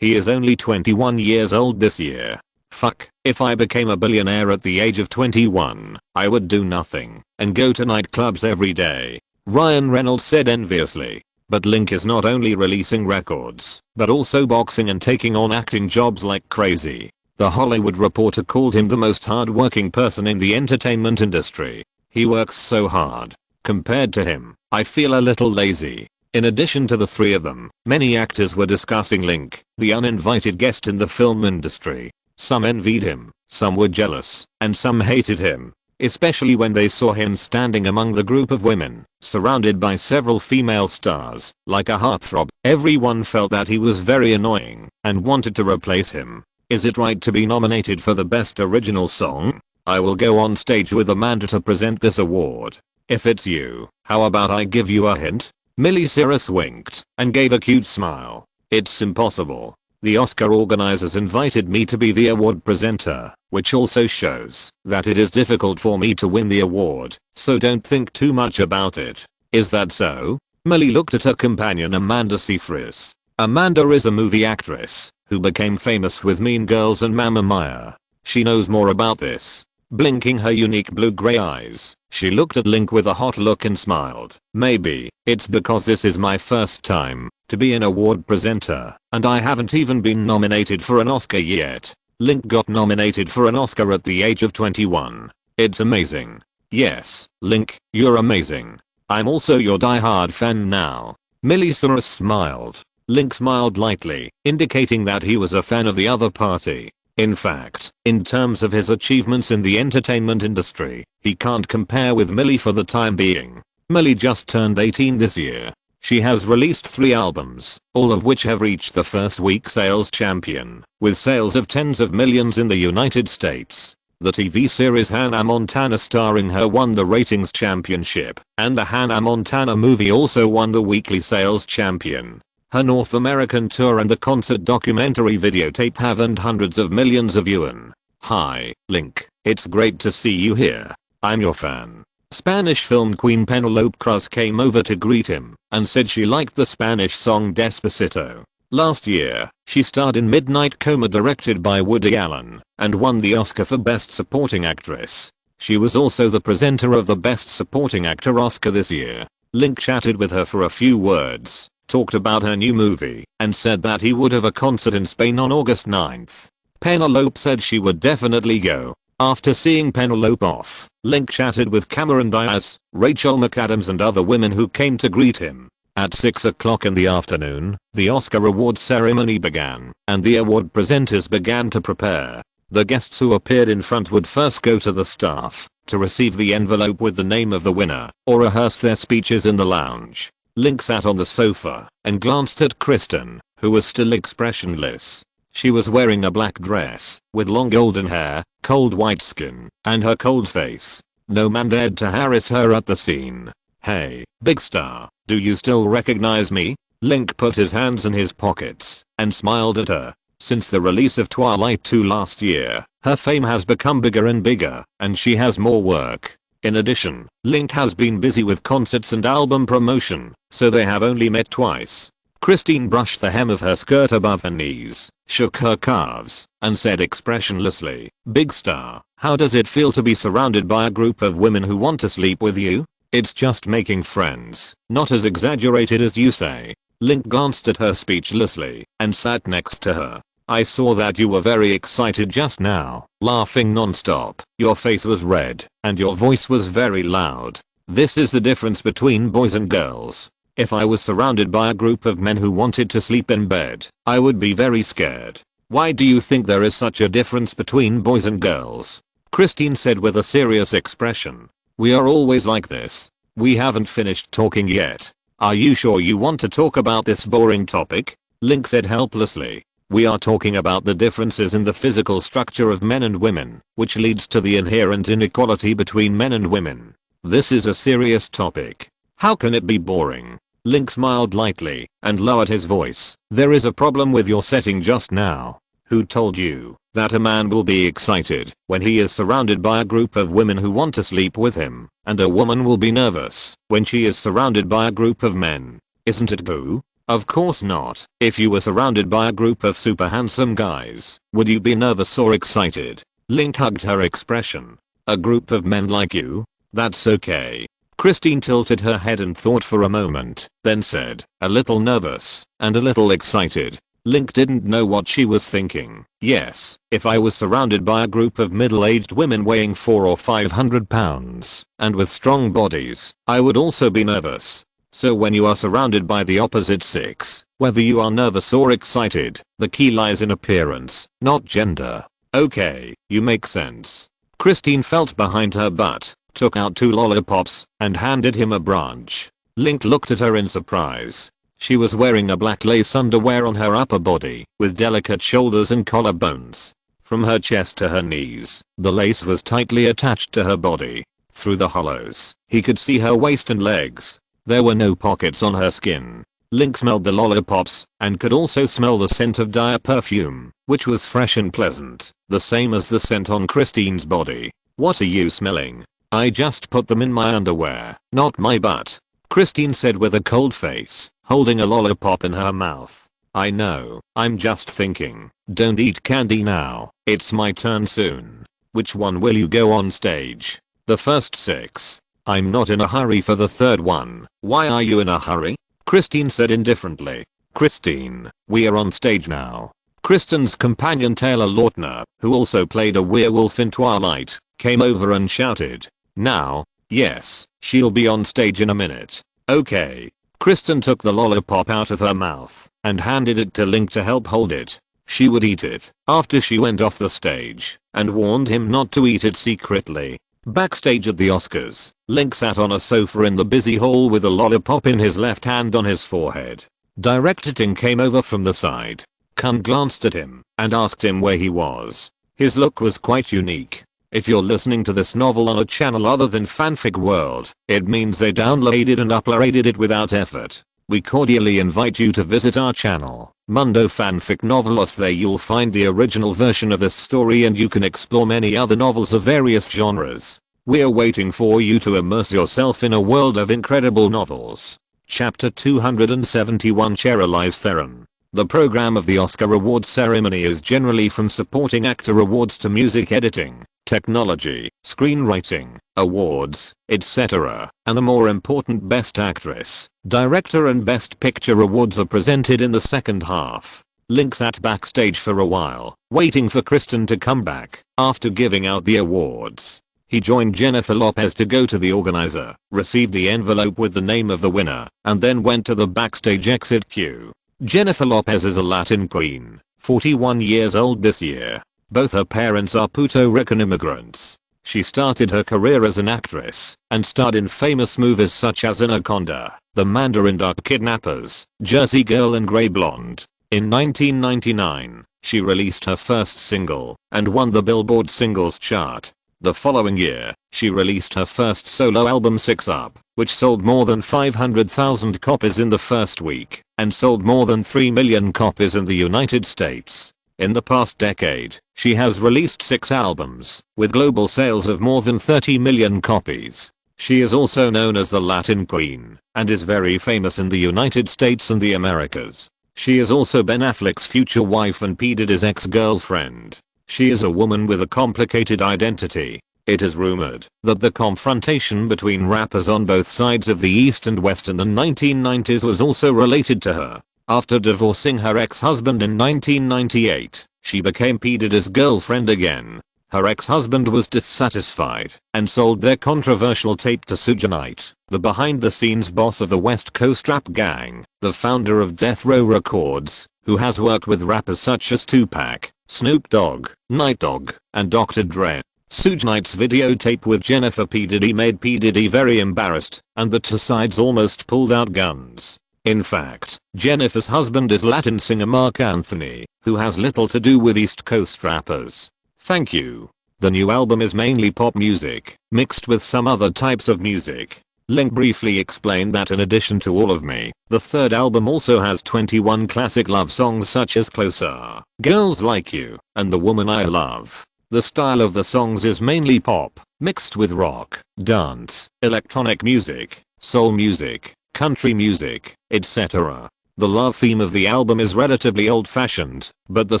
He is only 21 years old this year. Fuck, if I became a billionaire at the age of 21, I would do nothing and go to nightclubs every day. Ryan Reynolds said enviously. But Link is not only releasing records, but also boxing and taking on acting jobs like crazy. The Hollywood Reporter called him the most hard-working person in the entertainment industry. He works so hard. Compared to him, I feel a little lazy. In addition to the three of them, many actors were discussing Link, the uninvited guest in the film industry. Some envied him, some were jealous, and some hated him. Especially when they saw him standing among the group of women, surrounded by several female stars, like a heartthrob. Everyone felt that he was very annoying and wanted to replace him. Is it right to be nominated for the best original song? I will go on stage with Amanda to present this award. If it's you, how about I give you a hint? Miley Cyrus winked and gave a cute smile. It's impossible. The Oscar organizers invited me to be the award presenter, which also shows that it is difficult for me to win the award, so don't think too much about it. Is that so? Millie looked at her companion Amanda Seyfried. Amanda is a movie actress who became famous with Mean Girls and Mamma Mia. She knows more about this. Blinking her unique blue-gray eyes, she looked at Link with a hot look and smiled. Maybe it's because this is my first time to be an award presenter, and I haven't even been nominated for an Oscar yet. Link got nominated for an Oscar at the age of 21. It's amazing. Yes, Link, you're amazing. I'm also your die-hard fan now. Miley Cyrus smiled. Link smiled lightly, indicating that he was a fan of the other party. In fact, in terms of his achievements in the entertainment industry, he can't compare with Millie for the time being. Millie just turned 18 this year. She has released 3 albums, all of which have reached the first week sales champion, with sales of tens of millions in the United States. The TV series Hannah Montana starring her won the ratings championship, and the Hannah Montana movie also won the weekly sales champion. Her North American tour and the concert documentary videotape have earned hundreds of millions of yuan. Hi, Link. It's great to see you here. I'm your fan. Spanish film queen Penelope Cruz came over to greet him and said she liked the Spanish song Despacito. Last year, she starred in Midnight Coma directed by Woody Allen and won the Oscar for Best Supporting Actress. She was also the presenter of the Best Supporting Actor Oscar this year. Link chatted with her for a few words, talked about her new movie, and said that he would have a concert in Spain on August 9th. Penelope said she would definitely go. After seeing Penelope off, Link chatted with Cameron Diaz, Rachel McAdams and other women who came to greet him. At 6 o'clock in the afternoon, the Oscar awards ceremony began, and the award presenters began to prepare. The guests who appeared in front would first go to the staff to receive the envelope with the name of the winner, or rehearse their speeches in the lounge. Link sat on the sofa and glanced at Kristen, who was still expressionless. She was wearing a black dress, with long golden hair, cold white skin, and her cold face. No man dared to harass her at the scene. Hey, big star, do you still recognize me? Link put his hands in his pockets and smiled at her. Since the release of Twilight 2 last year, her fame has become bigger and bigger, and she has more work. In addition, Link has been busy with concerts and album promotion, so they have only met twice. Christine brushed the hem of her skirt above her knees, shook her calves, and said expressionlessly, "Big star, how does it feel to be surrounded by a group of women who want to sleep with you? It's just making friends, not as exaggerated as you say." Link glanced at her speechlessly and sat next to her. "I saw that you were very excited just now, laughing non-stop. Your face was red, and your voice was very loud. This is the difference between boys and girls. If I was surrounded by a group of men who wanted to sleep in bed, I would be very scared. Why do you think there is such a difference between boys and girls?" Christine said with a serious expression. "We are always like this. We haven't finished talking yet. Are you sure you want to talk about this boring topic?" Link said helplessly. "We are talking about the differences in the physical structure of men and women, which leads to the inherent inequality between men and women. This is a serious topic. How can it be boring?" Link smiled lightly and lowered his voice. "There is a problem with your setting just now. Who told you that a man will be excited when he is surrounded by a group of women who want to sleep with him, and a woman will be nervous when she is surrounded by a group of men? Isn't it boo?" Of course not. If you were surrounded by a group of super handsome guys, would you be nervous or excited? Link hugged her expression. A group of men like you? That's okay. Christine tilted her head and thought for a moment, then said, a little nervous and a little excited. Link didn't know what she was thinking. Yes, if I was surrounded by a group of middle-aged women weighing 400 or 500 pounds and with strong bodies, I would also be nervous. So when you are surrounded by the opposite sex, whether you are nervous or excited, the key lies in appearance, not gender. Okay, you make sense. Christine felt behind her butt, took out 2 lollipops, and handed him a branch. Link looked at her in surprise. She was wearing a black lace underwear on her upper body, with delicate shoulders and collarbones. From her chest to her knees, the lace was tightly attached to her body. Through the hollows, he could see her waist and legs. There were no pockets on her skin. Link smelled the lollipops, and could also smell the scent of Dyer perfume, which was fresh and pleasant, the same as the scent on Christine's body. What are you smelling? I just put them in my underwear, not my butt. Christine said with a cold face, holding a lollipop in her mouth. I know, I'm just thinking, don't eat candy now, it's my turn soon. Which one will you go on stage? The first 6. I'm not in a hurry for the third one. Why are you in a hurry? Christine said indifferently. Christine, we are on stage now. Kristen's companion Taylor Lautner, who also played a werewolf in Twilight, came over and shouted. Now? Yes, she'll be on stage in a minute. Okay. Kristen took the lollipop out of her mouth and handed it to Link to help hold it. She would eat it after she went off the stage and warned him not to eat it secretly. Backstage at the Oscars, Link sat on a sofa in the busy hall with a lollipop in his left hand on his forehead. Director Ting came over from the side. Kun glanced at him and asked him where he was. His look was quite unique. If you're listening to this novel on a channel other than Fanfic World, it means they downloaded and uploaded it without effort. We cordially invite you to visit our channel, Mundo Fanfic Novelos. There you'll find the original version of this story and you can explore many other novels of various genres. We're waiting for you to immerse yourself in a world of incredible novels. Chapter 271 Cherilize Theron. The program of the Oscar Awards ceremony is generally from supporting actor awards to music editing, technology, screenwriting, awards, etc. And the more important Best Actress, Director and Best Picture awards are presented in the second half. Link sat backstage for a while, waiting for Kristen to come back after giving out the awards. He joined Jennifer Lopez to go to the organizer, received the envelope with the name of the winner, and then went to the backstage exit queue. Jennifer Lopez is a Latin queen, 41 years old this year. Both her parents are Puerto Rican immigrants. She started her career as an actress and starred in famous movies such as Anaconda, The Mandarin Duck Kidnappers, Jersey Girl and Grey Blonde. In 1999, she released her first single and won the Billboard Singles Chart. The following year, she released her first solo album 6 Up, which sold more than 500,000 copies in the first week and sold more than 3 million copies in the United States. In the past decade, she has released 6 albums with global sales of more than 30 million copies. She is also known as the Latin Queen and is very famous in the United States and the Americas. She is also Ben Affleck's future wife and P. Diddy's ex-girlfriend. She is a woman with a complicated identity. It is rumored that the confrontation between rappers on both sides of the East and West in the 1990s was also related to her. After divorcing her ex-husband in 1998, she became P. Diddy's girlfriend again. Her ex-husband was dissatisfied and sold their controversial tape to Suge Knight, the behind-the-scenes boss of the West Coast rap gang, the founder of Death Row Records, who has worked with rappers such as Tupac, Snoop Dogg, Night Dogg, and Dr. Dre. Suge Knight's videotape with Jennifer P. Diddy made P. Diddy very embarrassed, and the two sides almost pulled out guns. In fact, Jennifer's husband is Latin singer Marc Anthony, who has little to do with East Coast rappers. Thank you. The new album is mainly pop music, mixed with some other types of music. Link briefly explained that in addition to All of Me, the third album also has 21 classic love songs such as Closer, Girls Like You, and The Woman I Love. The style of the songs is mainly pop, mixed with rock, dance, electronic music, soul music, country music, etc. The love theme of the album is relatively old-fashioned, but the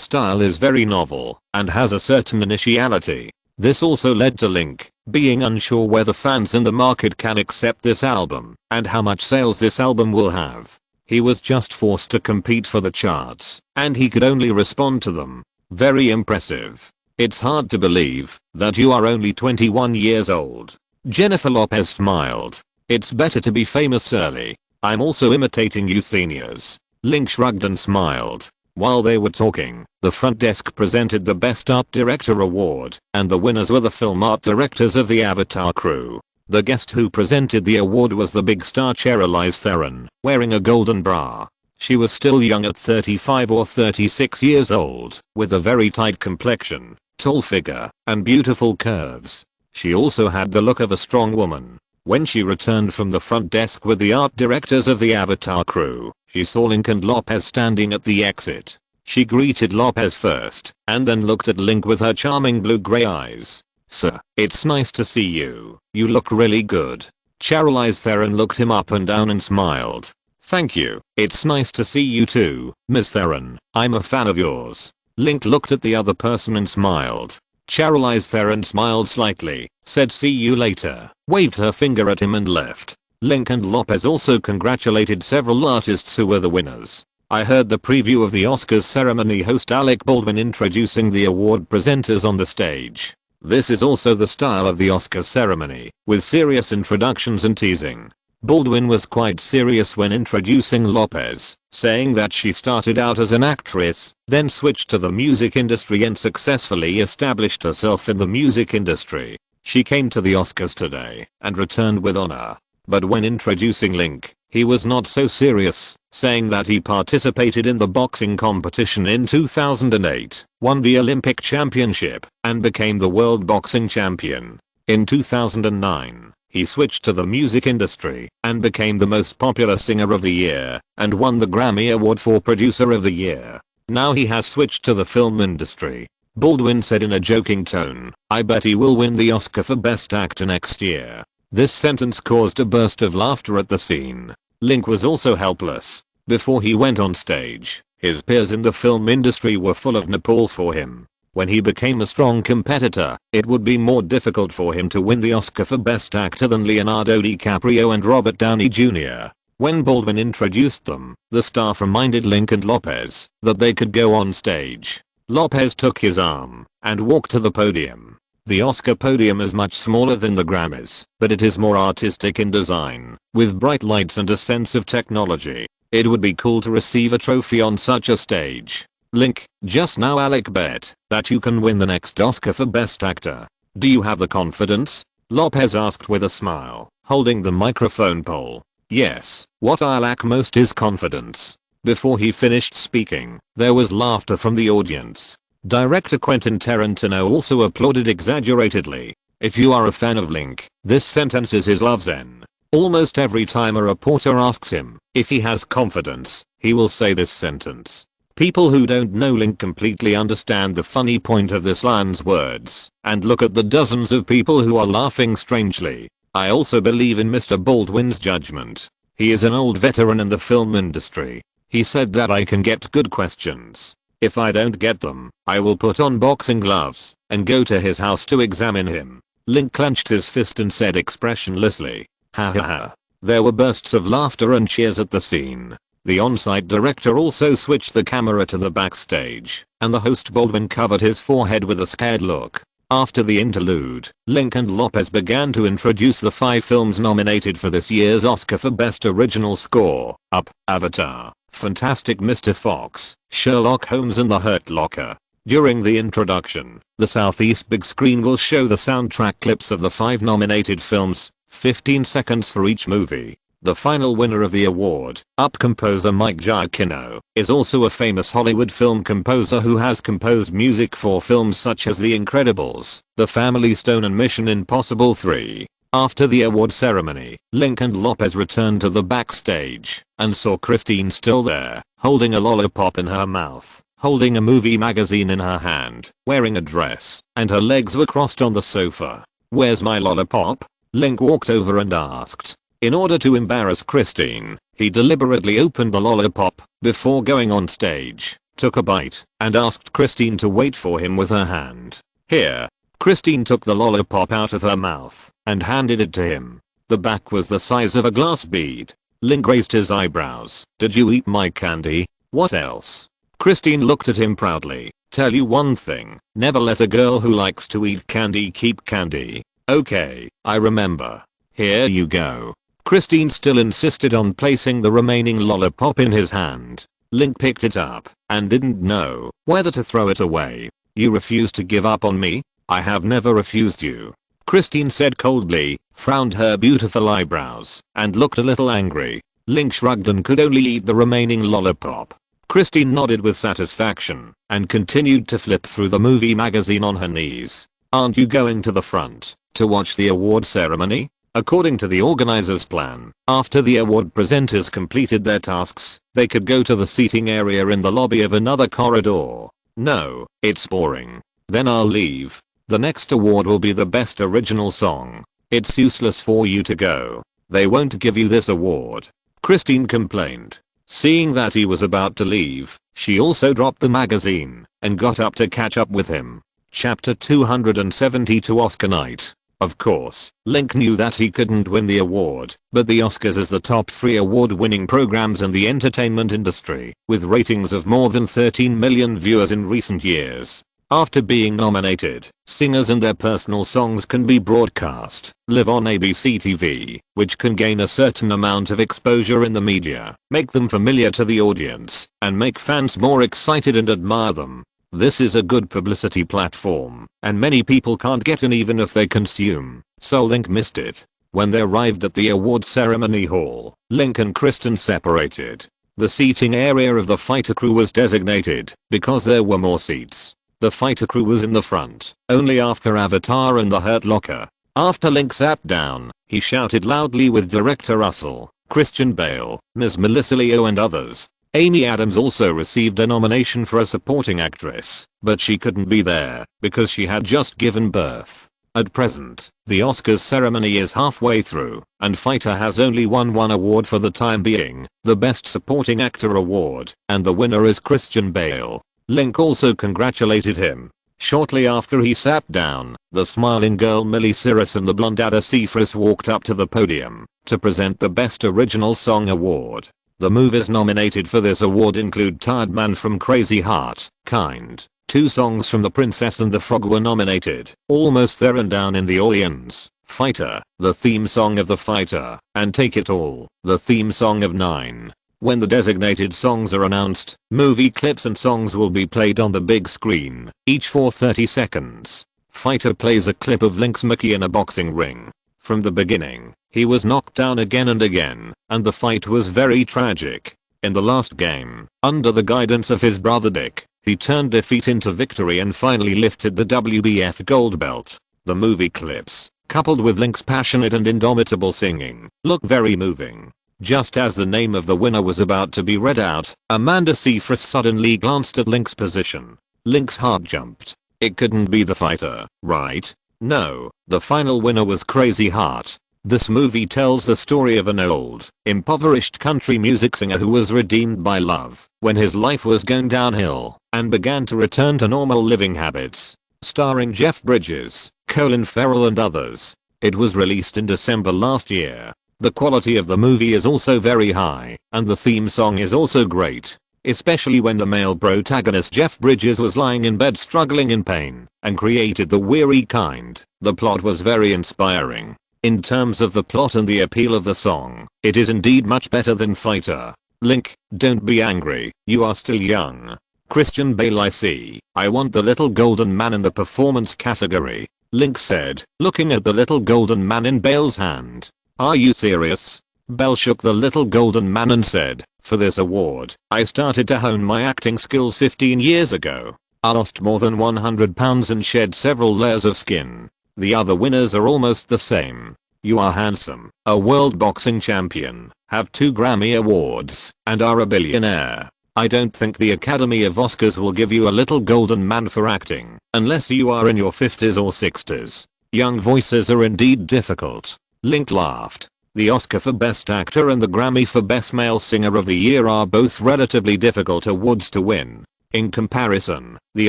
style is very novel and has a certain initiality. This also led to Link being unsure whether fans in the market can accept this album and how much sales this album will have. He was just forced to compete for the charts, and he could only respond to them. Very impressive. It's hard to believe that you are only 21 years old. Jennifer Lopez smiled. It's better to be famous early. I'm also imitating you seniors. Link shrugged and smiled. While they were talking, the front desk presented the Best Art Director award, and the winners were the film art directors of the Avatar crew. The guest who presented the award was the big star Charlize Theron, wearing a golden bra. She was still young at 35 or 36 years old, with a very tight complexion, tall figure, and beautiful curves. She also had the look of a strong woman. When she returned from the front desk with the art directors of the Avatar crew, she saw Link and Lopez standing at the exit. She greeted Lopez first, and then looked at Link with her charming blue-gray eyes. "Sir, it's nice to see you. You look really good." Charlize Theron looked him up and down and smiled. "Thank you. It's nice to see you too, Miss Theron. I'm a fan of yours." Link looked at the other person and smiled. Charlize Theron smiled slightly, said "see you later," waved her finger at him and left. Link and Lopez also congratulated several artists who were the winners. I heard the preview of the Oscars ceremony host Alec Baldwin introducing the award presenters on the stage. This is also the style of the Oscar ceremony, with serious introductions and teasing. Baldwin was quite serious when introducing Lopez, saying that she started out as an actress, then switched to the music industry and successfully established herself in the music industry. She came to the Oscars today and returned with honor. But when introducing Link, he was not so serious, saying that he participated in the boxing competition in 2008, won the Olympic championship, and became the world boxing champion. In 2009, he switched to the music industry and became the most popular singer of the year and won the Grammy Award for Producer of the Year. Now he has switched to the film industry. Baldwin said in a joking tone, "I bet he will win the Oscar for Best Actor next year." This sentence caused a burst of laughter at the scene. Link was also helpless. Before he went on stage, his peers in the film industry were full of Nepal for him. When he became a strong competitor, it would be more difficult for him to win the Oscar for Best Actor than Leonardo DiCaprio and Robert Downey Jr. When Baldwin introduced them, the staff reminded Link and Lopez that they could go on stage. Lopez took his arm and walked to the podium. The Oscar podium is much smaller than the Grammys, but it is more artistic in design, with bright lights and a sense of technology. It would be cool to receive a trophy on such a stage. Link, just now Alec bet that you can win the next Oscar for Best Actor. Do you have the confidence? Lopez asked with a smile, holding the microphone pole. Yes, what I lack most is confidence. Before he finished speaking, there was laughter from the audience. Director Quentin Tarantino also applauded exaggeratedly. If you are a fan of Link, this sentence is his love zen. Almost every time a reporter asks him if he has confidence, he will say this sentence. People who don't know Link completely understand the funny point of this man's words, and look at the dozens of people who are laughing strangely. I also believe in Mr. Baldwin's judgment. He is an old veteran in the film industry. He said that I can get good questions. If I don't get them, I will put on boxing gloves and go to his house to examine him. Link clenched his fist and said expressionlessly, "Ha ha ha." There were bursts of laughter and cheers at the scene. The on-site director also switched the camera to the backstage, and the host Baldwin covered his forehead with a scared look. After the interlude, Link and Lopez began to introduce the 5 films nominated for this year's Oscar for Best Original Score: Up, Avatar, Fantastic Mr. Fox, Sherlock Holmes and The Hurt Locker. During the introduction, the Southeast big screen will show the soundtrack clips of the 5 nominated films, 15 seconds for each movie. The final winner of the award, Up composer Mike Giacchino, is also a famous Hollywood film composer who has composed music for films such as The Incredibles, The Family Stone and Mission Impossible 3. After the award ceremony, Link and Lopez returned to the backstage and saw Christine still there, holding a lollipop in her mouth, holding a movie magazine in her hand, wearing a dress, and her legs were crossed on the sofa. "Where's my lollipop?" Link walked over and asked. In order to embarrass Christine, he deliberately opened the lollipop before going on stage, took a bite, and asked Christine to wait for him with her hand. Here, Christine took the lollipop out of her mouth and handed it to him. The back was the size of a glass bead. Link raised his eyebrows. "Did you eat my candy? What else?" Christine looked at him proudly. "Tell you one thing, never let a girl who likes to eat candy keep candy." "Okay, I remember. Here you go." Christine still insisted on placing the remaining lollipop in his hand. Link picked it up and didn't know whether to throw it away. "You refuse to give up on me?" "I have never refused you," Christine said coldly, frowned her beautiful eyebrows, and looked a little angry. Link shrugged and could only eat the remaining lollipop. Christine nodded with satisfaction and continued to flip through the movie magazine on her knees. "Aren't you going to the front to watch the award ceremony?" According to the organizer's plan, after the award presenters completed their tasks, they could go to the seating area in the lobby of another corridor. "No, it's boring." "Then I'll leave. The next award will be the best original song. It's useless for you to go. They won't give you this award," Christine complained. Seeing that he was about to leave, she also dropped the magazine and got up to catch up with him. Chapter 272 Oscar Night. Of course, Link knew that he couldn't win the award, but the Oscars is the top 3 award-winning programs in the entertainment industry, with ratings of more than 13 million viewers in recent years. After being nominated, singers and their personal songs can be broadcast live on ABC TV, which can gain a certain amount of exposure in the media, make them familiar to the audience, and make fans more excited and admire them. This is a good publicity platform, and many people can't get in even if they consume, so Link missed it. When they arrived at the award ceremony hall, Link and Kristen separated. The seating area of the fighter crew was designated because there were more seats. The fighter crew was in the front, only after Avatar and the Hurt Locker. After Link sat down, he shouted loudly with director Russell, Christian Bale, Ms. Melissa Leo and others. Amy Adams also received a nomination for a supporting actress, but she couldn't be there because she had just given birth. At present, the Oscars ceremony is halfway through, and Fighter has only won one award for the time being, the Best Supporting Actor award, and the winner is Christian Bale. Link also congratulated him. Shortly after he sat down, the smiling girl Miley Cyrus and the blonde Ada Seafris walked up to the podium to present the Best Original Song award. The movies nominated for this award include Tired Man from Crazy Heart, Kind. 2 songs from The Princess and the Frog were nominated, Almost There and Down in the Audience, Fighter, the theme song of The Fighter, and Take It All, the theme song of 9. When the designated songs are announced, movie clips and songs will be played on the big screen, each for 30 seconds. Fighter plays a clip of Link's Mickey in a boxing ring. From the beginning, he was knocked down again and again, and the fight was very tragic. In the last game, under the guidance of his brother Dick, he turned defeat into victory and finally lifted the WBF gold belt. The movie clips, coupled with Link's passionate and indomitable singing, look very moving. Just as the name of the winner was about to be read out, Amanda Seyfried suddenly glanced at Link's position. Link's heart jumped. It couldn't be the Fighter, right? No, the final winner was Crazy Heart. This movie tells the story of an old, impoverished country music singer who was redeemed by love when his life was going downhill and began to return to normal living habits. Starring Jeff Bridges, Colin Farrell and others. It was released in December last year. The quality of the movie is also very high, and the theme song is also great. Especially when the male protagonist Jeff Bridges was lying in bed struggling in pain and created the weary kind. The plot was very inspiring. In terms of the plot and the appeal of the song, it is indeed much better than Fighter. Link, don't be angry, you are still young. Christian Bale I see. I want the little golden man in the performance category. Link said, looking at the little golden man in Bale's hand. Are you serious? Bale shook the little golden man and said, for this award, I started to hone my acting skills 15 years ago. I lost more than 100 pounds and shed several layers of skin. The other winners are almost the same. You are handsome, a world boxing champion, have 2 Grammy awards, and are a billionaire. I don't think the Academy of Oscars will give you a little golden man for acting, unless you are in your 50s or 60s. Young voices are indeed difficult. Link laughed. The Oscar for Best Actor and the Grammy for Best Male Singer of the Year are both relatively difficult awards to win. In comparison, the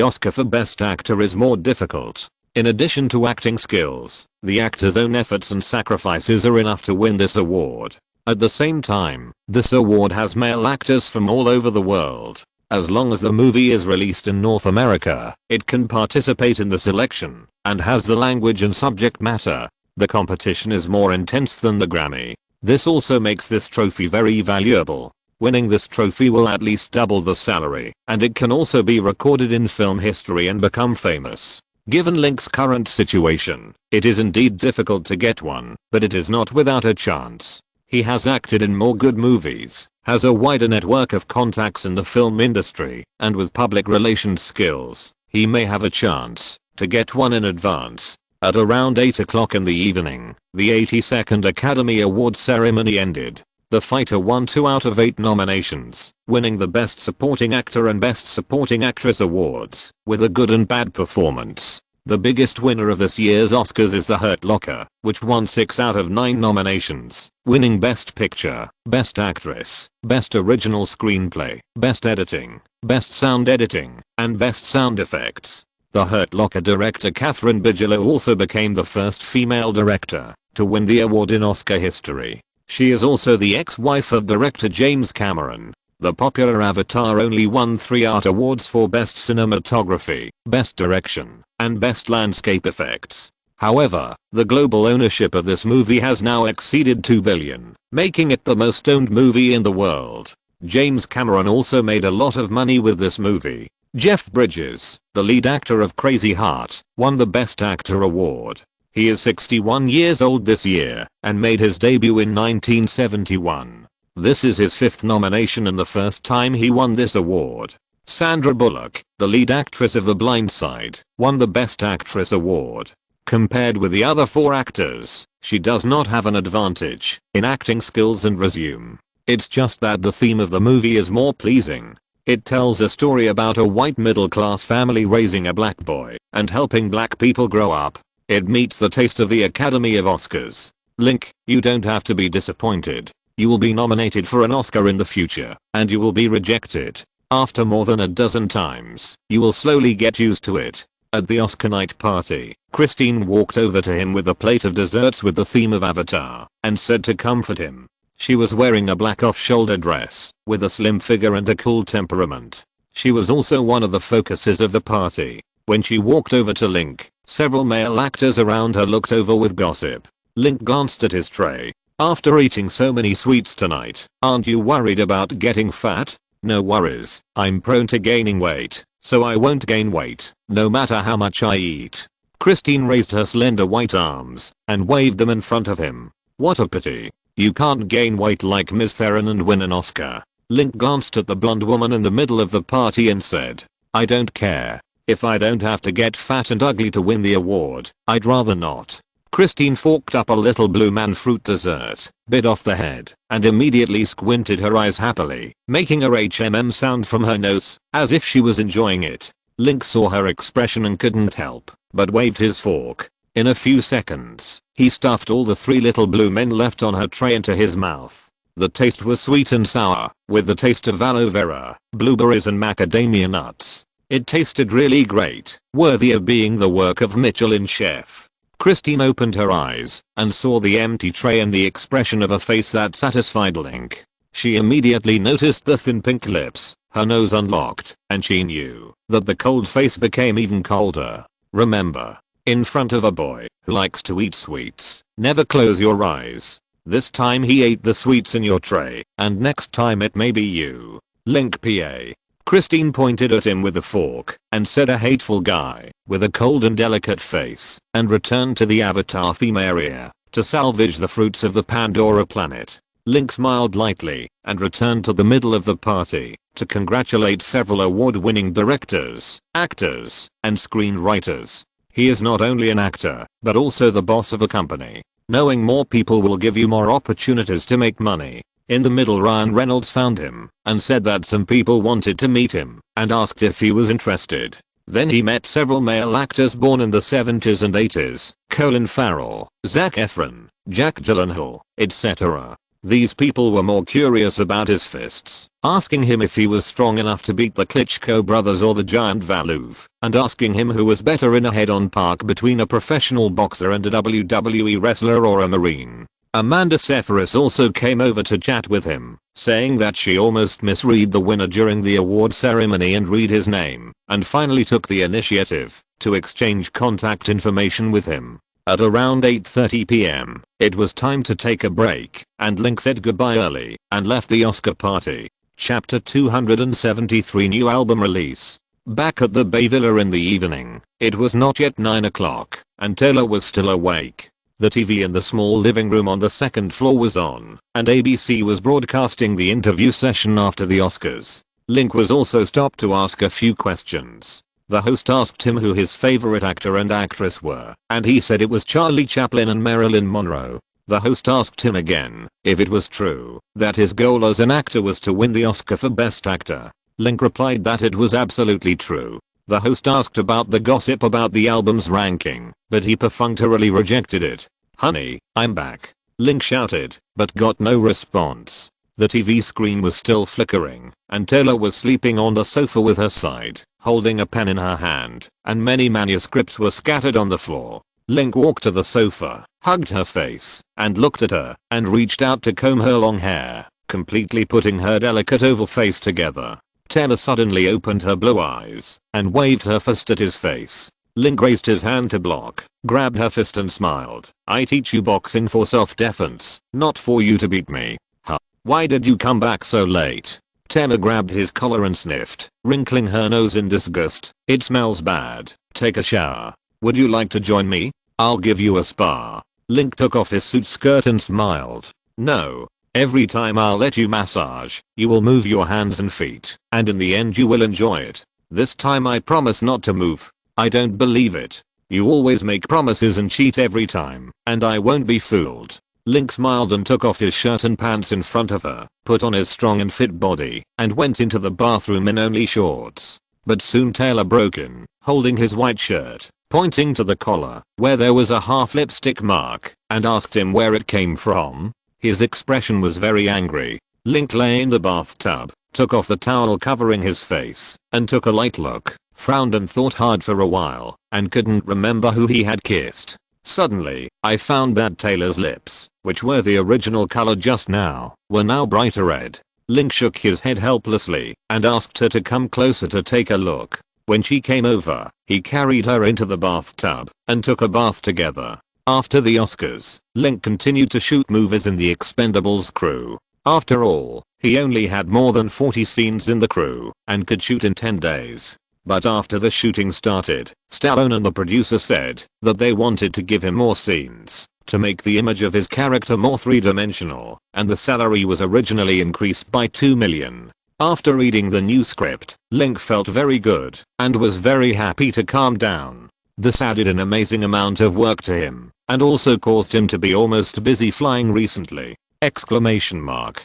Oscar for Best Actor is more difficult. In addition to acting skills, the actor's own efforts and sacrifices are enough to win this award. At the same time, this award has male actors from all over the world. As long as the movie is released in North America, it can participate in the selection, and has the language and subject matter. The competition is more intense than the Grammy. This also makes this trophy very valuable. Winning this trophy will at least double the salary, and it can also be recorded in film history and become famous. Given Link's current situation, it is indeed difficult to get one, but it is not without a chance. He has acted in more good movies, has a wider network of contacts in the film industry, and with public relations skills, he may have a chance to get one in advance. At around 8 o'clock in the evening, the 82nd Academy Awards ceremony ended. The fighter won 2 out of 8 nominations, winning the Best Supporting Actor and Best Supporting Actress awards, with a good and bad performance. The biggest winner of this year's Oscars is The Hurt Locker, which won 6 out of 9 nominations, winning Best Picture, Best Actress, Best Original Screenplay, Best Editing, Best Sound Editing, and Best Sound Effects. The Hurt Locker director Catherine Bigelow also became the first female director to win the award in Oscar history. She is also the ex-wife of director James Cameron. The popular Avatar only won 3 art awards for Best Cinematography, Best Direction, and Best Landscape Effects. However, the global ownership of this movie has now exceeded $2 billion, making it the most owned movie in the world. James Cameron also made a lot of money with this movie. Jeff Bridges, the lead actor of Crazy Heart, won the Best Actor award. He is 61 years old this year and made his debut in 1971. This is his 5th nomination and the first time he won this award. Sandra Bullock, the lead actress of The Blind Side, won the Best Actress award. Compared with the other 4 actors, she does not have an advantage in acting skills and resume. It's just that the theme of the movie is more pleasing. It tells a story about a white middle-class family raising a black boy and helping black people grow up. It meets the taste of the Academy of Oscars. Link, you don't have to be disappointed. You will be nominated for an Oscar in the future, and you will be rejected. After more than a dozen times, you will slowly get used to it. At the Oscar night party, Christine walked over to him with a plate of desserts with the theme of Avatar, and said to comfort him. She was wearing a black off-shoulder dress, with a slim figure and a cool temperament. She was also one of the focuses of the party. When she walked over to Link, several male actors around her looked over with gossip. Link glanced at his tray. After eating so many sweets tonight, aren't you worried about getting fat? No worries, I'm prone to gaining weight, so I won't gain weight, no matter how much I eat. Christine raised her slender white arms and waved them in front of him. What a pity. You can't gain weight like Ms. Theron and win an Oscar. Link glanced at the blonde woman in the middle of the party and said, I don't care. If I don't have to get fat and ugly to win the award, I'd rather not. Christine forked up a little blue man fruit dessert, bit off the head, and immediately squinted her eyes happily, making a HMM sound from her nose, as if she was enjoying it. Link saw her expression and couldn't help but waved his fork. In a few seconds, he stuffed all the 3 little blue men left on her tray into his mouth. The taste was sweet and sour, with the taste of aloe vera, blueberries and macadamia nuts. It tasted really great, worthy of being the work of Michelin chef. Christine opened her eyes and saw the empty tray and the expression of a face that satisfied Link. She immediately noticed the thin pink lips, her nose unlocked, and she knew that the cold face became even colder. Remember, in front of a boy who likes to eat sweets, never close your eyes. This time he ate the sweets in your tray, and next time it may be you. Link PA. Christine pointed at him with a fork and said, a hateful guy with a cold and delicate face, and returned to the Avatar theme area to salvage the fruits of the Pandora planet. Link smiled lightly and returned to the middle of the party to congratulate several award-winning directors, actors, and screenwriters. He is not only an actor, but also the boss of a company. Knowing more people will give you more opportunities to make money. In the middle, Ryan Reynolds found him and said that some people wanted to meet him and asked if he was interested. Then he met several male actors born in the 70s and 80s, Colin Farrell, Zac Efron, Jack Gyllenhaal, etc. These people were more curious about his fists, asking him if he was strong enough to beat the Klitschko brothers or the giant Valuv, and asking him who was better in a head-on park between a professional boxer and a WWE wrestler or a Marine. Amanda Seyfried also came over to chat with him, saying that she almost misread the winner during the award ceremony and read his name, and finally took the initiative to exchange contact information with him. At around 8:30 p.m., it was time to take a break, and Link said goodbye early and left the Oscar party. Chapter 273 New album release. Back at the Bay Villa in the evening, it was not yet 9 o'clock, and Taylor was still awake. The TV in the small living room on the second floor was on, and ABC was broadcasting the interview session after the Oscars. Link was also stopped to ask a few questions. The host asked him who his favorite actor and actress were, and he said it was Charlie Chaplin and Marilyn Monroe. The host asked him again if it was true that his goal as an actor was to win the Oscar for Best Actor. Link replied that it was absolutely true. The host asked about the gossip about the album's ranking, but he perfunctorily rejected it. "Honey, I'm back," Link shouted, but got no response. The TV screen was still flickering, and Taylor was sleeping on the sofa with her side, holding a pen in her hand, and many manuscripts were scattered on the floor. Link walked to the sofa, hugged her face, and looked at her, and reached out to comb her long hair, completely putting her delicate oval face together. Taylor suddenly opened her blue eyes, and waved her fist at his face. Link raised his hand to block, grabbed her fist and smiled. "I teach you boxing for self-defense, not for you to beat me. Huh. Why did you come back so late?" Taylor grabbed his collar and sniffed, wrinkling her nose in disgust. "It smells bad. Take a shower. Would you like to join me? I'll give you a spa." Link took off his suit skirt and smiled. "No. Every time I'll let you massage, you will move your hands and feet, and in the end you will enjoy it. This time I promise not to move." "I don't believe it. You always make promises and cheat every time, and I won't be fooled." Link smiled and took off his shirt and pants in front of her, put on his strong and fit body, and went into the bathroom in only shorts. But soon Taylor broke in, holding his white shirt, pointing to the collar, where there was a half lipstick mark, and asked him where it came from. His expression was very angry. Link lay in the bathtub, took off the towel covering his face, and took a light look, frowned and thought hard for a while, and couldn't remember who he had kissed. Suddenly, I found that Taylor's lips, which were the original color just now, were now brighter red. Link shook his head helplessly, and asked her to come closer to take a look. When she came over, he carried her into the bathtub, and took a bath together. After the Oscars, Link continued to shoot movies in the Expendables crew. After all, he only had more than 40 scenes in the crew, and could shoot in 10 days. But after the shooting started, Stallone and the producer said that they wanted to give him more scenes to make the image of his character more three-dimensional, and the salary was originally increased by $2 million. After reading the new script, Link felt very good and was very happy to calm down. This added an amazing amount of work to him, and also caused him to be almost busy flying recently! Exclamation mark.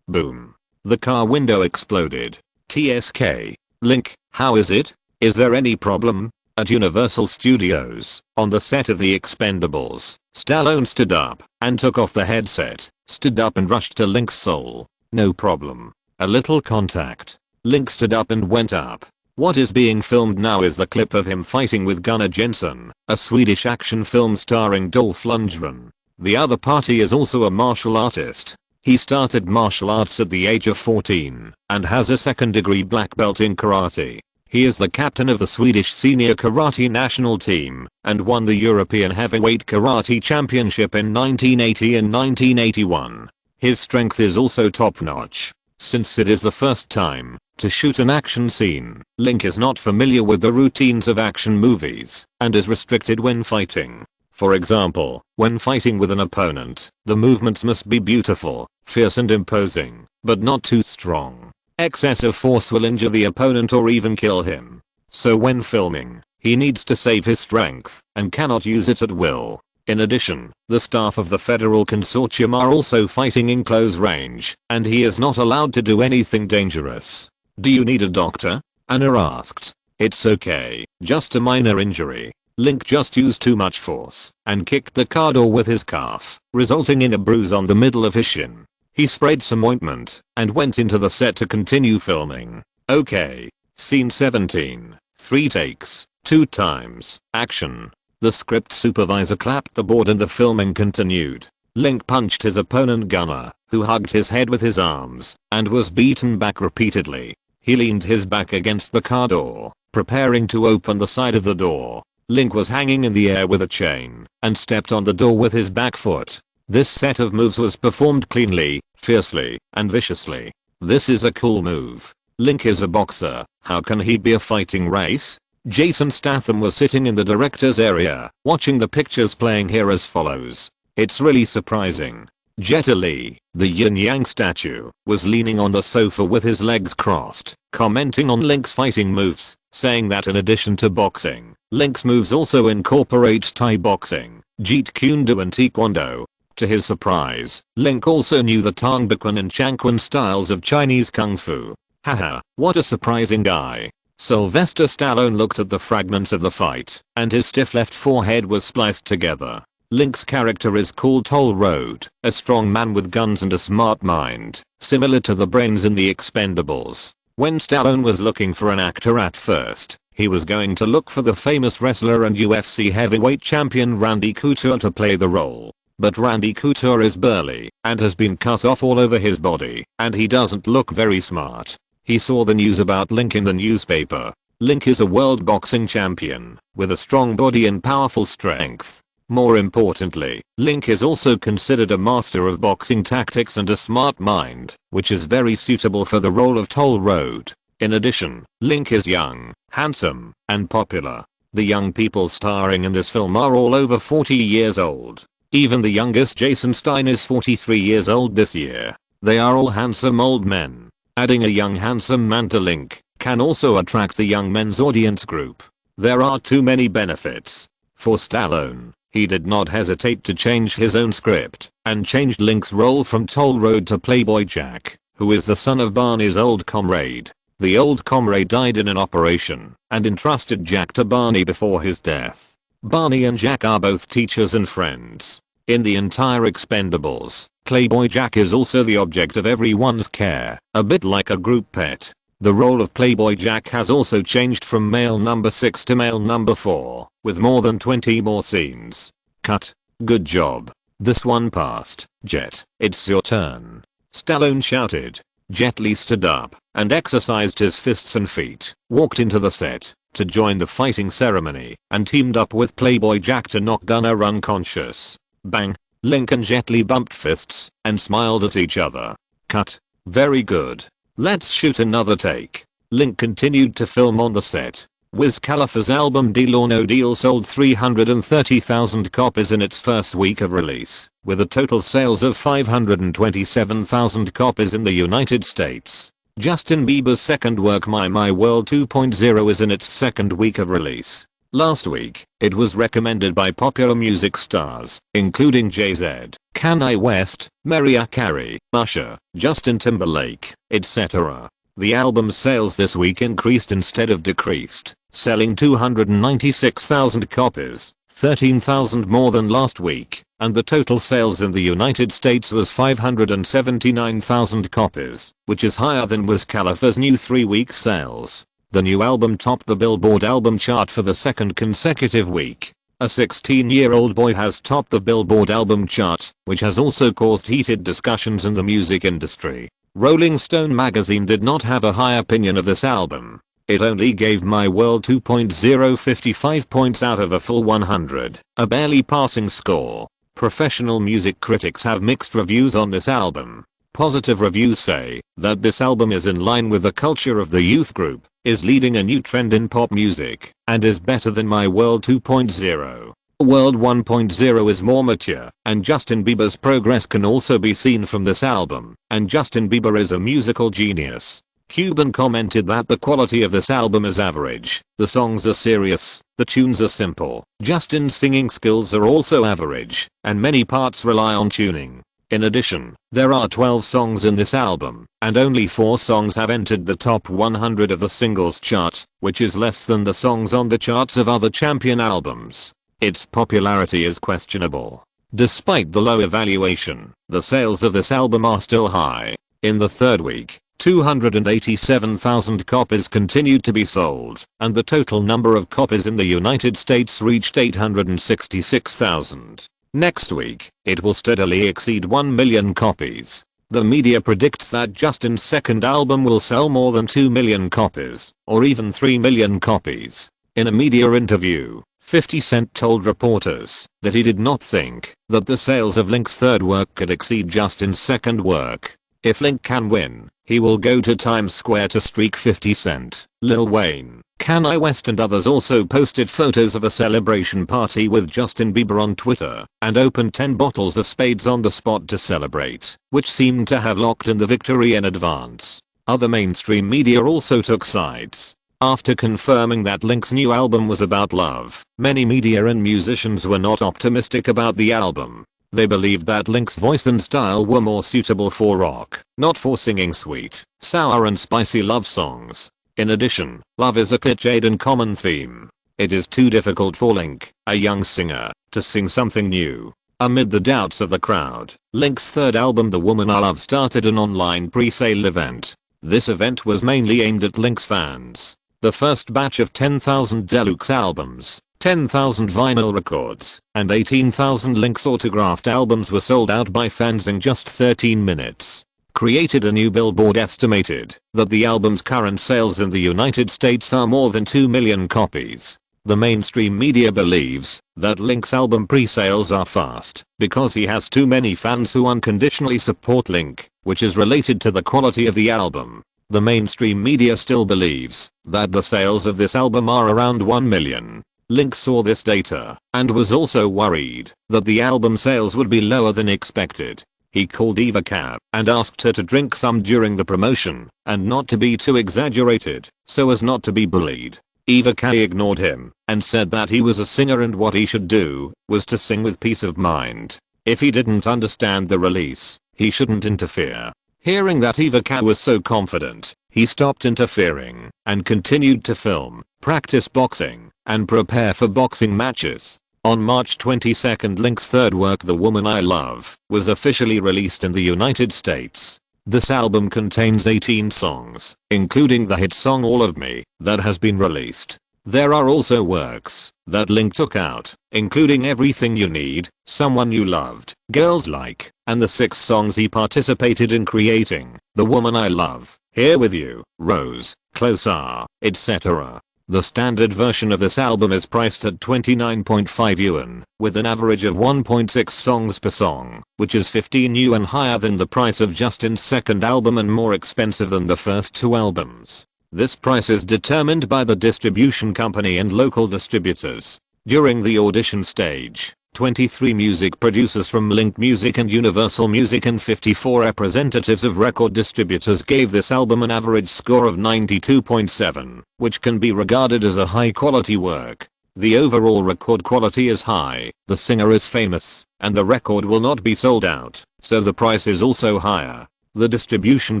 Boom. The car window exploded. TSK. Link, how is it? Is there any problem? At Universal Studios, on the set of The Expendables, Stallone stood up and took off the headset, stood up and rushed to Link's soul. "No problem. A little contact." Link stood up and went up. What is being filmed now is the clip of him fighting with Gunnar Jensen, a Swedish action film starring Dolph Lundgren. The other party is also a martial artist. He started martial arts at the age of 14 and has a second-degree black belt in karate. He is the captain of the Swedish senior karate national team and won the European Heavyweight Karate Championship in 1980 and 1981. His strength is also top-notch. Since it is the first time to shoot an action scene, Link is not familiar with the routines of action movies and is restricted when fighting. For example, when fighting with an opponent, the movements must be beautiful, fierce and imposing, but not too strong. Excessive force will injure the opponent or even kill him. So when filming, he needs to save his strength and cannot use it at will. In addition, the staff of the Federal Consortium are also fighting in close range, and he is not allowed to do anything dangerous. "Do you need a doctor?" Anna asked. It's okay, just a minor injury. Link just used too much force and kicked the car door with his calf, resulting in a bruise on the middle of his shin. He sprayed some ointment and went into the set to continue filming. Okay. Scene 17. 3 takes, 2 times, action. The script supervisor clapped the board and the filming continued. Link punched his opponent Gunner, who hugged his head with his arms and was beaten back repeatedly. He leaned his back against the car door, preparing to open the side of the door. Link was hanging in the air with a chain and stepped on the door with his back foot. This set of moves was performed cleanly, fiercely, and viciously. This is a cool move. Link is a boxer, how can he be a fighting race? Jason Statham was sitting in the director's area, watching the pictures playing here as follows. It's really surprising. Jet Li, the yin yang statue, was leaning on the sofa with his legs crossed, commenting on Link's fighting moves, saying that in addition to boxing, Link's moves also incorporate Thai boxing, Jeet Kune Do and Taekwondo. To his surprise, Link also knew the Tang Bukwan and Chang Kwan styles of Chinese Kung Fu. Haha, what a surprising guy. Sylvester Stallone looked at the fragments of the fight, and his stiff left forehead was spliced together. Link's character is called Toll Road, a strong man with guns and a smart mind, similar to the brains in The Expendables. When Stallone was looking for an actor at first, he was going to look for the famous wrestler and UFC heavyweight champion Randy Couture to play the role. But Randy Couture is burly and has been cut off all over his body, and he doesn't look very smart. He saw the news about Link in the newspaper. Link is a world boxing champion with a strong body and powerful strength. More importantly, Link is also considered a master of boxing tactics and a smart mind, which is very suitable for the role of Toll Road. In addition, Link is young, handsome, and popular. The young people starring in this film are all over 40 years old. Even the youngest Jason Stein is 43 years old this year. They are all handsome old men. Adding a young handsome man to Link can also attract the young men's audience group. There are too many benefits. For Stallone, he did not hesitate to change his own script and changed Link's role from Toll Road to Playboy Jack, who is the son of Barney's old comrade. The old comrade died in an operation and entrusted Jack to Barney before his death. Barney and Jack are both teachers and friends. In the entire Expendables, Playboy Jack is also the object of everyone's care, a bit like a group pet. The role of Playboy Jack has also changed from male number 6 to male number 4, with more than 20 more scenes. Cut. Good job. This one passed. Jet, it's your turn. Stallone shouted. Jet Li stood up and exercised his fists and feet, walked into the set to join the fighting ceremony, and teamed up with Playboy Jack to knock Gunner unconscious. Bang. Link and Jet Li bumped fists and smiled at each other. Cut. Very good. Let's shoot another take. Link continued to film on the set. Wiz Khalifa's album Deal or No Deal sold 330,000 copies in its first week of release, with a total sales of 527,000 copies in the United States. Justin Bieber's second work My World 2.0 is in its second week of release. Last week, it was recommended by popular music stars, including Jay-Z, Kanye West, Mariah Carey, Usher, Justin Timberlake, etc. The album's sales this week increased instead of decreased, selling 296,000 copies, 13,000 more than last week, and the total sales in the United States was 579,000 copies, which is higher than Wiz Khalifa's new 3-week sales. The new album topped the Billboard album chart for the second consecutive week. A 16-year-old boy has topped the Billboard album chart, which has also caused heated discussions in the music industry. Rolling Stone magazine did not have a high opinion of this album. It only gave My World 2.0 55 points out of a full 100, a barely passing score. Professional music critics have mixed reviews on this album. Positive reviews say that this album is in line with the culture of the youth group, is leading a new trend in pop music, and is better than My World 2.0. World 1.0 is more mature, and Justin Bieber's progress can also be seen from this album, and Justin Bieber is a musical genius. Cuban commented that the quality of this album is average, the songs are serious, the tunes are simple, Justin's singing skills are also average, and many parts rely on tuning. In addition, there are 12 songs in this album, and only 4 songs have entered the top 100 of the singles chart, which is less than the songs on the charts of other Champion albums. Its popularity is questionable. Despite the low evaluation, the sales of this album are still high. In the third week, 287,000 copies continued to be sold, and the total number of copies in the United States reached 866,000. Next week, it will steadily exceed 1 million copies. The media predicts that Justin's second album will sell more than 2 million copies, or even 3 million copies. In a media interview, 50 Cent told reporters that he did not think that the sales of Link's third work could exceed Justin's second work. If Link can win, he will go to Times Square to streak 50 Cent, Lil Wayne, Kanye West and others also posted photos of a celebration party with Justin Bieber on Twitter and opened 10 bottles of spades on the spot to celebrate, which seemed to have locked in the victory in advance. Other mainstream media also took sides. After confirming that Link's new album was about love, many media and musicians were not optimistic about the album. They believed that Link's voice and style were more suitable for rock, not for singing sweet, sour and spicy love songs. In addition, love is a cliched and common theme. It is too difficult for Link, a young singer, to sing something new. Amid the doubts of the crowd, Link's third album The Woman I Love started an online pre-sale event. This event was mainly aimed at Link's fans. The first batch of 10,000 deluxe albums, 10,000 vinyl records, and 18,000 Link's autographed albums were sold out by fans in just 13 minutes. Created a new Billboard estimated that the album's current sales in the United States are more than 2 million copies. The mainstream media believes that Link's album pre-sales are fast because he has too many fans who unconditionally support Link, which is related to the quality of the album. The mainstream media still believes that the sales of this album are around 1 million. Link saw this data and was also worried that the album sales would be lower than expected. He called Eva Cab and asked her to drink some during the promotion and not to be too exaggerated so as not to be bullied. Eva Cab ignored him and said that he was a singer and what he should do was to sing with peace of mind. If he didn't understand the release, he shouldn't interfere. Hearing that Eva Cab was so confident, he stopped interfering and continued to film, practice boxing, and prepare for boxing matches. On March 22, Link's third work The Woman I Love was officially released in the United States. This album contains 18 songs, including the hit song All of Me, that has been released. There are also works that Link took out, including Everything You Need, Someone You Loved, Girls Like, and the 6 songs he participated in creating, The Woman I Love, Here With You, Rose, Closer, etc. The standard version of this album is priced at 29.5 yuan, with an average of 1.6 songs per song, which is 15 yuan higher than the price of Justin's second album and more expensive than the first 2 albums. This price is determined by the distribution company and local distributors. During the audition stage, 23 music producers from Link Music and Universal Music and 54 representatives of record distributors gave this album an average score of 92.7, which can be regarded as a high quality work. The overall record quality is high, the singer is famous, and the record will not be sold out, so the price is also higher. The distribution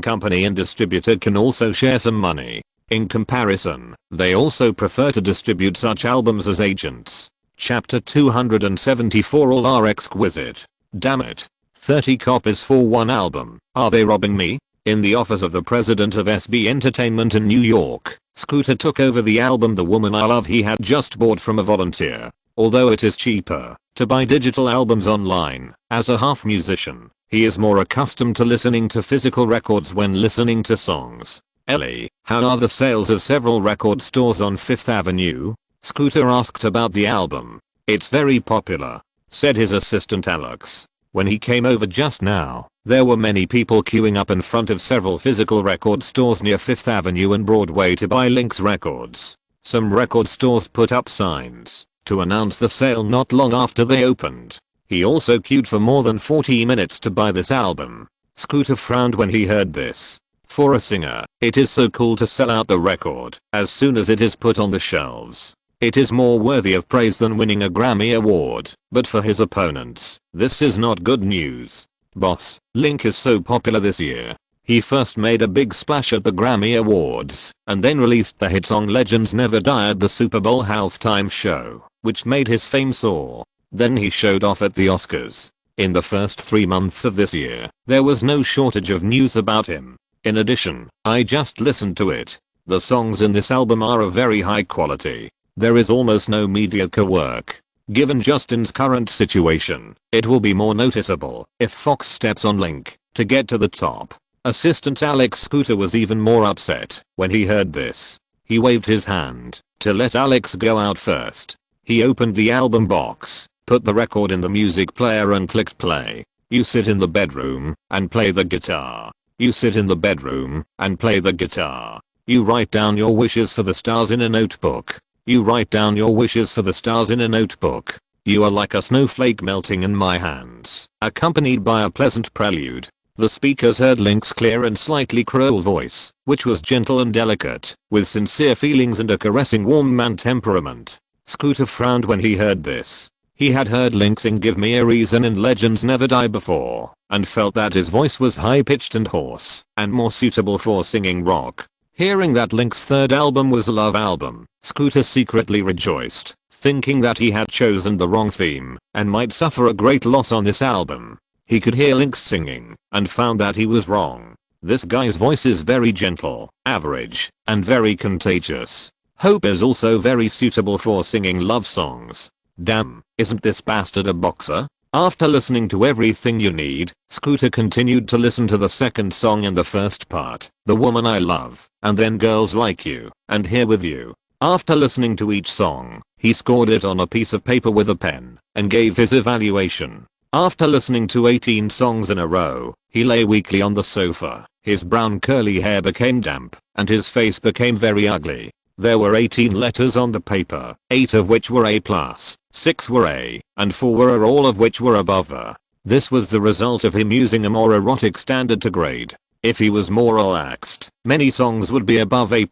company and distributor can also share some money. In comparison, they also prefer to distribute such albums as agents. Chapter 274 All are exquisite. Damn it. 30 copies for one album. Are they robbing me? In the office of the president of SB Entertainment in New York, Scooter took over the album The Woman I Love he had just bought from a volunteer. Although it is cheaper to buy digital albums online, as a half musician, he is more accustomed to listening to physical records when listening to songs. Ellie, how are the sales of several record stores on Fifth Avenue? Scooter asked about the album. It's very popular, said his assistant Alex. When he came over just now, there were many people queuing up in front of several physical record stores near Fifth Avenue and Broadway to buy Link's records. Some record stores put up signs to announce the sale not long after they opened. He also queued for more than 40 minutes to buy this album. Scooter frowned when he heard this. For a singer, it is so cool to sell out the record as soon as it is put on the shelves. It is more worthy of praise than winning a Grammy award, but for his opponents, this is not good news. Boss, Link is so popular this year. He first made a big splash at the Grammy Awards, and then released the hit song Legends Never Die at the Super Bowl halftime show, which made his fame soar. Then he showed off at the Oscars. In the first 3 months of this year, there was no shortage of news about him. In addition, I just listened to it. The songs in this album are of very high quality. There is almost no mediocre work. Given Justin's current situation, it will be more noticeable if Fox steps on Link to get to the top. Assistant Alex Scooter was even more upset when he heard this. He waved his hand to let Alex go out first. He opened the album box, put the record in the music player and clicked play. You sit in the bedroom and play the guitar. You sit in the bedroom and play the guitar. You write down your wishes for the stars in a notebook. You write down your wishes for the stars in a notebook. You are like a snowflake melting in my hands, accompanied by a pleasant prelude. The speakers heard Link's clear and slightly cruel voice, which was gentle and delicate, with sincere feelings and a caressing warm man temperament. Scooter frowned when he heard this. He had heard Link sing Give Me a Reason in Legends Never Die before, and felt that his voice was high-pitched and hoarse, and more suitable for singing rock. Hearing that Link's third album was a love album, Scooter secretly rejoiced, thinking that he had chosen the wrong theme, and might suffer a great loss on this album. He could hear Link singing, and found that he was wrong. This guy's voice is very gentle, average, and very contagious. Hope is also very suitable for singing love songs. Damn, isn't this bastard a boxer? After listening to Everything You Need, Scooter continued to listen to the second song in the first part, The Woman I Love, and then Girls Like You, and Here With You. After listening to each song, he scored it on a piece of paper with a pen, and gave his evaluation. After listening to 18 songs in a row, he lay weakly on the sofa. His brown curly hair became damp, and his face became very ugly. There were 18 letters on the paper, 8 of which were A+, 6 were A, and 4 were all of which were above A. This was the result of him using a more erotic standard to grade. If he was more relaxed, many songs would be above A+.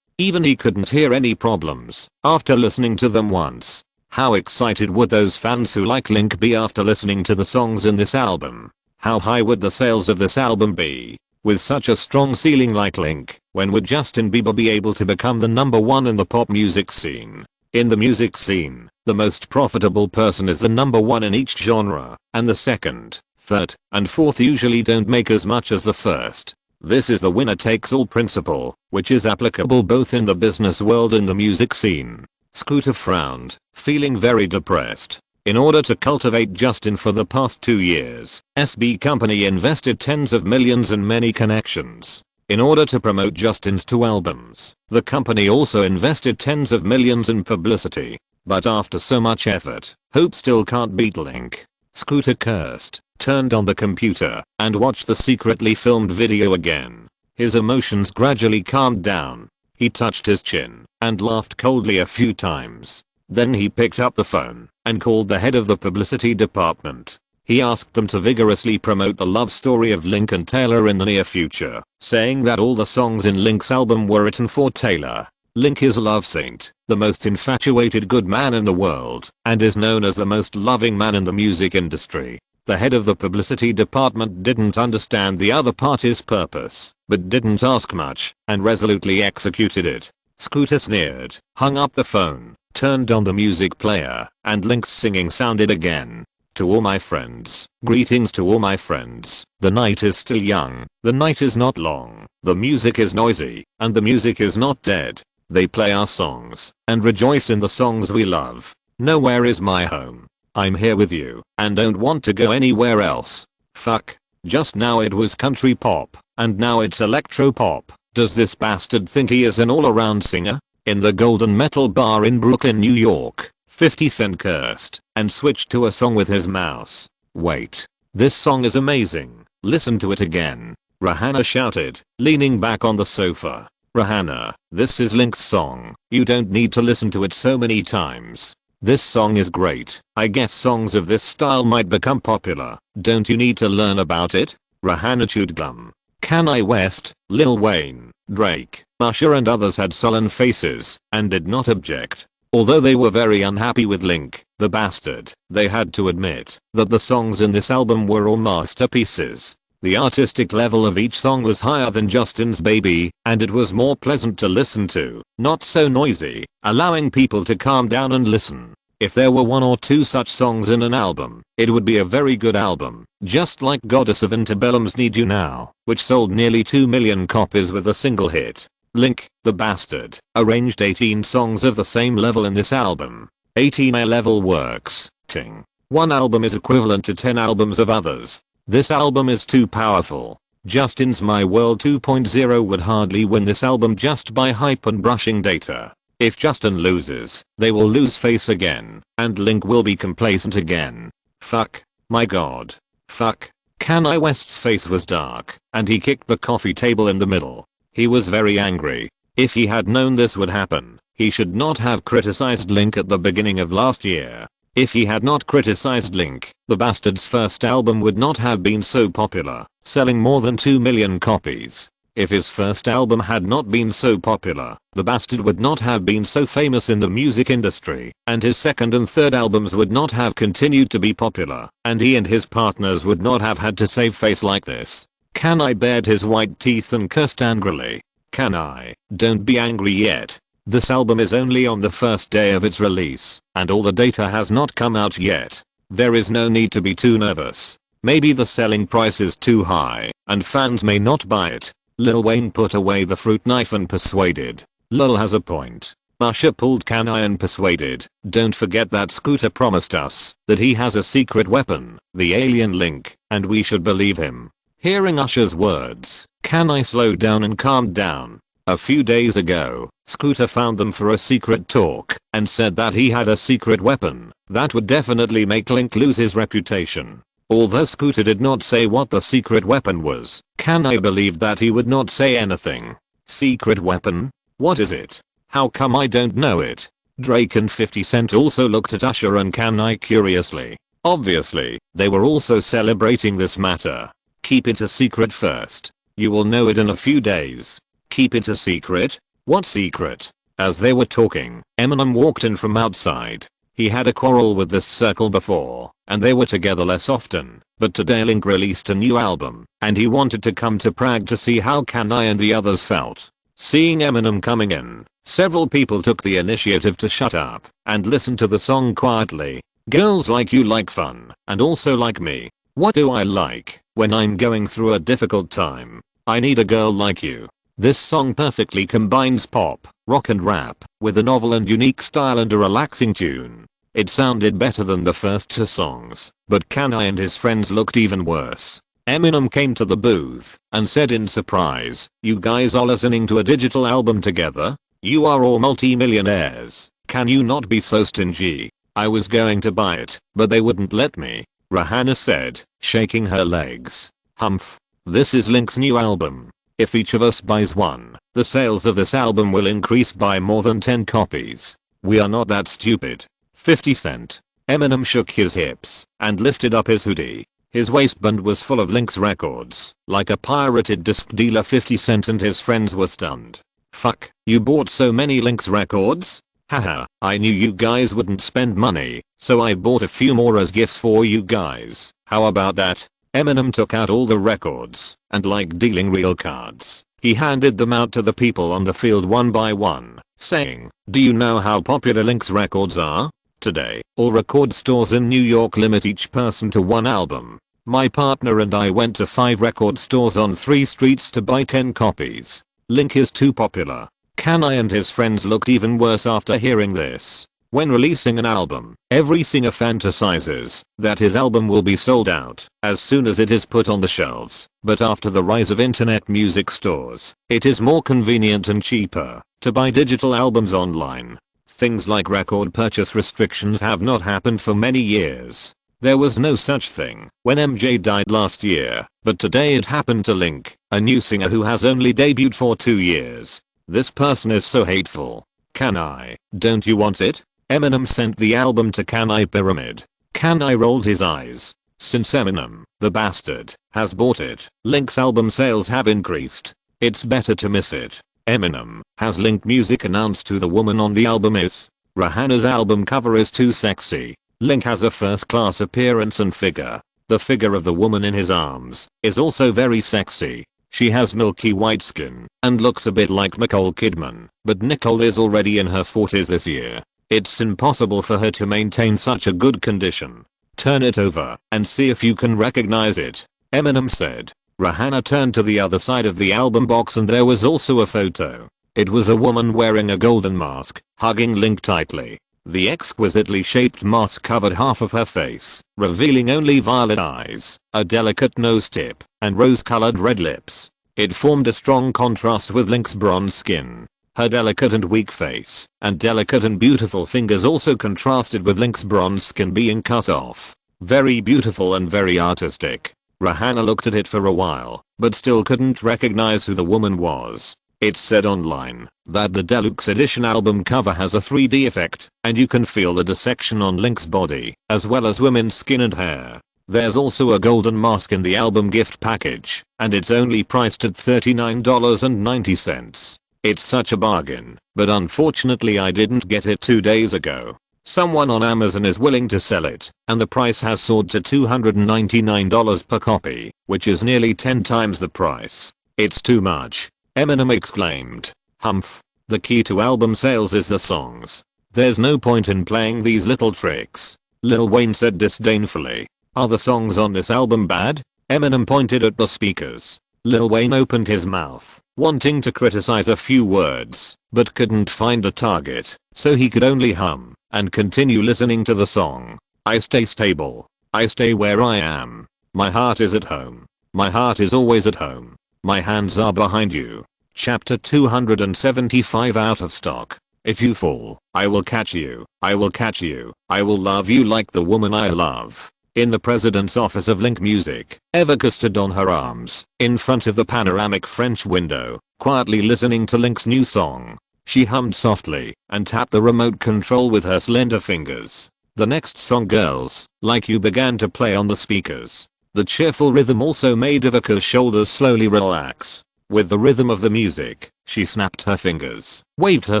Even he couldn't hear any problems after listening to them once. How excited would those fans who like Link be after listening to the songs in this album? How high would the sales of this album be? With such a strong ceiling like Link, when would Justin Bieber be able to become the #1 in the pop music scene? In the music scene, the most profitable person is the #1 in each genre, and the second, third, and fourth usually don't make as much as the first. This is the winner takes all principle, which is applicable both in the business world and the music scene. Scooter frowned, feeling very depressed. In order to cultivate Justin for the past 2 years, SB Company invested tens of millions and many connections. In order to promote Justin's 2 albums, the company also invested tens of millions in publicity. But after so much effort, Hope still can't beat Link. Scooter cursed, turned on the computer, and watched the secretly filmed video again. His emotions gradually calmed down. He touched his chin and laughed coldly a few times. Then he picked up the phone and called the head of the publicity department. He asked them to vigorously promote the love story of Link and Taylor in the near future, saying that all the songs in Link's album were written for Taylor. Link is a love saint, the most infatuated good man in the world, and is known as the most loving man in the music industry. The head of the publicity department didn't understand the other party's purpose, but didn't ask much, and resolutely executed it. Scooter sneered, hung up the phone, turned on the music player, and Link's singing sounded again. To all my friends, greetings to all my friends. The night is still young, the night is not long, the music is noisy, and the music is not dead. They play our songs, and rejoice in the songs we love. Nowhere is my home. I'm here with you, and don't want to go anywhere else. Fuck. Just now it was country pop, and now it's electro pop. Does this bastard think he is an all-around singer? In the Golden Metal Bar in Brooklyn, New York, 50 Cent cursed, and switched to a song with his mouse. Wait. This song is amazing. Listen to it again. Rihanna shouted, leaning back on the sofa. Rihanna, this is Link's song. You don't need to listen to it so many times. This song is great. I guess songs of this style might become popular. Don't you need to learn about it? Rihanna chewed gum. Kanye West, Lil Wayne, Drake, Usher and others had sullen faces and did not object. Although they were very unhappy with Link, the bastard, they had to admit that the songs in this album were all masterpieces. The artistic level of each song was higher than Justin's Baby, and it was more pleasant to listen to, not so noisy, allowing people to calm down and listen. If there were one or two such songs in an album, it would be a very good album, just like Goddess of Interbellum's Need You Now, which sold nearly 2 million copies with a single hit. Link, the bastard, arranged 18 songs of the same level in this album. 18 A-level works. Ting. One album is equivalent to 10 albums of others. This album is too powerful. Justin's My World 2.0 would hardly win this album just by hype and brushing data. If Justin loses, they will lose face again, and Link will be complacent again. Fuck. My god. Fuck. Kanye West's face was dark, and he kicked the coffee table in the middle. He was very angry. If he had known this would happen, he should not have criticized Link at the beginning of last year. If he had not criticized Link, the bastard's first album would not have been so popular, selling more than 2 million copies. If his first album had not been so popular, the bastard would not have been so famous in the music industry, and his second and third albums would not have continued to be popular, and he and his partners would not have had to save face like this. Kanye bared his white teeth and cursed angrily. Kanye, don't be angry yet. This album is only on the first day of its release, and all the data has not come out yet. There is no need to be too nervous. Maybe the selling price is too high, and fans may not buy it. Lil Wayne put away the fruit knife and persuaded. Lil has a point. Usher pulled Kanye and persuaded. Don't forget that Scooter promised us that he has a secret weapon, the alien Link, and we should believe him. Hearing Usher's words, Kanye slowed down and calmed down. A few days ago, Scooter found them for a secret talk and said that he had a secret weapon that would definitely make Link lose his reputation. Although Scooter did not say what the secret weapon was, Kanye believed that he would not say anything. Secret weapon? What is it? How come I don't know it? Drake and 50 Cent also looked at Usher and Kanye curiously. Obviously, they were also celebrating this matter. Keep it a secret first. You will know it in a few days. Keep it a secret? What secret? As they were talking, Eminem walked in from outside. He had a quarrel with this circle before, and they were together less often, but today Link released a new album, and he wanted to come to Prague to see how Kanye and the others felt. Seeing Eminem coming in, several people took the initiative to shut up and listen to the song quietly. Girls like you like fun, and also like me. What do I like when I'm going through a difficult time? I need a girl like you. This song perfectly combines pop, rock and rap, with a novel and unique style and a relaxing tune. It sounded better than the first two songs, but Kanye and his friends looked even worse. Eminem came to the booth and said in surprise, "You guys are listening to a digital album together? You are all multi-millionaires. Can you not be so stingy? I was going to buy it, but they wouldn't let me," Rihanna said, shaking her legs. Humph. This is Link's new album. If each of us buys one, the sales of this album will increase by more than 10 copies. We are not that stupid. 50 Cent. Eminem shook his hips and lifted up his hoodie. His waistband was full of Link's records, like a pirated disc dealer. 50 Cent and his friends were stunned. Fuck, you bought so many Link's records? Haha, I knew you guys wouldn't spend money, so I bought a few more as gifts for you guys. How about that? Eminem took out all the records, and like dealing real cards, he handed them out to the people on the field one by one, saying, "Do you know how popular Link's records are? Today, all record stores in New York limit each person to one album. My partner and I went to 5 record stores on 3 streets to buy 10 copies. Link is too popular." Kanye and his friends looked even worse after hearing this. When releasing an album, every singer fantasizes that his album will be sold out as soon as it is put on the shelves, but after the rise of internet music stores, it is more convenient and cheaper to buy digital albums online. Things like record purchase restrictions have not happened for many years. There was no such thing when MJ died last year, but today it happened to Link, a new singer who has only debuted for 2 years. This person is so hateful. Kanye, don't you want it? Eminem sent the album to Kanye Pyramid. Kanye rolled his eyes. Since Eminem, the bastard, has bought it, Link's album sales have increased. It's better to miss it. Eminem, has Link Music announced who the woman on the album is? Rihanna's album cover is too sexy. Link has a first-class appearance and figure. The figure of the woman in his arms is also very sexy. She has milky white skin and looks a bit like Nicole Kidman, but Nicole is already in her 40s this year. It's impossible for her to maintain such a good condition. Turn it over and see if you can recognize it, Eminem said. Rihanna turned to the other side of the album box and there was also a photo. It was a woman wearing a golden mask, hugging Link tightly. The exquisitely shaped mask covered half of her face, revealing only violet eyes, a delicate nose tip, and rose-colored red lips. It formed a strong contrast with Link's bronze skin. Her delicate and weak face and delicate and beautiful fingers also contrasted with Link's bronze skin being cut off. Very beautiful and very artistic. Rihanna looked at it for a while, but still couldn't recognize who the woman was. It said online that the deluxe edition album cover has a 3D effect, and you can feel the dissection on Link's body, as well as women's skin and hair. There's also a golden mask in the album gift package, and it's only priced at $39.90. It's such a bargain, but unfortunately I didn't get it 2 days ago. Someone on Amazon is willing to sell it, and the price has soared to $299 per copy, which is nearly 10 times the price. It's too much, Eminem exclaimed. Humph. The key to album sales is the songs. There's no point in playing these little tricks, Lil Wayne said disdainfully. Are the songs on this album bad? Eminem pointed at the speakers. Lil Wayne opened his mouth, wanting to criticize a few words, but couldn't find a target, so he could only hum and continue listening to the song. I stay stable. I stay where I am. My heart is at home. My heart is always at home. My hands are behind you. Chapter 275 out of stock. If you fall, I will catch you. I will catch you. I will love you like the woman I love. In the president's office of Link Music, Evica stood on her arms, in front of the panoramic French window, quietly listening to Link's new song. She hummed softly, and tapped the remote control with her slender fingers. The next song, Girls Like You, began to play on the speakers. The cheerful rhythm also made Evica's shoulders slowly relax. With the rhythm of the music, she snapped her fingers, waved her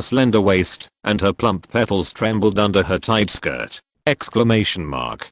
slender waist, and her plump petals trembled under her tight skirt! Exclamation mark.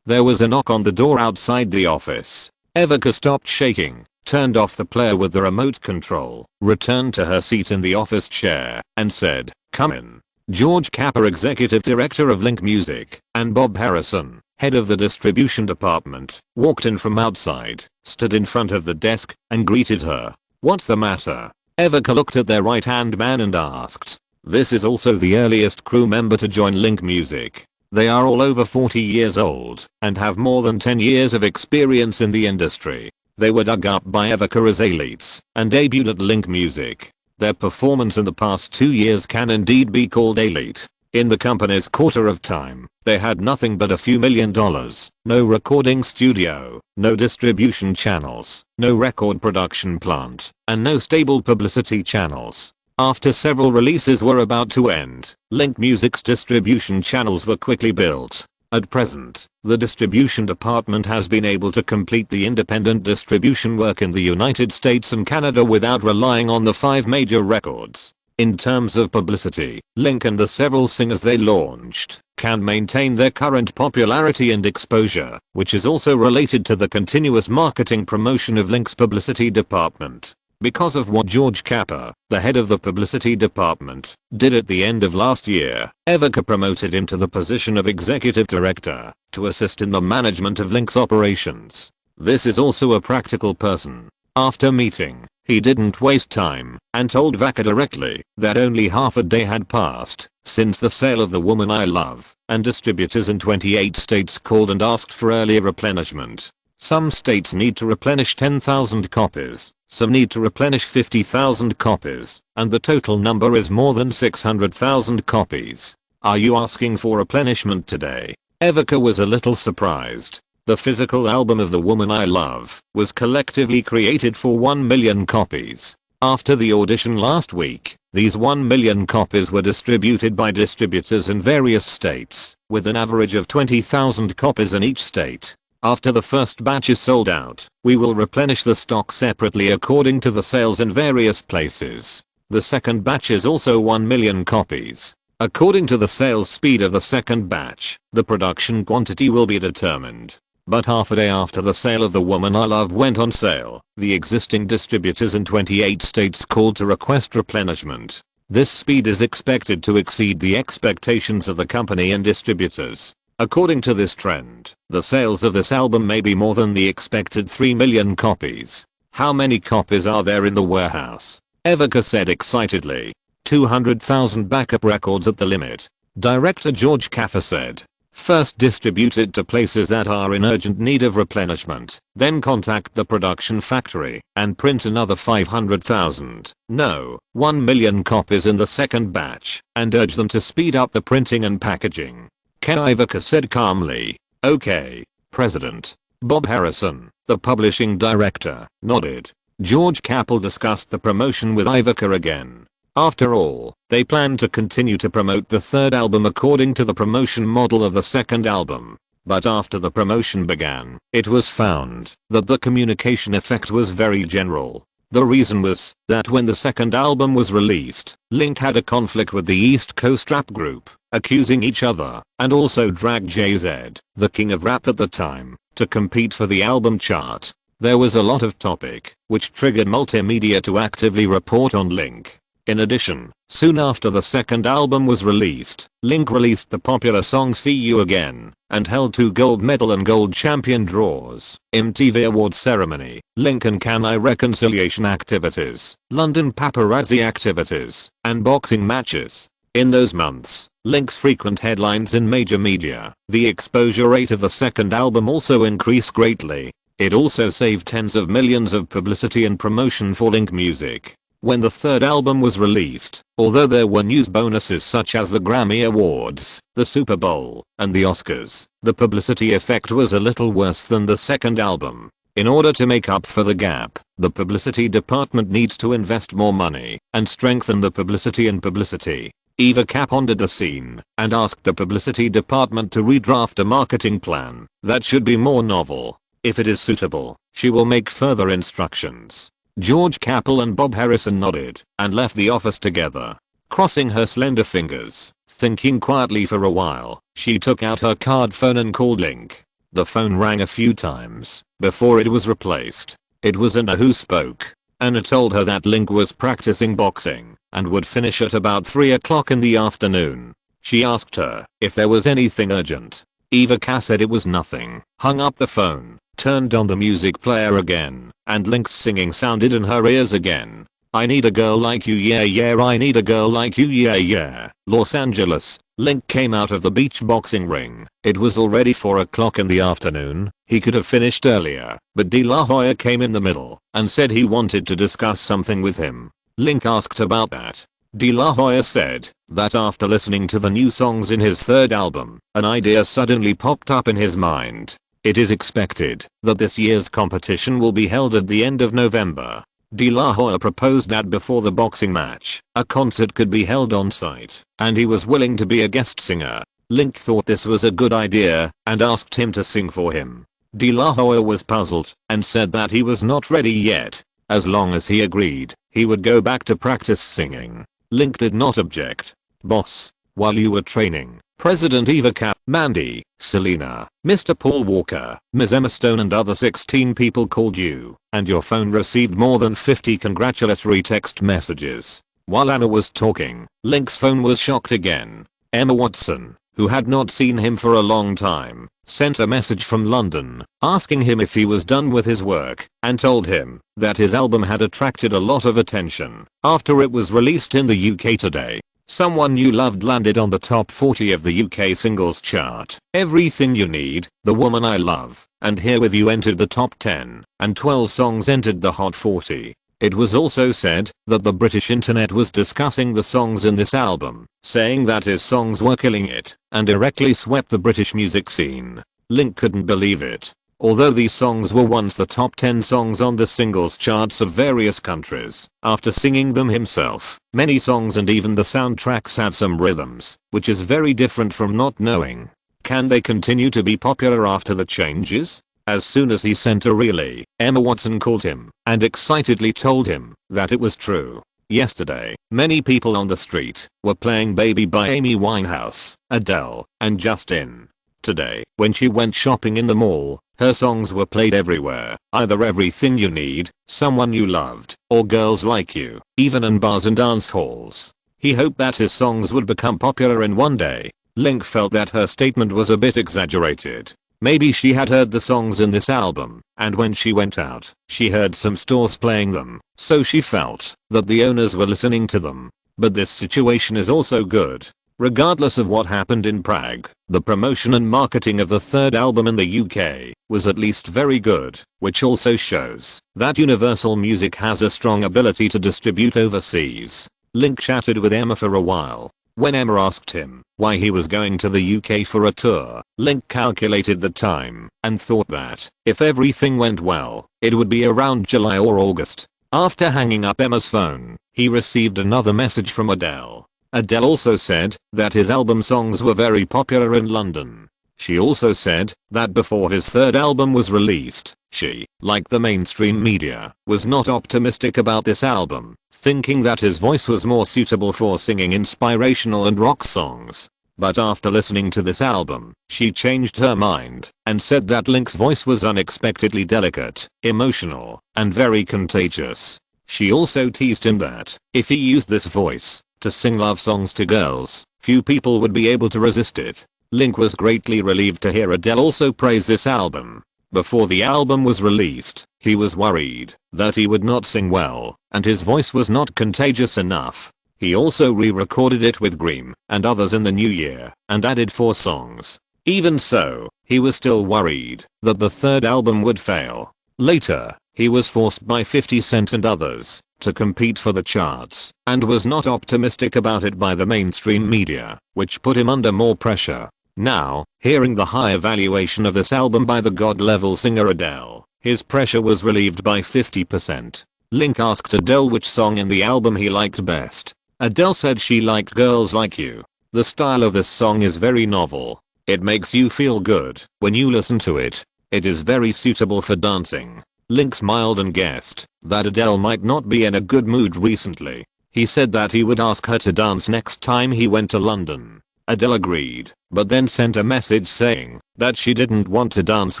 There was a knock on the door outside the office. Evica stopped shaking, turned off the player with the remote control, returned to her seat in the office chair, and said, "Come in." George Kappa, executive director of Link Music, and Bob Harrison, head of the distribution department, walked in from outside, stood in front of the desk, and greeted her. "What's the matter?" Evica looked at their right-hand man and asked. This is also the earliest crew member to join Link Music. They are all over 40 years old and have more than 10 years of experience in the industry. They were dug up by Evica as elites and debuted at Link Music. Their performance in the past 2 years can indeed be called elite. In the company's quarter of time, they had nothing but a few $1,000,000, no recording studio, no distribution channels, no record production plant, and no stable publicity channels. After several releases were about to end, Link Music's distribution channels were quickly built. At present, the distribution department has been able to complete the independent distribution work in the United States and Canada without relying on the 5 major records. In terms of publicity, Link and the several singers they launched can maintain their current popularity and exposure, which is also related to the continuous marketing promotion of Link's publicity department. Because of what George Kappa, the head of the publicity department, did at the end of last year, Evica promoted him to the position of executive director to assist in the management of Link's operations. This is also a practical person. After meeting, he didn't waste time and told Vaka directly that only half a day had passed since the sale of The Woman I Love, and distributors in 28 states called and asked for earlier replenishment. Some states need to replenish 10,000 copies. Some need to replenish 50,000 copies, and the total number is more than 600,000 copies. Are you asking for replenishment today? Evica was a little surprised. The physical album of The Woman I Love was collectively created for 1 million copies. After the audition last week, these 1 million copies were distributed by distributors in various states, with an average of 20,000 copies in each state. After the first batch is sold out, we will replenish the stock separately according to the sales in various places. The second batch is also 1 million copies. According to the sales speed of the second batch, the production quantity will be determined. But half a day after the sale of The Woman I Love went on sale, the existing distributors in 28 states called to request replenishment. This speed is expected to exceed the expectations of the company and distributors. According to this trend, the sales of this album may be more than the expected 3 million copies. How many copies are there in the warehouse? Ivica said excitedly. 200,000 backup records at the limit. Director George Caffer said. First distribute it to places that are in urgent need of replenishment, then contact the production factory and print another 500,000, no, 1 million copies in the second batch, and urge them to speed up the printing and packaging. Ken Ivica said calmly. Okay, President. Bob Harrison, the publishing director, nodded. George Capel discussed the promotion with Ivica again. After all, they plan to continue to promote the third album according to the promotion model of the second album. But after the promotion began, it was found that the communication effect was very general. The reason was that when the second album was released, Link had a conflict with the East Coast rap group, accusing each other, and also dragged Jay-Z, the king of rap at the time, to compete for the album chart. There was a lot of topic, which triggered multimedia to actively report on Link. In addition, soon after the second album was released, Link released the popular song See You Again, and held 2 gold medal and gold champion draws, MTV Awards ceremony, Link and Can-I reconciliation activities, London paparazzi activities, and boxing matches. In those months, Link's frequent headlines in major media, the exposure rate of the second album also increased greatly. It also saved tens of millions of publicity and promotion for Link Music. When the third album was released, although there were news bonuses such as the Grammy Awards, the Super Bowl, and the Oscars, the publicity effect was a little worse than the second album. In order to make up for the gap, the publicity department needs to invest more money and strengthen the publicity and publicity. Ivica pondered the scene and asked the publicity department to redraft a marketing plan that should be more novel. If it is suitable, she will make further instructions. George Capel and Bob Harrison nodded and left the office together. Crossing her slender fingers, thinking quietly for a while, she took out her card phone and called Link. The phone rang a few times before it was replaced. It was Anna who spoke. Anna told her that Link was practicing boxing and would finish at about 3 o'clock in the afternoon. She asked her if there was anything urgent. Ivica said it was nothing, hung up the phone, turned on the music player again, and Link's singing sounded in her ears again. I need a girl like you, yeah yeah, I need a girl like you, yeah yeah. Los Angeles. Link came out of the beach boxing ring. It was already 4 o'clock in the afternoon. He could have finished earlier, but De La Hoya came in the middle and said he wanted to discuss something with him. Link asked about that. De La Hoya said that after listening to the new songs in his third album, an idea suddenly popped up in his mind. It is expected that this year's competition will be held at the end of November. De La Hoya proposed that before the boxing match, a concert could be held on site, and he was willing to be a guest singer. Link thought this was a good idea and asked him to sing for him. De La Hoya was puzzled and said that he was not ready yet. As long as he agreed, he would go back to practice singing. Link did not object. Boss, while you were training, President Ivica, Mandy, Selena, Mr. Paul Walker, Ms. Emma Stone and other 16 people called you, and your phone received more than 50 congratulatory text messages. While Anna was talking, Link's phone was shocked again. Emma Watson, who had not seen him for a long time, sent a message from London, asking him if he was done with his work, and told him that his album had attracted a lot of attention after it was released in the UK today. Someone You Loved landed on the top 40 of the UK singles chart. Everything You Need, The Woman I Love, and Here With You entered the top 10, and 12 songs entered the Hot 40. It was also said that the British internet was discussing the songs in this album, saying that his songs were killing it, and directly swept the British music scene. Link couldn't believe it. Although these songs were once the top 10 songs on the singles charts of various countries, after singing them himself, many songs and even the soundtracks have some rhythms, which is very different from not knowing. Can they continue to be popular after the changes? As soon as he sent a relay, Emma Watson called him and excitedly told him that it was true. Yesterday, many people on the street were playing Baby by Amy Winehouse, Adele, and Justin. Today, when she went shopping in the mall, her songs were played everywhere, either Everything You Need, Someone You Loved, or Girls Like You, even in bars and dance halls. He hoped that his songs would become popular in one day. Link felt that her statement was a bit exaggerated. Maybe she had heard the songs in this album, and when she went out, she heard some stores playing them, so she felt that the owners were listening to them. But this situation is also good. Regardless of what happened in Prague, the promotion and marketing of the third album in the UK was at least very good, which also shows that Universal Music has a strong ability to distribute overseas. Link chatted with Emma for a while. When Emma asked him why he was going to the UK for a tour, Link calculated the time and thought that if everything went well, it would be around July or August. After hanging up Emma's phone, he received another message from Adele. Adele also said that his album songs were very popular in London. She also said that before his third album was released, she, like the mainstream media, was not optimistic about this album, thinking that his voice was more suitable for singing inspirational and rock songs. But after listening to this album, she changed her mind and said that Link's voice was unexpectedly delicate, emotional, and very contagious. She also teased him that if he used this voice to sing love songs to girls, few people would be able to resist it. Link was greatly relieved to hear Adele also praise this album. Before the album was released, he was worried that he would not sing well, and his voice was not contagious enough. He also re-recorded it with Greem and others in the new year, and added 4 songs. Even so, he was still worried that the third album would fail. Later, he was forced by 50 Cent and others to compete for the charts, and was not optimistic about it by the mainstream media, which put him under more pressure. Now, hearing the high evaluation of this album by the god-level singer Adele, his pressure was relieved by 50%. Link asked Adele which song in the album he liked best. Adele said she liked Girls Like You. The style of this song is very novel. It makes you feel good when you listen to it. It is very suitable for dancing. Link smiled and guessed that Adele might not be in a good mood recently. He said that he would ask her to dance next time he went to London. Adele agreed, but then sent a message saying that she didn't want to dance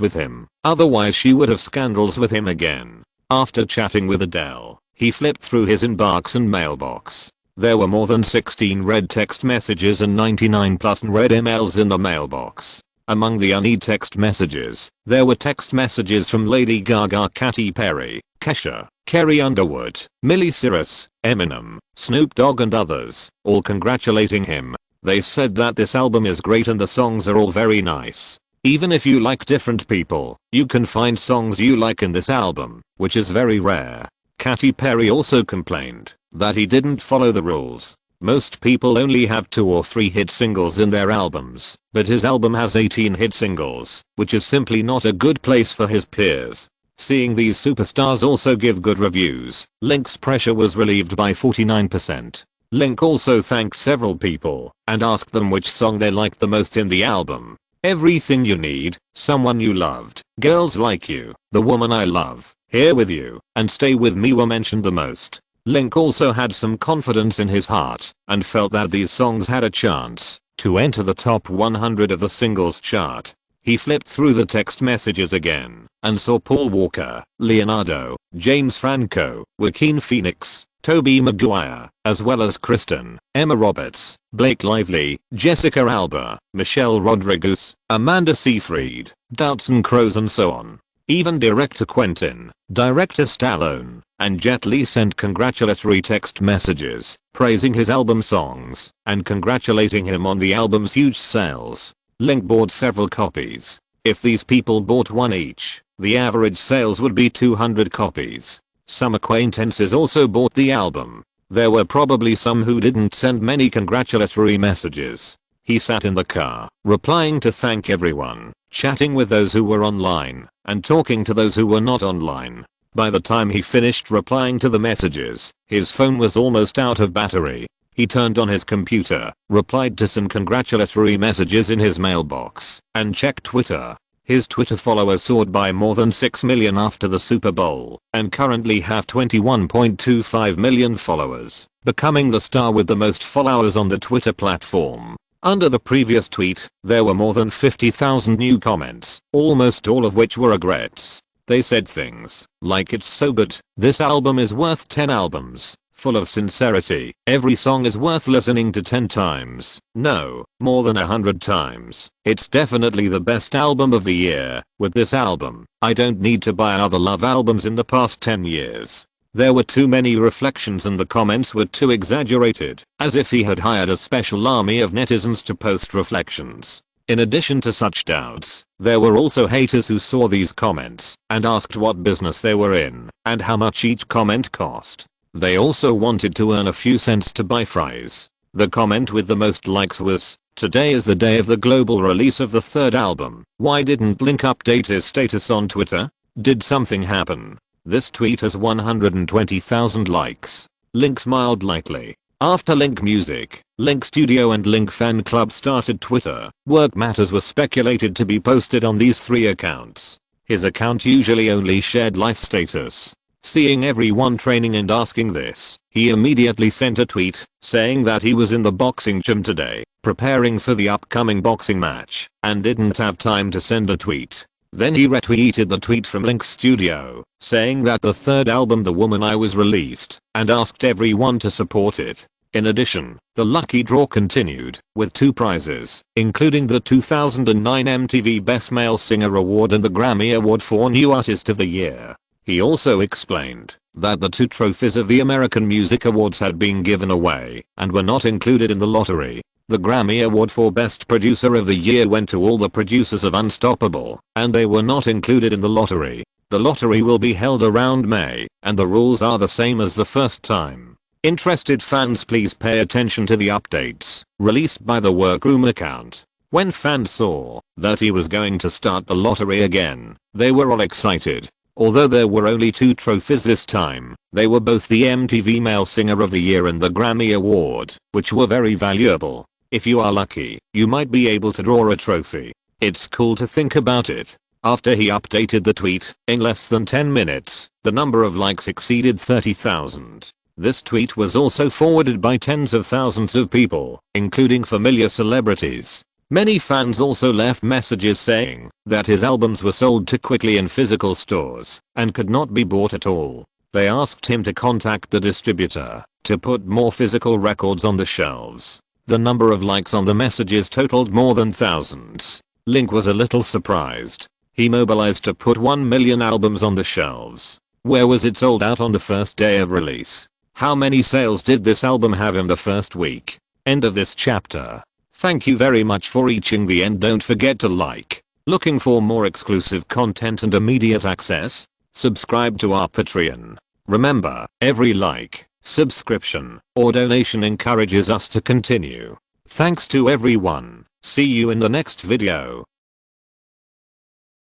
with him, otherwise she would have scandals with him again. After chatting with Adele, he flipped through his inbox and mailbox. There were more than 16 read text messages and 99 plus unread emails in the mailbox. Among the unread text messages, there were text messages from Lady Gaga, Katy Perry, Kesha, Carrie Underwood, Miley Cyrus, Eminem, Snoop Dogg and others, all congratulating him. They said that this album is great and the songs are all very nice. Even if you like different people, you can find songs you like in this album, which is very rare. Katy Perry also complained that he didn't follow the rules. Most people only have 2 or 3 hit singles in their albums, but his album has 18 hit singles, which is simply not a good place for his peers. Seeing these superstars also give good reviews, Link's pressure was relieved by 49%. Link also thanked several people and asked them which song they liked the most in the album. Everything You Need, Someone You Loved, Girls Like You, The Woman I Love, Here With You, and Stay With Me were mentioned the most. Link also had some confidence in his heart and felt that these songs had a chance to enter the top 100 of the singles chart. He flipped through the text messages again and saw Paul Walker, Leonardo, James Franco, Joaquin Phoenix, Tobey Maguire, as well as Kristen, Emma Roberts, Blake Lively, Jessica Alba, Michelle Rodriguez, Amanda Seyfried, Doutzen Crows and so on. Even director Quentin, director Stallone, and Jet Li sent congratulatory text messages, praising his album songs, and congratulating him on the album's huge sales. Link bought several copies. If these people bought one each, the average sales would be 200 copies. Some acquaintances also bought the album. There were probably some who didn't send many congratulatory messages. He sat in the car, replying to thank everyone, chatting with those who were online, and talking to those who were not online. By the time he finished replying to the messages, his phone was almost out of battery. He turned on his computer, replied to some congratulatory messages in his mailbox, and checked Twitter. His Twitter followers soared by more than 6 million after the Super Bowl and currently have 21.25 million followers, becoming the star with the most followers on the Twitter platform. Under the previous tweet, there were more than 50,000 new comments, almost all of which were regrets. They said things like, "It's so good, this album is worth 10 albums. Full of sincerity, every song is worth listening to 10 times. No, more than 100 times. It's definitely the best album of the year. With this album, I don't need to buy other Love albums in the past 10 years. There were too many reflections and the comments were too exaggerated, as if he had hired a special army of netizens to post reflections. In addition to such doubts, there were also haters who saw these comments and asked what business they were in and how much each comment cost. They also wanted to earn a few cents to buy fries. The comment with the most likes was, "Today is the day of the global release of the third album. Why didn't Link update his status on Twitter? Did something happen?" This tweet has 120,000 likes. Link smiled lightly. After Link Music, Link Studio and Link Fan Club started Twitter, work matters were speculated to be posted on these 3 accounts. His account usually only shared life status. Seeing everyone training and asking this, he immediately sent a tweet saying that he was in the boxing gym today, preparing for the upcoming boxing match, and didn't have time to send a tweet. Then he retweeted the tweet from Link Studio, saying that the third album The Woman I Was released, and asked everyone to support it. In addition, the lucky draw continued, with 2 prizes, including the 2009 MTV Best Male Singer Award and the Grammy Award for New Artist of the Year. He also explained that the 2 trophies of the American Music Awards had been given away and were not included in the lottery. The Grammy Award for Best Producer of the Year went to all the producers of Unstoppable, and they were not included in the lottery. The lottery will be held around May, and the rules are the same as the first time. Interested fans, please pay attention to the updates released by the Workroom account. When fans saw that he was going to start the lottery again, they were all excited. Although there were only 2 trophies this time, they were both the MTV Male Singer of the Year and the Grammy Award, which were very valuable. If you are lucky, you might be able to draw a trophy. It's cool to think about it. After he updated the tweet, in less than 10 minutes, the number of likes exceeded 30,000. This tweet was also forwarded by tens of thousands of people, including familiar celebrities. Many fans also left messages saying that his albums were sold too quickly in physical stores and could not be bought at all. They asked him to contact the distributor to put more physical records on the shelves. The number of likes on the messages totaled more than thousands. Link was a little surprised. He mobilized to put 1 million albums on the shelves. Where was it sold out on the first day of release? How many sales did this album have in the first week? End of this chapter. Thank you very much for reaching the end. Don't forget to like. Looking for more exclusive content and immediate access? Subscribe to our Patreon. Remember, every like, subscription, or donation encourages us to continue. Thanks to everyone. See you in the next video.